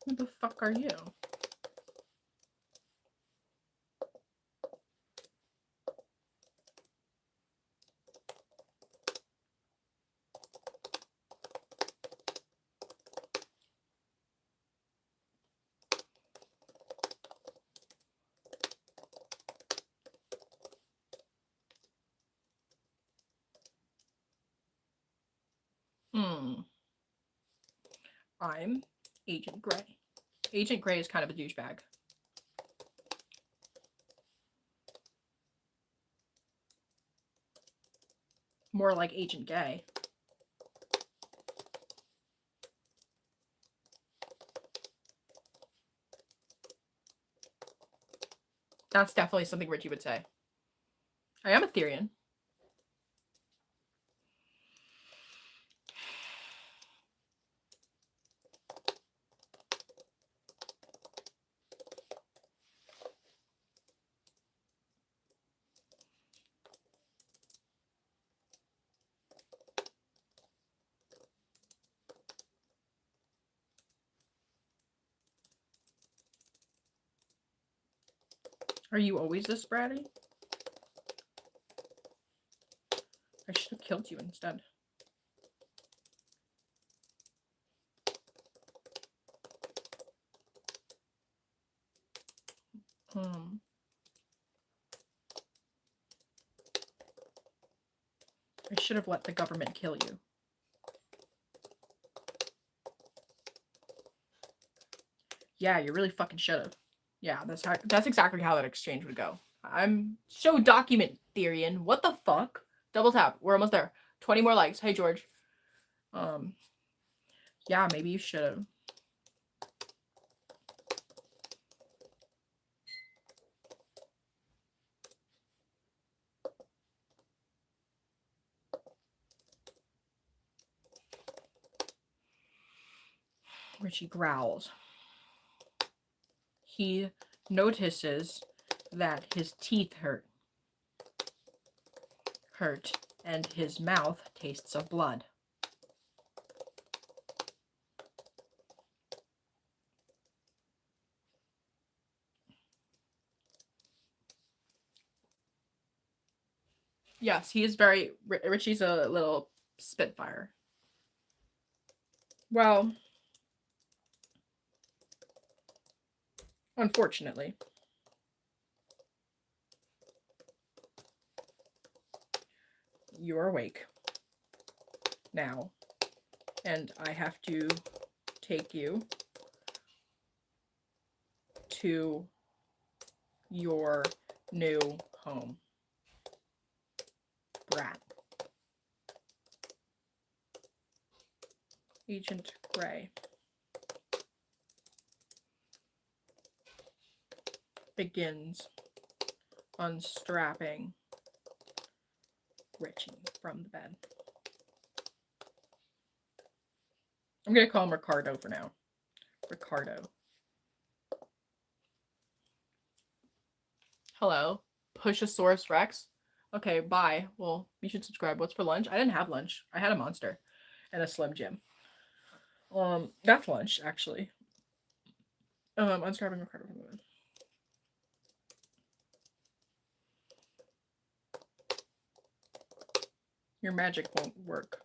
Who the fuck are you? I'm Agent Gray. Agent Gray is kind of a douchebag. More like Agent Gay. That's definitely something Richie would say. I am a Therian. Are you always this bratty? I should have killed you instead. I should have let the government kill you. Yeah, you really fucking should have. Yeah, that's exactly how that exchange would go. I'm so document theorying. What the fuck? Double tap. We're almost there. 20 more likes. Hey, George. Yeah, maybe you should have. Richie growls. He notices that his teeth hurt, and his mouth tastes of blood. Yes, he is very... Richie's a little spitfire. Well, unfortunately. You're awake now, and I have to take you to your new home. Brat. Agent Gray begins unstrapping Richie from the bed. I'm going to call him Ricardo for now. Ricardo. Hello, Pushosaurus Rex. Okay, bye. Well, you should subscribe. What's for lunch? I didn't have lunch. I had a Monster and a Slim Jim. That's lunch, actually. Unscribing Ricardo from the bed. Your magic won't work.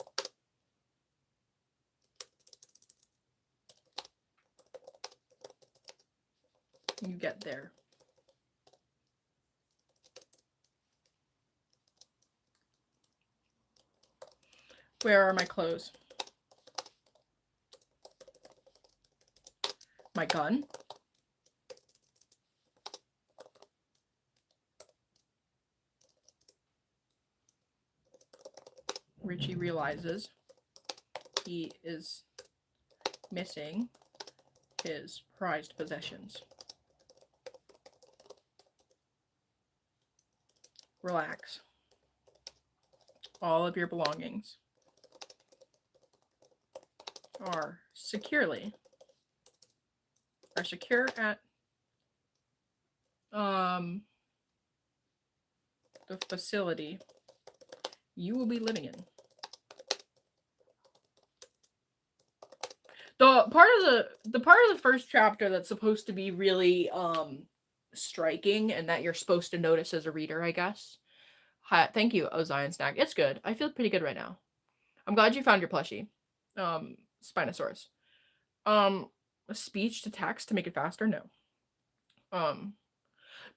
You get there. Where are my clothes? My gun? Richie realizes he is missing his prized possessions. Relax. All of your belongings are secure at the facility you will be living in. The part of the first chapter that's supposed to be really striking and that you're supposed to notice as a reader, I guess. Hi, thank you, Zion Snack. It's good. I feel pretty good right now. I'm glad you found your plushie. Spinosaurus. Speech to text to make it faster? No.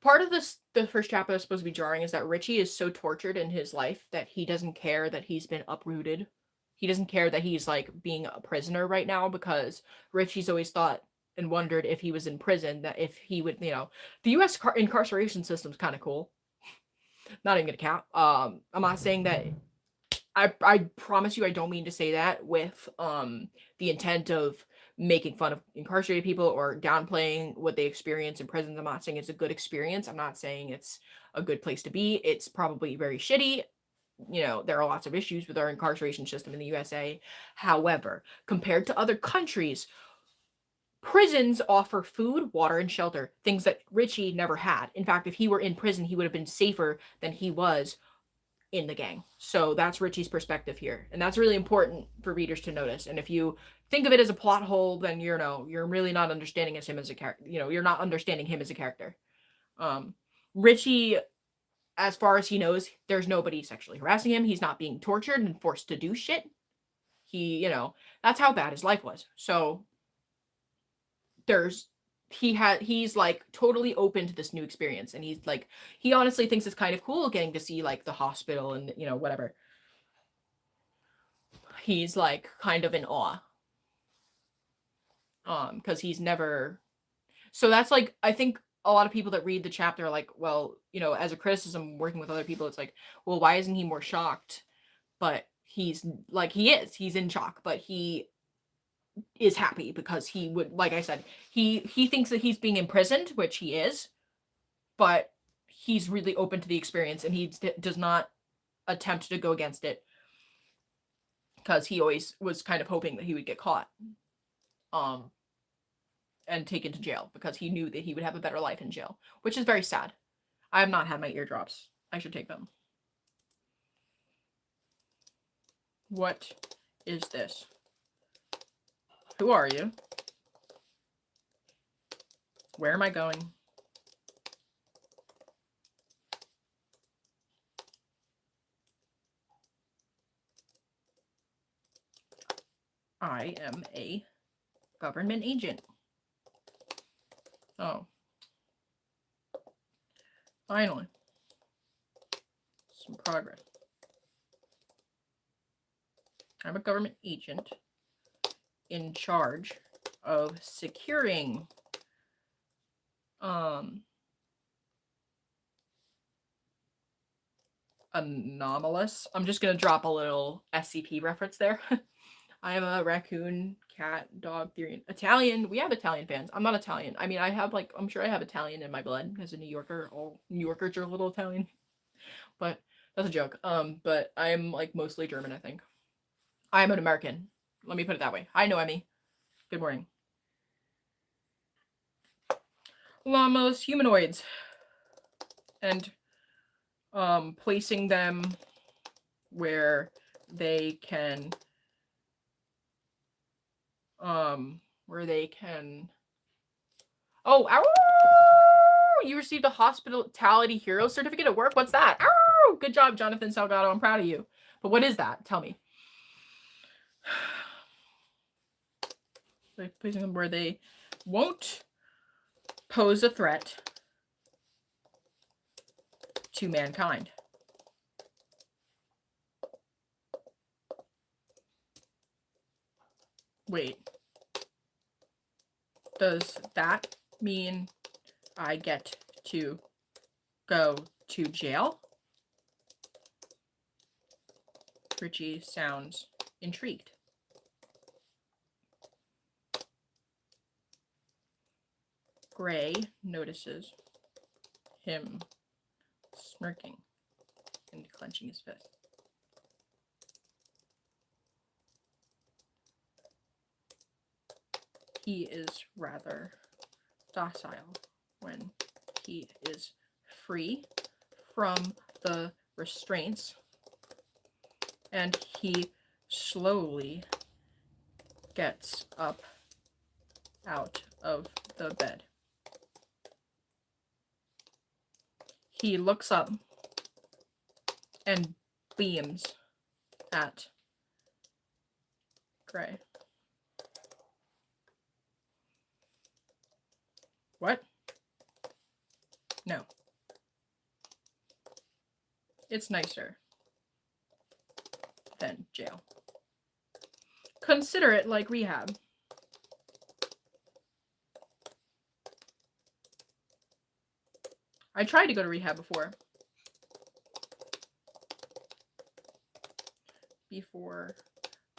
Part of the first chapter that's supposed to be jarring is that Richie is so tortured in his life that he doesn't care that he's been uprooted. He doesn't care that he's like being a prisoner right now, because Richie's always thought and wondered if he was in prison, that if he would, the U.S. incarceration system's kind of cool. Not even gonna cap. I'm not saying that. I promise you, I don't mean to say that with the intent of making fun of incarcerated people or downplaying what they experience in prisons. I'm not saying it's a good experience. I'm not saying it's a good place to be. It's probably very shitty. There are lots of issues with our incarceration system in the USA. However, compared to other countries, prisons offer food, water, and shelter, things that Richie never had. In fact, if he were in prison, he would have been safer than he was in the gang. So that's Richie's perspective here, and that's really important for readers to notice. And if you think of it as a plot hole, then you're really not understanding him as a character. You're not understanding him as a character. Richie, as far as he knows, there's nobody sexually harassing him. He's not being tortured and forced to do shit. He, that's how bad his life was. So there's he's like totally open to this new experience, and he's like, he honestly thinks it's kind of cool getting to see like the hospital and, you know, whatever. He's like kind of in awe. Because he's never, so that's like, I think a lot of people that read the chapter are like, well, you know, as a criticism working with other people, it's like, well, why isn't he more shocked? But he's like, he's in shock, but he is happy because he would, like I said, he thinks that he's being imprisoned, which he is, but he's really open to the experience, and he does not attempt to go against it because he always was kind of hoping that he would get caught and taken to jail because he knew that he would have a better life in jail, which is very sad. I have not had my eardrops. I should take them. What is this? Who are you? Where am I going? I am a government agent. Oh. Finally. Some progress. I'm a government agent in charge of securing anomalous. I'm just gonna drop a little SCP reference there. I am a raccoon, cat, dog, theory, Italian. We have Italian fans. I'm not Italian. I mean, I have like, I'm sure I have Italian in my blood as a New Yorker. All New Yorkers are a little Italian, but that's a joke. But I'm like mostly German, I think. I'm an American. Let me put it that way. Hi, Noemi. Good morning. Llamas, humanoids, and placing them where they can oh, ow! You received a hospitality hero certificate at work. What's that? Ow! Good job, Jonathan Salgado. I'm proud of you. But what is that? Tell me. Like placing them where they won't pose a threat to mankind. Wait. Does that mean I get to go to jail? Richie sounds intrigued. Gray notices him smirking and clenching his fist. He is rather docile when he is free from the restraints, and he slowly gets up out of the bed. He looks up and beams at Gray. What? No. It's nicer than jail. Consider it like rehab. I tried to go to rehab before.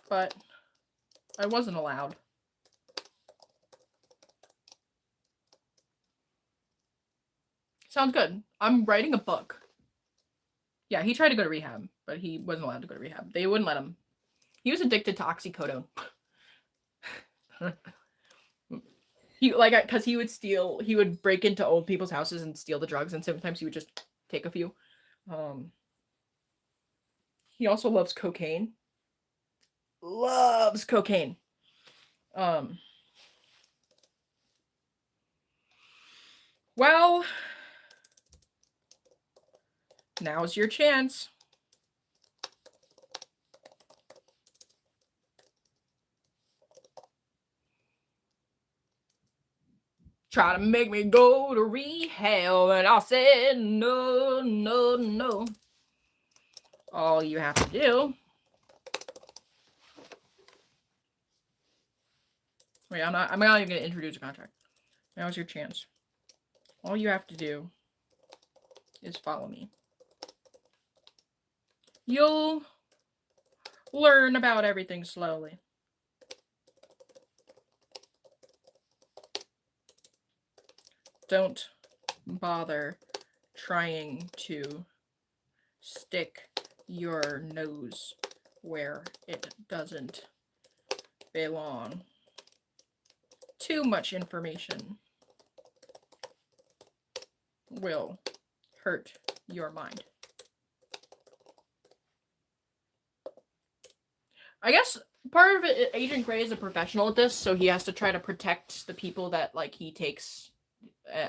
But I wasn't allowed. Sounds good. I'm writing a book. Yeah, he tried to go to rehab, but he wasn't allowed to go to rehab. They wouldn't let him. He was addicted to oxycodone. He like, because he would break into old people's houses and steal the drugs, and sometimes he would just take a few. He also loves cocaine. Loves cocaine. Well, now's your chance. Try to make me go to rehab, and I said no, no, no. All you have to do. Wait, I'm not even gonna introduce a contract. Now's your chance. All you have to do is follow me. You'll learn about everything slowly. Don't bother trying to stick your nose where it doesn't belong. Too much information will hurt your mind. I guess part of it, Agent Gray is a professional at this, so he has to try to protect the people that, like, he takes,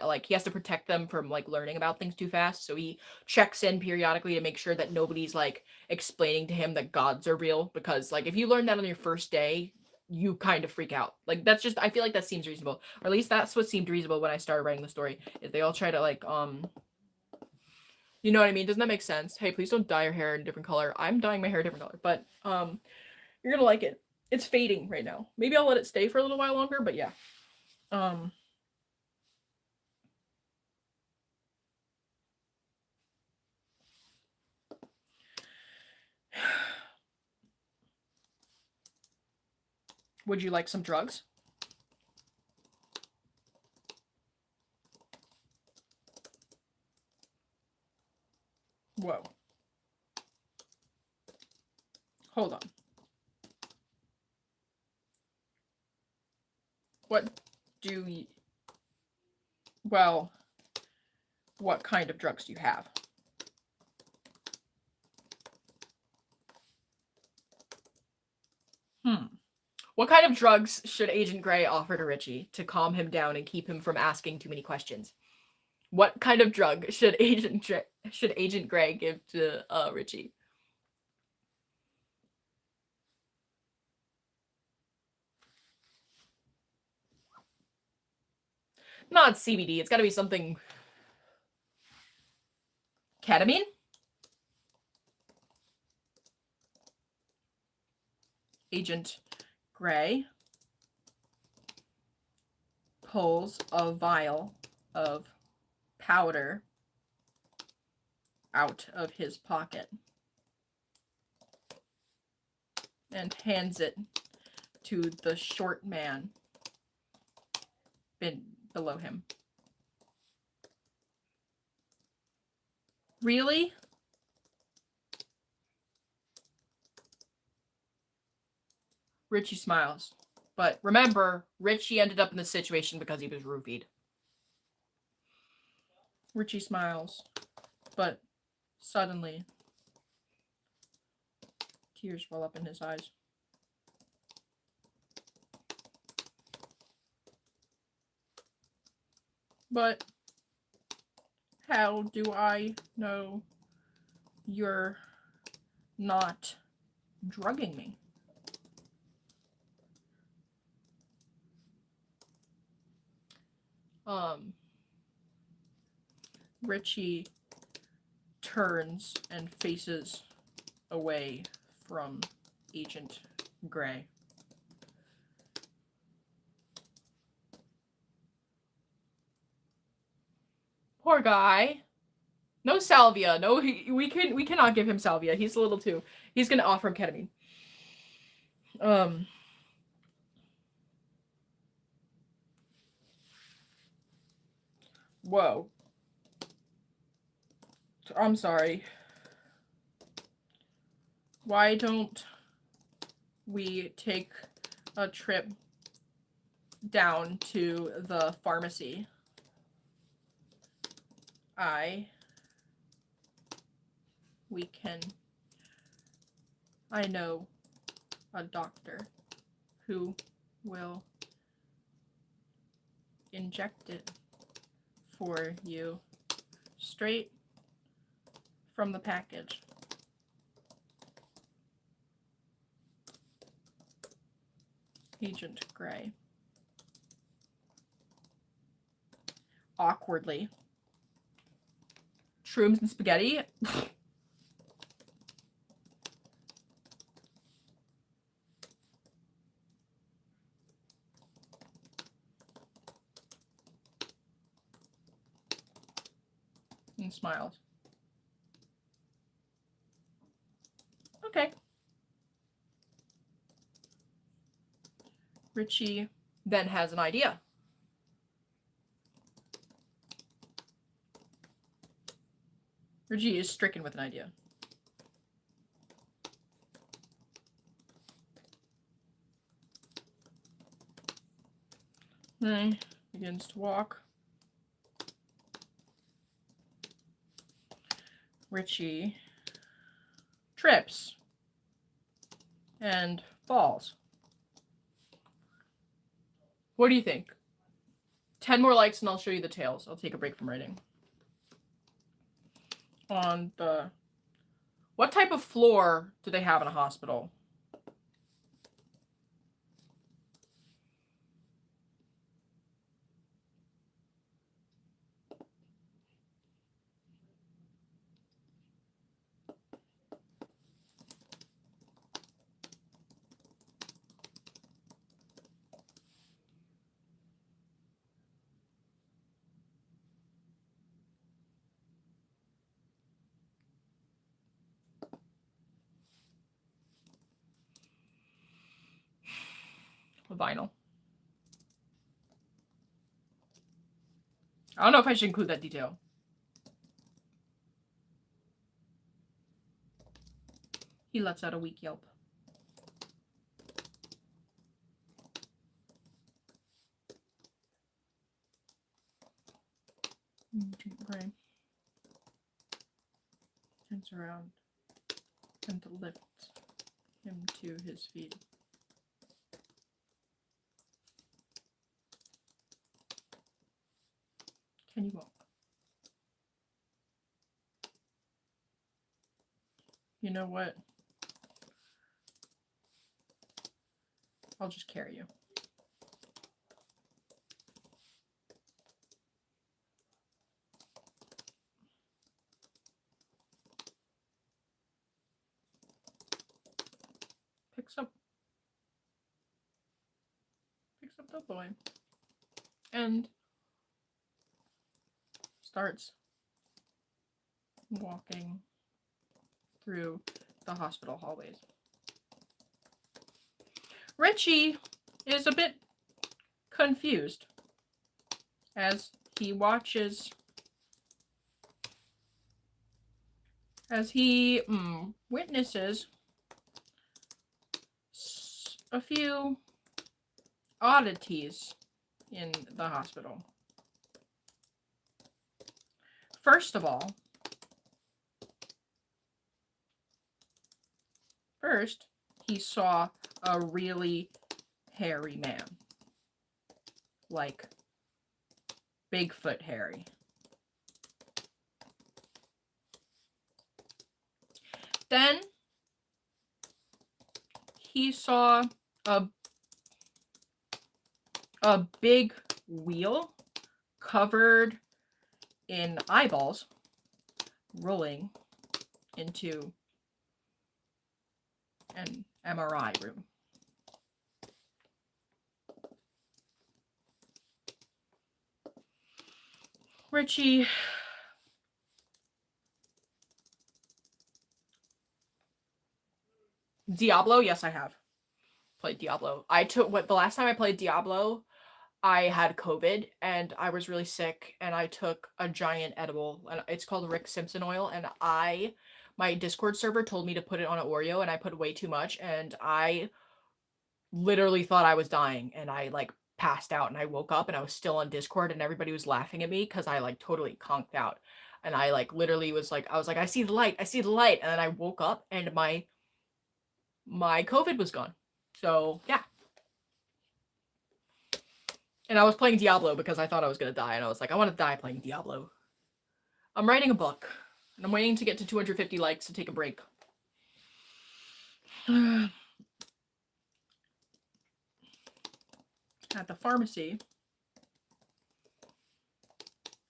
like, he has to protect them from, like, learning about things too fast, so he checks in periodically to make sure that nobody's, like, explaining to him that gods are real, because, like, if you learn that on your first day, you kind of freak out. Like, that's just, I feel like that seems reasonable, or at least that's what seemed reasonable when I started writing the story, if they all try to, like, you know what I mean? Doesn't that make sense? Hey, please don't dye your hair in a different color. I'm dyeing my hair a different color, but, you're gonna like it. It's fading right now. Maybe I'll let it stay for a little while longer, but yeah. Would you like some drugs? Whoa. Hold on. What do you... Well, what kind of drugs do you have? What kind of drugs should Agent Gray offer to Richie to calm him down and keep him from asking too many questions? What kind of drug should Agent Gray give to Richie? Not CBD. It's got to be something. Ketamine? Agent Gray pulls a vial of powder out of his pocket and hands it to the short man below him. Really? Richie smiles. But remember, Richie ended up in this situation because he was roofied. Richie smiles, but suddenly tears well up in his eyes. But how do I know you're not drugging me? Richie turns and faces away from Agent Gray. Poor guy. No salvia. No, we cannot give him salvia. He's a little too. He's gonna offer him ketamine. Whoa. I'm sorry. Why don't we take a trip down to the pharmacy? I know a doctor who will inject it for you straight from the package. Agent Gray. awkwardly. Shrooms and spaghetti. And smiles. Okay. Richie then has an idea. Richie is stricken with an idea. Then he begins to walk. Richie trips and falls. What do you think? 10 more likes and I'll show you the tails. I'll take a break from writing. On the... What type of floor do they have in a hospital? Vinyl. I don't know if I should include that detail. He lets out a weak yelp. Brain. Turns around and lifts him to his feet. Can you walk? You know what? I'll just carry you. Picks up the boy and starts walking through the hospital hallways. Richie is a bit confused as he watches, as he witnesses a few oddities in the hospital. First of all, he saw a really hairy man. Like Bigfoot hairy. Then he saw a big wheel covered in eyeballs rolling into an MRI room. Richie Diablo? Yes, I have played Diablo. The last time I played Diablo, I had COVID and I was really sick and I took a giant edible and it's called Rick Simpson oil and my Discord server told me to put it on an Oreo and I put way too much and I literally thought I was dying and I like passed out and I woke up and I was still on Discord and everybody was laughing at me because I like totally conked out and I like literally was like, I see the light, and then I woke up and my COVID was gone. So yeah. And I was playing Diablo because I thought I was gonna die and I was like, I want to die playing Diablo. I'm writing a book and I'm waiting to get to 250 likes to take a break. At the pharmacy,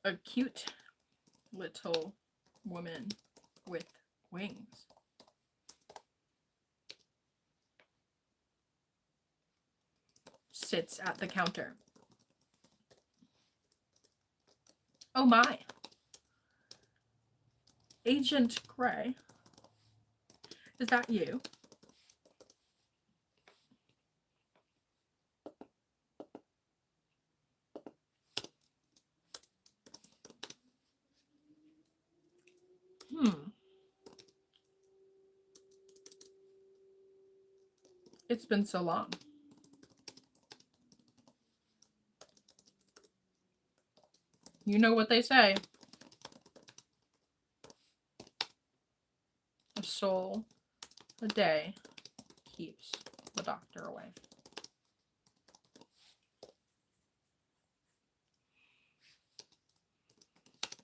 a cute little woman with wings. Sits at the counter. Oh my. Agent Gray. Is that you? It's been so long. You know what they say. A soul a day keeps the doctor away.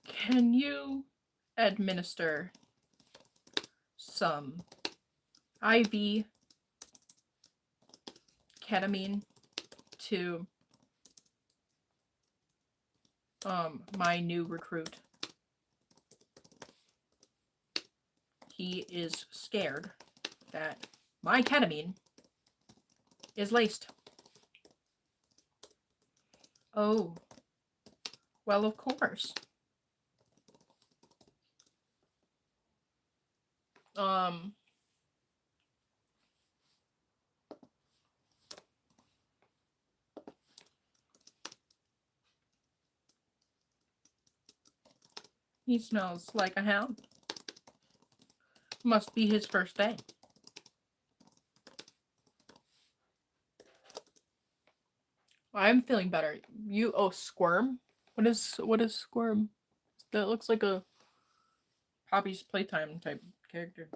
Can you administer some IV ketamine to my new recruit? He is scared that my ketamine is laced. Oh, well, of course. He smells like a hound. Must be his first day. I'm feeling better. Squirm? What is Squirm? That looks like a Poppy's Playtime type character.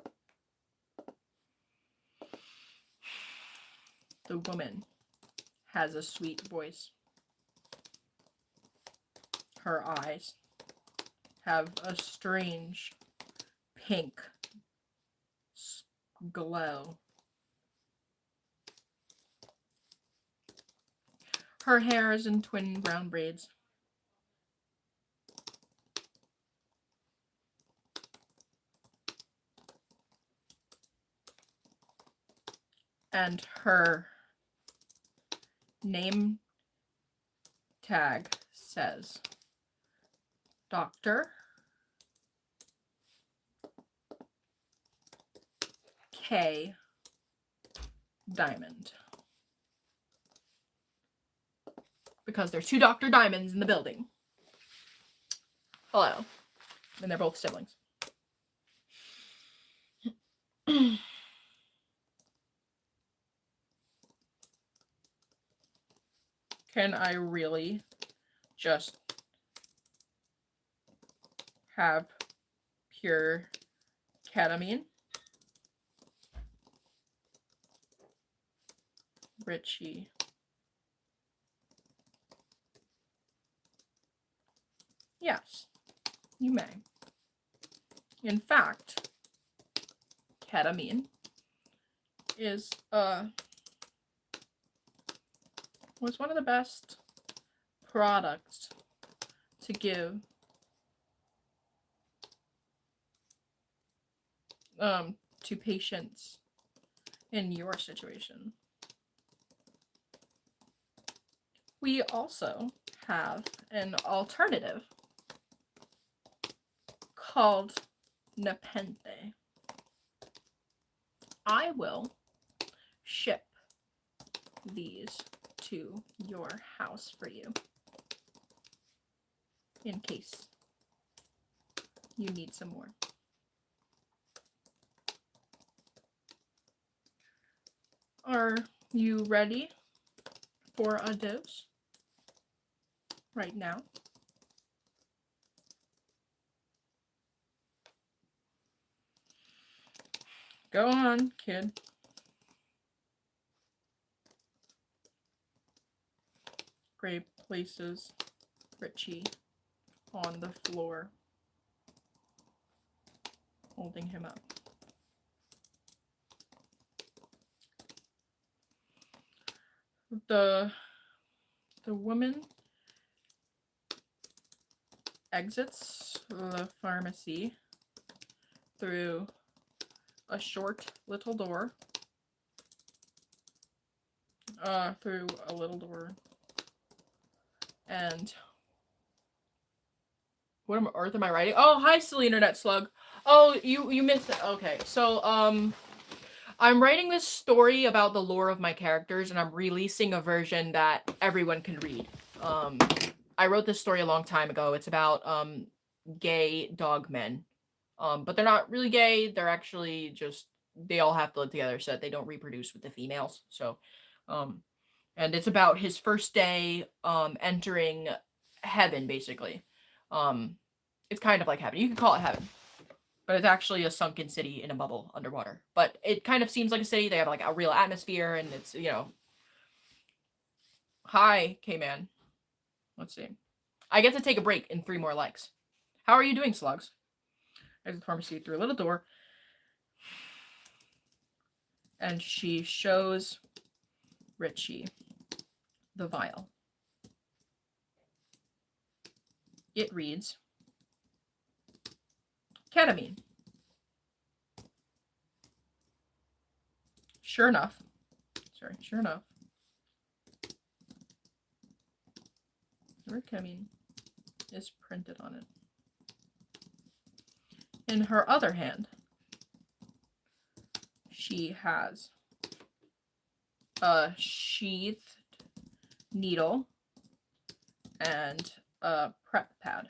The woman has a sweet voice. Her eyes have a strange pink glow. Her hair is in twin brown braids. And her name tag says Dr. K. Diamond. Because there's 2 Dr. Diamonds in the building. Hello. And they're both siblings. Can I really just have pure ketamine? Richie. Yes, you may. In fact, ketamine is was one of the best products to give to patients in your situation. We also have an alternative called Nepenthe. I will ship these to your house for you in case you need some more. Are you ready for a dose right now? Go on, kid. Gray places Richie on the floor, holding him up. The woman exits the pharmacy through a short little door. Through a little door. And what on earth am I writing? Oh, hi, silly internet slug. Oh, you missed it. Okay, so I'm writing this story about the lore of my characters, and I'm releasing a version that everyone can read. I wrote this story a long time ago. It's about gay dog men. But they're not really gay. They're actually just, they all have to live together so that they don't reproduce with the females. So, and it's about his first day entering heaven, basically. It's kind of like heaven. You can call it heaven. But it's actually a sunken city in a bubble underwater. But it kind of seems like a city. They have like a real atmosphere, and it's, you know. Hi, K-Man. Let's see. I get to take a break in 3 more likes. How are you doing, slugs? There's the pharmacy through a little door. And she shows Richie the vial. It reads, ketamine. Sure enough, the word ketamine is printed on it. In her other hand, she has a sheathed needle and a prep pad.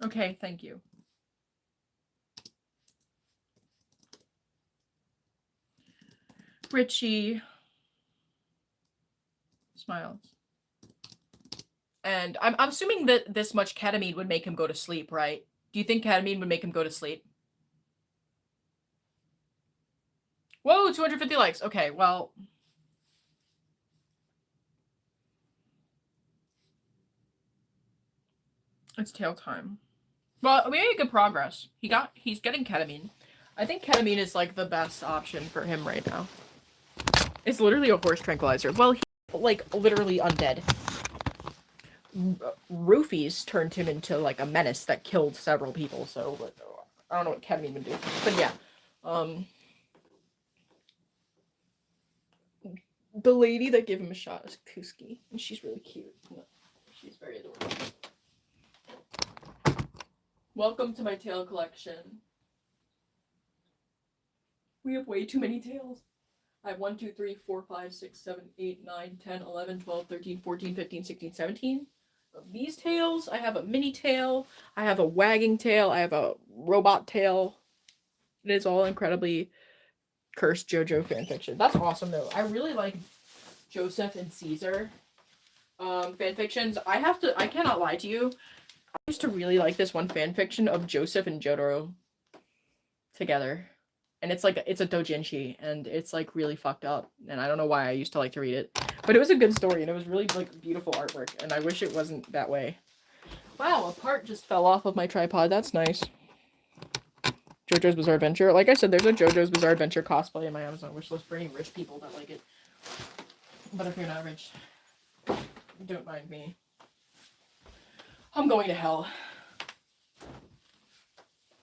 Okay, thank you. Richie smiles. And I'm assuming that this much ketamine would make him go to sleep, right? Do you think ketamine would make him go to sleep? Whoa, 250 likes. Okay, well. It's tail time. Well, we made good progress. He's getting ketamine. I think ketamine is like the best option for him right now. It's literally a horse tranquilizer. Well, he's like literally undead. Roofies turned him into like a menace that killed several people, so I don't know what ketamine would do. But yeah. The lady that gave him a shot is Kuski, and she's really cute. She's very adorable. Welcome to my tail collection. We have way too many tails. I have 1, 2, 3, 4, 5, 6, 7, 8, 9, 10, 11, 12, 13, 14, 15, 16, 17. Of these tails, I have a mini tail, I have a wagging tail, I have a robot tail. It is all incredibly cursed JoJo fanfiction. That's awesome though. I really like Joseph and Caesar fanfictions. I cannot lie to you. I used to really like this one fanfiction of Joseph and Jotaro together. And it's like, it's a doujinshi, and it's like really fucked up. And I don't know why I used to like to read it. But it was a good story, and it was really like beautiful artwork, and I wish it wasn't that way. Wow, a part just fell off of my tripod. That's nice. JoJo's Bizarre Adventure. Like I said, there's a JoJo's Bizarre Adventure cosplay in my Amazon wishlist for any rich people that like it. But if you're not rich, don't mind me. I'm going to hell.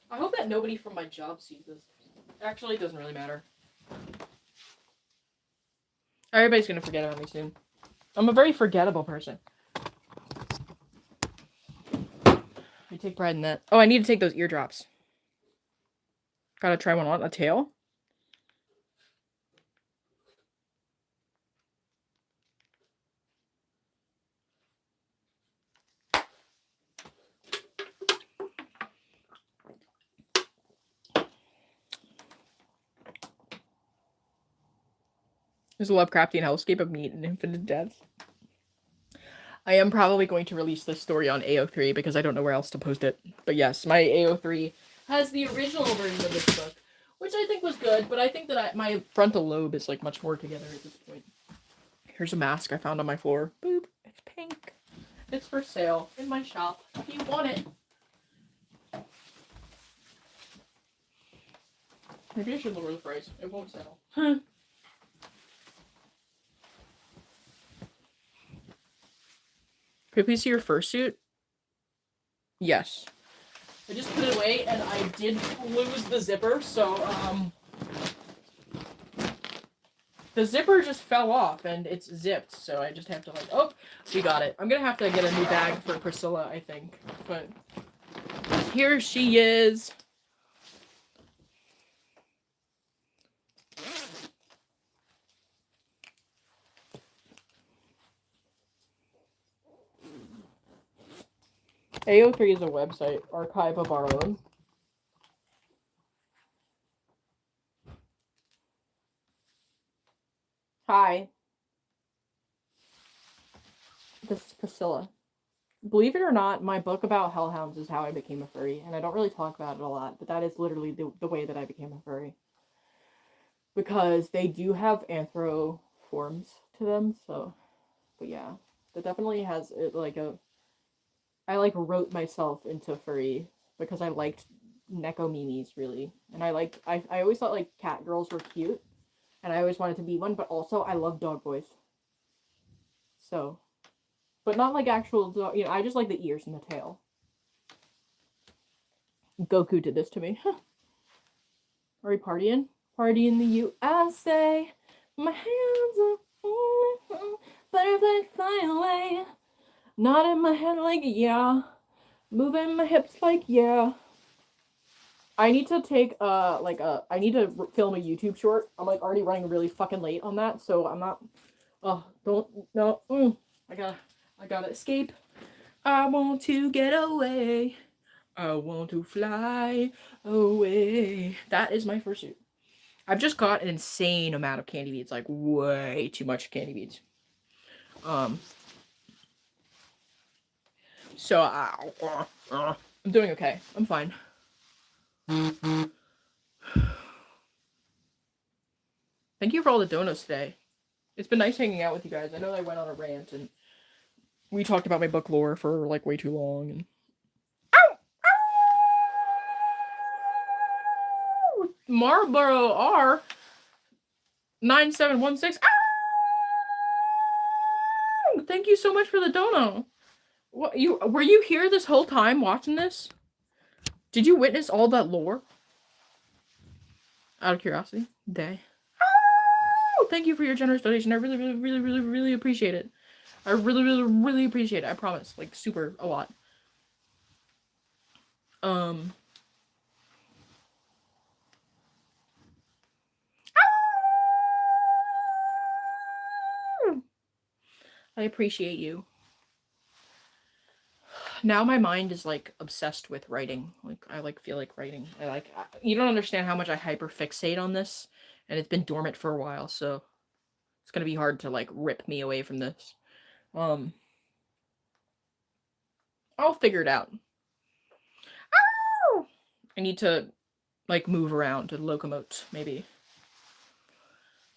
I hope that nobody from my job sees this. Actually, it doesn't really matter. Everybody's gonna forget about me soon. I'm a very forgettable person. I take pride in that. Oh, I need to take those eardrops. Gotta try one on. A tail? There's a Lovecraftian hellscape of meat and infinite deaths. I am probably going to release this story on AO3 because I don't know where else to post it. But yes, my AO3 has the original version of this book, which I think was good, but I think that my frontal lobe is like much more together at this point. Here's a mask I found on my floor. Boop. It's pink. It's for sale in my shop. If you want it. Maybe I should lower the price. It won't sell. Can you please see your fursuit? Yes. I just put it away and I did lose the zipper, so the zipper just fell off and it's zipped, so I just have to like, oh, we got it. I'm gonna have to get a new bag for Priscilla, I think. But here she is. AO3 is a website, archive of our own. Hi. This is Priscilla. Believe it or not, my book about hellhounds is how I became a furry, and I don't really talk about it a lot, but that is literally the way that I became a furry. Because they do have anthro forms to them, so, but yeah. That definitely has, like, I, like, wrote myself into furry because I liked neko mimis, really. And I always thought, like, cat girls were cute. And I always wanted to be one, but also I love dog boys. So, but not, like, actual dog, I just like the ears and the tail. Goku did this to me. Are we partying? Party in the USA. My hands are butterflies fly away. Nodding my head like, yeah. Moving my hips like, yeah. I need to take, I need to film a YouTube short. I'm, like, already running really fucking late on that, so I'm not, I gotta escape. I want to get away. I want to fly away. That is my fursuit. I've just got an insane amount of candy beads, like, way too much candy beads. So, I'm doing okay. I'm fine. Thank you for all the donuts today. It's been nice hanging out with you guys. I know I went on a rant and we talked about my book lore for like way too long. And ow! Marlboro R 9716. Ow! Thank you so much for the dono. What were you here this whole time watching this? Did you witness all that lore? Out of curiosity, day. Oh, thank you for your generous donation. I really appreciate it. I really appreciate it. I promise, like, super a lot. I appreciate you. Now my mind is, like, obsessed with writing. Like, I, like, feel like writing. You don't understand how much I hyperfixate on this, and it's been dormant for a while, so it's gonna be hard to, like, rip me away from this. I'll figure it out. Ow! I need to, like, move around to locomote, maybe.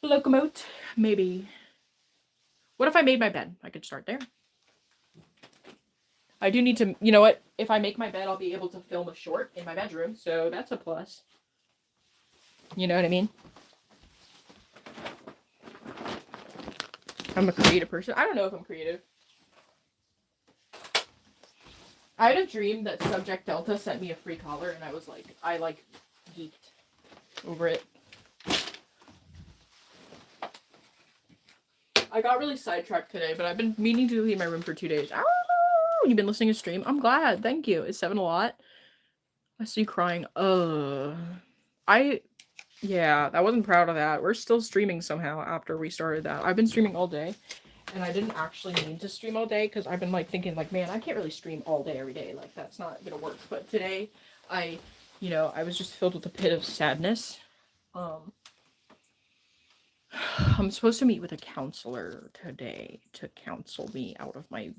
Locomote, maybe. What if I made my bed? I could start there. I do need to, you know what? If I make my bed, I'll be able to film a short in my bedroom, so that's a plus. You know what I mean? I'm a creative person. I don't know if I'm creative. I had a dream that Subject Delta sent me a free collar, and I was like, geeked over it. I got really sidetracked today, but I've been meaning to leave my room for 2 days. Ow! You've been listening to stream? I'm glad. Thank you. Is 7 a lot? I see you crying. Yeah, I wasn't proud of that. We're still streaming somehow after we started that. I've been streaming all day, and I didn't actually need to stream all day because I've been, like, thinking, like, man, I can't really stream all day every day. Like, that's not gonna work. But today, I was just filled with a pit of sadness. I'm supposed to meet with a counselor today to counsel me out of my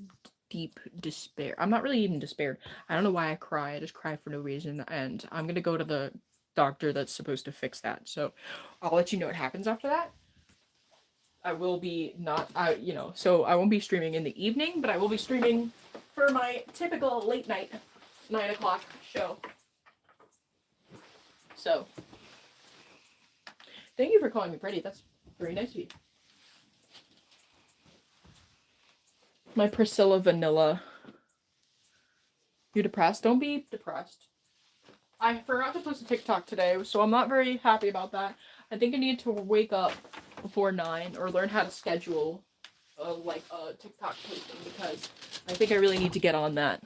deep despair. I'm not really even despaired. I don't know why I cry. I just cry for no reason. And I'm gonna go to the doctor that's supposed to fix that. So I'll let you know what happens after that. I will be so I won't be streaming in the evening, but I will be streaming for my typical late night 9 o'clock show. So thank you for calling me pretty. That's very nice of you. My Priscilla Vanilla. You depressed? Don't be depressed. I forgot to post a TikTok today, so I'm not very happy about that. I think I need to wake up before 9 or learn how to schedule TikTok posting, because I think I really need to get on that.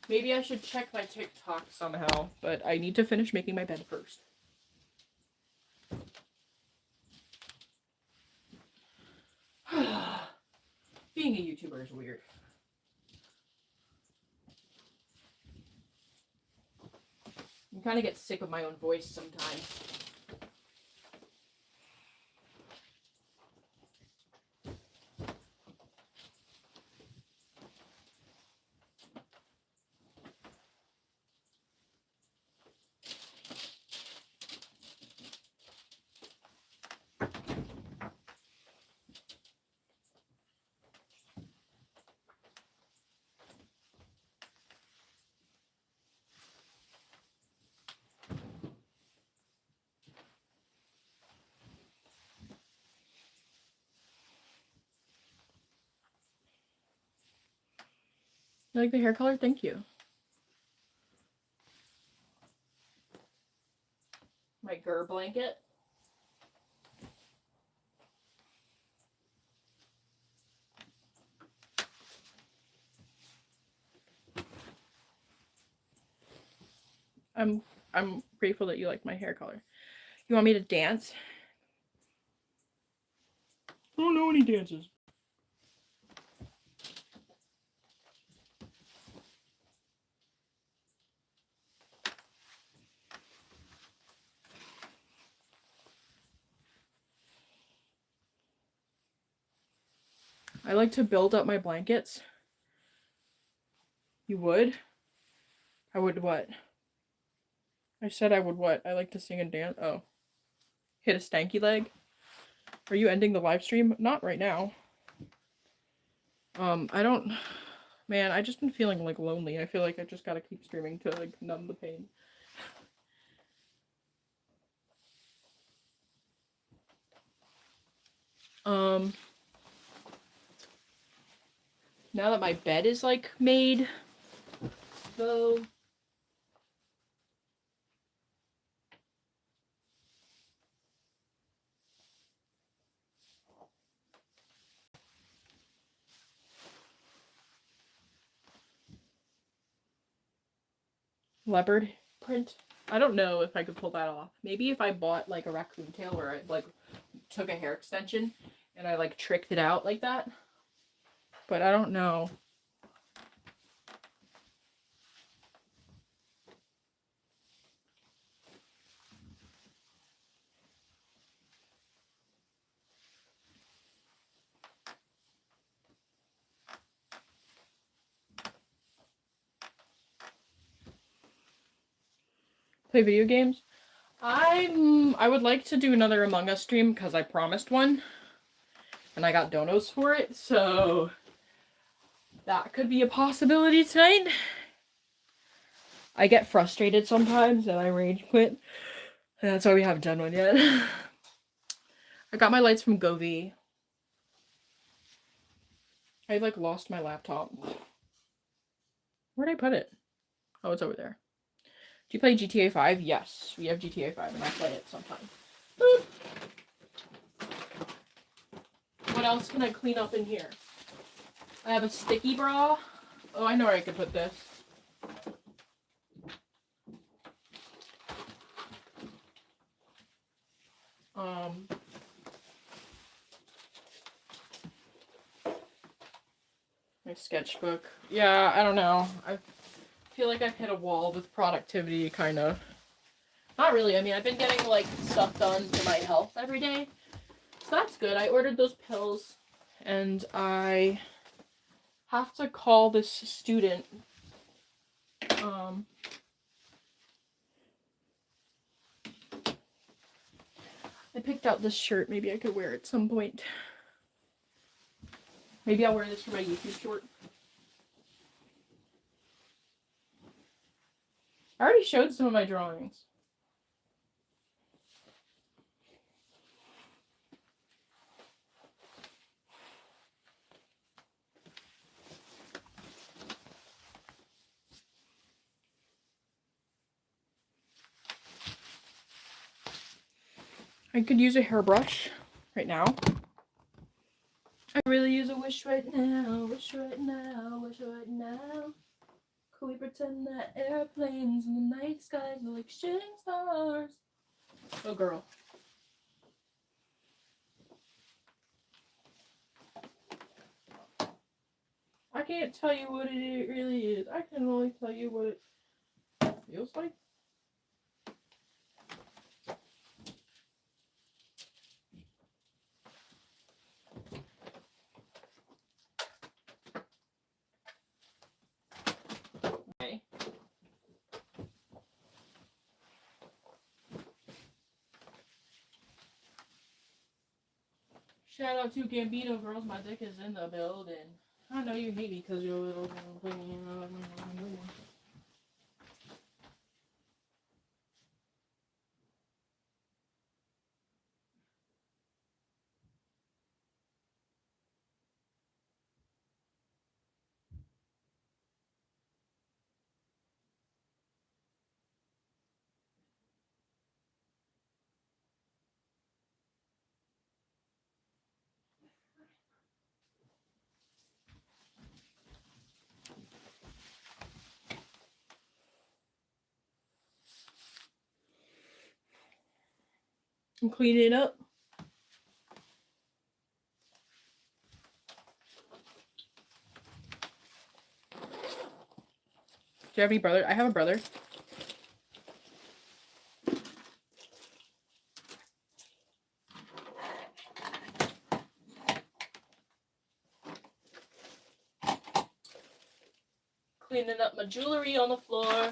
Maybe I should check my TikTok somehow, but I need to finish making my bed first. Being a YouTuber is weird. I kind of get sick of my own voice sometimes. You like the hair color? Thank you. My Gur blanket. I'm grateful that you like my hair color. You want me to dance? I don't know any dances. I like to build up my blankets. You would? I would what? I said I would what? I like to sing and dance. Oh. Hit a stanky leg? Are you ending the live stream? Not right now. I don't... Man, I just been feeling, like, lonely. I feel like I just gotta keep streaming to, like, numb the pain. Now that my bed is, like, made, though... Leopard print? I don't know if I could pull that off. Maybe if I bought, like, a raccoon tail where I, like, took a hair extension and I, like, tricked it out like that. But I don't know. Play video games? I would like to do another Among Us stream because I promised one. And I got donos for it, so that could be a possibility tonight. I get frustrated sometimes and I rage quit. And that's why we haven't done one yet. I got my lights from Govee. I, like, lost my laptop. Where'd I put it? Oh, it's over there. Do you play GTA 5? Yes, we have GTA 5 and I play it sometimes. Boop. What else can I clean up in here? I have a sticky bra. Oh, I know where I could put this. My sketchbook. Yeah, I don't know. I feel like I've hit a wall with productivity, kind of. Not really. I mean, I've been getting, like, stuff done for my health every day. So that's good. I ordered those pills, and I have to call this student. I picked out this shirt. Maybe I could wear it at some point. Maybe I'll wear this for my YouTube short. I already showed some of my drawings. I could use a hairbrush right now. I really use a wish right now, wish right now, wish right now. Could we pretend that airplanes in the night skies are like shooting stars? Oh, girl. I can't tell you what it really is. I can only tell you what it feels like. Okay. Shout out to Gambino girls, my dick is in the building. I know you hate me because you're a little. I'm cleaning it up. Do you have any brother? I have a brother. Cleaning up my jewelry on the floor.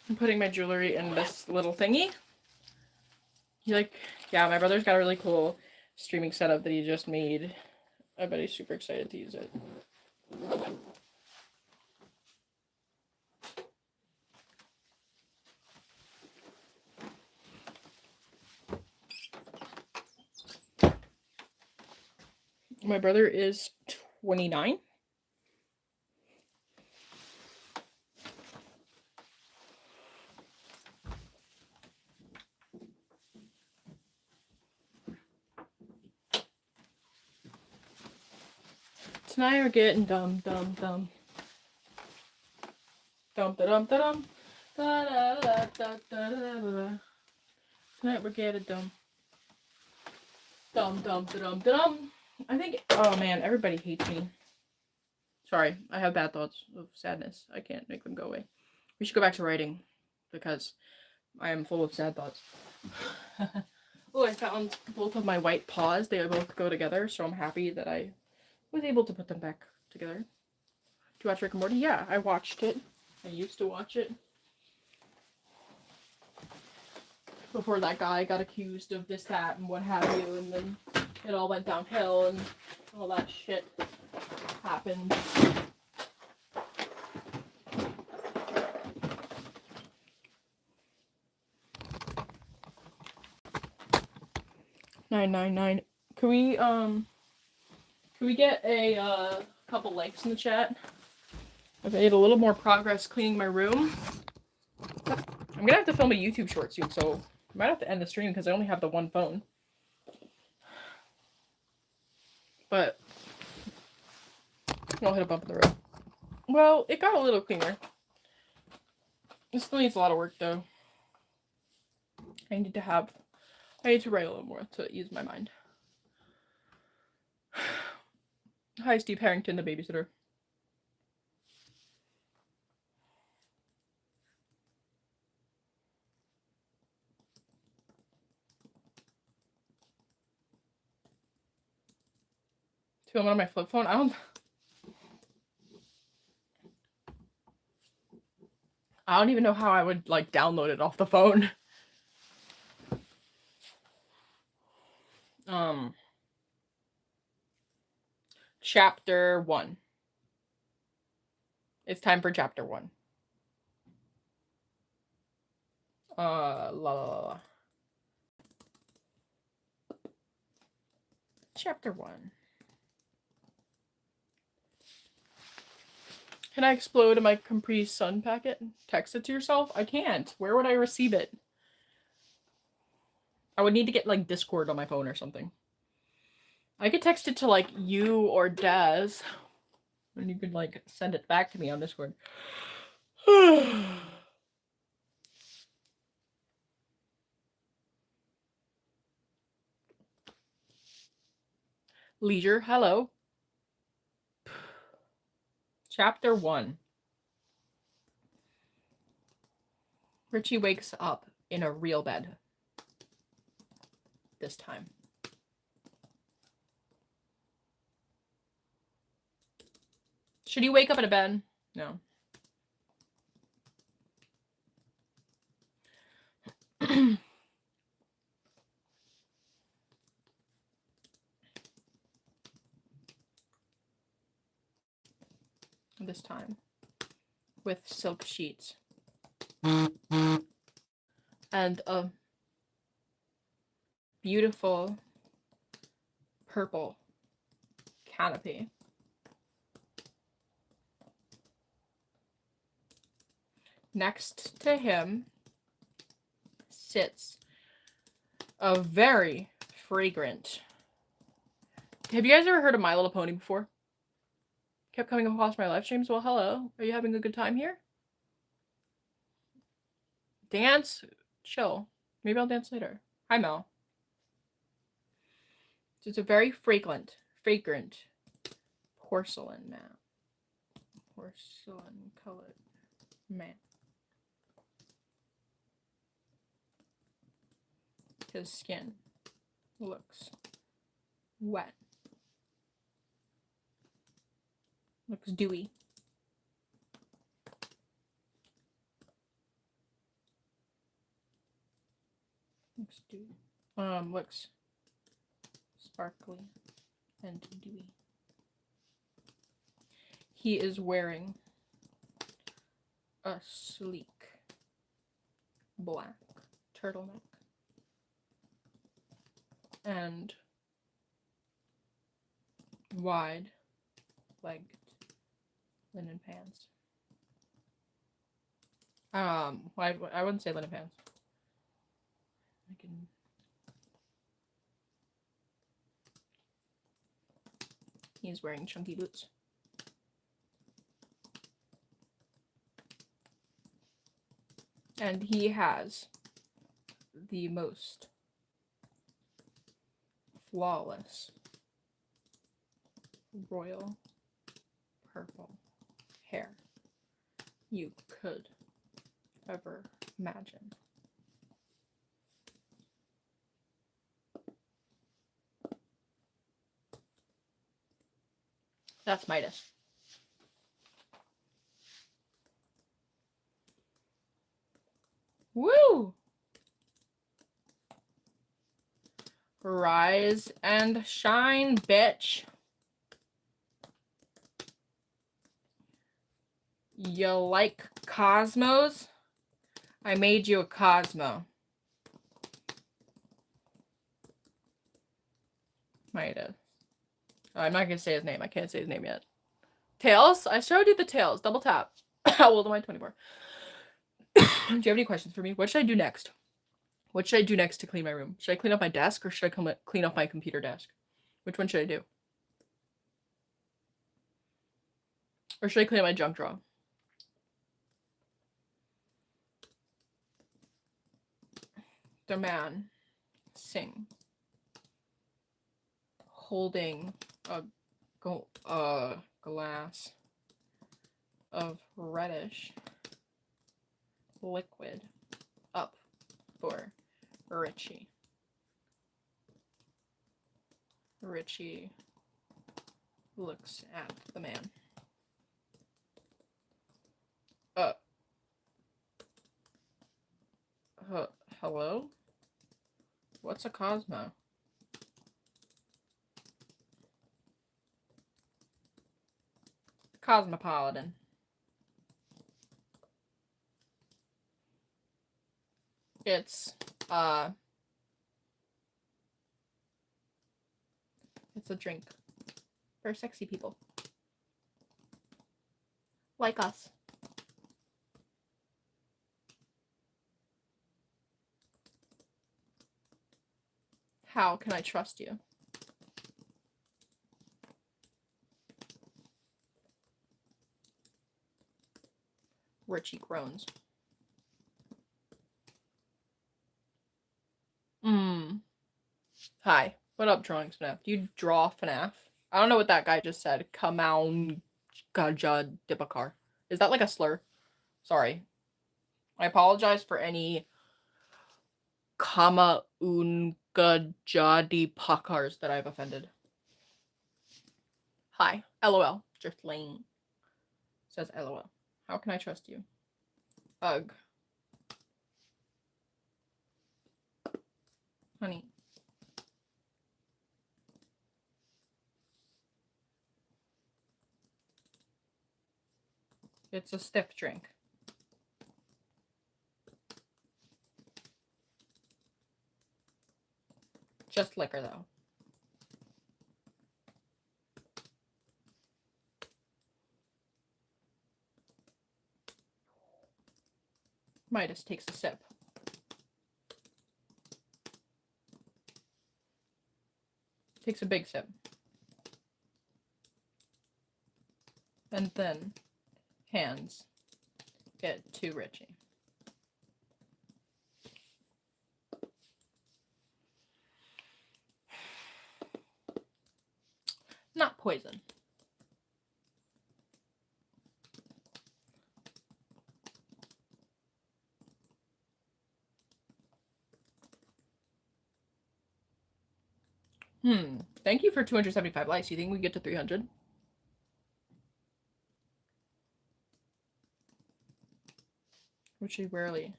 I'm putting my jewelry in this little thingy. Yeah, my brother's got a really cool streaming setup that he just made. I bet he's super excited to use it. My brother is 29. Tonight we're getting dumb. Dum da dum da dum. Da da da da da da da. Tonight we're getting dumb. Dum da dum. I think, oh man, everybody hates me. Sorry, I have bad thoughts of sadness. I can't make them go away. We should go back to writing because I am full of sad thoughts. Oh, I found both of my white paws. They both go together, so I'm happy that I was able to put them back together. Do you watch Rick and Morty? Yeah, I watched it. I used to watch it. Before that guy got accused of this, that, and what have you, and then it all went downhill and all that shit happened. $9.99. Can we get a couple likes in the chat? I've made a little more progress cleaning my room. I'm gonna have to film a YouTube short soon, so I might have to end the stream because I only have the one phone. But I'll hit a bump in the road. Well, it got a little cleaner. It still needs a lot of work though. I need to write a little more to ease my mind. Hi, Steve Harrington, the babysitter. Film it on my flip phone? I don't even know how I would like download it off the phone. Chapter 1. It's time for chapter 1. Chapter 1. Can I explode in my Capri Sun packet? Text it to yourself? I can't. Where would I receive it? I would need to get like Discord on my phone or something. I could text it to like you or Des. And you could like send it back to me on Discord. Leisure, hello. Chapter 1. Richie wakes up in a real bed. This time. Should he wake up in a bed? No. This time. With silk sheets. And a beautiful purple canopy. Next to him sits a very fragrant. Have you guys ever heard of My Little Pony before? Kept coming across my live streams. Well, hello. Are you having a good time here? Dance? Chill. Maybe I'll dance later. Hi, Mel. So it's a very fragrant porcelain mat. Porcelain colored mat. His skin looks wet. Looks dewy. Looks dewy. Looks sparkly and dewy. He is wearing a sleek black turtleneck and wide-legged linen pants. I wouldn't say linen pants. He's wearing chunky boots. And he has the most flawless royal purple hair you could ever imagine. That's Midas. Woo! Rise and shine, bitch. You like Cosmos? I made you a Cosmo. Midas. Oh, I'm not gonna say his name. I can't say his name yet. Tails? I showed you the tails. Double tap. How old am I? 24. Do you have any questions for me? What should I do next? What should I do next to clean my room? Should I clean up my desk or should I clean up my computer desk? Which one should I do? Or should I clean up my junk drawer? The man sings, holding a glass of reddish liquid up for Richie. Richie looks at the man. Hello? What's a Cosmo? Cosmopolitan. It's a drink for sexy people. Like us. How can I trust you? Richie groans. Hi. What up, Drawing FNAF? Do you draw FNAF? I don't know what that guy just said. Kamaun Gaja Dipakar. Is that like a slur? Sorry. I apologize for any Kamaun Gajadi Pakars that I've offended. Hi. LOL. Just lame. Says LOL. How can I trust you? Ugh. Honey. It's a stiff drink. Just liquor, though. Midas takes a sip. Takes a big sip. And then hands it to Richie. Not poison. Thank you for 275 likes. You think we get to 300? Richie rarely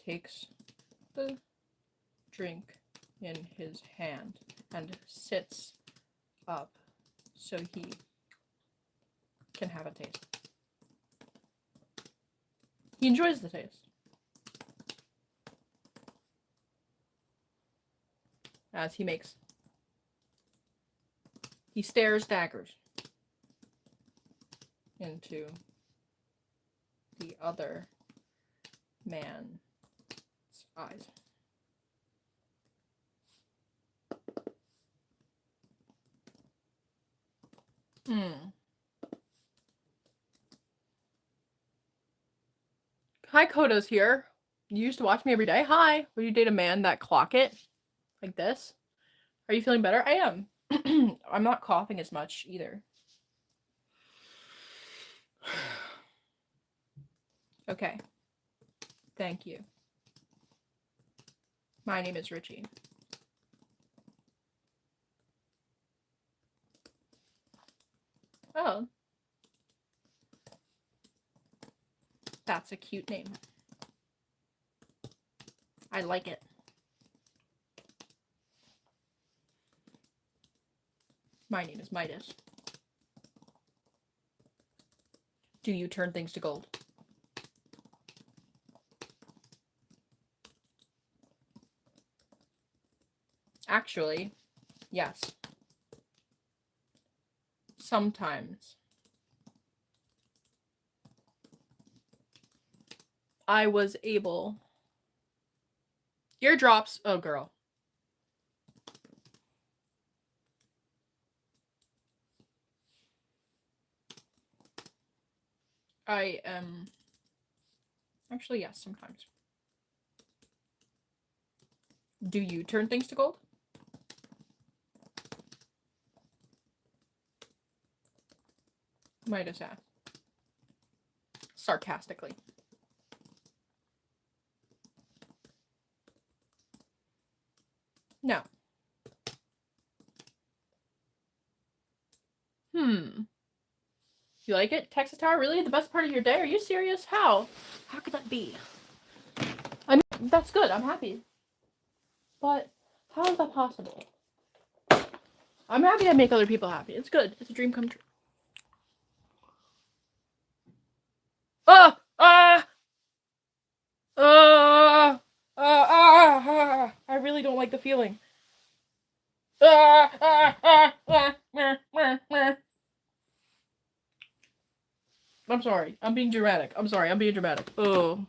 takes the drink in his hand and sits up so he can have a taste. He enjoys the taste. As he stares daggers into the other man's eyes. Hi, Koda's here. You used to watch me every day. Hi. Would you date a man that clock it like this? Are you feeling better? I am. I'm not coughing as much either. Okay. Thank you. My name is Richie. Oh. That's a cute name. I like it. My name is Midas. Do you turn things to gold? Actually, yes. Sometimes. I was able. Eardrops. Oh, girl. I am. Actually, yes, sometimes. Do you turn things to gold? Midas asked. Sarcastically. No. You like it? Texas Tower? Really? The best part of your day? Are you serious? How? How could that be? I mean, that's good. I'm happy. But how is that possible? I'm happy I make other people happy. It's good. It's a dream come true. I really don't like the feeling. I'm sorry. I'm being dramatic. I'm sorry. I'm being dramatic. Oh.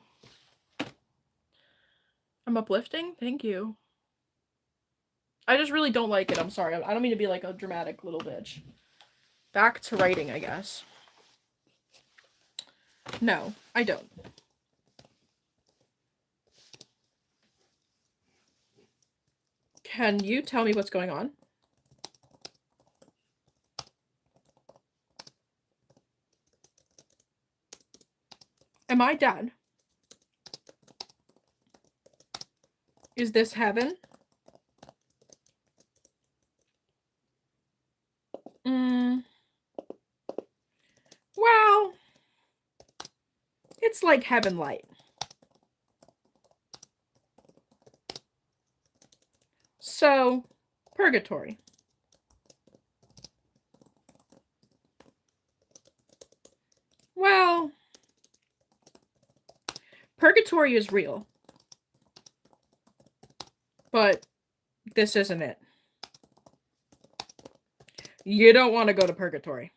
I'm uplifting? Thank you. I just really don't like it. I'm sorry. I don't mean to be like a dramatic little bitch. Back to writing, I guess. No, I don't. Can you tell me what's going on? Am I dead? Is this heaven? Well, it's like heaven light. So, purgatory. Well, purgatory is real. But this isn't it. You don't want to go to purgatory.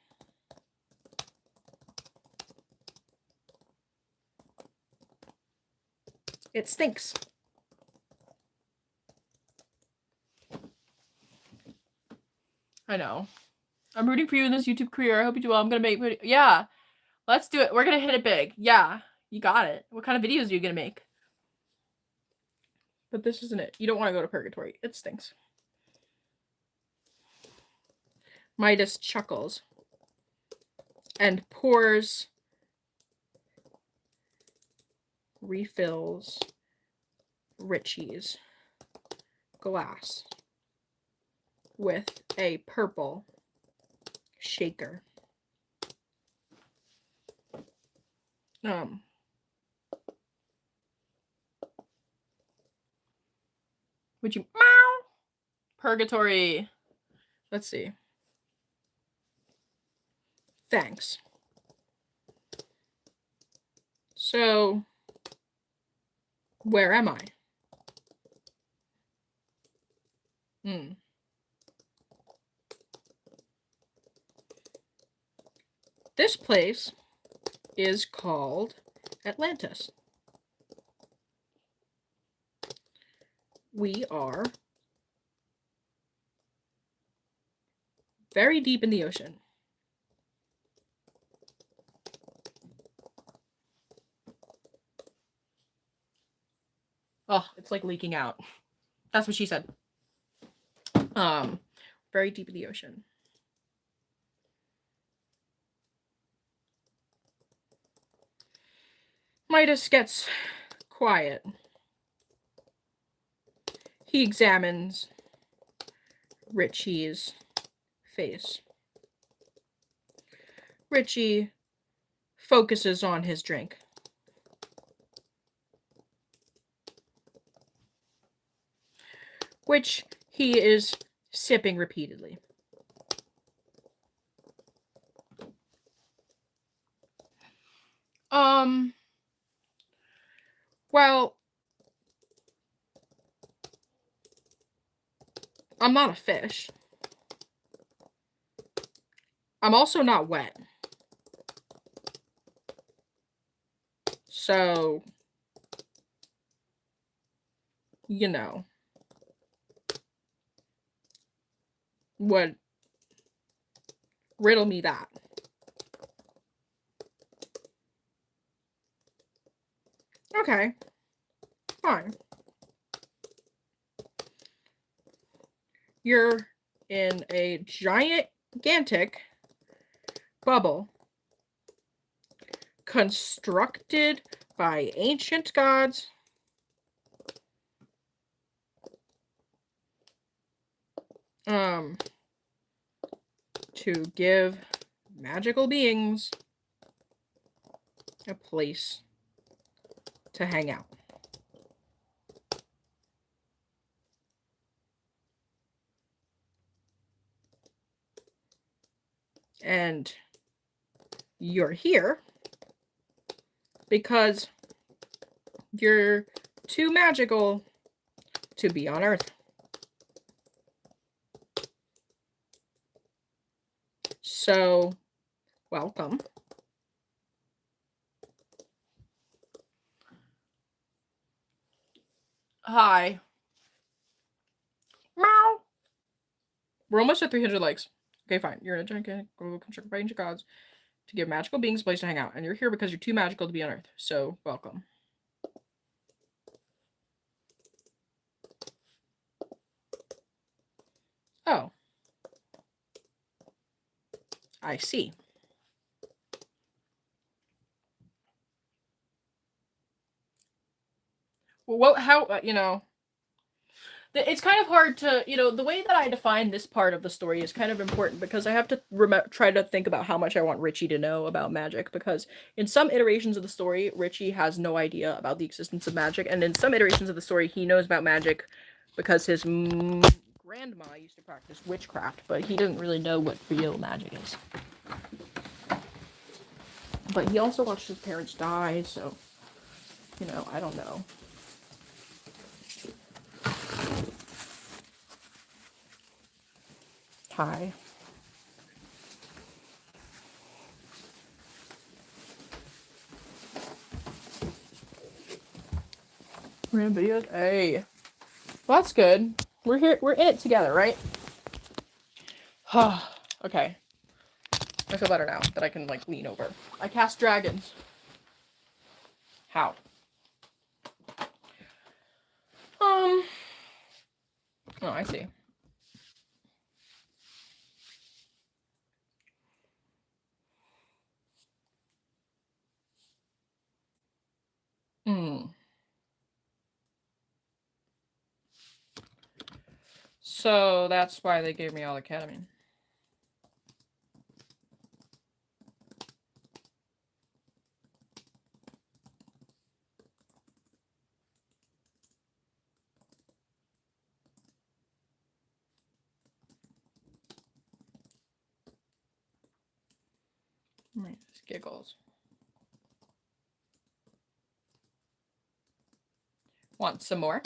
It stinks. I know. I'm rooting for you in this YouTube career. I hope you do well. I'm gonna make yeah. Let's do it. We're gonna hit it big. Yeah. You got it. What kind of videos are you gonna make? But this isn't it. You don't want to go to purgatory. It stinks. Midas chuckles and pours, refills Richie's glass with a purple shaker. Would you meow? Purgatory. Let's see. Thanks. So, where am I? This place is called Atlantis. We are very deep in the ocean. Oh, it's like leaking out. That's what she said. Very deep in the ocean. Midas gets quiet. He examines Richie's face. Richie focuses on his drink. Which he is sipping repeatedly. Well, I'm not a fish. I'm also not wet. So, you know, would riddle me that. Okay, fine. You're in a gigantic bubble constructed by ancient gods to give magical beings a place to hang out. And you're here because you're too magical to be on Earth. So, welcome. Hi. Meow. We're almost at 300 likes. Okay, fine. You're in a giant construct by ancient gods to give magical beings a place to hang out. And you're here because you're too magical to be on Earth. So, welcome. Oh. I see. Well, how, you know, it's kind of hard to, you know, the way that I define this part of the story is kind of important because I have to try to think about how much I want Richie to know about magic, because in some iterations of the story, Richie has no idea about the existence of magic, and in some iterations of the story, he knows about magic because his grandma used to practice witchcraft, but he doesn't really know what real magic is. But he also watched his parents die, so, you know, I don't know. Hi. Random videos? Hey. Well, that's good. We're here. We're in it together, right? Okay. I feel better now that I can, like, lean over. I cast dragons. How? Oh, I see. So that's why they gave me all the ketamine. Midas giggles. Want some more?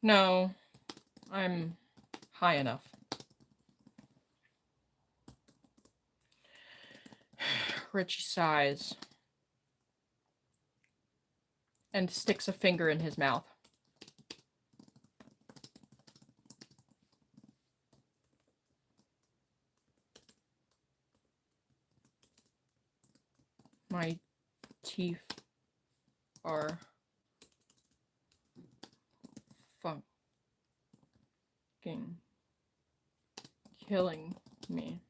No, I'm high enough. Richie sighs and sticks a finger in his mouth. My teeth are fucking killing me.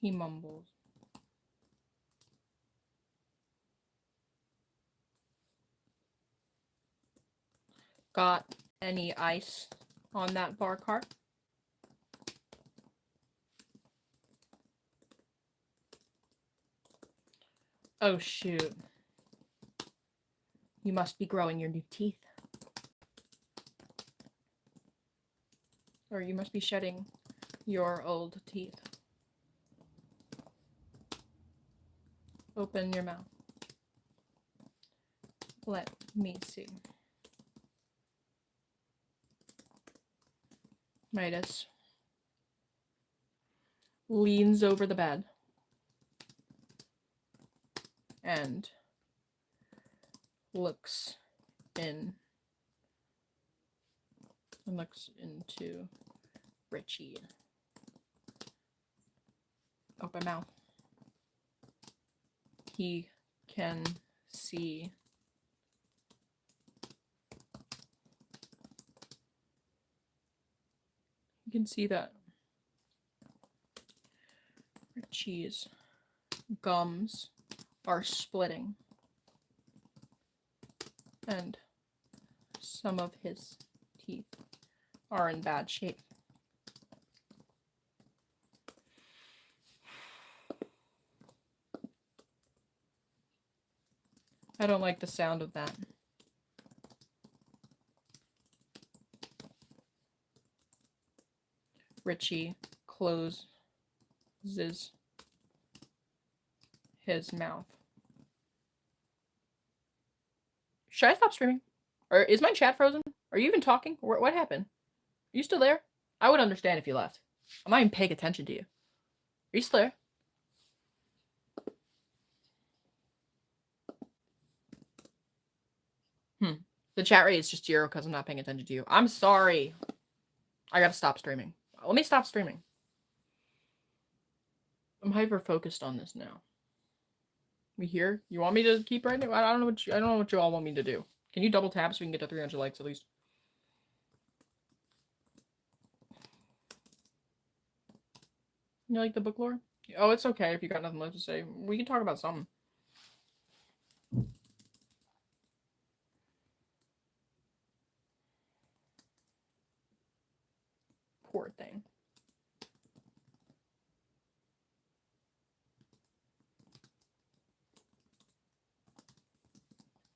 He mumbles. Got any ice on that bar cart? Oh, shoot. You must be growing your new teeth. Or you must be shedding your old teeth. Open your mouth. Let me see. Midas leans over the bed and looks into Richie. Open mouth. He can see that Richie's gums are splitting. and some of his teeth are in bad shape. I don't like the sound of that. Richie closes his mouth. Should I stop streaming? Or is my chat frozen? Are you even talking? What happened? Are you still there? I would understand if you left. I'm not even paying attention to you. Are you still there? The chat rate is just 0 because I'm not paying attention to you. I'm sorry. I gotta stop streaming. Let me stop streaming. I'm hyper focused on this now. We here? You want me to keep writing? I don't know what you all want me to do. Can you double tap so we can get to 300 likes at least? You like the book lore? Oh, it's okay if you got nothing left to say. We can talk about something. Poor thing.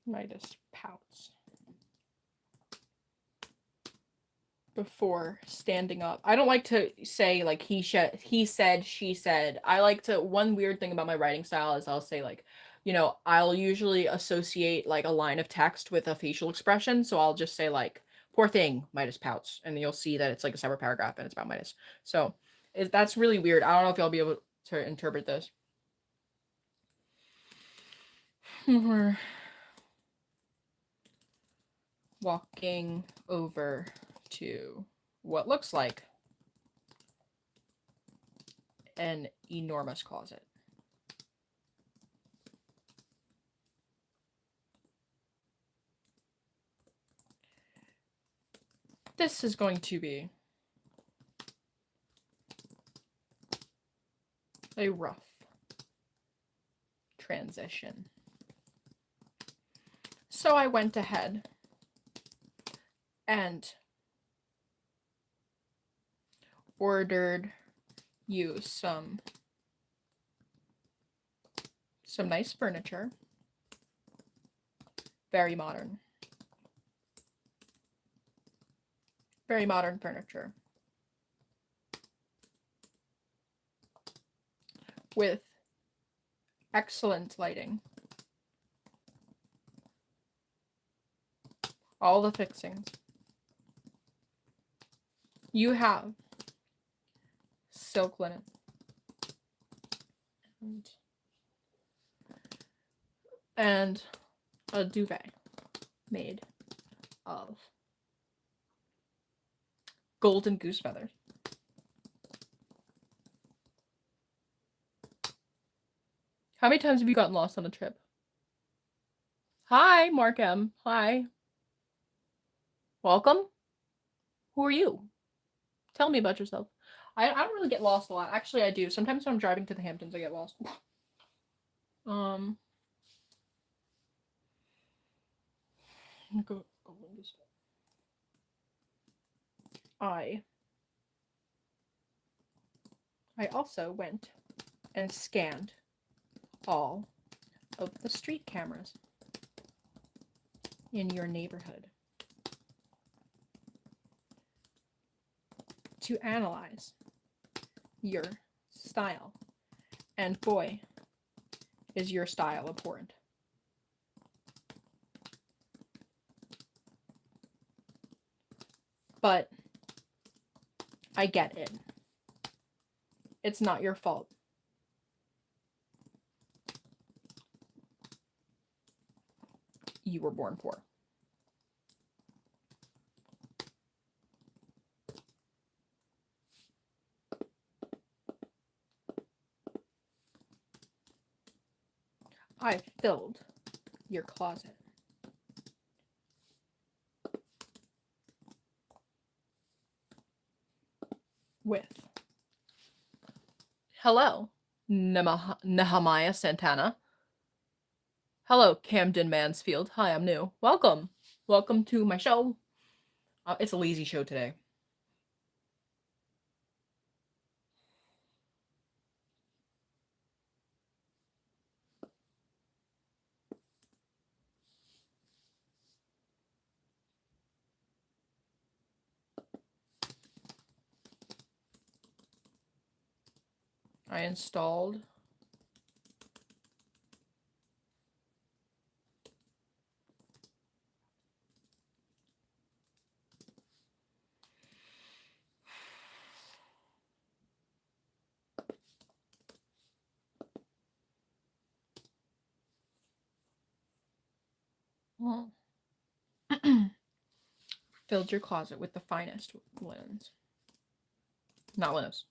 Midas pouts before standing up. I don't like to say like he said, she said. I like to, one weird thing about my writing style is I'll say like, you know, I'll usually associate like a line of text with a facial expression. So I'll just say like, poor thing, Midas pouts. And you'll see that it's like a separate paragraph and it's about Midas. So that's really weird. I don't know if y'all be able to interpret this. We're walking over to what looks like an enormous closet. This is going to be a rough transition. So I went ahead and ordered you some nice furniture. Very modern. Very modern furniture. With excellent lighting. All the fixings. You have silk linen. And a duvet made of golden goose feathers. How many times have you gotten lost on a trip? Hi, Mark M. Hi. Welcome. Who are you? Tell me about yourself. I don't really get lost a lot. Actually, I do. Sometimes when I'm driving to the Hamptons, I get lost. I also went and scanned all of the street cameras in your neighborhood to analyze your style. And boy, is your style abhorrent. But I get it. It's not your fault. You were born poor. I filled your closet with hello, Nehemiah Santana. Hello, Camden Mansfield. Hi, I'm new. Welcome. Welcome to my show. It's a lazy show today. I installed filled your closet with the finest linens. Not linens.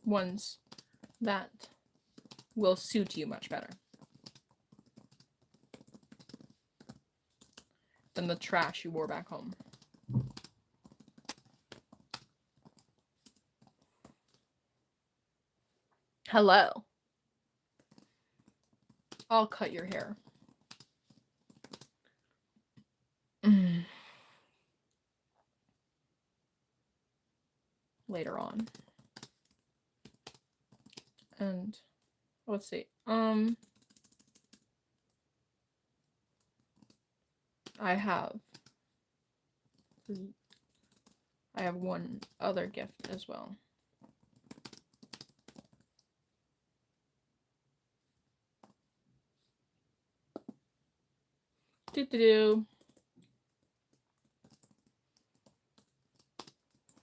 Ones that will suit you much better than the trash you wore back home. Hello. I'll cut your hair. Later on. And let's see. I have one other gift as well. Do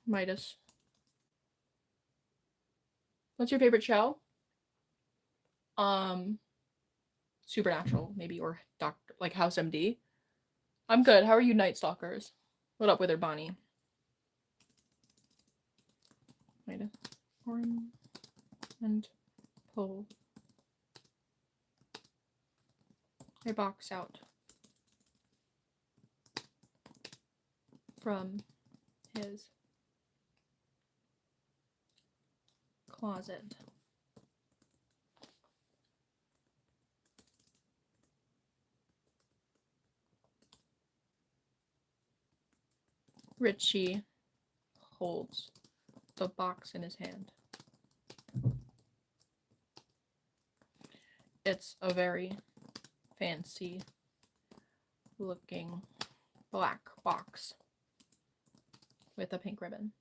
Midas. What's your favorite show? Supernatural, maybe, or Doctor, like House MD. I'm good. How are you, Night Stalkers? What up, Wither Bonnie? Midas. And pull a box out from his closet. Richie holds the box in his hand. It's a very fancy looking black box with a pink ribbon.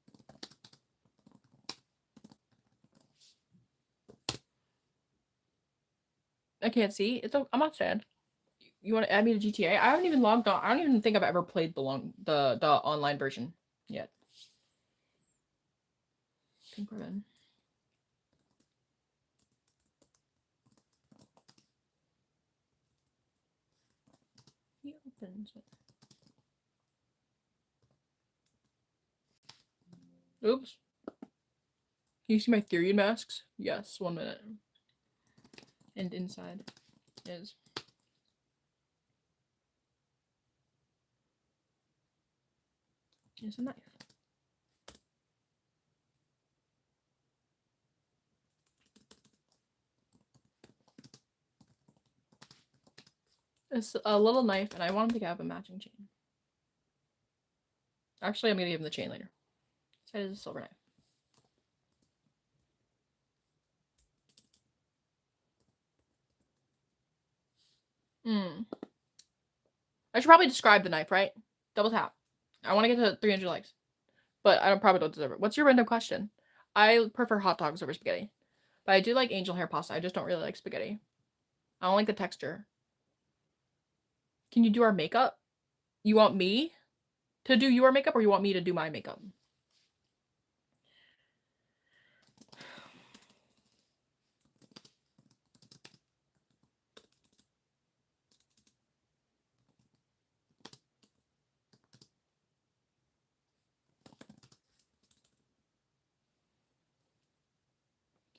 I can't see. I'm not sad. You want to add me to GTA? I haven't even logged on. I don't even think I've ever played the online version yet. Pink ribbon. He opens it. Oops. Can you see my Therian masks? Yes, 1 minute. And inside is a knife. It's a little knife, and I want him to have a matching chain. Actually, I'm gonna give him the chain later. So it is a silver knife. I should probably describe the knife, right? Double tap. I want to get to 300 likes, but I probably don't deserve it. What's your random question? I prefer hot dogs over spaghetti, but I do like angel hair pasta. I just don't really like spaghetti. I don't like the texture. Can you do our makeup? You want me to do your makeup, or you want me to do my makeup?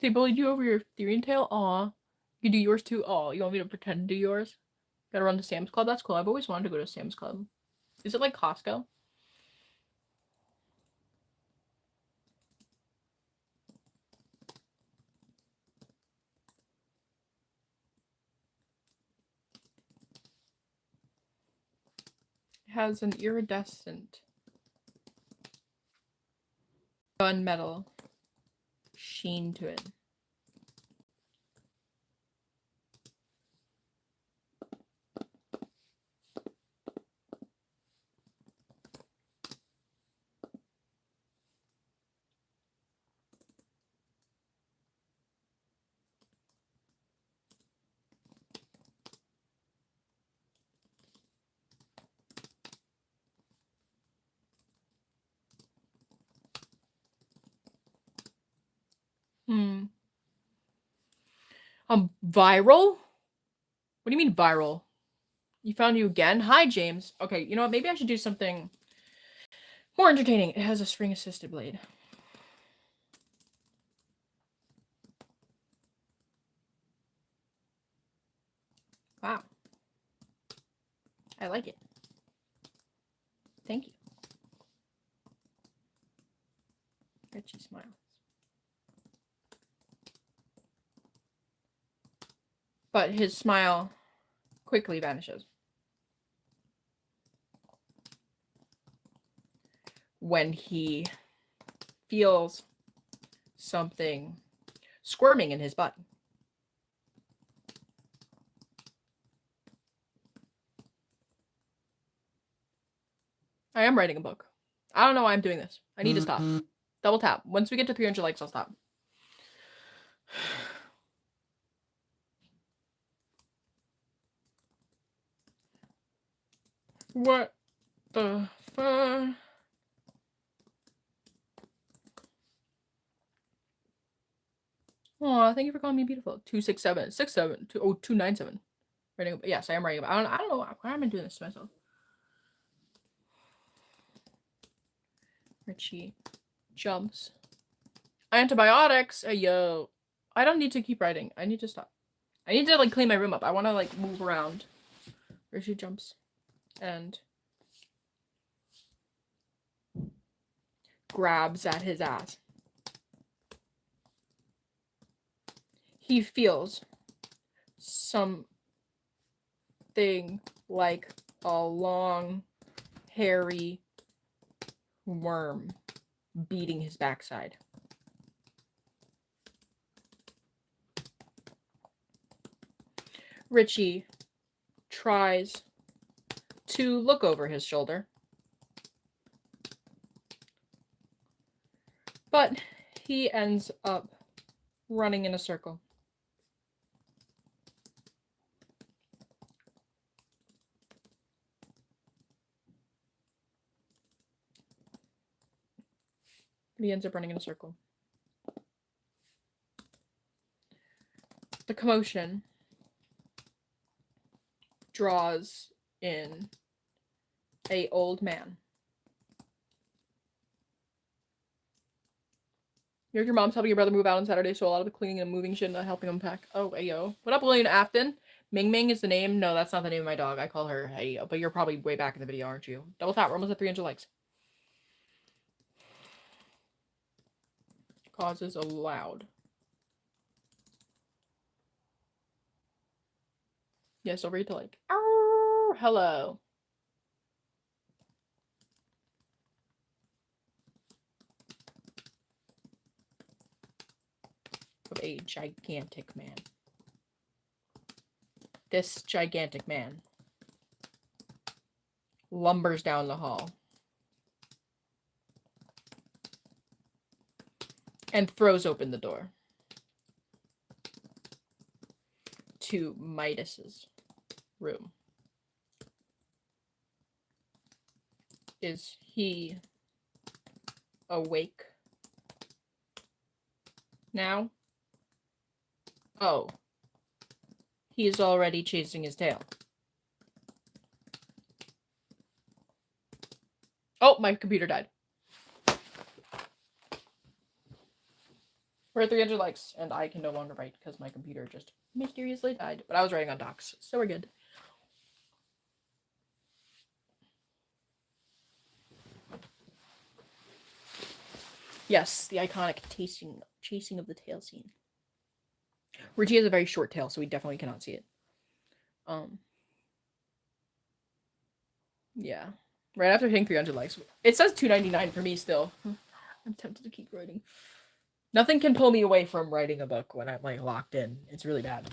They bullied you over your Therian tail? Aw. You do yours too? Aw, you want me to pretend to do yours? Gotta run to Sam's Club? That's cool. I've always wanted to go to Sam's Club. Is it like Costco? has an iridescent gunmetal sheen to it. Viral? What do you mean viral? You found you again? Hi, James. Okay, you know what? Maybe I should do something more entertaining. It has a spring-assisted blade. Wow. I like it. Thank you. Richie smiles. But his smile quickly vanishes when he feels something squirming in his butt. I am writing a book. I don't know why I'm doing this. I need to stop. Double tap. Once we get to 300 likes, I'll stop. What the fuck? Aw, thank you for calling me beautiful. 267 67 297. Writing. Yes, I am writing. I don't know why am I doing this to myself. Richie jumps. Antibiotics. Yo. I don't need to keep writing. I need to stop. I need to like clean my room up. I want to like move around. Richie jumps and grabs at his ass. He feels something like a long, hairy worm beating his backside. Richie tries to look over his shoulder, but he ends up running in a circle. He ends up running in a circle. The commotion draws in a old man. Your mom's helping your brother move out on Saturday, so a lot of the cleaning and moving shit and helping unpack. Oh, ayo. What up, William Afton? Ming Ming is the name. No, that's not the name of my dog. I call her Ayo, but you're probably way back in the video, aren't you? Double tap. We're almost at 300 likes. Causes a loud. Yes, over to like. Arr, hello. Of a gigantic man. This gigantic man lumbers down the hall and throws open the door to Midas's room. Is he awake now? Oh, he is already chasing his tail. Oh, my computer died. We're at 300 likes, and I can no longer write because my computer just mysteriously died. But I was writing on docs, so we're good. Yes, the iconic chasing of the tail scene. Richie has a very short tail, so we definitely cannot see it. Yeah. Right after hitting 300 likes. It says 299 for me still. I'm tempted to keep writing. Nothing can pull me away from writing a book when I'm like locked in. It's really bad.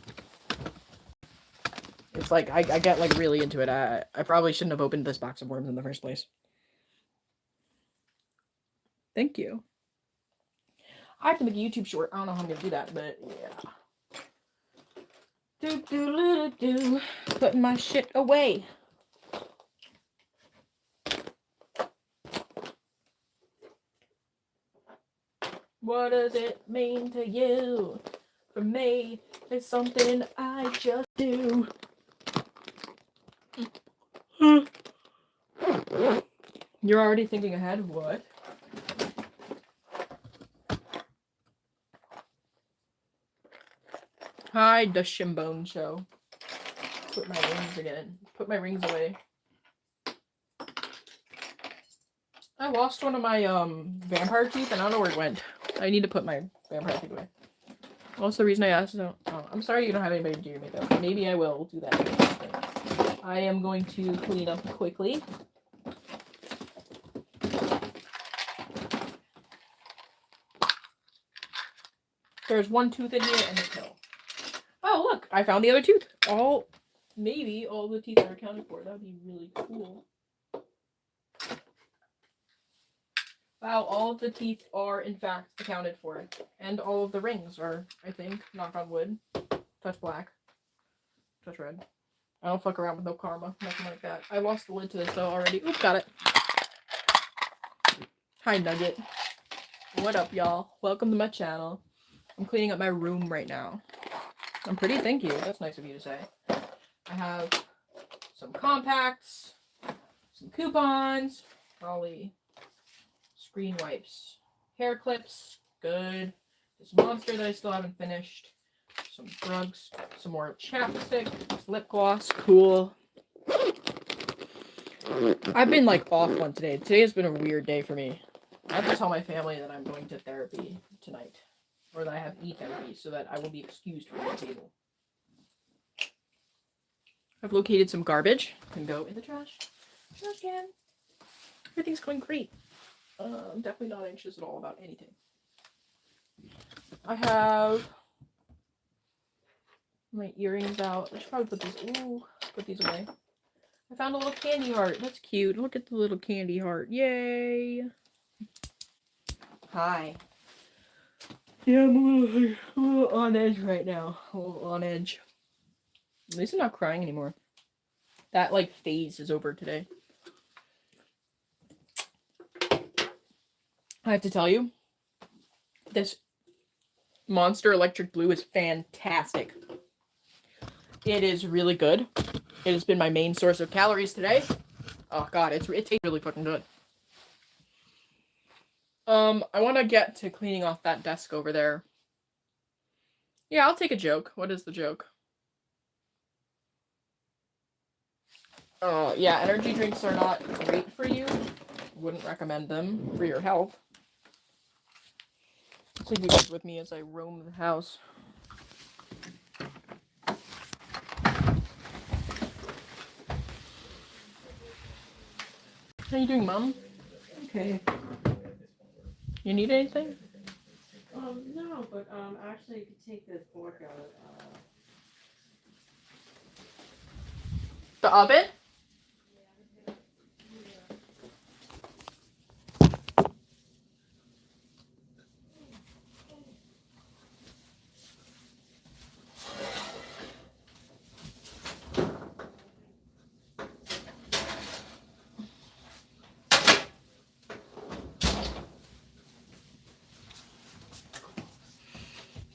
It's like I get like really into it. I probably shouldn't have opened this box of worms in the first place. Thank you. I have to make a YouTube short. I don't know how I'm gonna do that, but yeah. Putting my shit away. What does it mean to you? For me, it's something I just do. You're already thinking ahead? What? Hi, the Shimbone Show. Put my rings again. Put my rings away. I lost one of my vampire teeth and I don't know where it went. I need to put my vampire teeth away. What's the reason I asked? Oh, I'm sorry you don't have anybody to do your makeup. Maybe I will do that. I am going to clean up quickly. There's one tooth in here and a pill. Oh, look, I found the other tooth. Maybe all the teeth are accounted for. That would be really cool. Wow, all of the teeth are in fact accounted for. And all of the rings are, I think, knock on wood. Touch black. Touch red. I don't fuck around with no karma. Nothing like that. I lost the lid to this though already. Oops, got it. Hi, Nugget. What up, y'all? Welcome to my channel. I'm cleaning up my room right now. I'm pretty, thank you. That's nice of you to say. I have some compacts, some coupons, probably screen wipes, hair clips, good. This monster that I still haven't finished, some drugs, some more chapstick, this lip gloss, cool. I've been like off one today. Today has been a weird day for me. I have to tell my family that I'm going to therapy tonight. Or that I have e-therapy so that I will be excused from the table. I've located some garbage. Can go in the trash. Trash can. Everything's going great. I'm definitely not anxious at all about anything. I have my earrings out. I should probably put these away. I found a little candy heart. That's cute. Look at the little candy heart. Yay. Hi. Yeah, I'm a little on edge right now. A little on edge. At least I'm not crying anymore. That, like, phase is over today. I have to tell you, this Monster Electric Blue is fantastic. It is really good. It has been my main source of calories today. Oh, God, it tastes really fucking good. I want to get to cleaning off that desk over there. Yeah, I'll take a joke. What is the joke? Yeah, energy drinks are not great for you. Wouldn't recommend them for your health. I'll take you guys with me as I roam the house. How you doing, Mom? Okay. You need anything? No, but actually, you could take this fork out. The oven?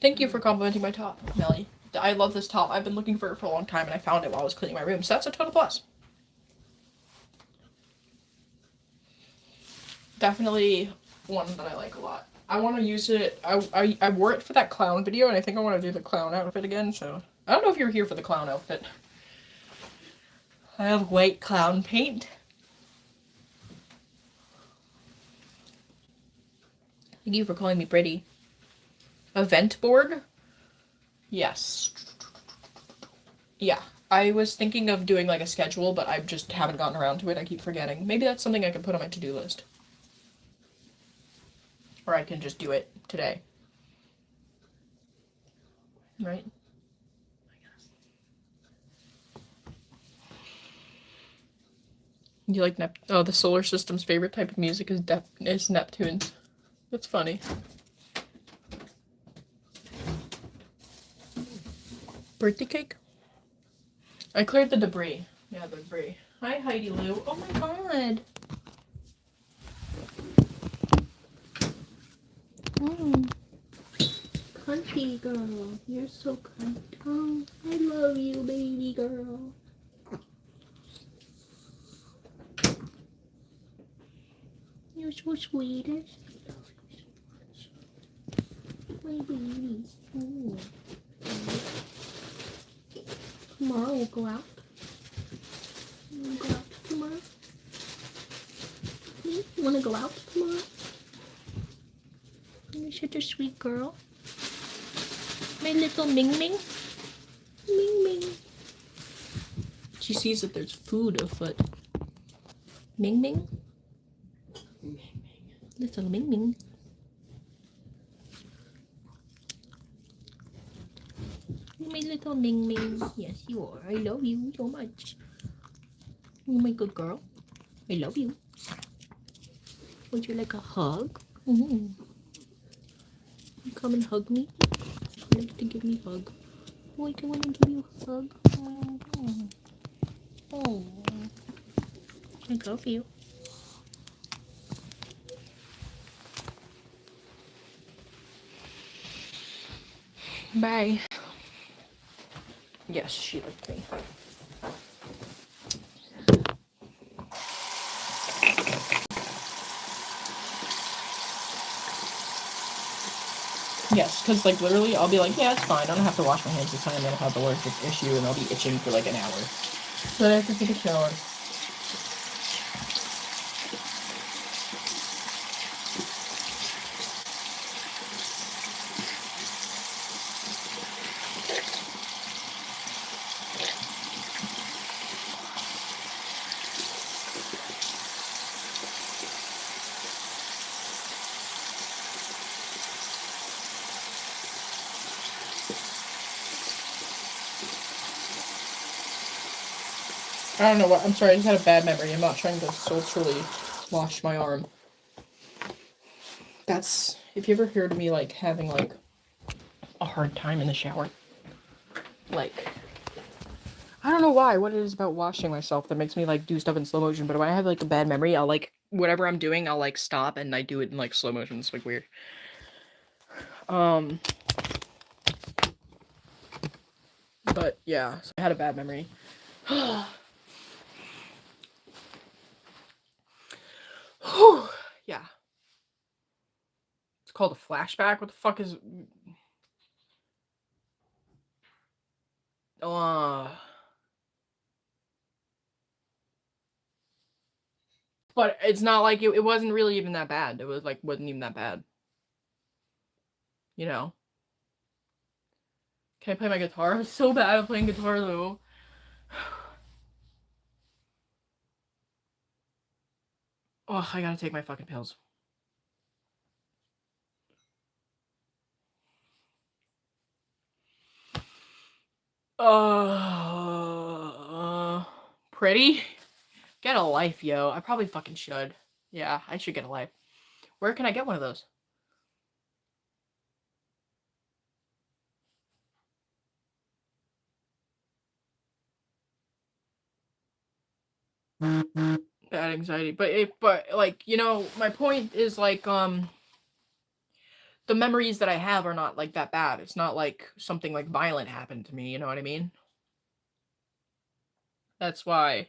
Thank you for complimenting my top, Melly. I love this top. I've been looking for it for a long time, and I found it while I was cleaning my room, so that's a total plus. Definitely one that I like a lot. I want to use it. I wore it for that clown video, and I think I want to do the clown outfit again, so... I don't know if you're here for the clown outfit. I have white clown paint. Thank you for calling me pretty. Event board? Yes. Yeah, I was thinking of doing like a schedule, but I just haven't gotten around to it. I keep forgetting. Maybe that's something I could put on my to-do list. Or I can just do it today. Right? You like Oh, the solar system's favorite type of music is Neptune's. That's funny. Birthday cake? I cleared the debris. Yeah, the debris. Hi, Heidi Lou. Oh my god. Cunty girl, you're so cunt. Oh, I love you, baby girl. You're so sweetest. My baby. Ooh. Tomorrow we'll go out. We'll go out tomorrow. You wanna go out tomorrow? You're such a sweet girl. My little Ming Ming. Ming Ming. She sees that there's food afoot. Ming Ming? Little Ming Ming. My little Ming Ming. Yes, you are. I love you so much. You're my good girl. I love you. Would you like a hug? You come and hug me? You like to give me a hug? Oh, I want to give you a hug. Oh. I love you. Bye. Yes, she liked me. Yes, because like literally I'll be like, yeah, it's fine. I don't have to wash my hands this time. I don't have the allergic issue and I'll be itching for like an hour. Then I have to take a shower. I don't know what. I'm sorry, I just had a bad memory. I'm not trying to socially wash my arm. That's. If you ever heard me, like, having, like, a hard time in the shower. Like. I don't know why, what it is about washing myself that makes me, like, do stuff in slow motion. But when I have, like, a bad memory, I'll, like, whatever I'm doing, I'll, like, stop and I do it in, like, slow motion. It's, like, weird. But, yeah. So I had a bad memory. Yeah. It's called a flashback. What the fuck is? But it's not like it wasn't really even that bad. It was like wasn't even that bad. You know. Can I play my guitar? I'm so bad at playing guitar though. Oh, I gotta take my fucking pills. Pretty? Get a life, yo. I probably fucking should. Yeah, I should get a life. Where can I get one of those? Bad anxiety. But like, you know, my point is like, the memories that I have are not like that bad. It's not like something like violent happened to me, you know what I mean? That's why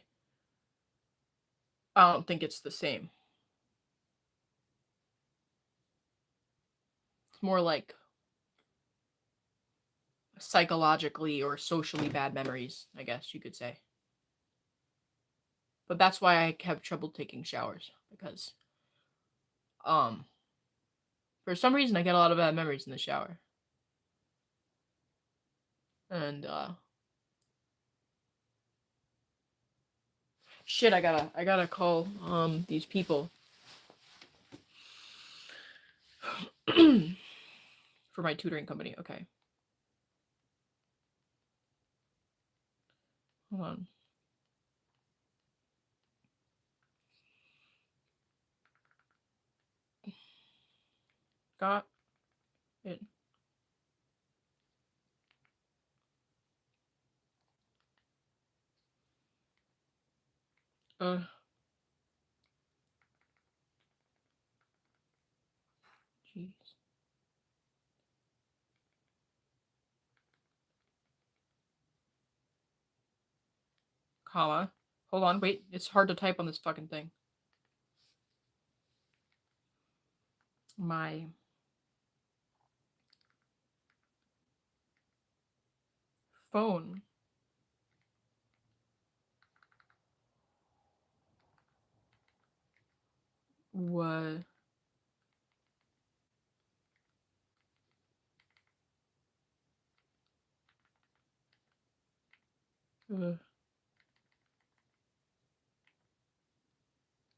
I don't think it's the same. It's more like psychologically or socially bad memories, I guess you could say. But that's why I have trouble taking showers, because for some reason I get a lot of bad memories in the shower. And Shit, I gotta call these people for my tutoring company. Okay. Hold on. Got it. Jeez. Comma. Hold on, wait. It's hard to type on this fucking thing. My phone was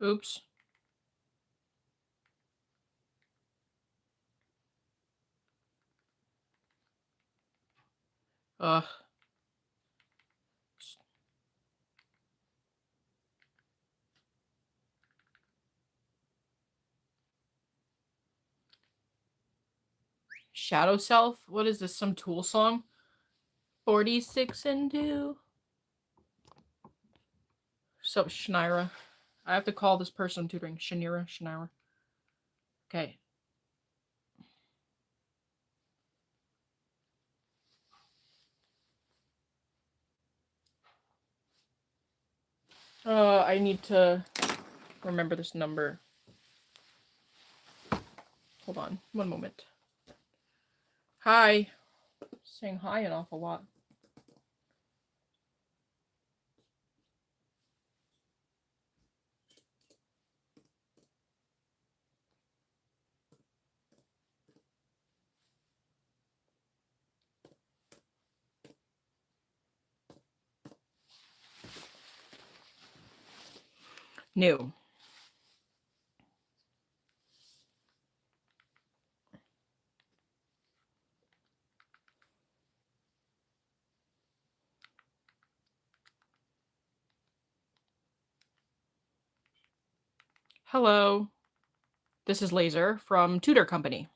oops. Ugh. Shadow Self? What is this? Some Tool song? 46 and 2. So, Schnira. I have to call this person I'm tutoring. Schnira. Okay. I need to remember this number. Hold on. One moment. Hi. Saying hi an awful lot. New. Hello. This is Lazer from Tutor Company.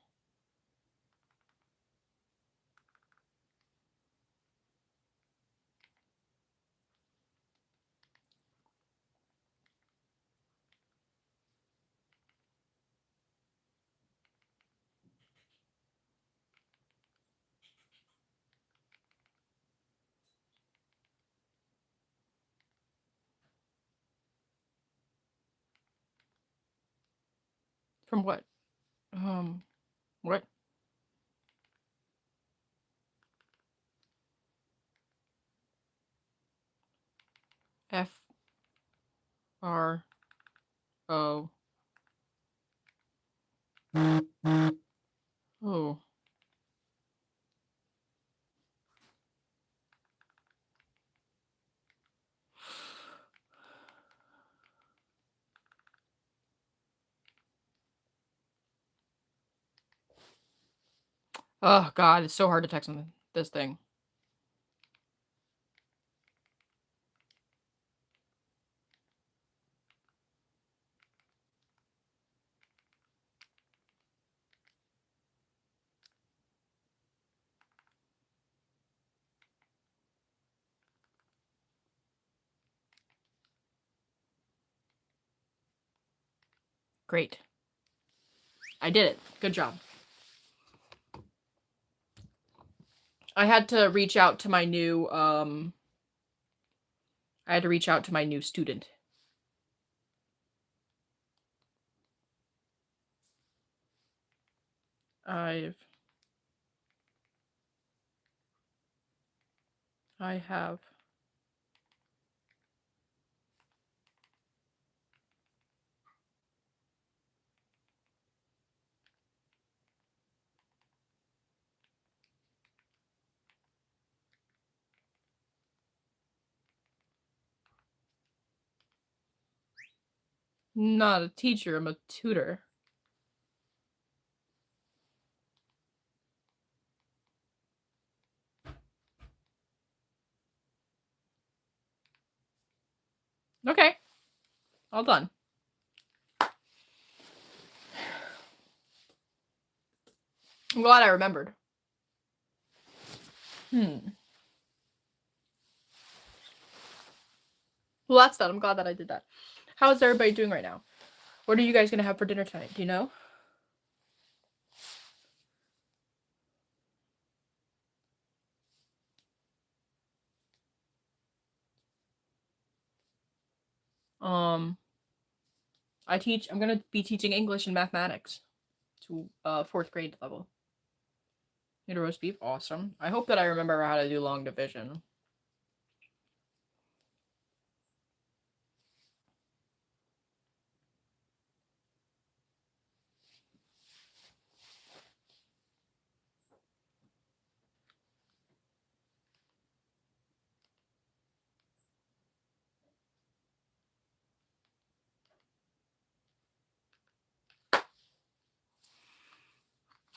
From what? What? FRO. Oh. Oh, God, it's so hard to text on this thing. Great. I did it. Good job. I had to reach out to my new, student. I have I'm not a teacher, I'm a tutor. Okay. All done. I'm glad I remembered. Well, that's done. I'm glad that I did that. How is everybody doing right now? What are you guys gonna have for dinner tonight? Do you know? I'm gonna be teaching English and mathematics to 4th grade level. Need a roast beef? Awesome. I hope that I remember how to do long division.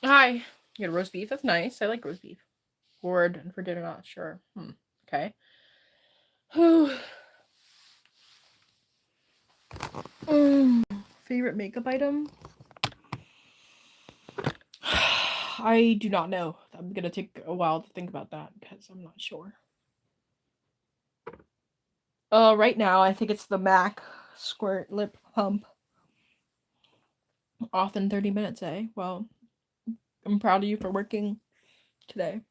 Hi. You got a roast beef? That's nice. I like roast beef. Gourd and for dinner, not sure. Okay. Favorite makeup item? I do not know. I'm gonna take a while to think about that because I'm not sure. Right now I think it's the MAC Squirt Lip Pump. Off in 30 minutes, eh? Well, I'm proud of you for working today.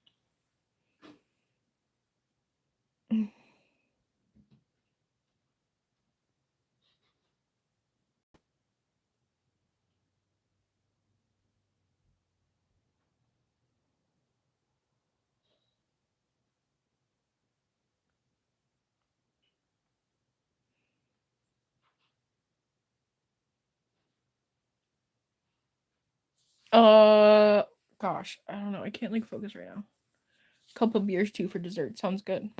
Gosh, I don't know. I can't like focus right now. Couple beers too for dessert. Sounds good.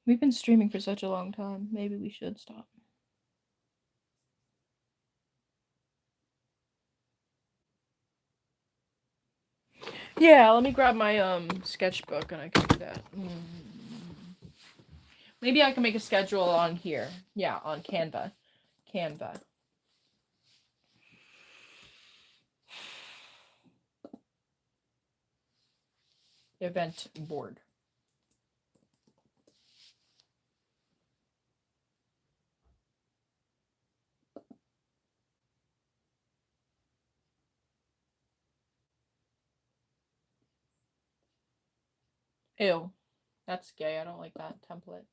We've been streaming for such a long time. Maybe we should stop. Yeah, let me grab my sketchbook and I can do that. Maybe I can make a schedule on here. Yeah, on Canva. Event board. Ew. That's gay. I don't like that template.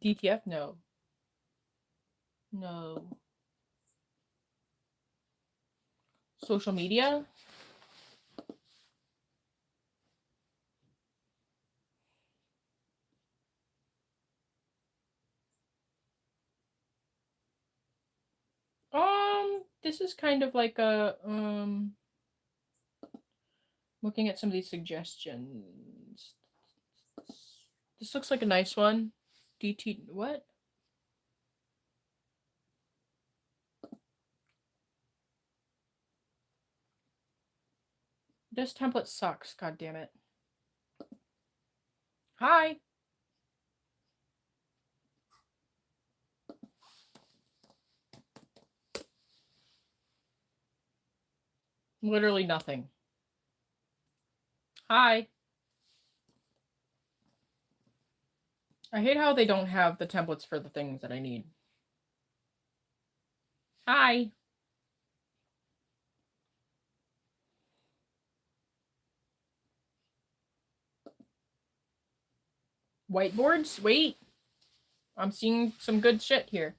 DTF? No. No. Social media? This is kind of like a, looking at some of these suggestions. This looks like a nice one. What? This template sucks, god damn it. Hi! Literally nothing. Hi! I hate how they don't have the templates for the things that I need. Hi! Whiteboards? Wait! I'm seeing some good shit here.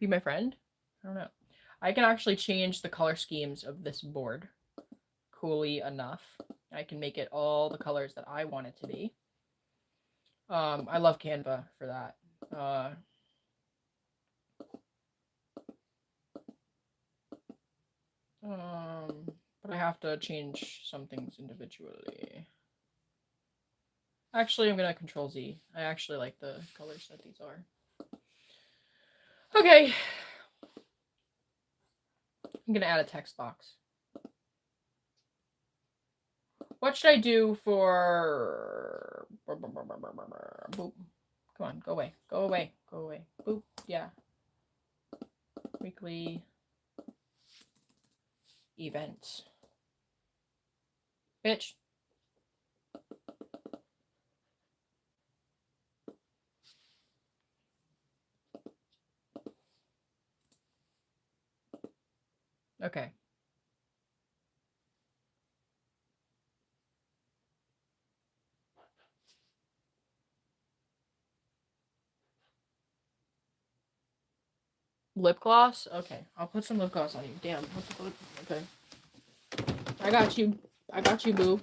Be my friend? I don't know. I can actually change the color schemes of this board. Coolly enough. I can make it all the colors that I want it to be. I love Canva for that. But I have to change some things individually. Actually, I'm gonna Control Z. I actually like the colors that these are. Okay. I'm gonna add a text box. What should I do for... Boop. Come on, go away. Go away. Go away. Boop. Yeah. Weekly event. Bitch. Okay. Lip gloss? Okay. I'll put some lip gloss on you. Damn. Okay. I got you. I got you, boo.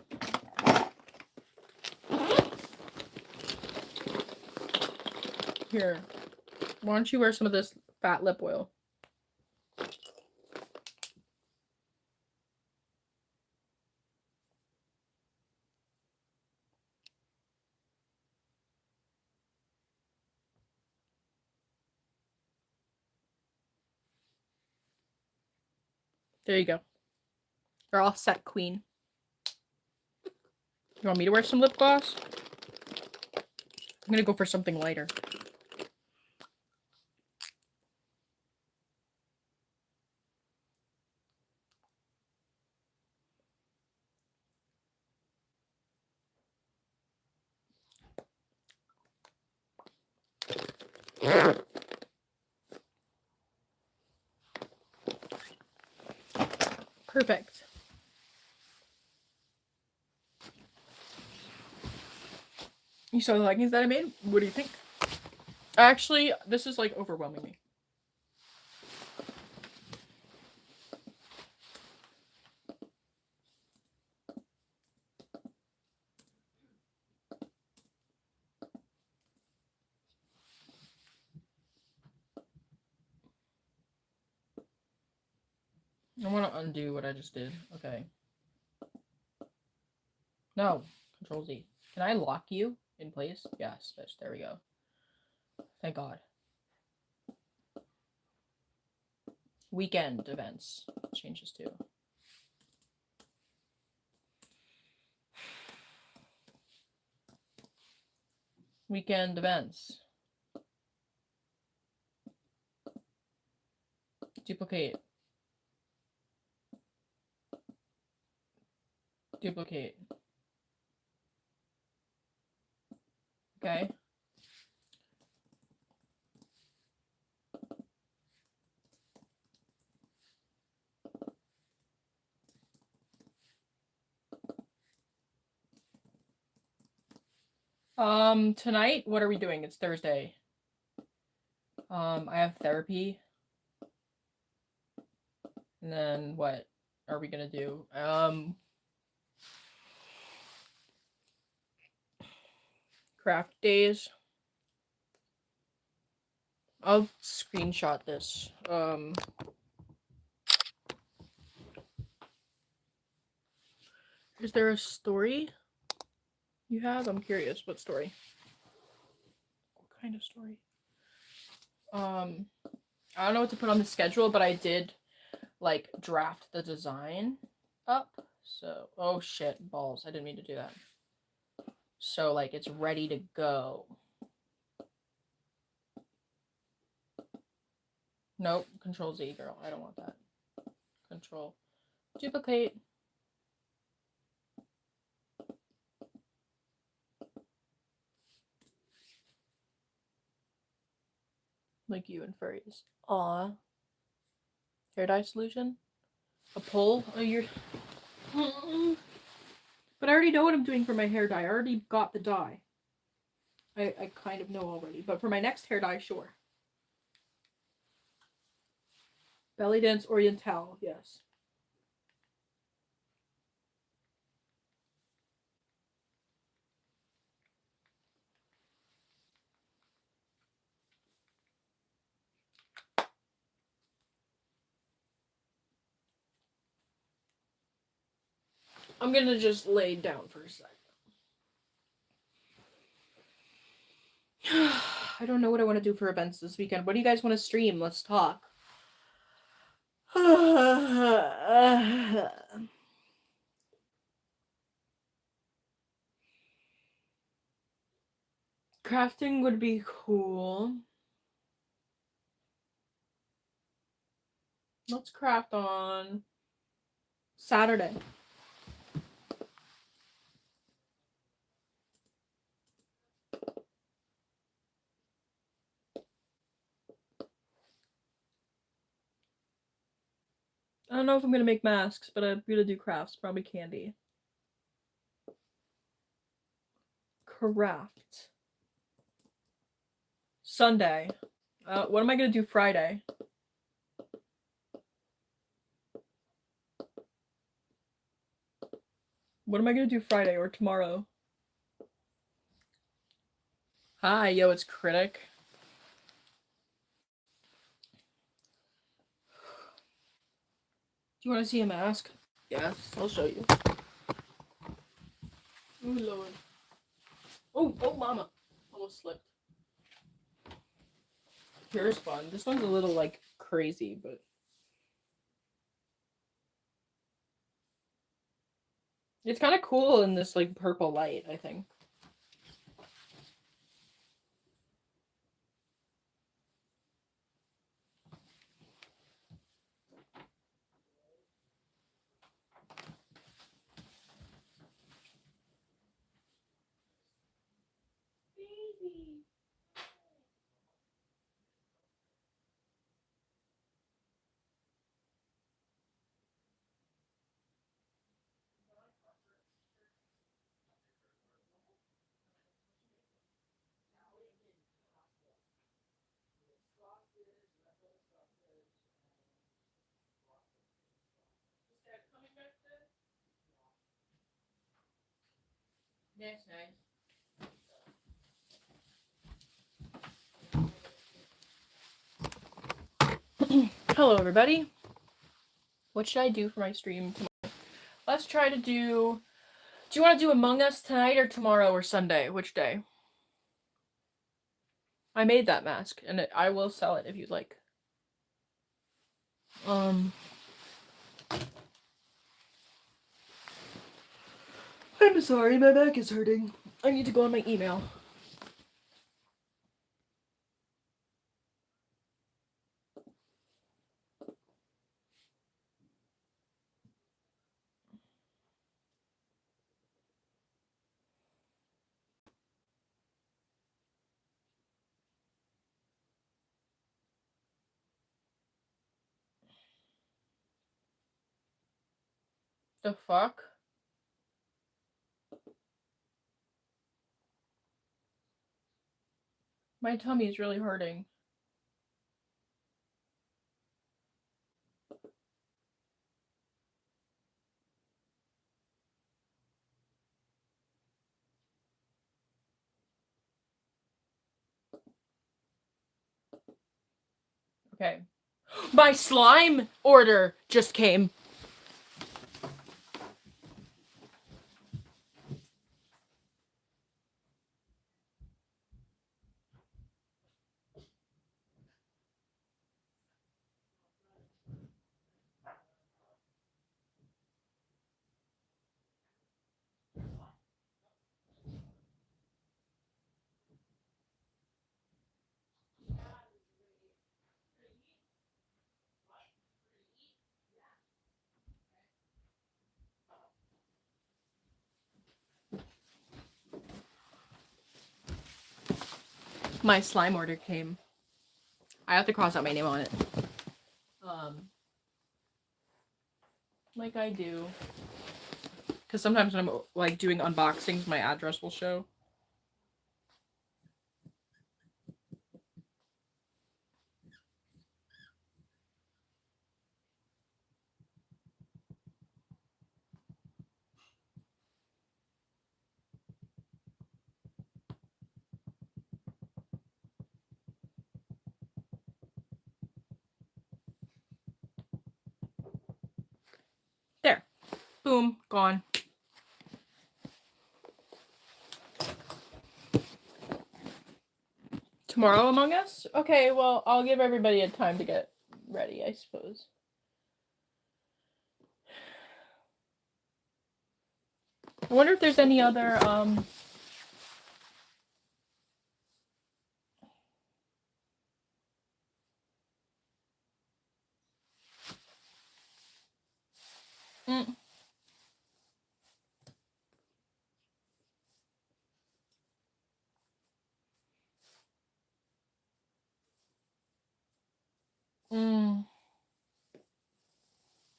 Here. Why don't you wear some of this fat lip oil? There you go. You're all set, queen. You want me to wear some lip gloss? I'm gonna go for something lighter. Perfect. You saw the leggings that I made? What do you think? Actually, this is like overwhelming me. I want to undo what I just did. Okay. No. Control Z. Can I lock you in place? Yes, bitch. There we go. Thank God. Weekend events. Changes too. Weekend events. Duplicate. Duplicate. Okay. Tonight, what are we doing? It's Thursday. I have therapy. And then what are we gonna do? Craft days. I'll screenshot this. Is there a story you have? I'm curious. What story? What kind of story? I don't know what to put on the schedule, but I did like draft the design up. So, oh shit, balls. I didn't mean to do that. So like it's ready to go. Nope, Control Z, girl. I don't want that. Control. Duplicate. Like you and furries. Aw. Hair dye solution? A pull? Oh, you're... But I already know what I'm doing for my hair dye. I already got the dye. I kind of know already. But for my next hair dye, sure. Belly Dance Oriental, yes. I'm gonna just lay down for a second. I don't know what I want to do for events this weekend. What do you guys want to stream? Let's talk. Crafting would be cool. Let's craft on Saturday. I don't know if I'm gonna make masks, but I'm gonna do crafts, probably candy. Craft. Sunday. What am I gonna do Friday? What am I gonna do Friday or tomorrow? Hi, yo, it's Critic. Do you want to see a mask? Yes, I'll show you. Oh, Lord. Oh, mama. Almost slipped. Here's fun. This one's a little, like, crazy, but... It's kind of cool in this, like, purple light, I think. That's nice. Hello, everybody. What should I do for my stream tomorrow? Let's try to do... Do you want to do Among Us tonight or tomorrow or Sunday? Which day? I made that mask, and I will sell it if you'd like. I'm sorry, my back is hurting. I need to go on my email. The fuck? My tummy is really hurting. Okay. My slime order just came. My slime order came. I have to cross out my name on it. Like I do. Because sometimes when I'm, like, doing unboxings, my address will show. There. Boom. Gone. Tomorrow Among Us? Okay, well, I'll give everybody a time to get ready, I suppose. I wonder if there's any other,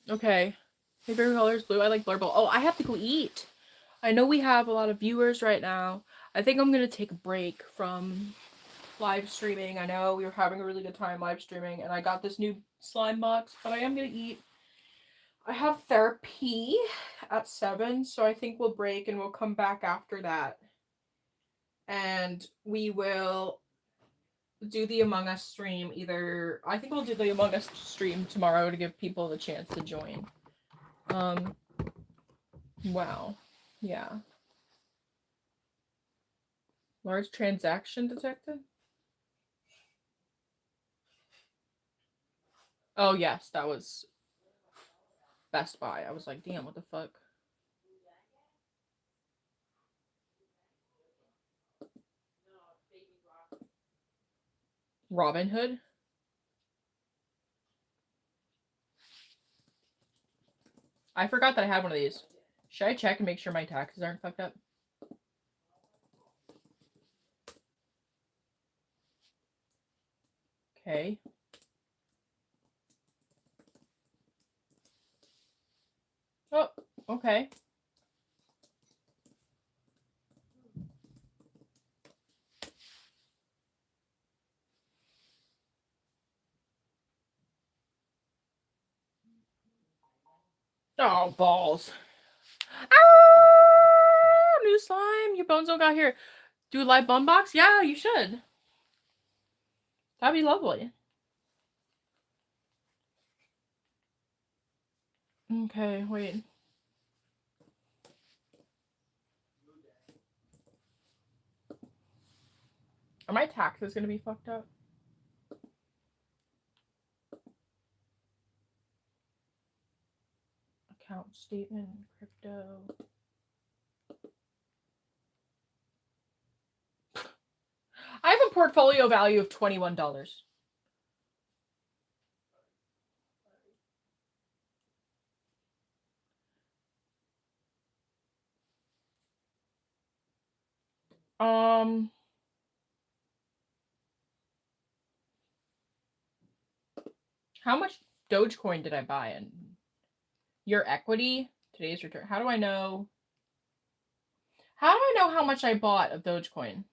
Okay. My favorite color is blue. I like blurble. Oh, I have to go eat. I know we have a lot of viewers right now. I think I'm gonna take a break from live streaming. I know we were having a really good time live streaming, and I got this new slime box, but I am gonna eat. I have therapy at 7, so I think we'll break and we'll come back after that. And we will do the Among Us stream either. I think we'll do the Among Us stream tomorrow to give people the chance to join. Wow. Yeah. Large transaction detected? Oh, yes, that was Best Buy. I was like, damn, what the fuck? Robin Hood? I forgot that I had one of these. Should I check and make sure my taxes aren't fucked up? Okay. Oh, okay. Oh, balls. Ah, new slime. Your bonezo got here. Do a live bum box? Yeah, you should. That'd be lovely. Okay, wait. Are my taxes gonna be fucked up? Account statement, crypto. I have a portfolio value of $21. How much Dogecoin did I buy in? Your equity? Today's return. How do I know? How do I know how much I bought of Dogecoin?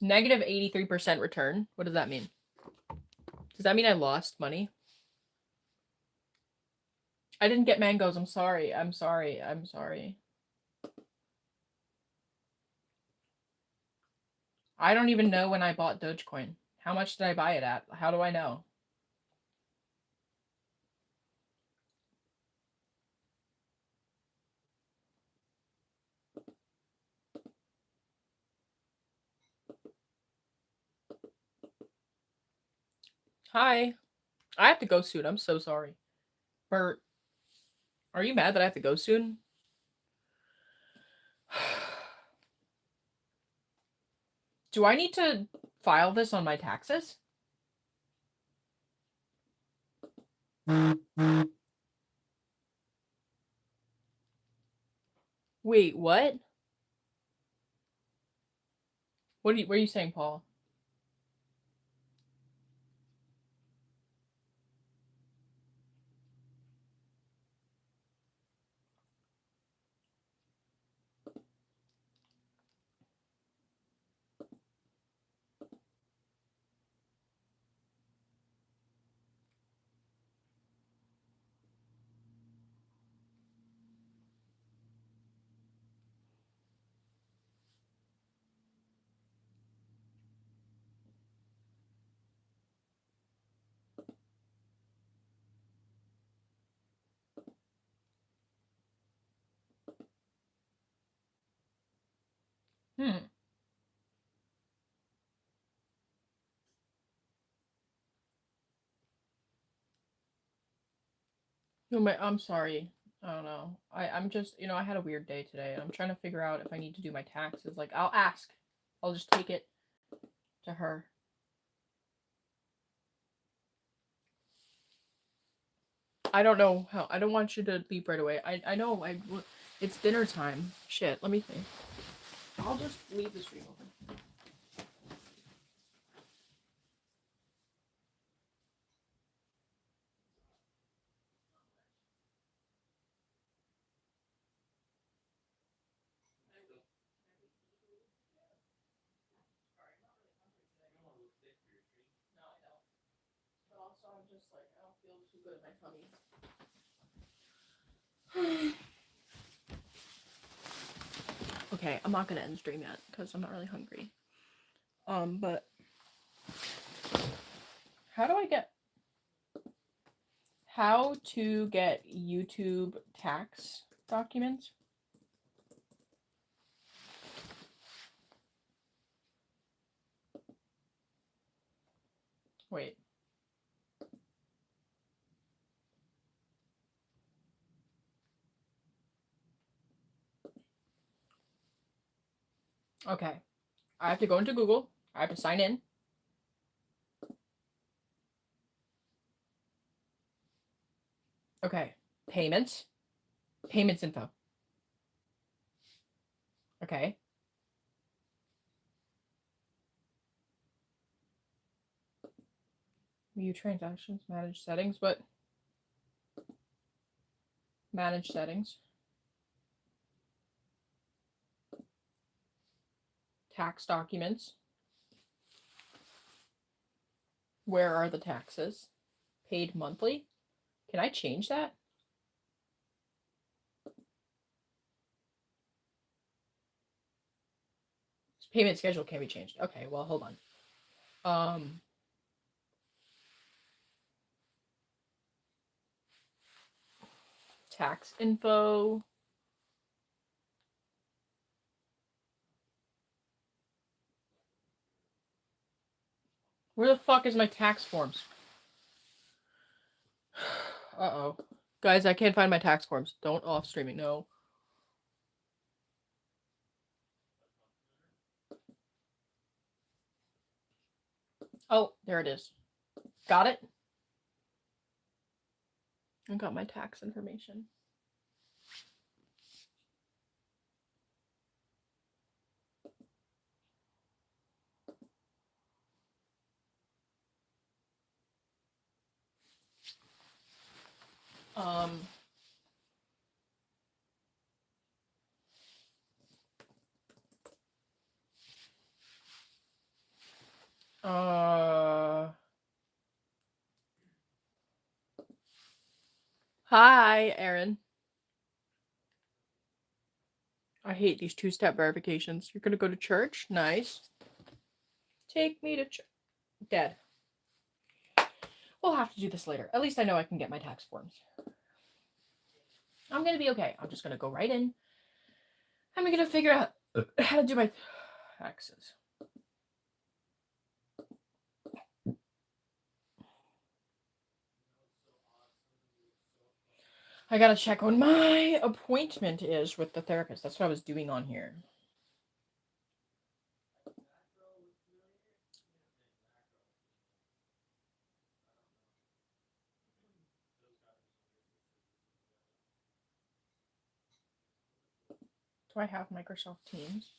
Negative 83% return. What does that mean? Does that mean I lost money? I didn't get mangoes. I'm sorry. I'm sorry. I'm sorry. I don't even know when I bought Dogecoin. How much did I buy it at? How do I know? Hi. I have to go soon. I'm so sorry. Bert, are you mad that I have to go soon? Do I need to file this on my taxes? Wait, what? What are you saying, Paul? No, I'm sorry. I don't know. I'm just, I had a weird day today, and I'm trying to figure out if I need to do my taxes. Like, I'll ask. I'll just take it to her. I don't know how. I don't want you to leave right away. I know. It's dinner time. Shit. Let me think. I'll just leave the stream open. No, I don't. But also, I'm just like, I don't feel too good in my tummy. Okay, I'm not gonna end stream yet because I'm not really hungry. But how to get YouTube tax documents? Wait. Okay. I have to go into Google. I have to sign in. Okay. Payments. Payments info. Okay. View transactions, manage settings. What? Manage settings. Tax documents. Where are the taxes? Paid monthly. Can I change that? Payment schedule can be changed. Okay, well, hold on. Tax info. Where the fuck is my tax forms? Uh-oh. Guys, I can't find my tax forms. Don't off streaming, no. Oh, there it is. Got it? I got my tax information. Hi, Aaron. I hate these two-step verifications. You're gonna go to church? Nice. Take me to church. Dead. We'll have to do this later. At least I know I can get my tax forms. I'm gonna be okay. I'm just gonna go right in. I'm gonna figure out how to do my taxes. I gotta check when my appointment is with the therapist. That's what I was doing on here. Do I have Microsoft Teams?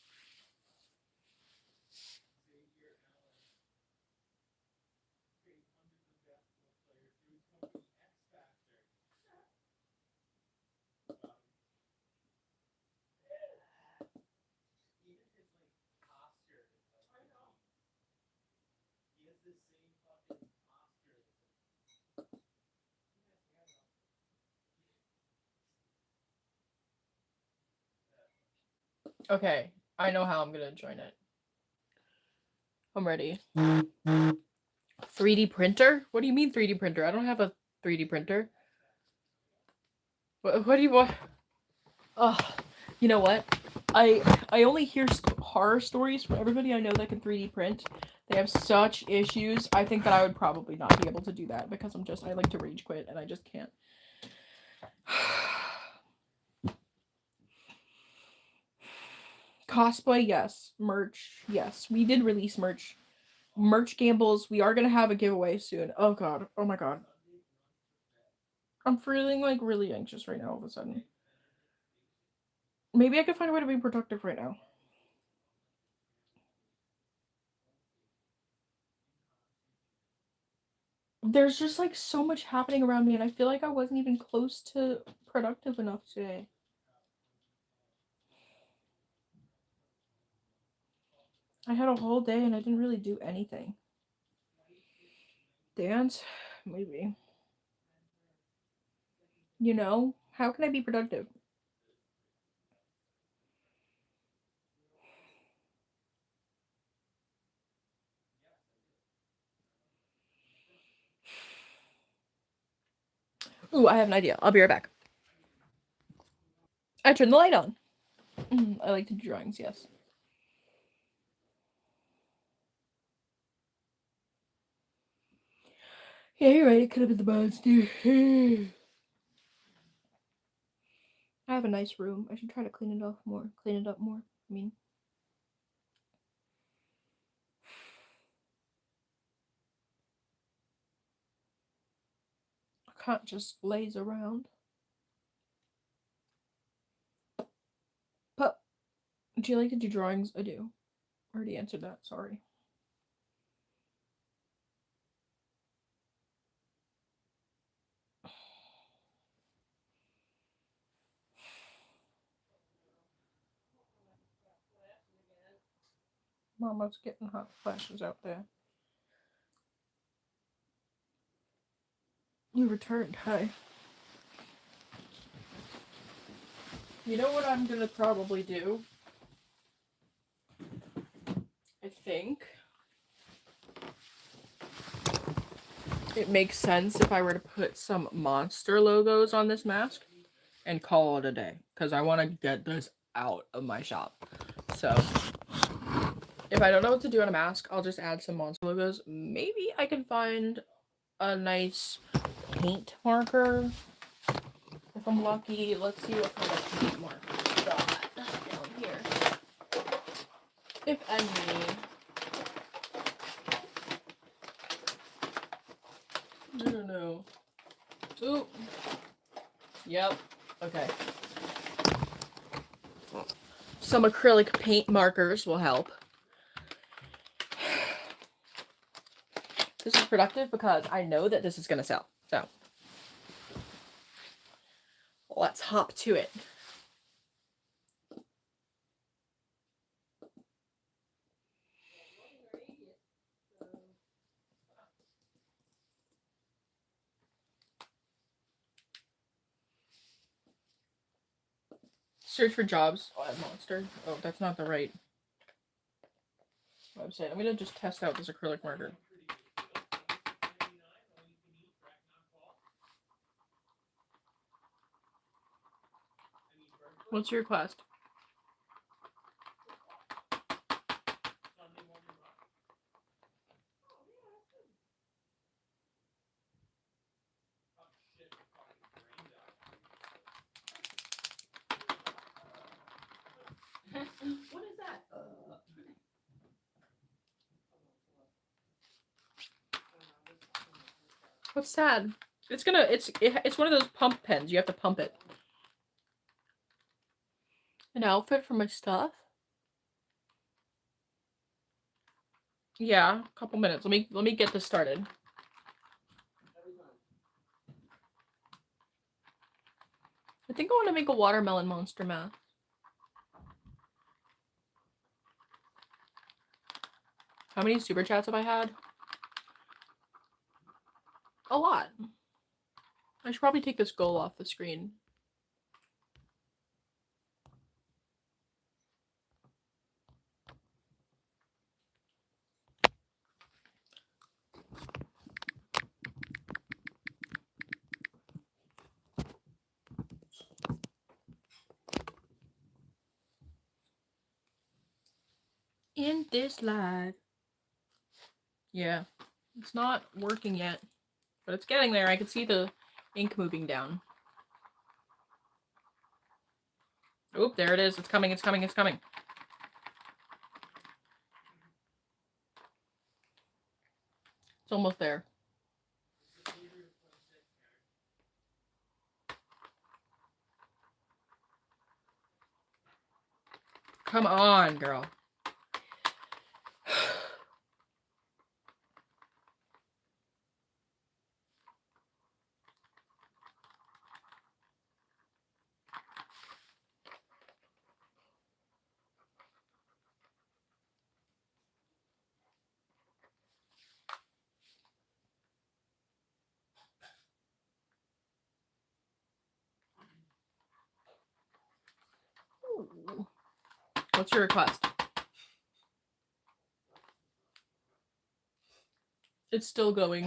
Okay, I know how I'm gonna join it. I'm ready. 3D printer? What do you mean 3D printer? I don't have a 3D printer. What do you want? Oh, you know what? I only hear horror stories from everybody I know that can 3D print. They have such issues. I think that I would probably not be able to do that because I like to rage quit and I just can't. Cosplay, yes. Merch, yes. We did release merch. Merch gambles. We are gonna have a giveaway soon. Oh god. Oh my god. I'm feeling like really anxious right now all of a sudden. Maybe I could find a way to be productive right now. There's just like so much happening around me and I feel like I wasn't even close to productive enough today. I had a whole day and I didn't really do anything. Dance? Maybe. You know? How can I be productive? Ooh, I have an idea. I'll be right back. I turned the light on. I like to do drawings, yes. Yeah, you're right. It could have been the monster. I have a nice room. I should try to clean it up more. I mean. I can't just laze around. But, do you like to do drawings? I do. I already answered that. Sorry. Mama's getting hot flashes out there. You returned. Hi. You know what I'm gonna probably do? I think it makes sense if I were to put some monster logos on this mask and call it a day. Because I want to get this out of my shop. So, if I don't know what to do on a mask, I'll just add some monster logos. Maybe I can find a nice paint marker. If I'm lucky, let's see what kind of paint markers got down here. If any. I don't know. Ooh. Yep. Okay. Some acrylic paint markers will help. This is productive because I know that this is going to sell. So, let's hop to it. Search for jobs. Oh, monster. Oh, that's not the right website. I'm gonna just test out this acrylic marker. What's your request? What is that? What's sad? It's one of those pump pens. You have to pump it. An outfit for my stuff? Yeah, a couple minutes. Let me get this started. I think I want to make a watermelon monster mask. How many super chats have I had? A lot. I should probably take this goal off the screen. In this live. Yeah, it's not working yet, but it's getting there. I can see the ink moving down. Oop, there it is. It's coming, it's coming, it's coming. It's almost there. Come on, girl. Ooh. What's your request? It's still going.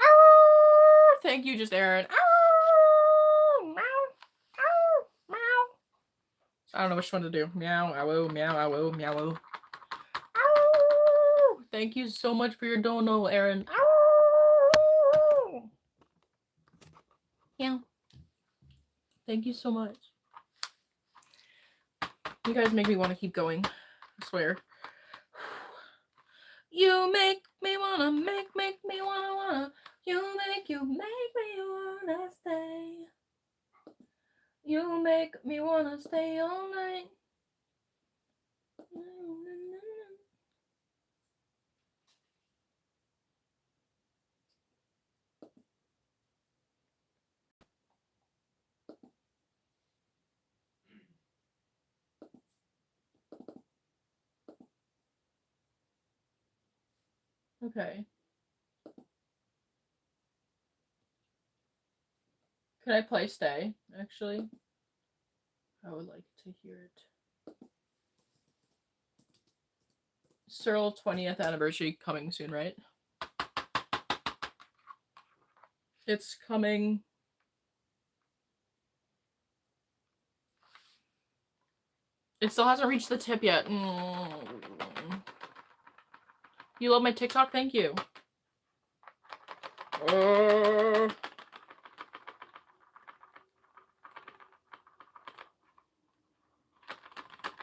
Ow! Thank you, just Aaron. Ow! Meow! Ow! Meow! I don't know which one to do. Meow, ow, meow, ow, meow, ow. Ow! Thank you so much for your dono, Aaron. Ow! Yeah. Thank you so much. You guys make me want to keep going. I swear. You make me wanna, make me wanna. You make me wanna stay. You make me wanna stay all night. Okay. Can I play Stay, actually? I would like to hear it. Cyril 20th anniversary coming soon, right? It's coming. It still hasn't reached the tip yet. You love my TikTok? Thank you.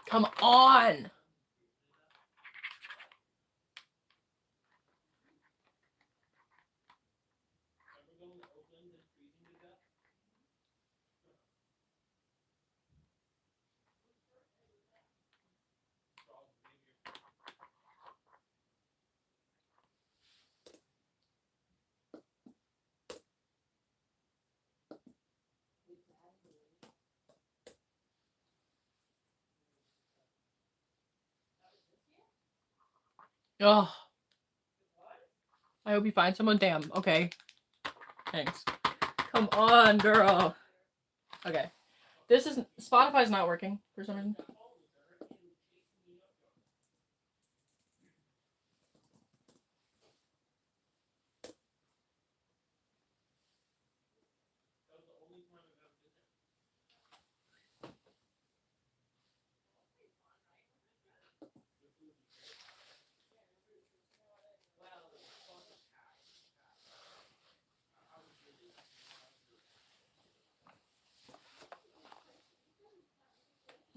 Come on! Ugh. I hope you find someone. Damn. Okay. Thanks. Come on, girl. Okay. This is... Spotify's not working for some reason.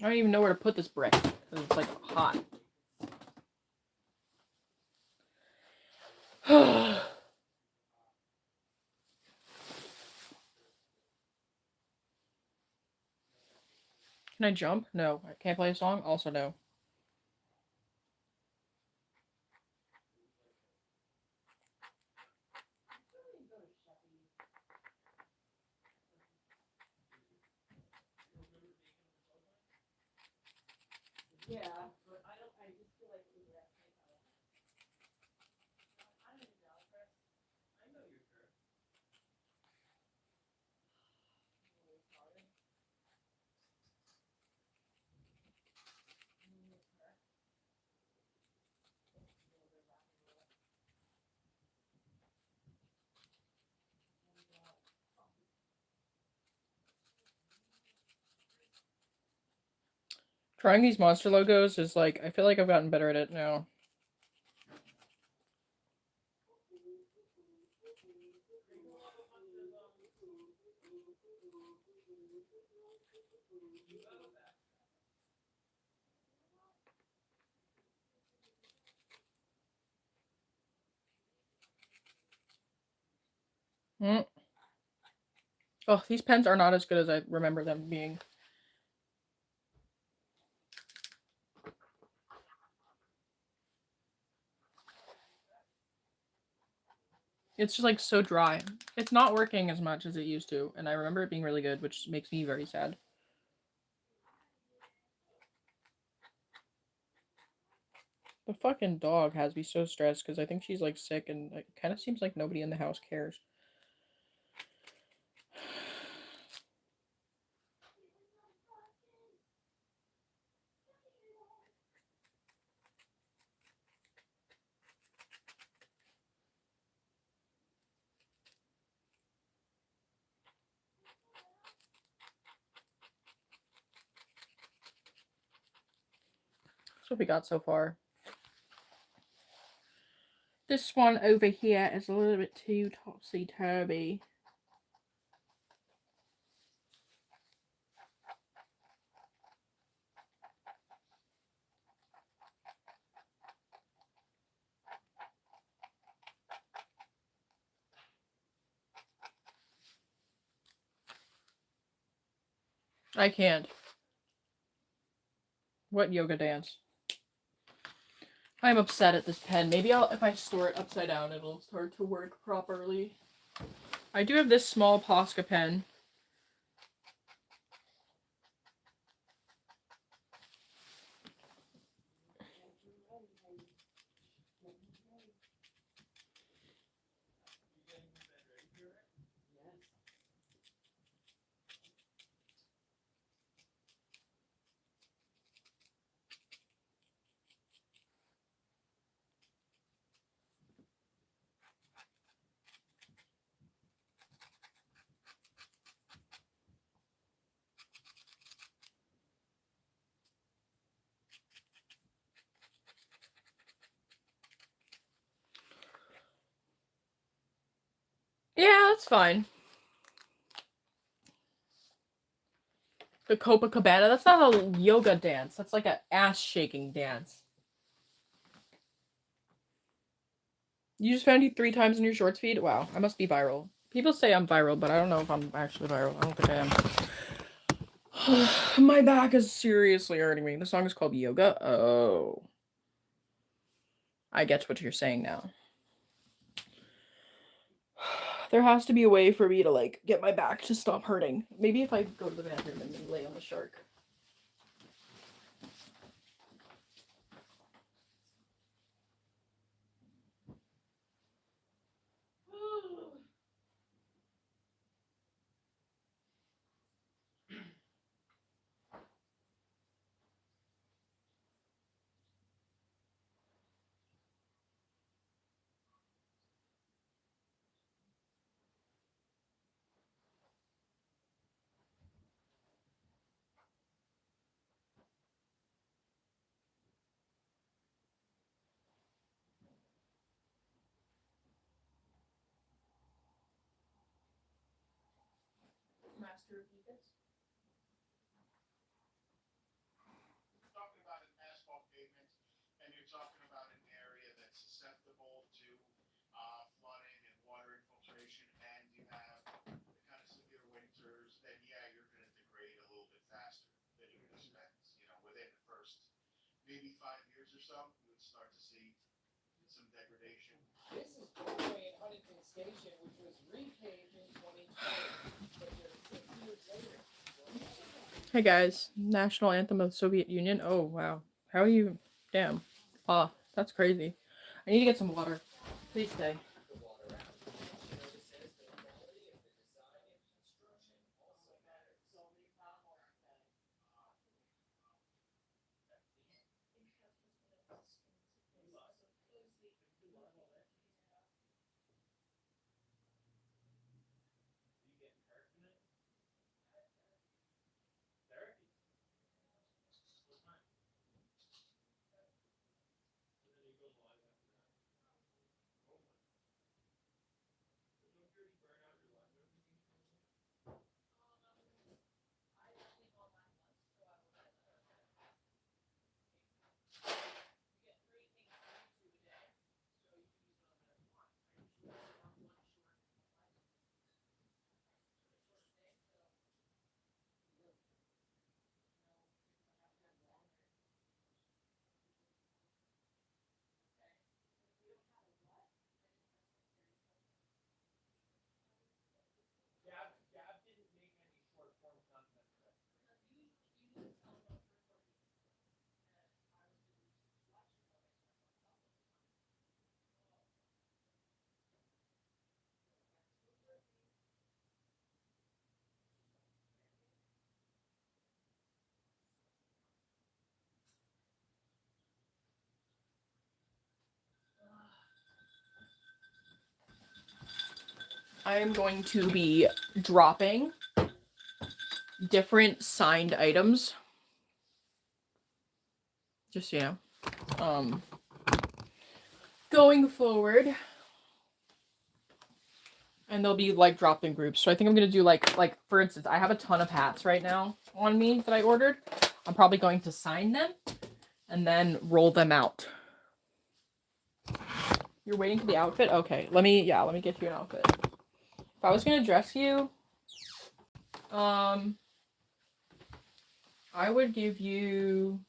I don't even know where to put this brick. It's like hot. Can I jump? No. I can't play a song? Also no. Yeah, but I just feel like it was that thing. I don't even know, Chris. I know you're sure. Trying these monster logos is like... I feel like I've gotten better at it now. Oh, these pens are not as good as I remember them being. It's just like so dry. It's not working as much as it used to, and I remember it being really good, which makes me very sad. The fucking dog has me so stressed because I think she's like sick, and it kind of seems like nobody in the house cares. That's what we got so far. This one over here is a little bit too topsy-turvy. I can't. What yoga dance? I'm upset at this pen. Maybe if I store it upside down, it'll start to work properly. I do have this small Posca pen. Yeah, that's fine. The Copacabana, that's not a yoga dance. That's like an ass-shaking dance. You just found you 3 times in your shorts feed? Wow, I must be viral. People say I'm viral, but I don't know if I'm actually viral. I don't think I am. My back is seriously hurting me. The song is called Yoga. Oh. I get what you're saying now. There has to be a way for me to, like, get my back to stop hurting. Maybe if I go to the bathroom and then lay on the shark. Master of Defense. Talking about an asphalt pavement, and you're talking about an area that's susceptible to flooding and water infiltration, and you have the kind of severe winters, then yeah, you're going to degrade a little bit faster than you would expect. You know, within the first maybe 5 years or so, you would start to see some degradation. This is Broadway and Huntington Station, which was repaved in 2020, but just 6 years later. Hey guys, National Anthem of the Soviet Union. Oh wow, how are you? Damn. Ah, that's crazy. I need to get some water. Please stay. The water application notices the quality of the design and construction also matters. I am going to be dropping different signed items. Just so you know. Going forward. And they'll be like dropped in groups. So I think I'm gonna do like for instance, I have a ton of hats right now on me that I ordered. I'm probably going to sign them and then roll them out. You're waiting for the outfit? Okay, let me get you an outfit. If I was gonna dress you, I would give you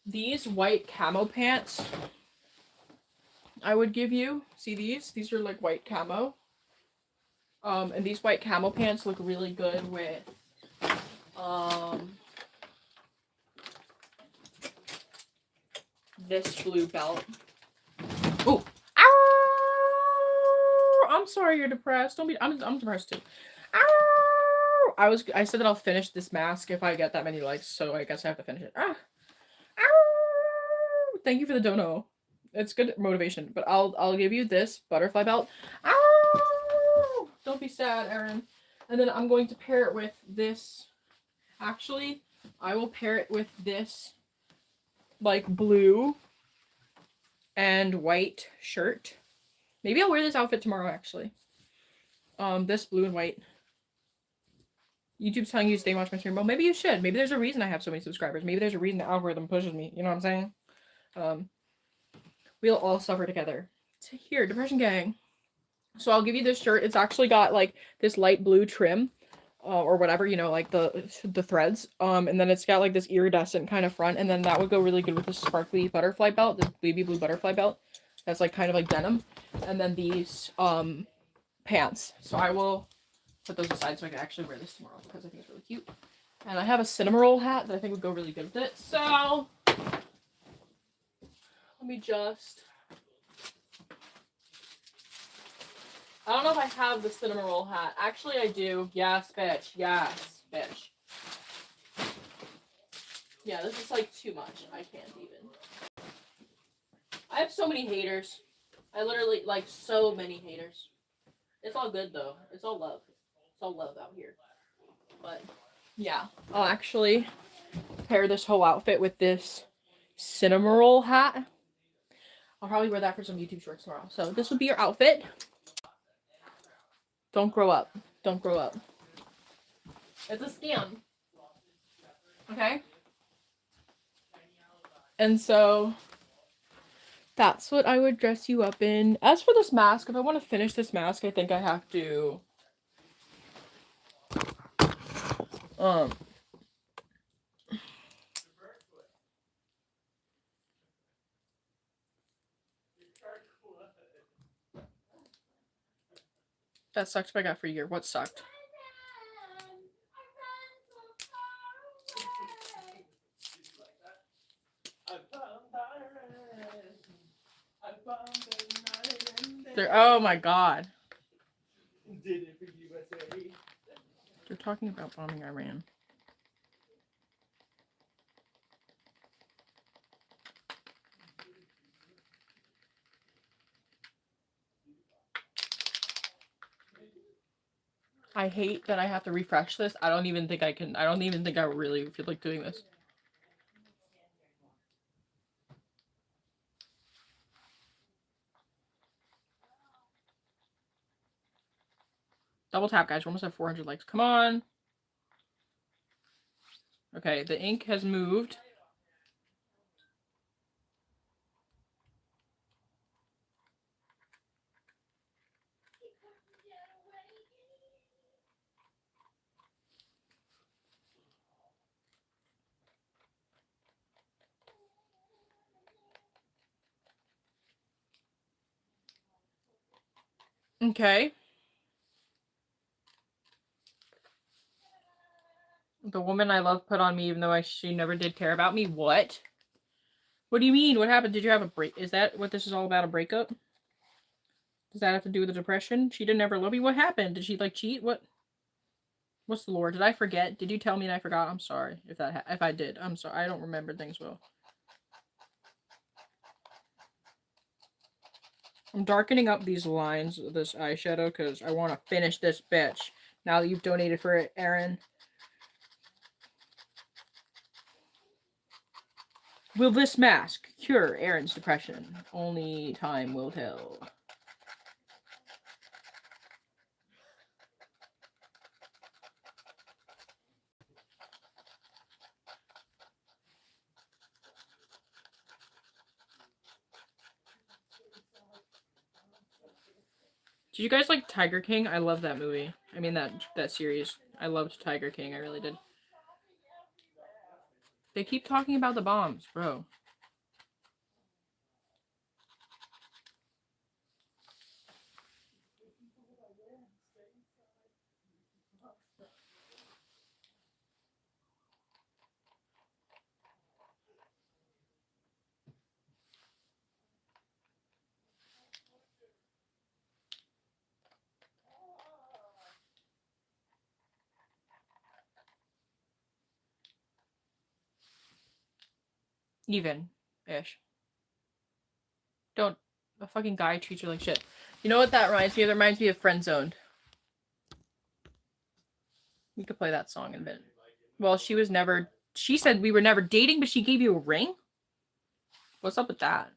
these white camo pants. I would give you, see these? These are like white camo. And these white camo pants look really good with, this blue belt. Oh, I'm sorry you're depressed. Don't be. I'm depressed too. Ow! I said that I'll finish this mask if I get that many likes, so I guess I have to finish it. Ow! Thank you for the dono. It's good motivation, but I'll give you this butterfly belt. Ow! Don't be sad, Erin. And then I'm going to pair it with this. Actually, I will pair it with this like blue and white shirt. Maybe I'll wear this outfit tomorrow actually. This blue and white. YouTube's telling you to stay and watch my stream. Well, maybe you should. Maybe there's a reason I have so many subscribers. Maybe there's a reason the algorithm pushes me. You know what I'm saying? We'll all suffer together. Here, Depression Gang. So I'll give you this shirt. It's actually got like this light blue trim, or whatever, you know, like the threads. And then it's got like this iridescent kind of front, and then that would go really good with this sparkly butterfly belt, this baby blue butterfly belt. That's like kind of like denim. And then these pants. So I will put those aside so I can actually wear this tomorrow because I think it's really cute. And I have a cinnamon roll hat that I think would go really good with it. So let me just. I don't know if I have the cinnamon roll hat. Actually, I do. Yes, bitch. Yes, bitch. Yeah, this is like too much. I can't even. I have so many haters. I literally like so many haters. It's all good though. It's all love. It's all love out here. But yeah, I'll actually pair this whole outfit with this cinnamon roll hat. I'll probably wear that for some YouTube shorts tomorrow. So this would be your outfit. Don't grow up. Don't grow up. It's a scam. Okay? And so that's what I would dress you up in. As for this mask, if I want to finish this mask, I think I have to that sucked what I got for a year. What sucked? Oh my god. They're talking about bombing Iran. I hate that I have to refresh this. I don't even think I can. I don't even think I really feel like doing this. Double tap, guys. We're almost at 400 likes. Come on. Okay, the ink has moved. Okay. The woman I love put on me even though she never did care about me. What? What do you mean? What happened? Did you have a break? Is that what this is all about, a breakup? Does that have to do with the depression? She didn't ever love me? What happened? Did she like cheat? What? What's the lore? Did I forget? Did you tell me and I forgot? I'm sorry if I did. I'm sorry. I don't remember things well. I'm darkening up these lines of this eyeshadow because I want to finish this bitch. Now that you've donated for it, Aaron. Will this mask cure Aaron's depression? Only time will tell. Did you guys like Tiger King? I love that movie. I mean that series. I loved Tiger King. I really did. They keep talking about the bombs, bro. Even-ish. Don't. A fucking guy treats you like shit. You know what that reminds me of? That reminds me of Friend Zoned. You could play that song in a bit. Well, she was never. She said we were never dating, but she gave you a ring? What's up with that?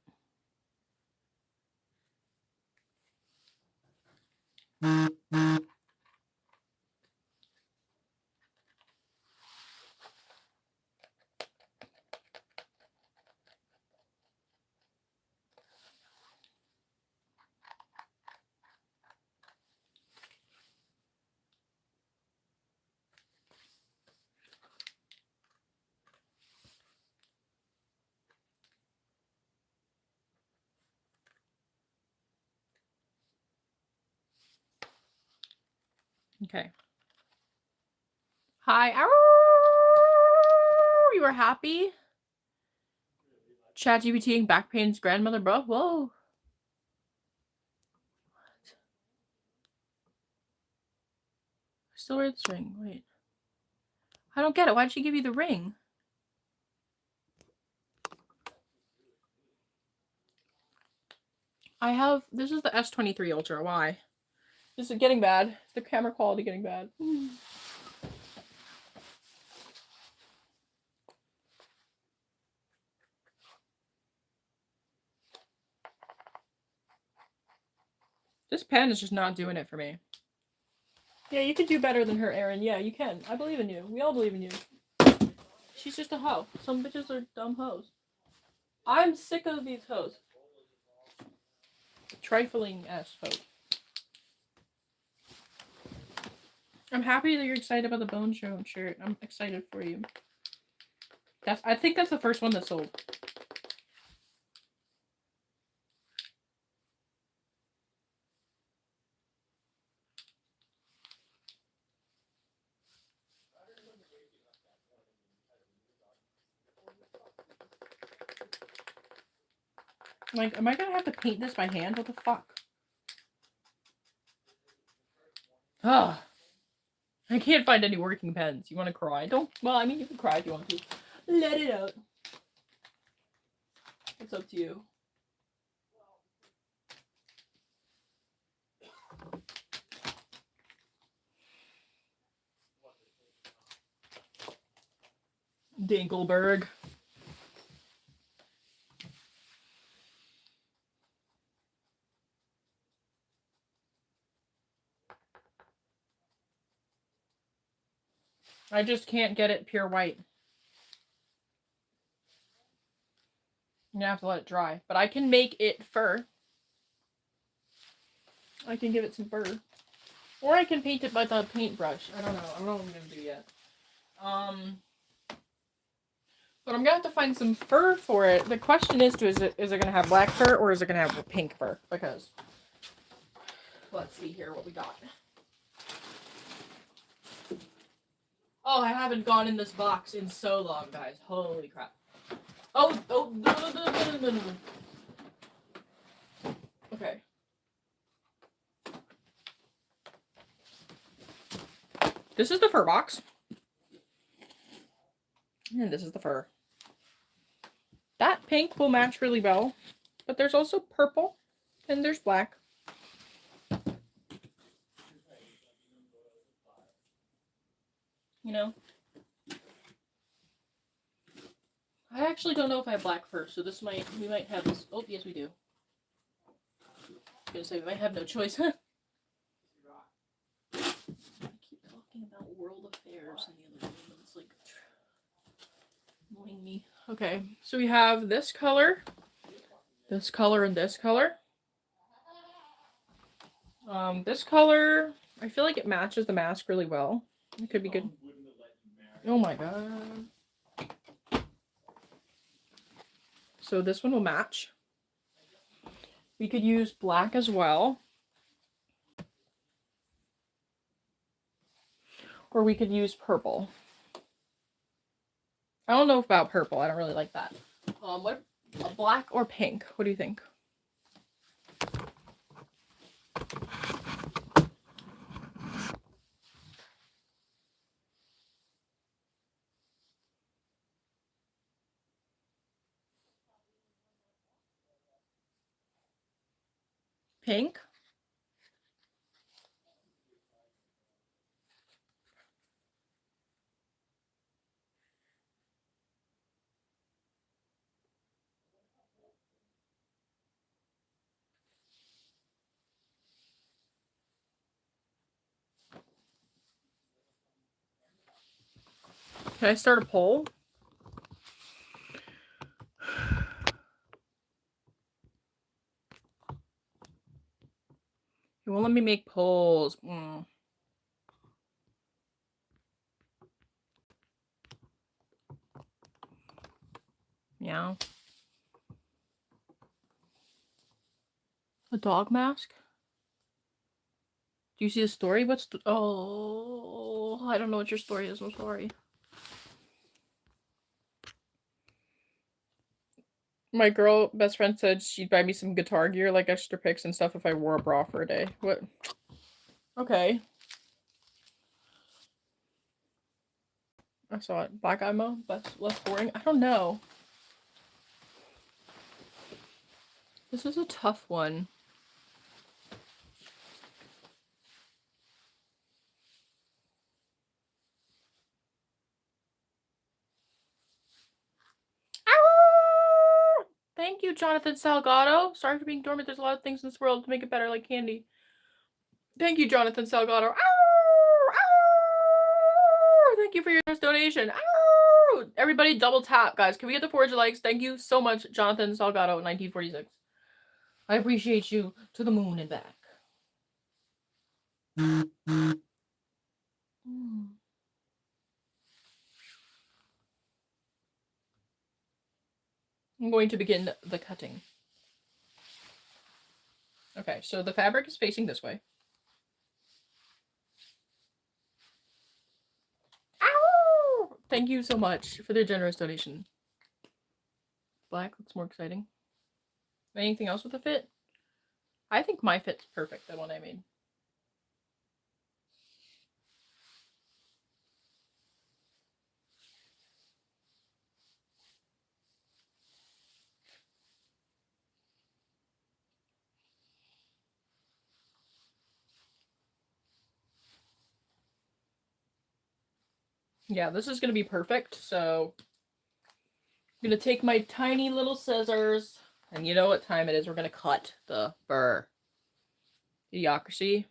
Okay. Hi. Ow! You were happy? ChatGPTing back pain's grandmother, bro? Whoa. What? I still wear this ring. Wait. I don't get it. Why'd she give you the ring? I have. This is the S23 Ultra. Why? This is getting bad. Is the camera quality getting bad? This pen is just not doing it for me. Yeah, you could do better than her, Aaron. Yeah, you can. I believe in you. We all believe in you. She's just a hoe. Some bitches are dumb hoes. I'm sick of these hoes. Trifling ass hoes. I'm happy that you're excited about the Bone Show shirt. I'm excited for you. I think that's the first one that sold. Like, am I gonna have to paint this by hand? What the fuck? Ugh. I can't find any working pens. You want to cry? Don't. Well, I mean, you can cry if you want to. Let it out. It's up to you. Dinkelberg. I just can't get it pure white. I'm gonna have to let it dry. But I can make it fur. I can give it some fur. Or I can paint it by the paintbrush. I don't know. I don't know what I'm gonna do yet. But I'm gonna have to find some fur for it. The question is it gonna have black fur or is it gonna have pink fur? Because let's see here what we got. Oh, I haven't gone in this box in so long, guys. Holy crap. Oh, no. Okay. This is the fur box. And this is the fur. That pink will match really well. But there's also purple. And there's black. You know? I actually don't know if I have black first, so we might have this. Oh, yes, we do. I was gonna say, we might have no choice, huh? I keep talking about world affairs in the other room, it's like annoying me. Okay, so we have this color, and this color. This color, I feel like it matches the mask really well. It could be good. Oh my god. So this one will match. We could use black as well. Or we could use purple. I don't know about purple. I don't really like that. What? Black or pink? What do you think? Pink? Can I start a poll? It won't let me make polls. Yeah. A dog mask? Do you see the story? What's the... Oh, I don't know what your story is. I'm sorry. My girl best friend said she'd buy me some guitar gear, like extra picks and stuff, if I wore a bra for a day. What? Okay. I saw it. Black emo? That's less boring. I don't know. This is a tough one. Ow! Thank you, Jonathan Salgado. Sorry for being dormant. There's a lot of things in this world to make it better, like candy. Thank you, Jonathan Salgado. Ow! Ow! Thank you for your donation. Ow! Everybody double tap, guys. Can we get the 400 likes? Thank you so much, Jonathan Salgado, 1946. I appreciate you to the moon and back. I'm going to begin the cutting. Okay, so the fabric is facing this way. Ow! Thank you so much for the generous donation. Black looks more exciting. Anything else with the fit? I think my fit's perfect, the one I made. Yeah, this is going to be perfect, so I'm going to take my tiny little scissors, and you know what time it is. We're going to cut the fur. Idiocracy.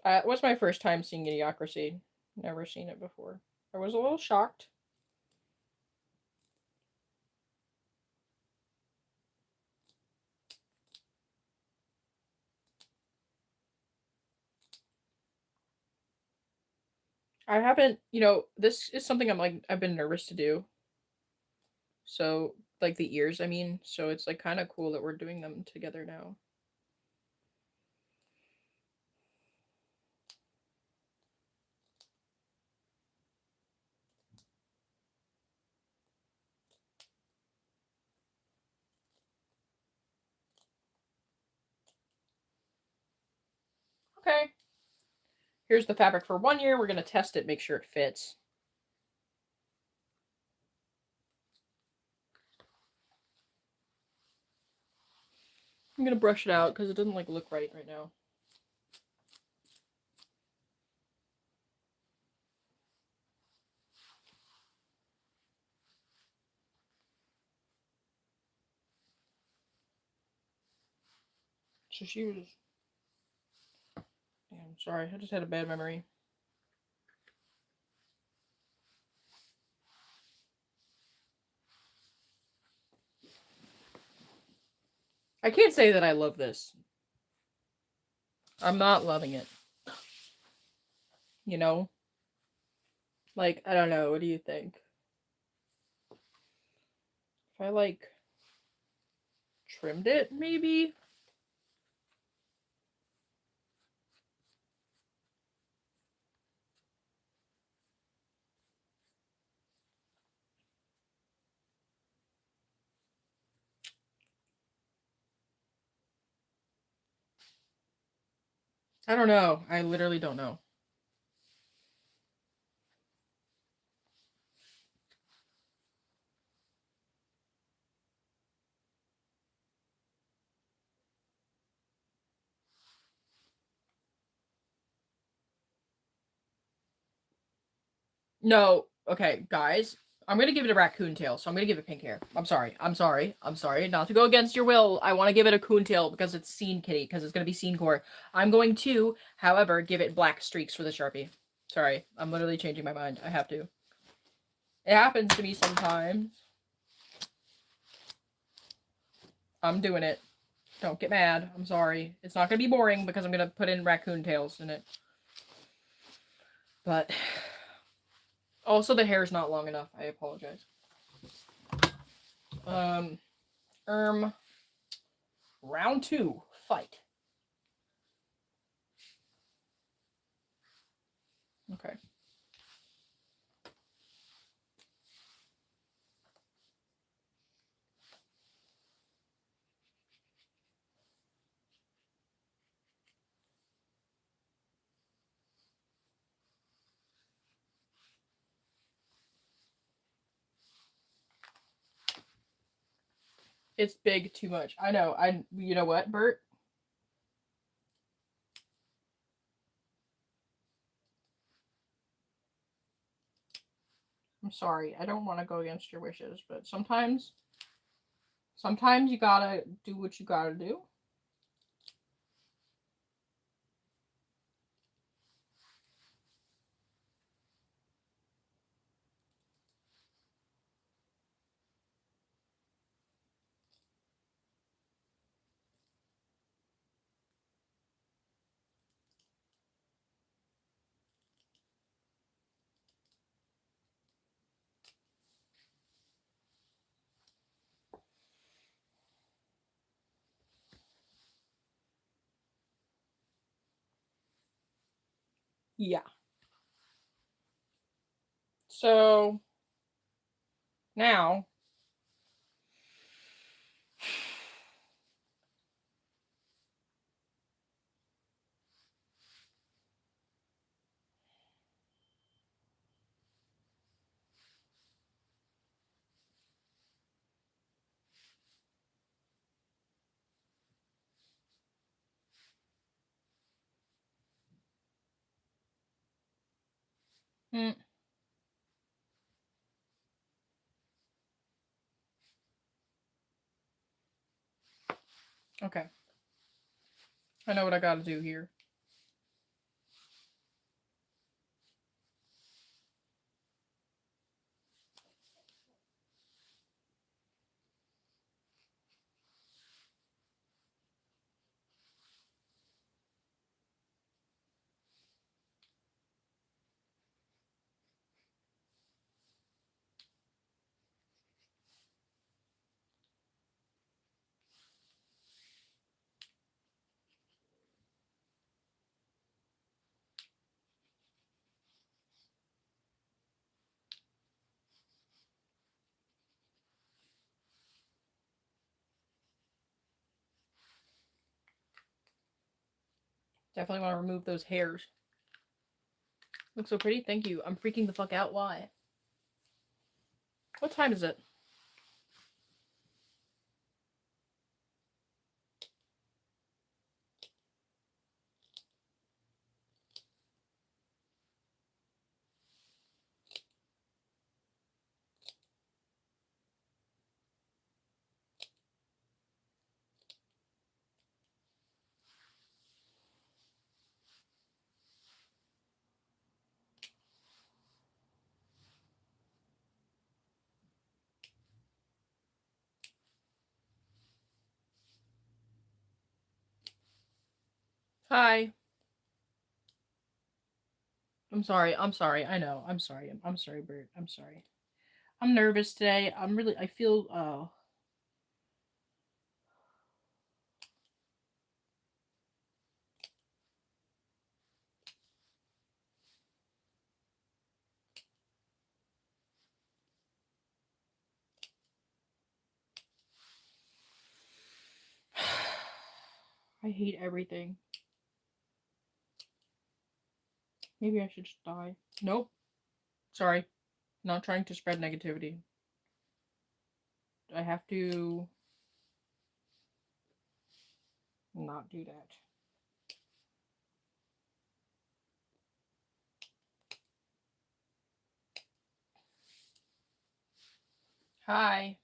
It was my first time seeing Idiocracy. Never seen it before. I was a little shocked. I haven't, this is something I've been nervous to do. So, like the ears, I mean. So it's like kind of cool that we're doing them together now. Okay. Here's the fabric for 1 year. We're going to test it, make sure it fits. I'm gonna brush it out because it doesn't like look right now. So she was. Damn, sorry, I just had a bad memory. I can't say that I love this. I'm not loving it. You know? Like, I don't know, what do you think? If I, like, trimmed it, maybe? I don't know. I literally don't know. No, okay, guys. I'm gonna give it a raccoon tail, so I'm gonna give it pink hair. I'm sorry. Not to go against your will. I want to give it a coon tail because it's scene kitty, because it's gonna be scene core. I'm going to, however, give it black streaks for the Sharpie. Sorry, I'm literally changing my mind. I have to. It happens to me sometimes. I'm doing it. Don't get mad. I'm sorry. It's not gonna be boring because I'm gonna put in raccoon tails in it. But also the hair is not long enough. I apologize. Round 2, fight. Okay. It's big too much. I know. You know what, Bert? I'm sorry. I don't want to go against your wishes, but sometimes you gotta do what you gotta do. Yeah. So now okay. I know what I gotta do here. Definitely want to remove those hairs. Looks so pretty. Thank you. I'm freaking the fuck out. Why? What time is it? Hi. I'm sorry. I know. I'm sorry. I'm sorry, Bert. I'm sorry. I'm nervous today. I feel, I hate everything. Maybe I should just die. Nope. Sorry. Not trying to spread negativity. I have to not do that. Hi.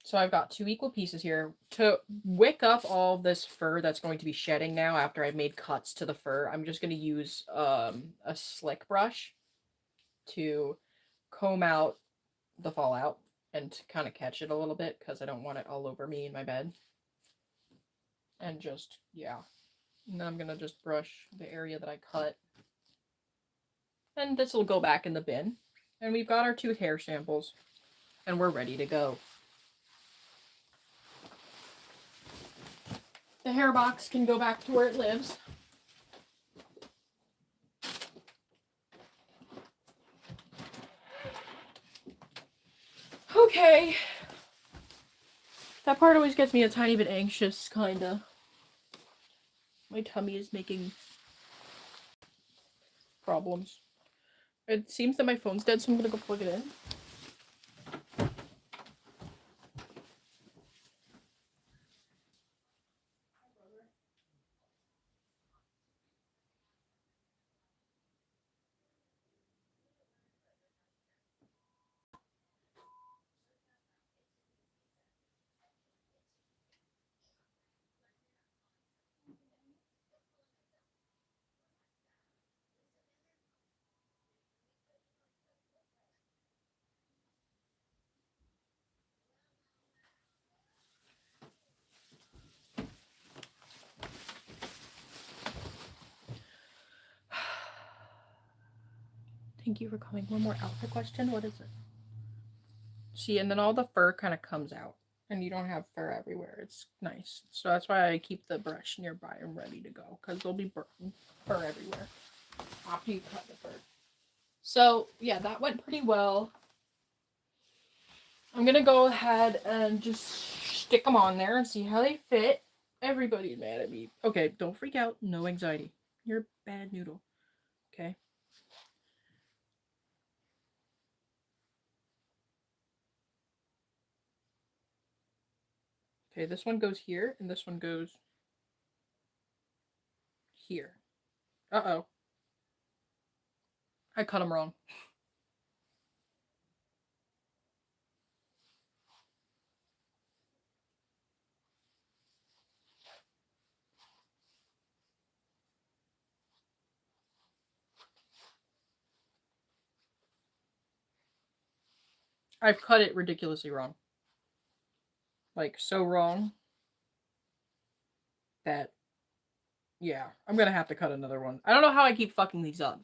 So I've got 2 equal pieces here. To wick up all this fur that's going to be shedding now after I've made cuts to the fur, I'm just going to use a slick brush to comb out the fallout and to kind of catch it a little bit because I don't want it all over me in my bed. And just, yeah. And then I'm going to just brush the area that I cut. And this will go back in the bin. And we've got our 2 hair samples. And we're ready to go. The hair box can go back to where it lives. Okay. That part always gets me a tiny bit anxious, kinda. My tummy is making problems. It seems that my phone's dead, so I'm gonna go plug it in. Thank you for coming. One more outfit question. What is it? See, and then all the fur kind of comes out. And you don't have fur everywhere. It's nice. So that's why I keep the brush nearby and ready to go. Because there'll be fur everywhere after you cut the fur. So, yeah, that went pretty well. I'm going to go ahead and just stick them on there and see how they fit. Everybody's mad at me. Okay, don't freak out. No anxiety. You're a bad noodle. Okay? Okay, this one goes here, and this one goes here. Uh-oh. I cut them wrong. I've cut it ridiculously wrong. Like, so wrong that, yeah, I'm gonna have to cut another one. I don't know how I keep fucking these up.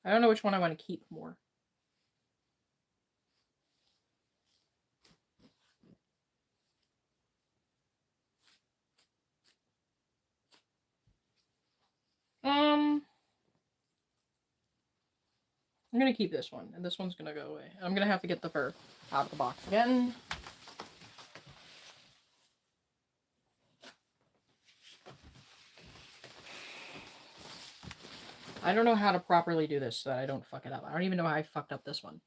I don't know which one I want to keep more. I'm gonna keep this one, and this one's gonna go away. I'm gonna have to get the fur out of the box again. I don't know how to properly do this so that I don't fuck it up. I don't even know how I fucked up this one.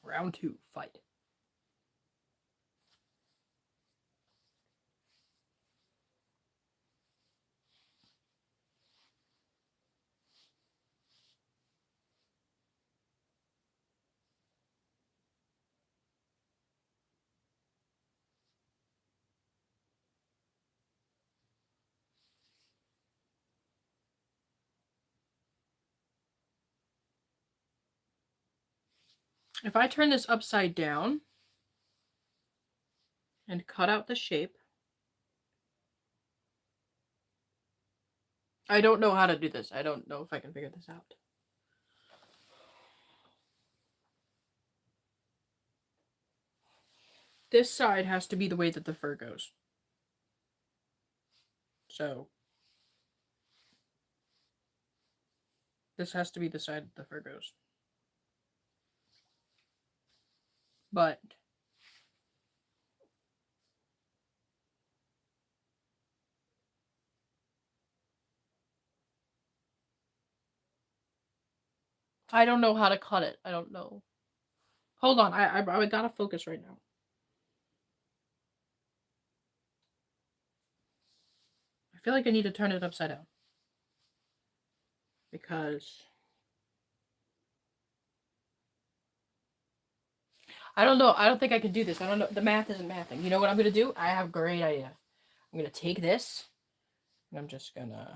Round 2, fight. If I turn this upside down and cut out the shape, I don't know how to do this. I don't know if I can figure this out. This side has to be the way that the fur goes. So this has to be the side that the fur goes. But I don't know how to cut it. I don't know. Hold on. I gotta focus right now. I feel like I need to turn it upside down. Because I don't know. I don't think I can do this. I don't know. The math isn't mathing. You know what I'm going to do? I have a great idea. I'm going to take this, and I'm just going to,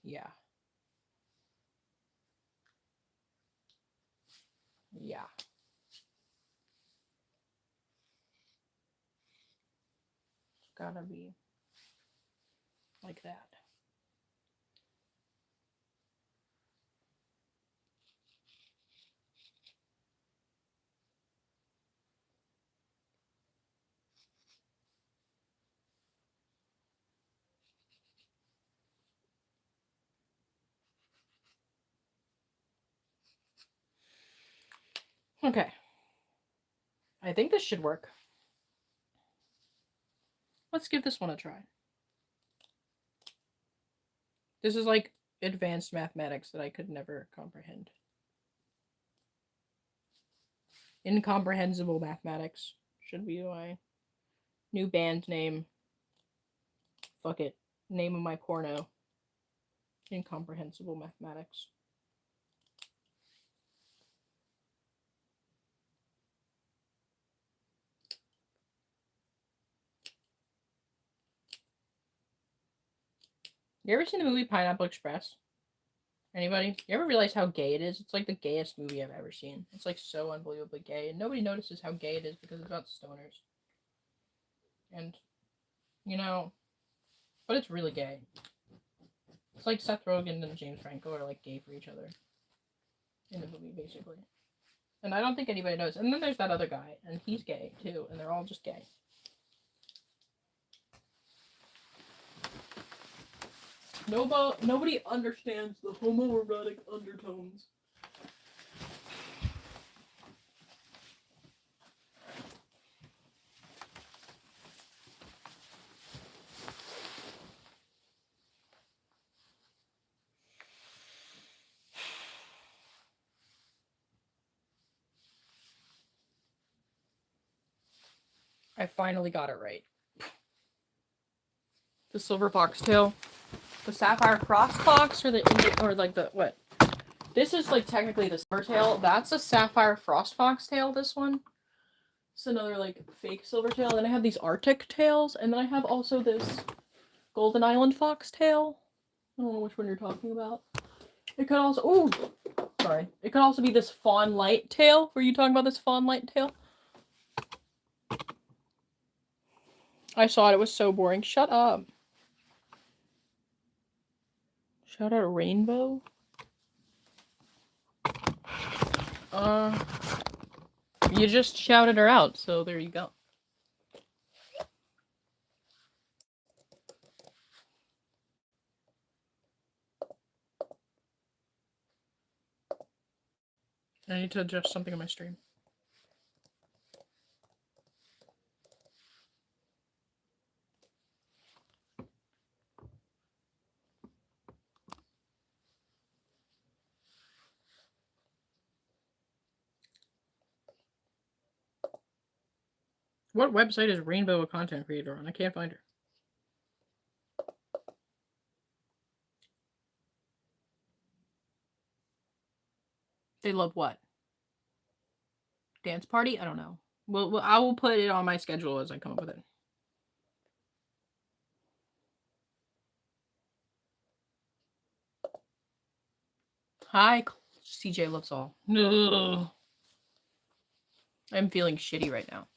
yeah. Yeah. It's got to be like that. Okay. I think this should work. Let's give this one a try. This is like advanced mathematics that I could never comprehend. Incomprehensible mathematics should be my new band name. Fuck it. Name of my porno. Incomprehensible mathematics. You ever seen the movie Pineapple Express? Anybody? You ever realize how gay it is? It's like the gayest movie I've ever seen. It's like so unbelievably gay, and nobody notices how gay it is because it's about stoners. And, you know, but it's really gay. It's like Seth Rogen and James Franco are like gay for each other in the movie, basically. And I don't think anybody knows. And then there's that other guy, and he's gay too, and they're all just gay. Nobody understands the homoerotic undertones. I finally got it right. The silver foxtail. The sapphire frost fox or what? This is like technically the silver tail. That's a sapphire frost fox tail, this one. It's another like fake silver tail. And then I have these Arctic tails, and then I have also this Golden Island fox tail. I don't know which one you're talking about. It could also it could also be this fawn light tail. Were you talking about this fawn light tail? I saw it, it was so boring. Shut up. Shout out Rainbow. You just shouted her out, so there you go. I need to adjust something on my stream. What website is Rainbow a content creator on? I can't find her. They love what? Dance party? I don't know. Well, I will put it on my schedule as I come up with it. Hi, CJ loves all. No. I'm feeling shitty right now.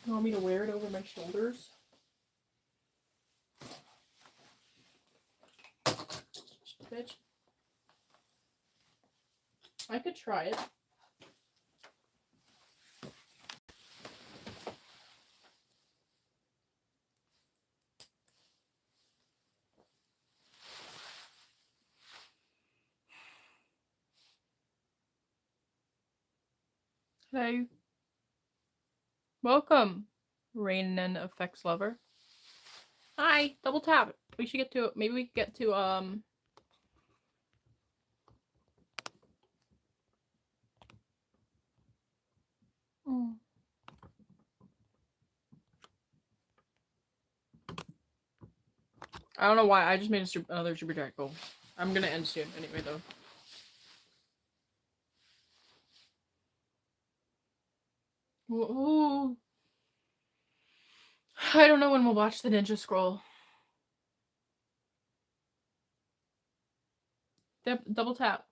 You want me to wear it over my shoulders? Bitch. I could try it. Hey. Welcome, Rain and Effects Lover. Hi, double tap. We should get to, maybe we could get to, I don't know why, I just made another super jack goal. I'm gonna end soon anyway, though. Ooh. I don't know when we'll watch the Ninja Scroll. Double tap.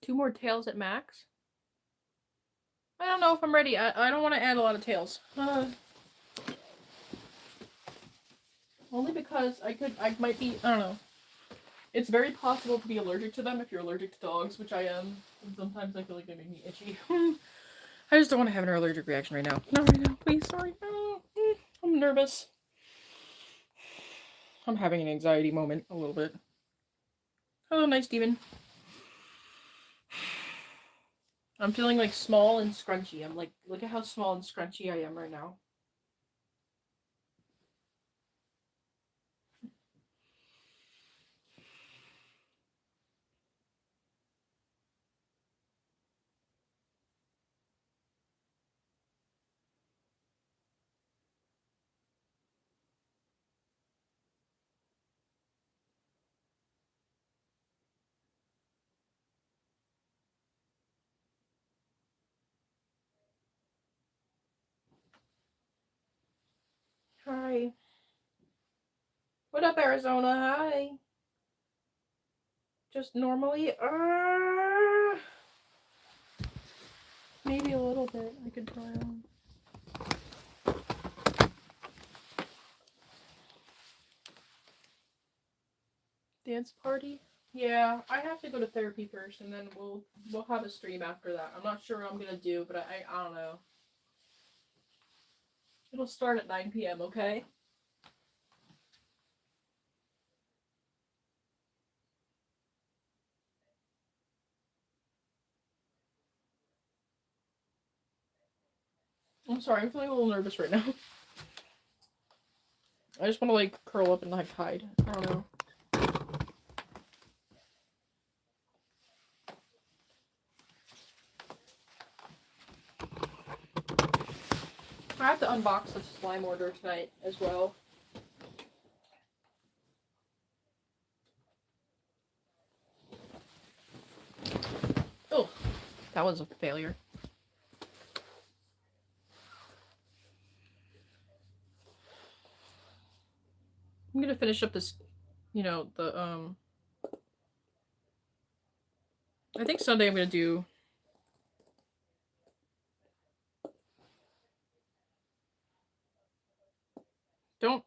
Two more tails at max. I don't know if I'm ready. I don't want to add a lot of tails. Only because I might be, I don't know. It's very possible to be allergic to them if you're allergic to dogs, which I am. And sometimes I feel like they make me itchy. I just don't want to have an allergic reaction right now. Not right now, please, sorry. I'm nervous. I'm having an anxiety moment a little bit. Hello, nice demon. I'm feeling like small and scrunchy. I'm like, look at how small and scrunchy I am right now. Hi. What up, Arizona? Hi. Just normally, maybe a little bit. I could try on. Dance party? Yeah, I have to go to therapy first, and then we'll have a stream after that. I'm not sure what I'm gonna do, but I don't know. It'll start at 9 p.m. Okay? I'm sorry, I'm feeling a little nervous right now. I just want to like curl up and like hide. I don't know. I have to unbox the slime order tonight as well. Oh, that was a failure. I'm gonna finish up this, I think Sunday I'm gonna do. Don't.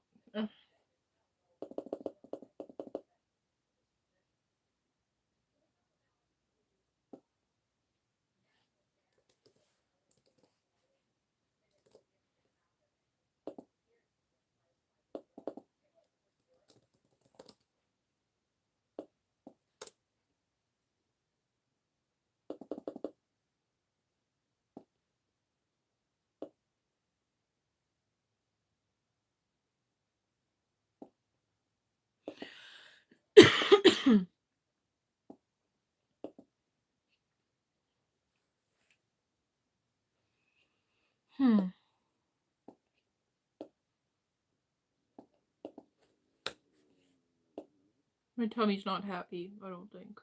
My tummy's not happy, I don't think.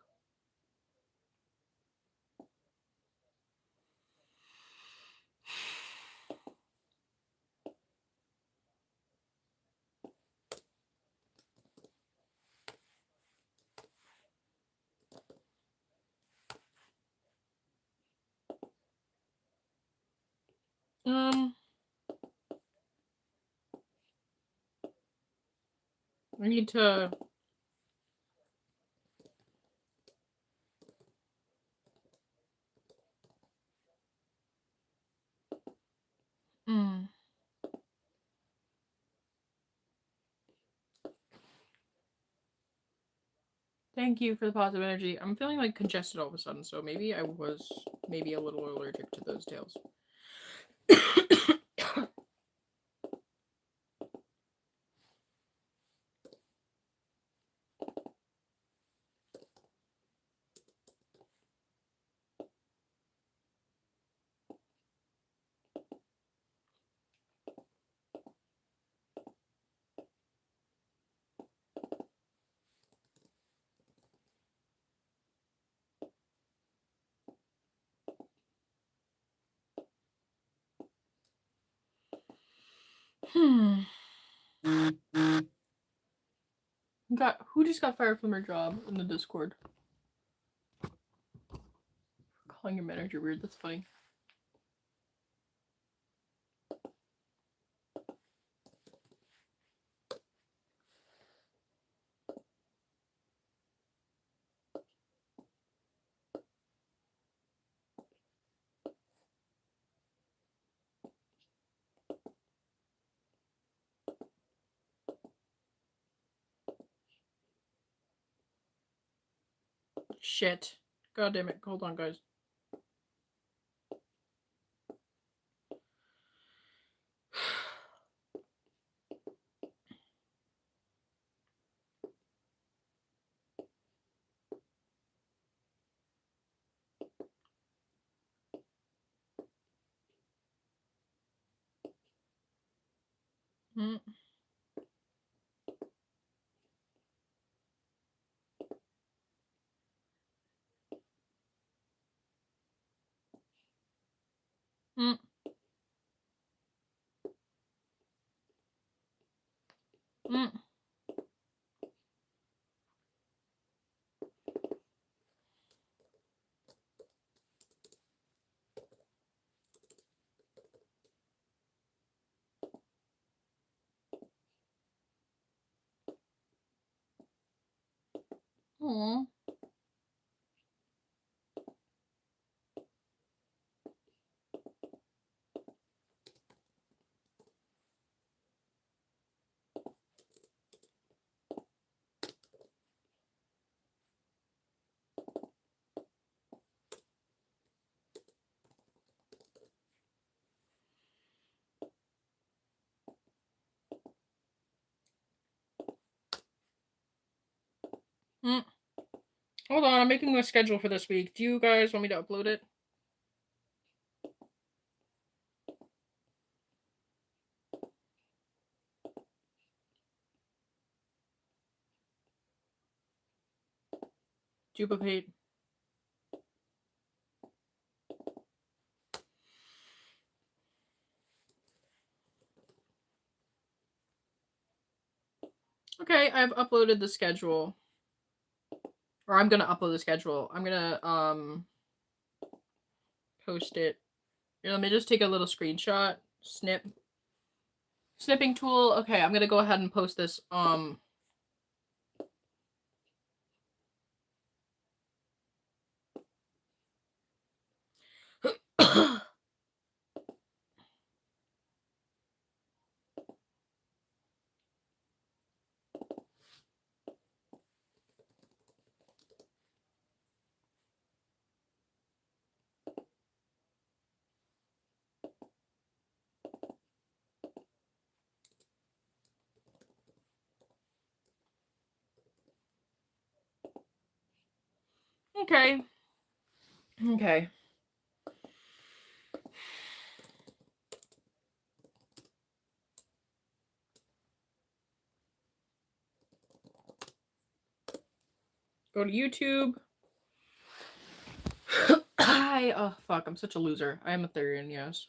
I need to... Thank you for the positive energy. I'm feeling like congested all of a sudden, so maybe I was maybe a little allergic to those tails. Who just got fired from their job in the Discord? Calling your manager weird, that's funny. Shit. God damn it. Hold on, guys. Mm. Mm. Mm. Aww. Mm. Hold on, I'm making a schedule for this week. Do you guys want me to upload it? Duplicate. Okay, I've uploaded the schedule. Or I'm gonna upload the schedule. I'm gonna post it. Here, let me just take a little screenshot. Snipping tool. Okay, I'm gonna go ahead and post this. Okay. Okay. Go to YouTube. Oh fuck, I'm such a loser. I am a Therian, yes.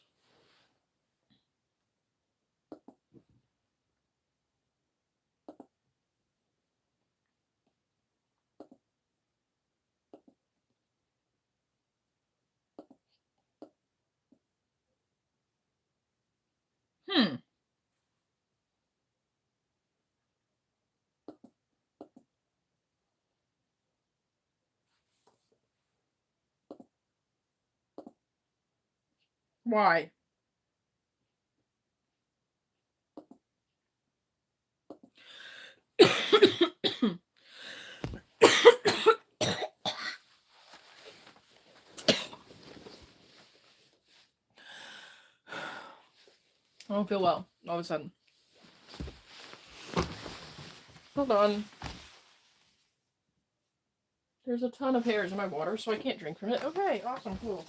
Why? I don't feel well all of a sudden. Hold on. There's a ton of hairs in my water, so I can't drink from it. Okay, awesome, cool.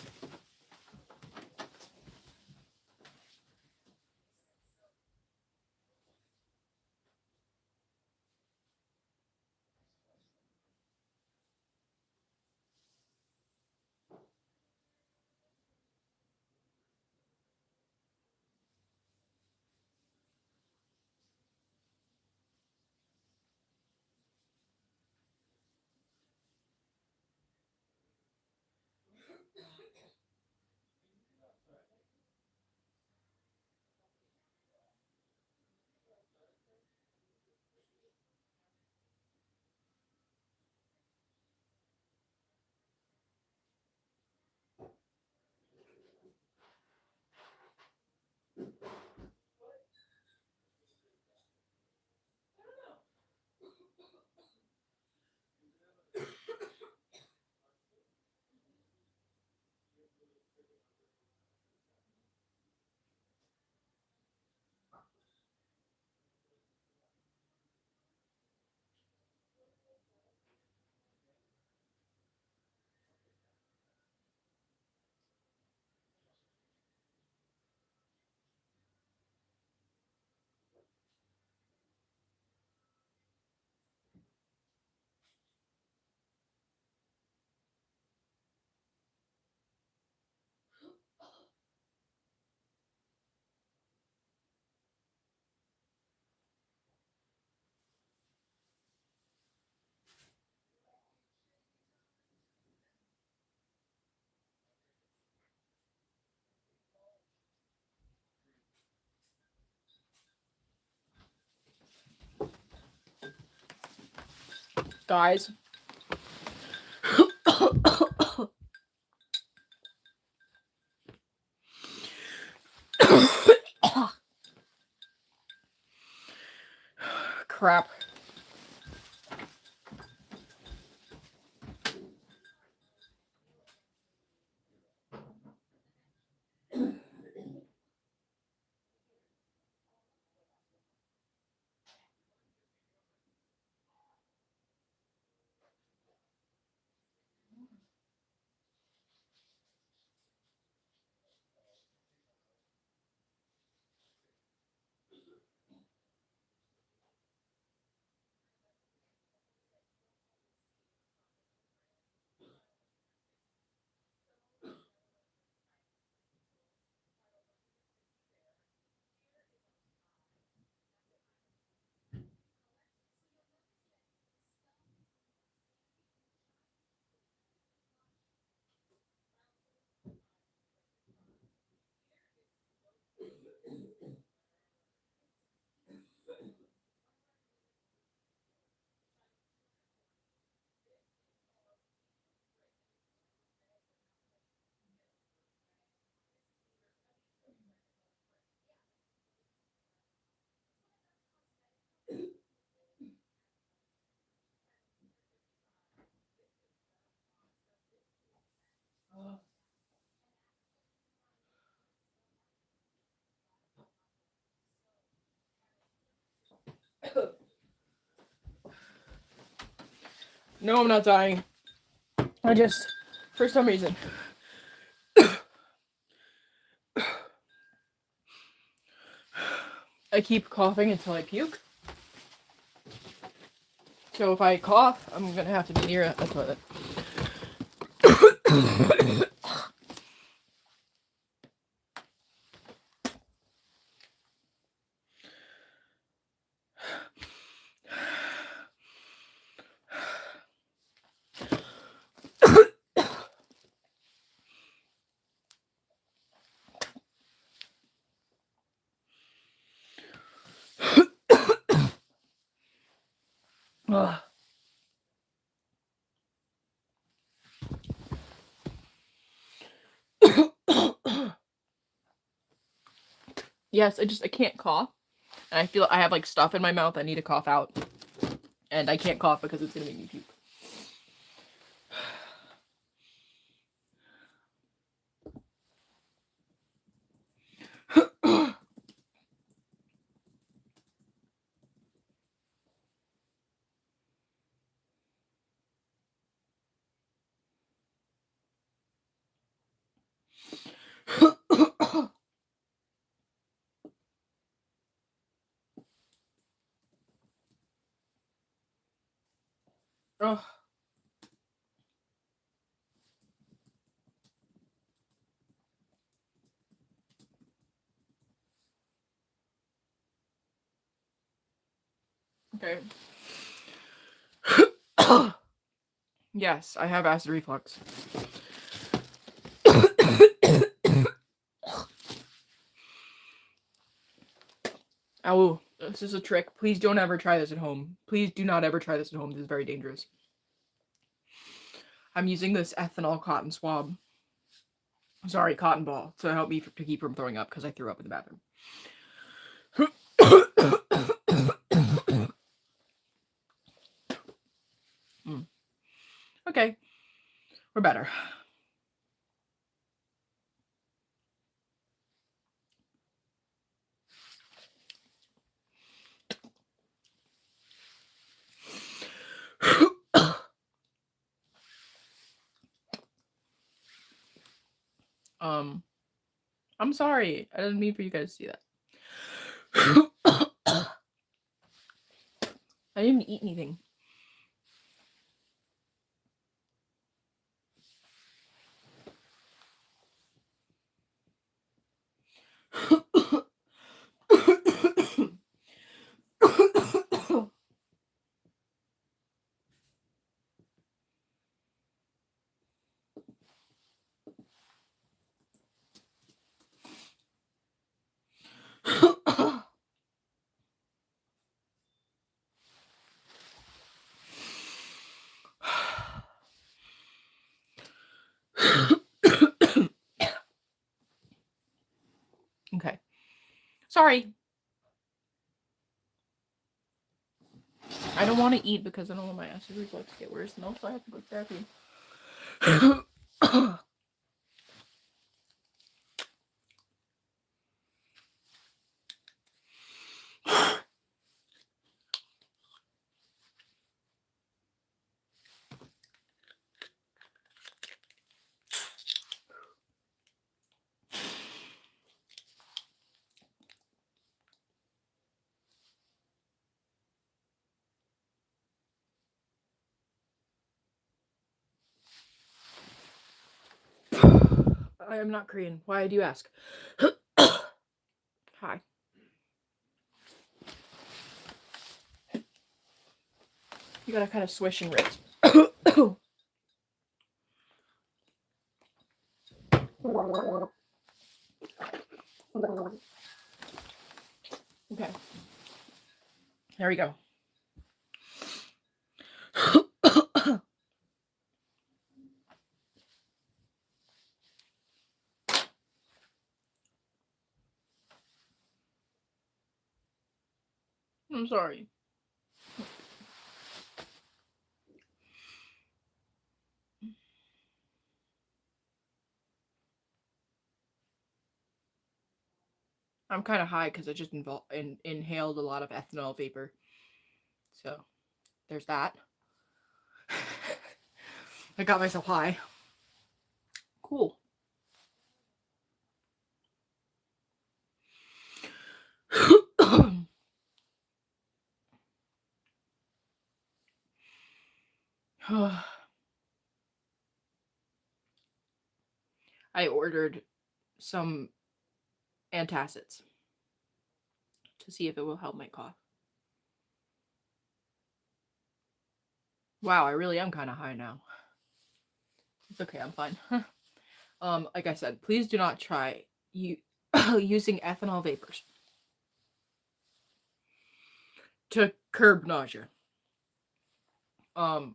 Guys. Crap. No, I'm not dying. I just, for some reason. I keep coughing until I puke. So if I cough, I'm gonna have to be near a toilet. Ugh. Yes, I can't cough. And I feel I have like stuff in my mouth I need to cough out. And I can't cough because it's gonna make me puke. Ugh. Okay. Yes, I have acid reflux. Ow, this is a trick. Please don't ever try this at home. Please do not ever try this at home. This is very dangerous. I'm using this ethanol cotton swab. Sorry, cotton ball to help me to keep from throwing up because I threw up in the bathroom. Okay, we're better. I'm sorry. I didn't mean for you guys to see that. I didn't eat anything. Okay. Sorry. I don't want to eat because I don't want my acid reflux to get worse, and also I have to go to therapy. I am not Korean. Why do you ask? Hi. You gotta kind of swish and rinse. Okay. There we go. I'm sorry. I'm kind of high because I just inhaled a lot of ethanol vapor. So, there's that. I got myself high. Cool. I ordered some antacids to see if it will help my cough. Wow, I really am kind of high now. It's okay, I'm fine. Like I said, please do not try using ethanol vapors to curb nausea.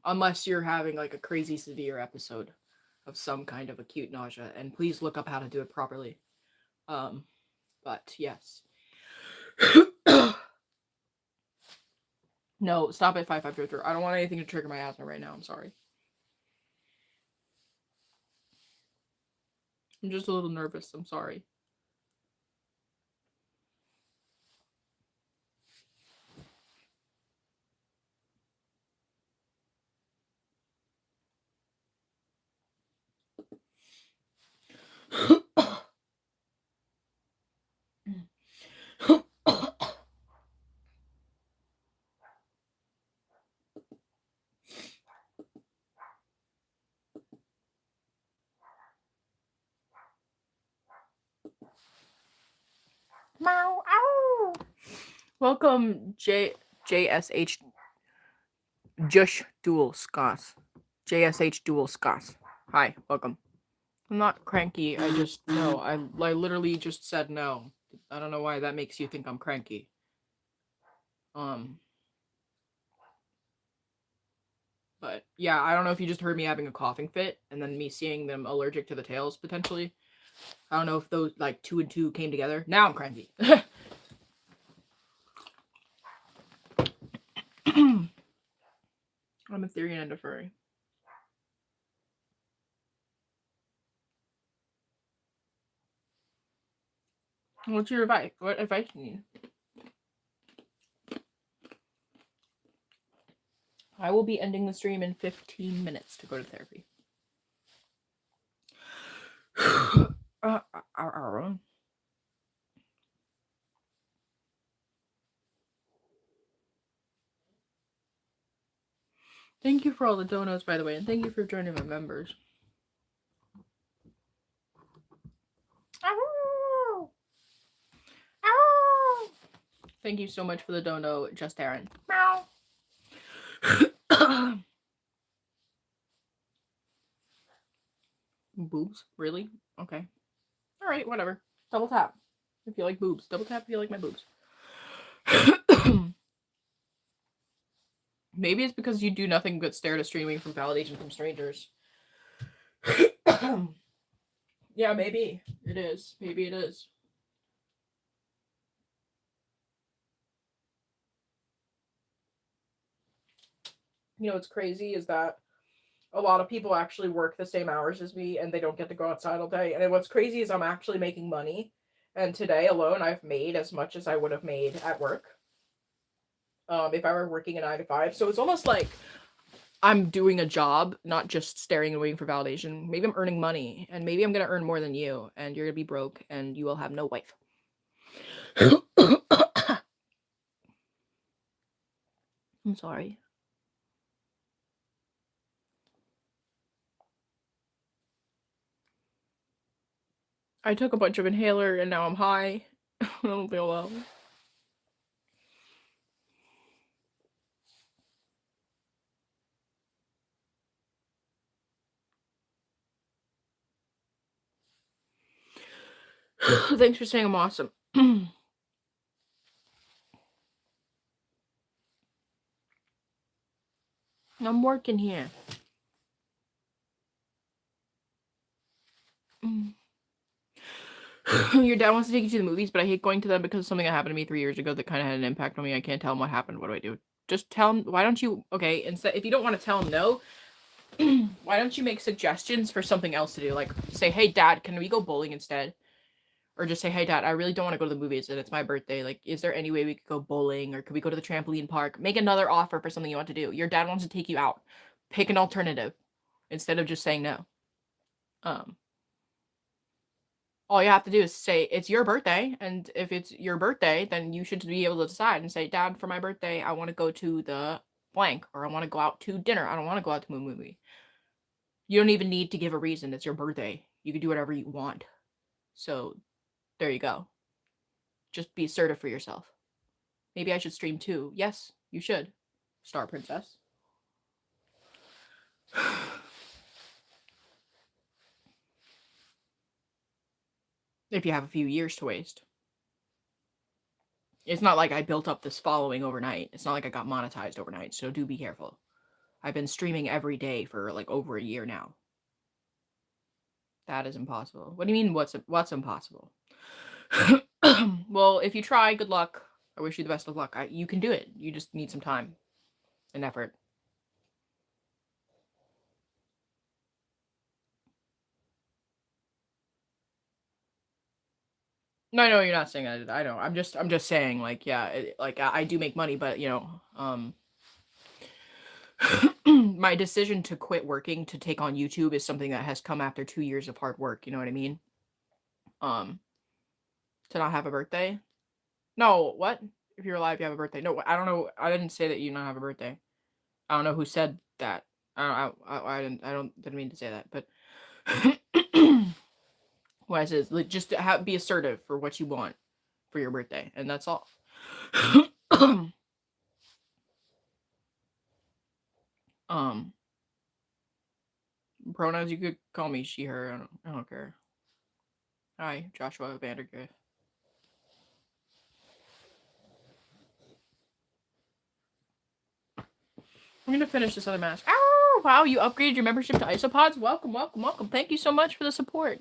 Unless you're having like a crazy severe episode of some kind of acute nausea, and please look up how to do it properly. But yes. No, stop at 5533. I don't want anything to trigger my asthma right now. I'm sorry. I'm just a little nervous. I'm sorry. Meow, ow. Welcome, JSH Jush Dual Scots. JSH Dual Scots. Hi, welcome. I'm not cranky. I just no. I literally just said no. I don't know why that makes you think I'm cranky. But yeah, I don't know if you just heard me having a coughing fit and then me seeing them allergic to the tails potentially. I don't know if those like 2 and 2 came together. Now I'm cranky. I'm a theory and a furry. What's your advice? What advice do you need? I will be ending the stream in 15 minutes to go to therapy. Thank you for all the donuts, by the way, and thank you for joining my members. Thank you so much for the dono, Just Aaron. Meow. Boobs? Really? Okay. Alright, whatever. Double tap if you like boobs. Double tap if you like my boobs. Maybe it's because you do nothing but stare at a streaming from validation from strangers. Yeah, maybe it is. Maybe it is. You know what's crazy is that a lot of people actually work the same hours as me and they don't get to go outside all day. And what's crazy is I'm actually making money. And today alone, I've made as much as I would have made at work. If I were working a 9 to 5. So it's almost like I'm doing a job, not just staring and waiting for validation. Maybe I'm earning money, and maybe I'm going to earn more than you, and you're going to be broke, and you will have no wife. I'm sorry. I took a bunch of inhaler, and now I'm high. I don't feel well. Thanks for saying I'm awesome. I'm working here. Your dad wants to take you to the movies, but I hate going to them because of something that happened to me 3 years ago that kind of had an impact on me. I can't tell him what happened. What do I do? Just tell him. Why don't you? Okay, instead, if you don't want to tell him no, why don't you make suggestions for something else to do? Like say, hey, Dad, can we go bowling instead? Or just say, hey, Dad, I really don't want to go to the movies and it's my birthday. Like, is there any way we could go bowling or could we go to the trampoline park? Make another offer for something you want to do. Your dad wants to take you out. Pick an alternative instead of just saying no. All you have to do is say it's your birthday, and if it's your birthday, then you should be able to decide and say, Dad, for my birthday, I want to go to the blank, or I want to go out to dinner. I don't want to go out to a movie. You don't even need to give a reason. It's your birthday. You can do whatever you want. So there you go. Just be assertive for yourself. Maybe I should stream too. Yes, you should. Star Princess. If you have a few years to waste. It's not like I built up this following overnight. It's not like I got monetized overnight, so do be careful. I've been streaming every day for like over a year now. That is impossible. What do you mean what's impossible? Well, if you try, good luck. I wish you the best of luck. You can do it. You just need some time and effort. No, you're not saying that. I know. I'm just saying, like, yeah, I do make money, but you know, my decision to quit working to take on YouTube is something that has come after 2 years of hard work. You know what I mean? To not have a birthday. No, what? If you're alive, you have a birthday. No, I don't know. I didn't say that you don't have a birthday. I don't know who said that. I didn't mean to say that, but what I said is like, just to be assertive for what you want for your birthday, and that's all. Pronouns, you could call me she, her. I don't care. Hi, Joshua Vandergriff. I'm gonna finish this other mask. Ow! Wow, you upgraded your membership to Isopods. Welcome, welcome, welcome. Thank you so much for the support.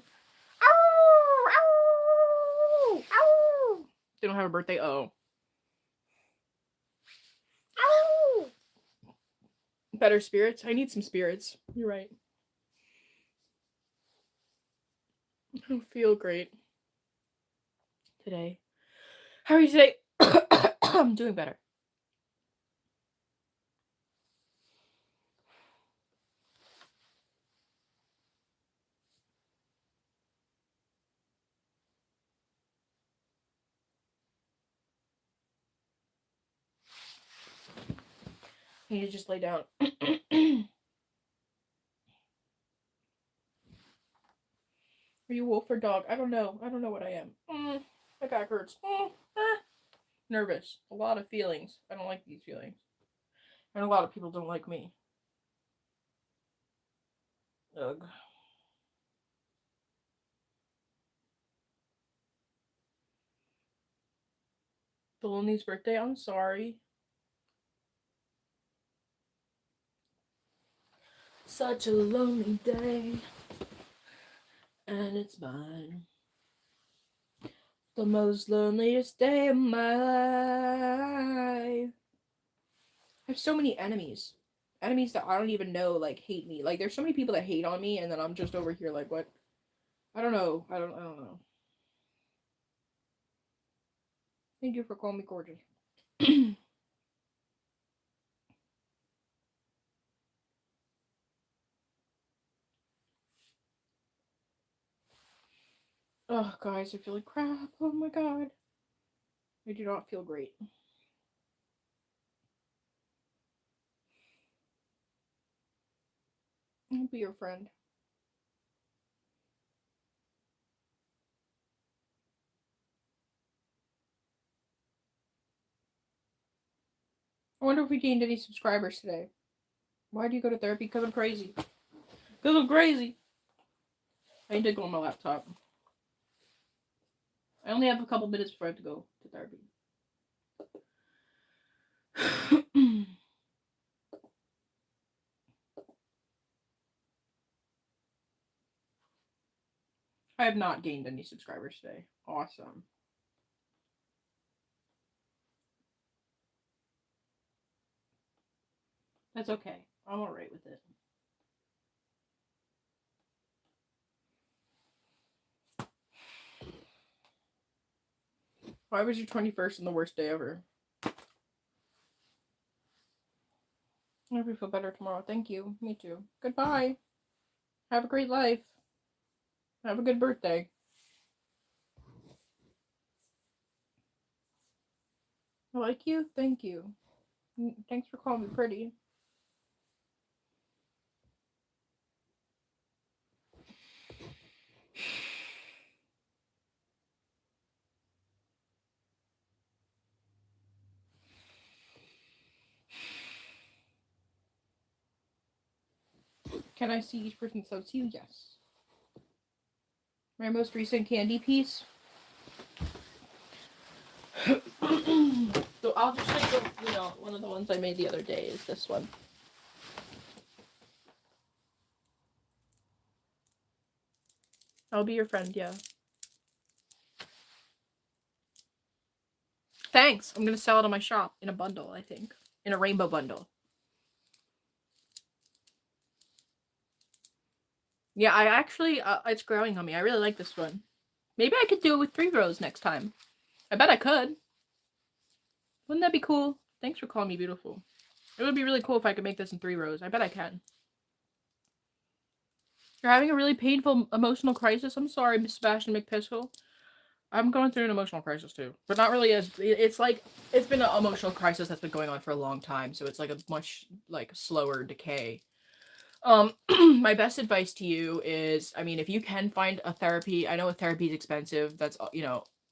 Ow! Ow! Ow! They don't have a birthday. Oh. Ow! Better spirits. I need some spirits. You're right. I don't feel great today. How are you today? I'm doing better. I need to just lay down. Are you wolf or dog? I don't know. I don't know what I am. My back hurts. Nervous. A lot of feelings. I don't like these feelings. And a lot of people don't like me. Ugh. Baloney's birthday? I'm sorry. Such a lonely day. And it's mine. The most loneliest day of my life. I have so many enemies. Enemies that I don't even know, like, hate me. Like, there's so many people that hate on me, and then I'm just over here like, what? I don't know. I don't know. Thank you for calling me gorgeous. Oh, guys, I feel like crap. Oh my god. I do not feel great. I'll be your friend. I wonder if we gained any subscribers today. Why do you go to therapy? Because I'm crazy. Because I'm crazy. I need to go on my laptop. I only have a couple minutes before I have to go to therapy. I have not gained any subscribers today. Awesome. That's okay. I'm alright with it. Why was your 21st and the worst day ever? I hope you feel better tomorrow. Thank you. Me too. Goodbye. Have a great life. Have a good birthday. I like you. Thank you. Thanks for calling me pretty. Can I see each person's subs to you? Yes. My most recent candy piece. So I'll just show you, one of the ones I made the other day is this one. I'll be your friend, yeah. Thanks. I'm gonna sell it on my shop in a bundle, I think. In a rainbow bundle. Yeah, I actually, it's growing on me. I really like this one. Maybe I could do it with 3 rows next time. I bet I could. Wouldn't that be cool? Thanks for calling me beautiful. It would be really cool if I could make this in 3 rows. I bet I can. You're having a really painful emotional crisis? I'm sorry, Miss Sebastian McPistol. I'm going through an emotional crisis too. But not really as... It's like... It's been an emotional crisis that's been going on for a long time. So it's like a much, slower decay. My best advice to you is, I mean, if you can find a therapy, I know a therapy is expensive. That's,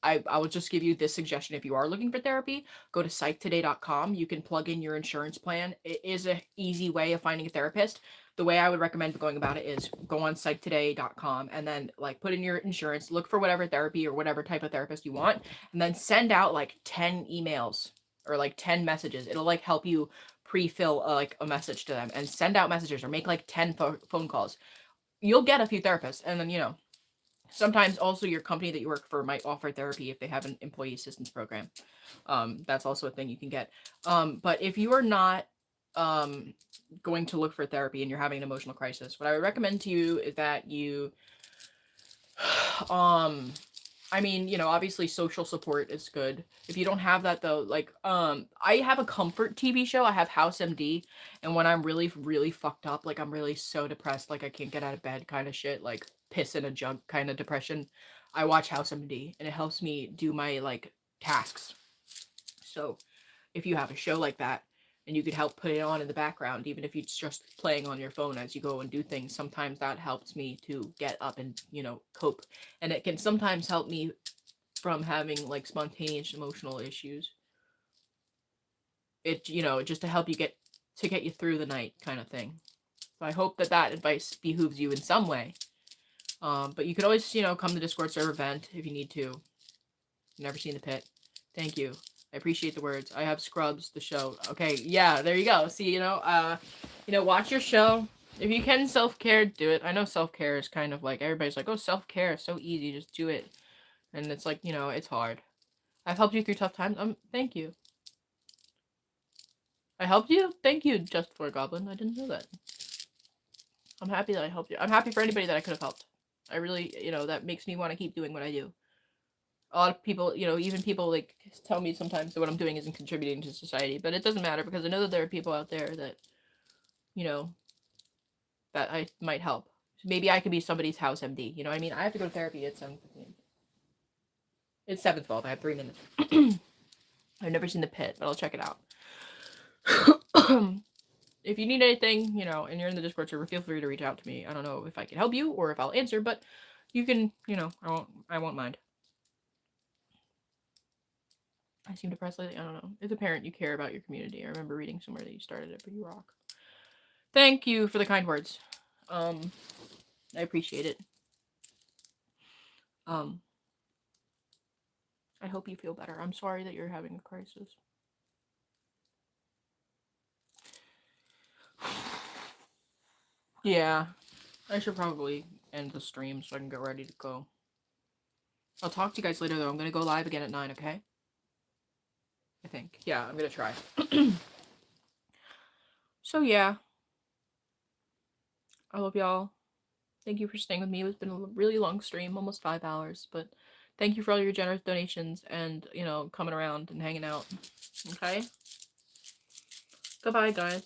I will just give you this suggestion. If you are looking for therapy, go to psychtoday.com. You can plug in your insurance plan. It is an easy way of finding a therapist. The way I would recommend going about it is go on psychtoday.com and then put in your insurance, look for whatever therapy or whatever type of therapist you want, and then send out 10 emails or 10 messages. It'll help you pre-fill a message to them and send out messages or make 10 phone calls. You'll get a few therapists, and then sometimes also your company that you work for might offer therapy if they have an employee assistance program. That's also a thing you can get. But if you are not going to look for therapy and you're having an emotional crisis, what I would recommend to you is that you I mean, obviously social support is good. If you don't have that though, I have a comfort TV show. I have House MD, and when I'm really, really fucked up, I'm really so depressed, I can't get out of bed kind of shit, piss in a jug kind of depression, I watch House MD, and it helps me do my, tasks. So, if you have a show like that, and you could help put it on in the background, even if it's just playing on your phone as you go and do things, sometimes that helps me to get up and, cope. And it can sometimes help me from having, spontaneous emotional issues. It, just to help you get you through the night kind of thing. So I hope that advice behooves you in some way. But you could always, come to Discord server vent if you need to. Never seen the pit. Thank you. I appreciate the words. I have Scrubs, the show. Okay, yeah, there you go. See, watch your show. If you can self-care, do it. I know self-care is kind of everybody's oh, self-care is so easy, just do it. And it's it's hard. I've helped you through tough times. Thank you. I helped you? Thank you, Just for a Goblin. I didn't know that. I'm happy that I helped you. I'm happy for anybody that I could have helped. I really, that makes me want to keep doing what I do. A lot of people, even people tell me sometimes that what I'm doing isn't contributing to society, but it doesn't matter because I know that there are people out there that, that I might help. So maybe I could be somebody's house MD. You know what I mean? I have to go to therapy at 7:15. It's 7:12. I have 3 minutes. I've never seen the pit, but I'll check it out. If you need anything, and you're in the Discord server, feel free to reach out to me. I don't know if I can help you or if I'll answer, but you can, I won't mind. I seem depressed lately. I don't know. As a parent, you care about your community. I remember reading somewhere that you started it, but you rock. Thank you for the kind words. I appreciate it. I hope you feel better. I'm sorry that you're having a crisis. Yeah, I should probably end the stream so I can get ready to go. I'll talk to you guys later, though. I'm going to go live again at 9, okay? I think. Yeah, I'm going to try. So, yeah. I love y'all. Thank you for staying with me. It's been a really long stream, almost 5 hours, but thank you for all your generous donations and, coming around and hanging out. Okay? Goodbye, guys.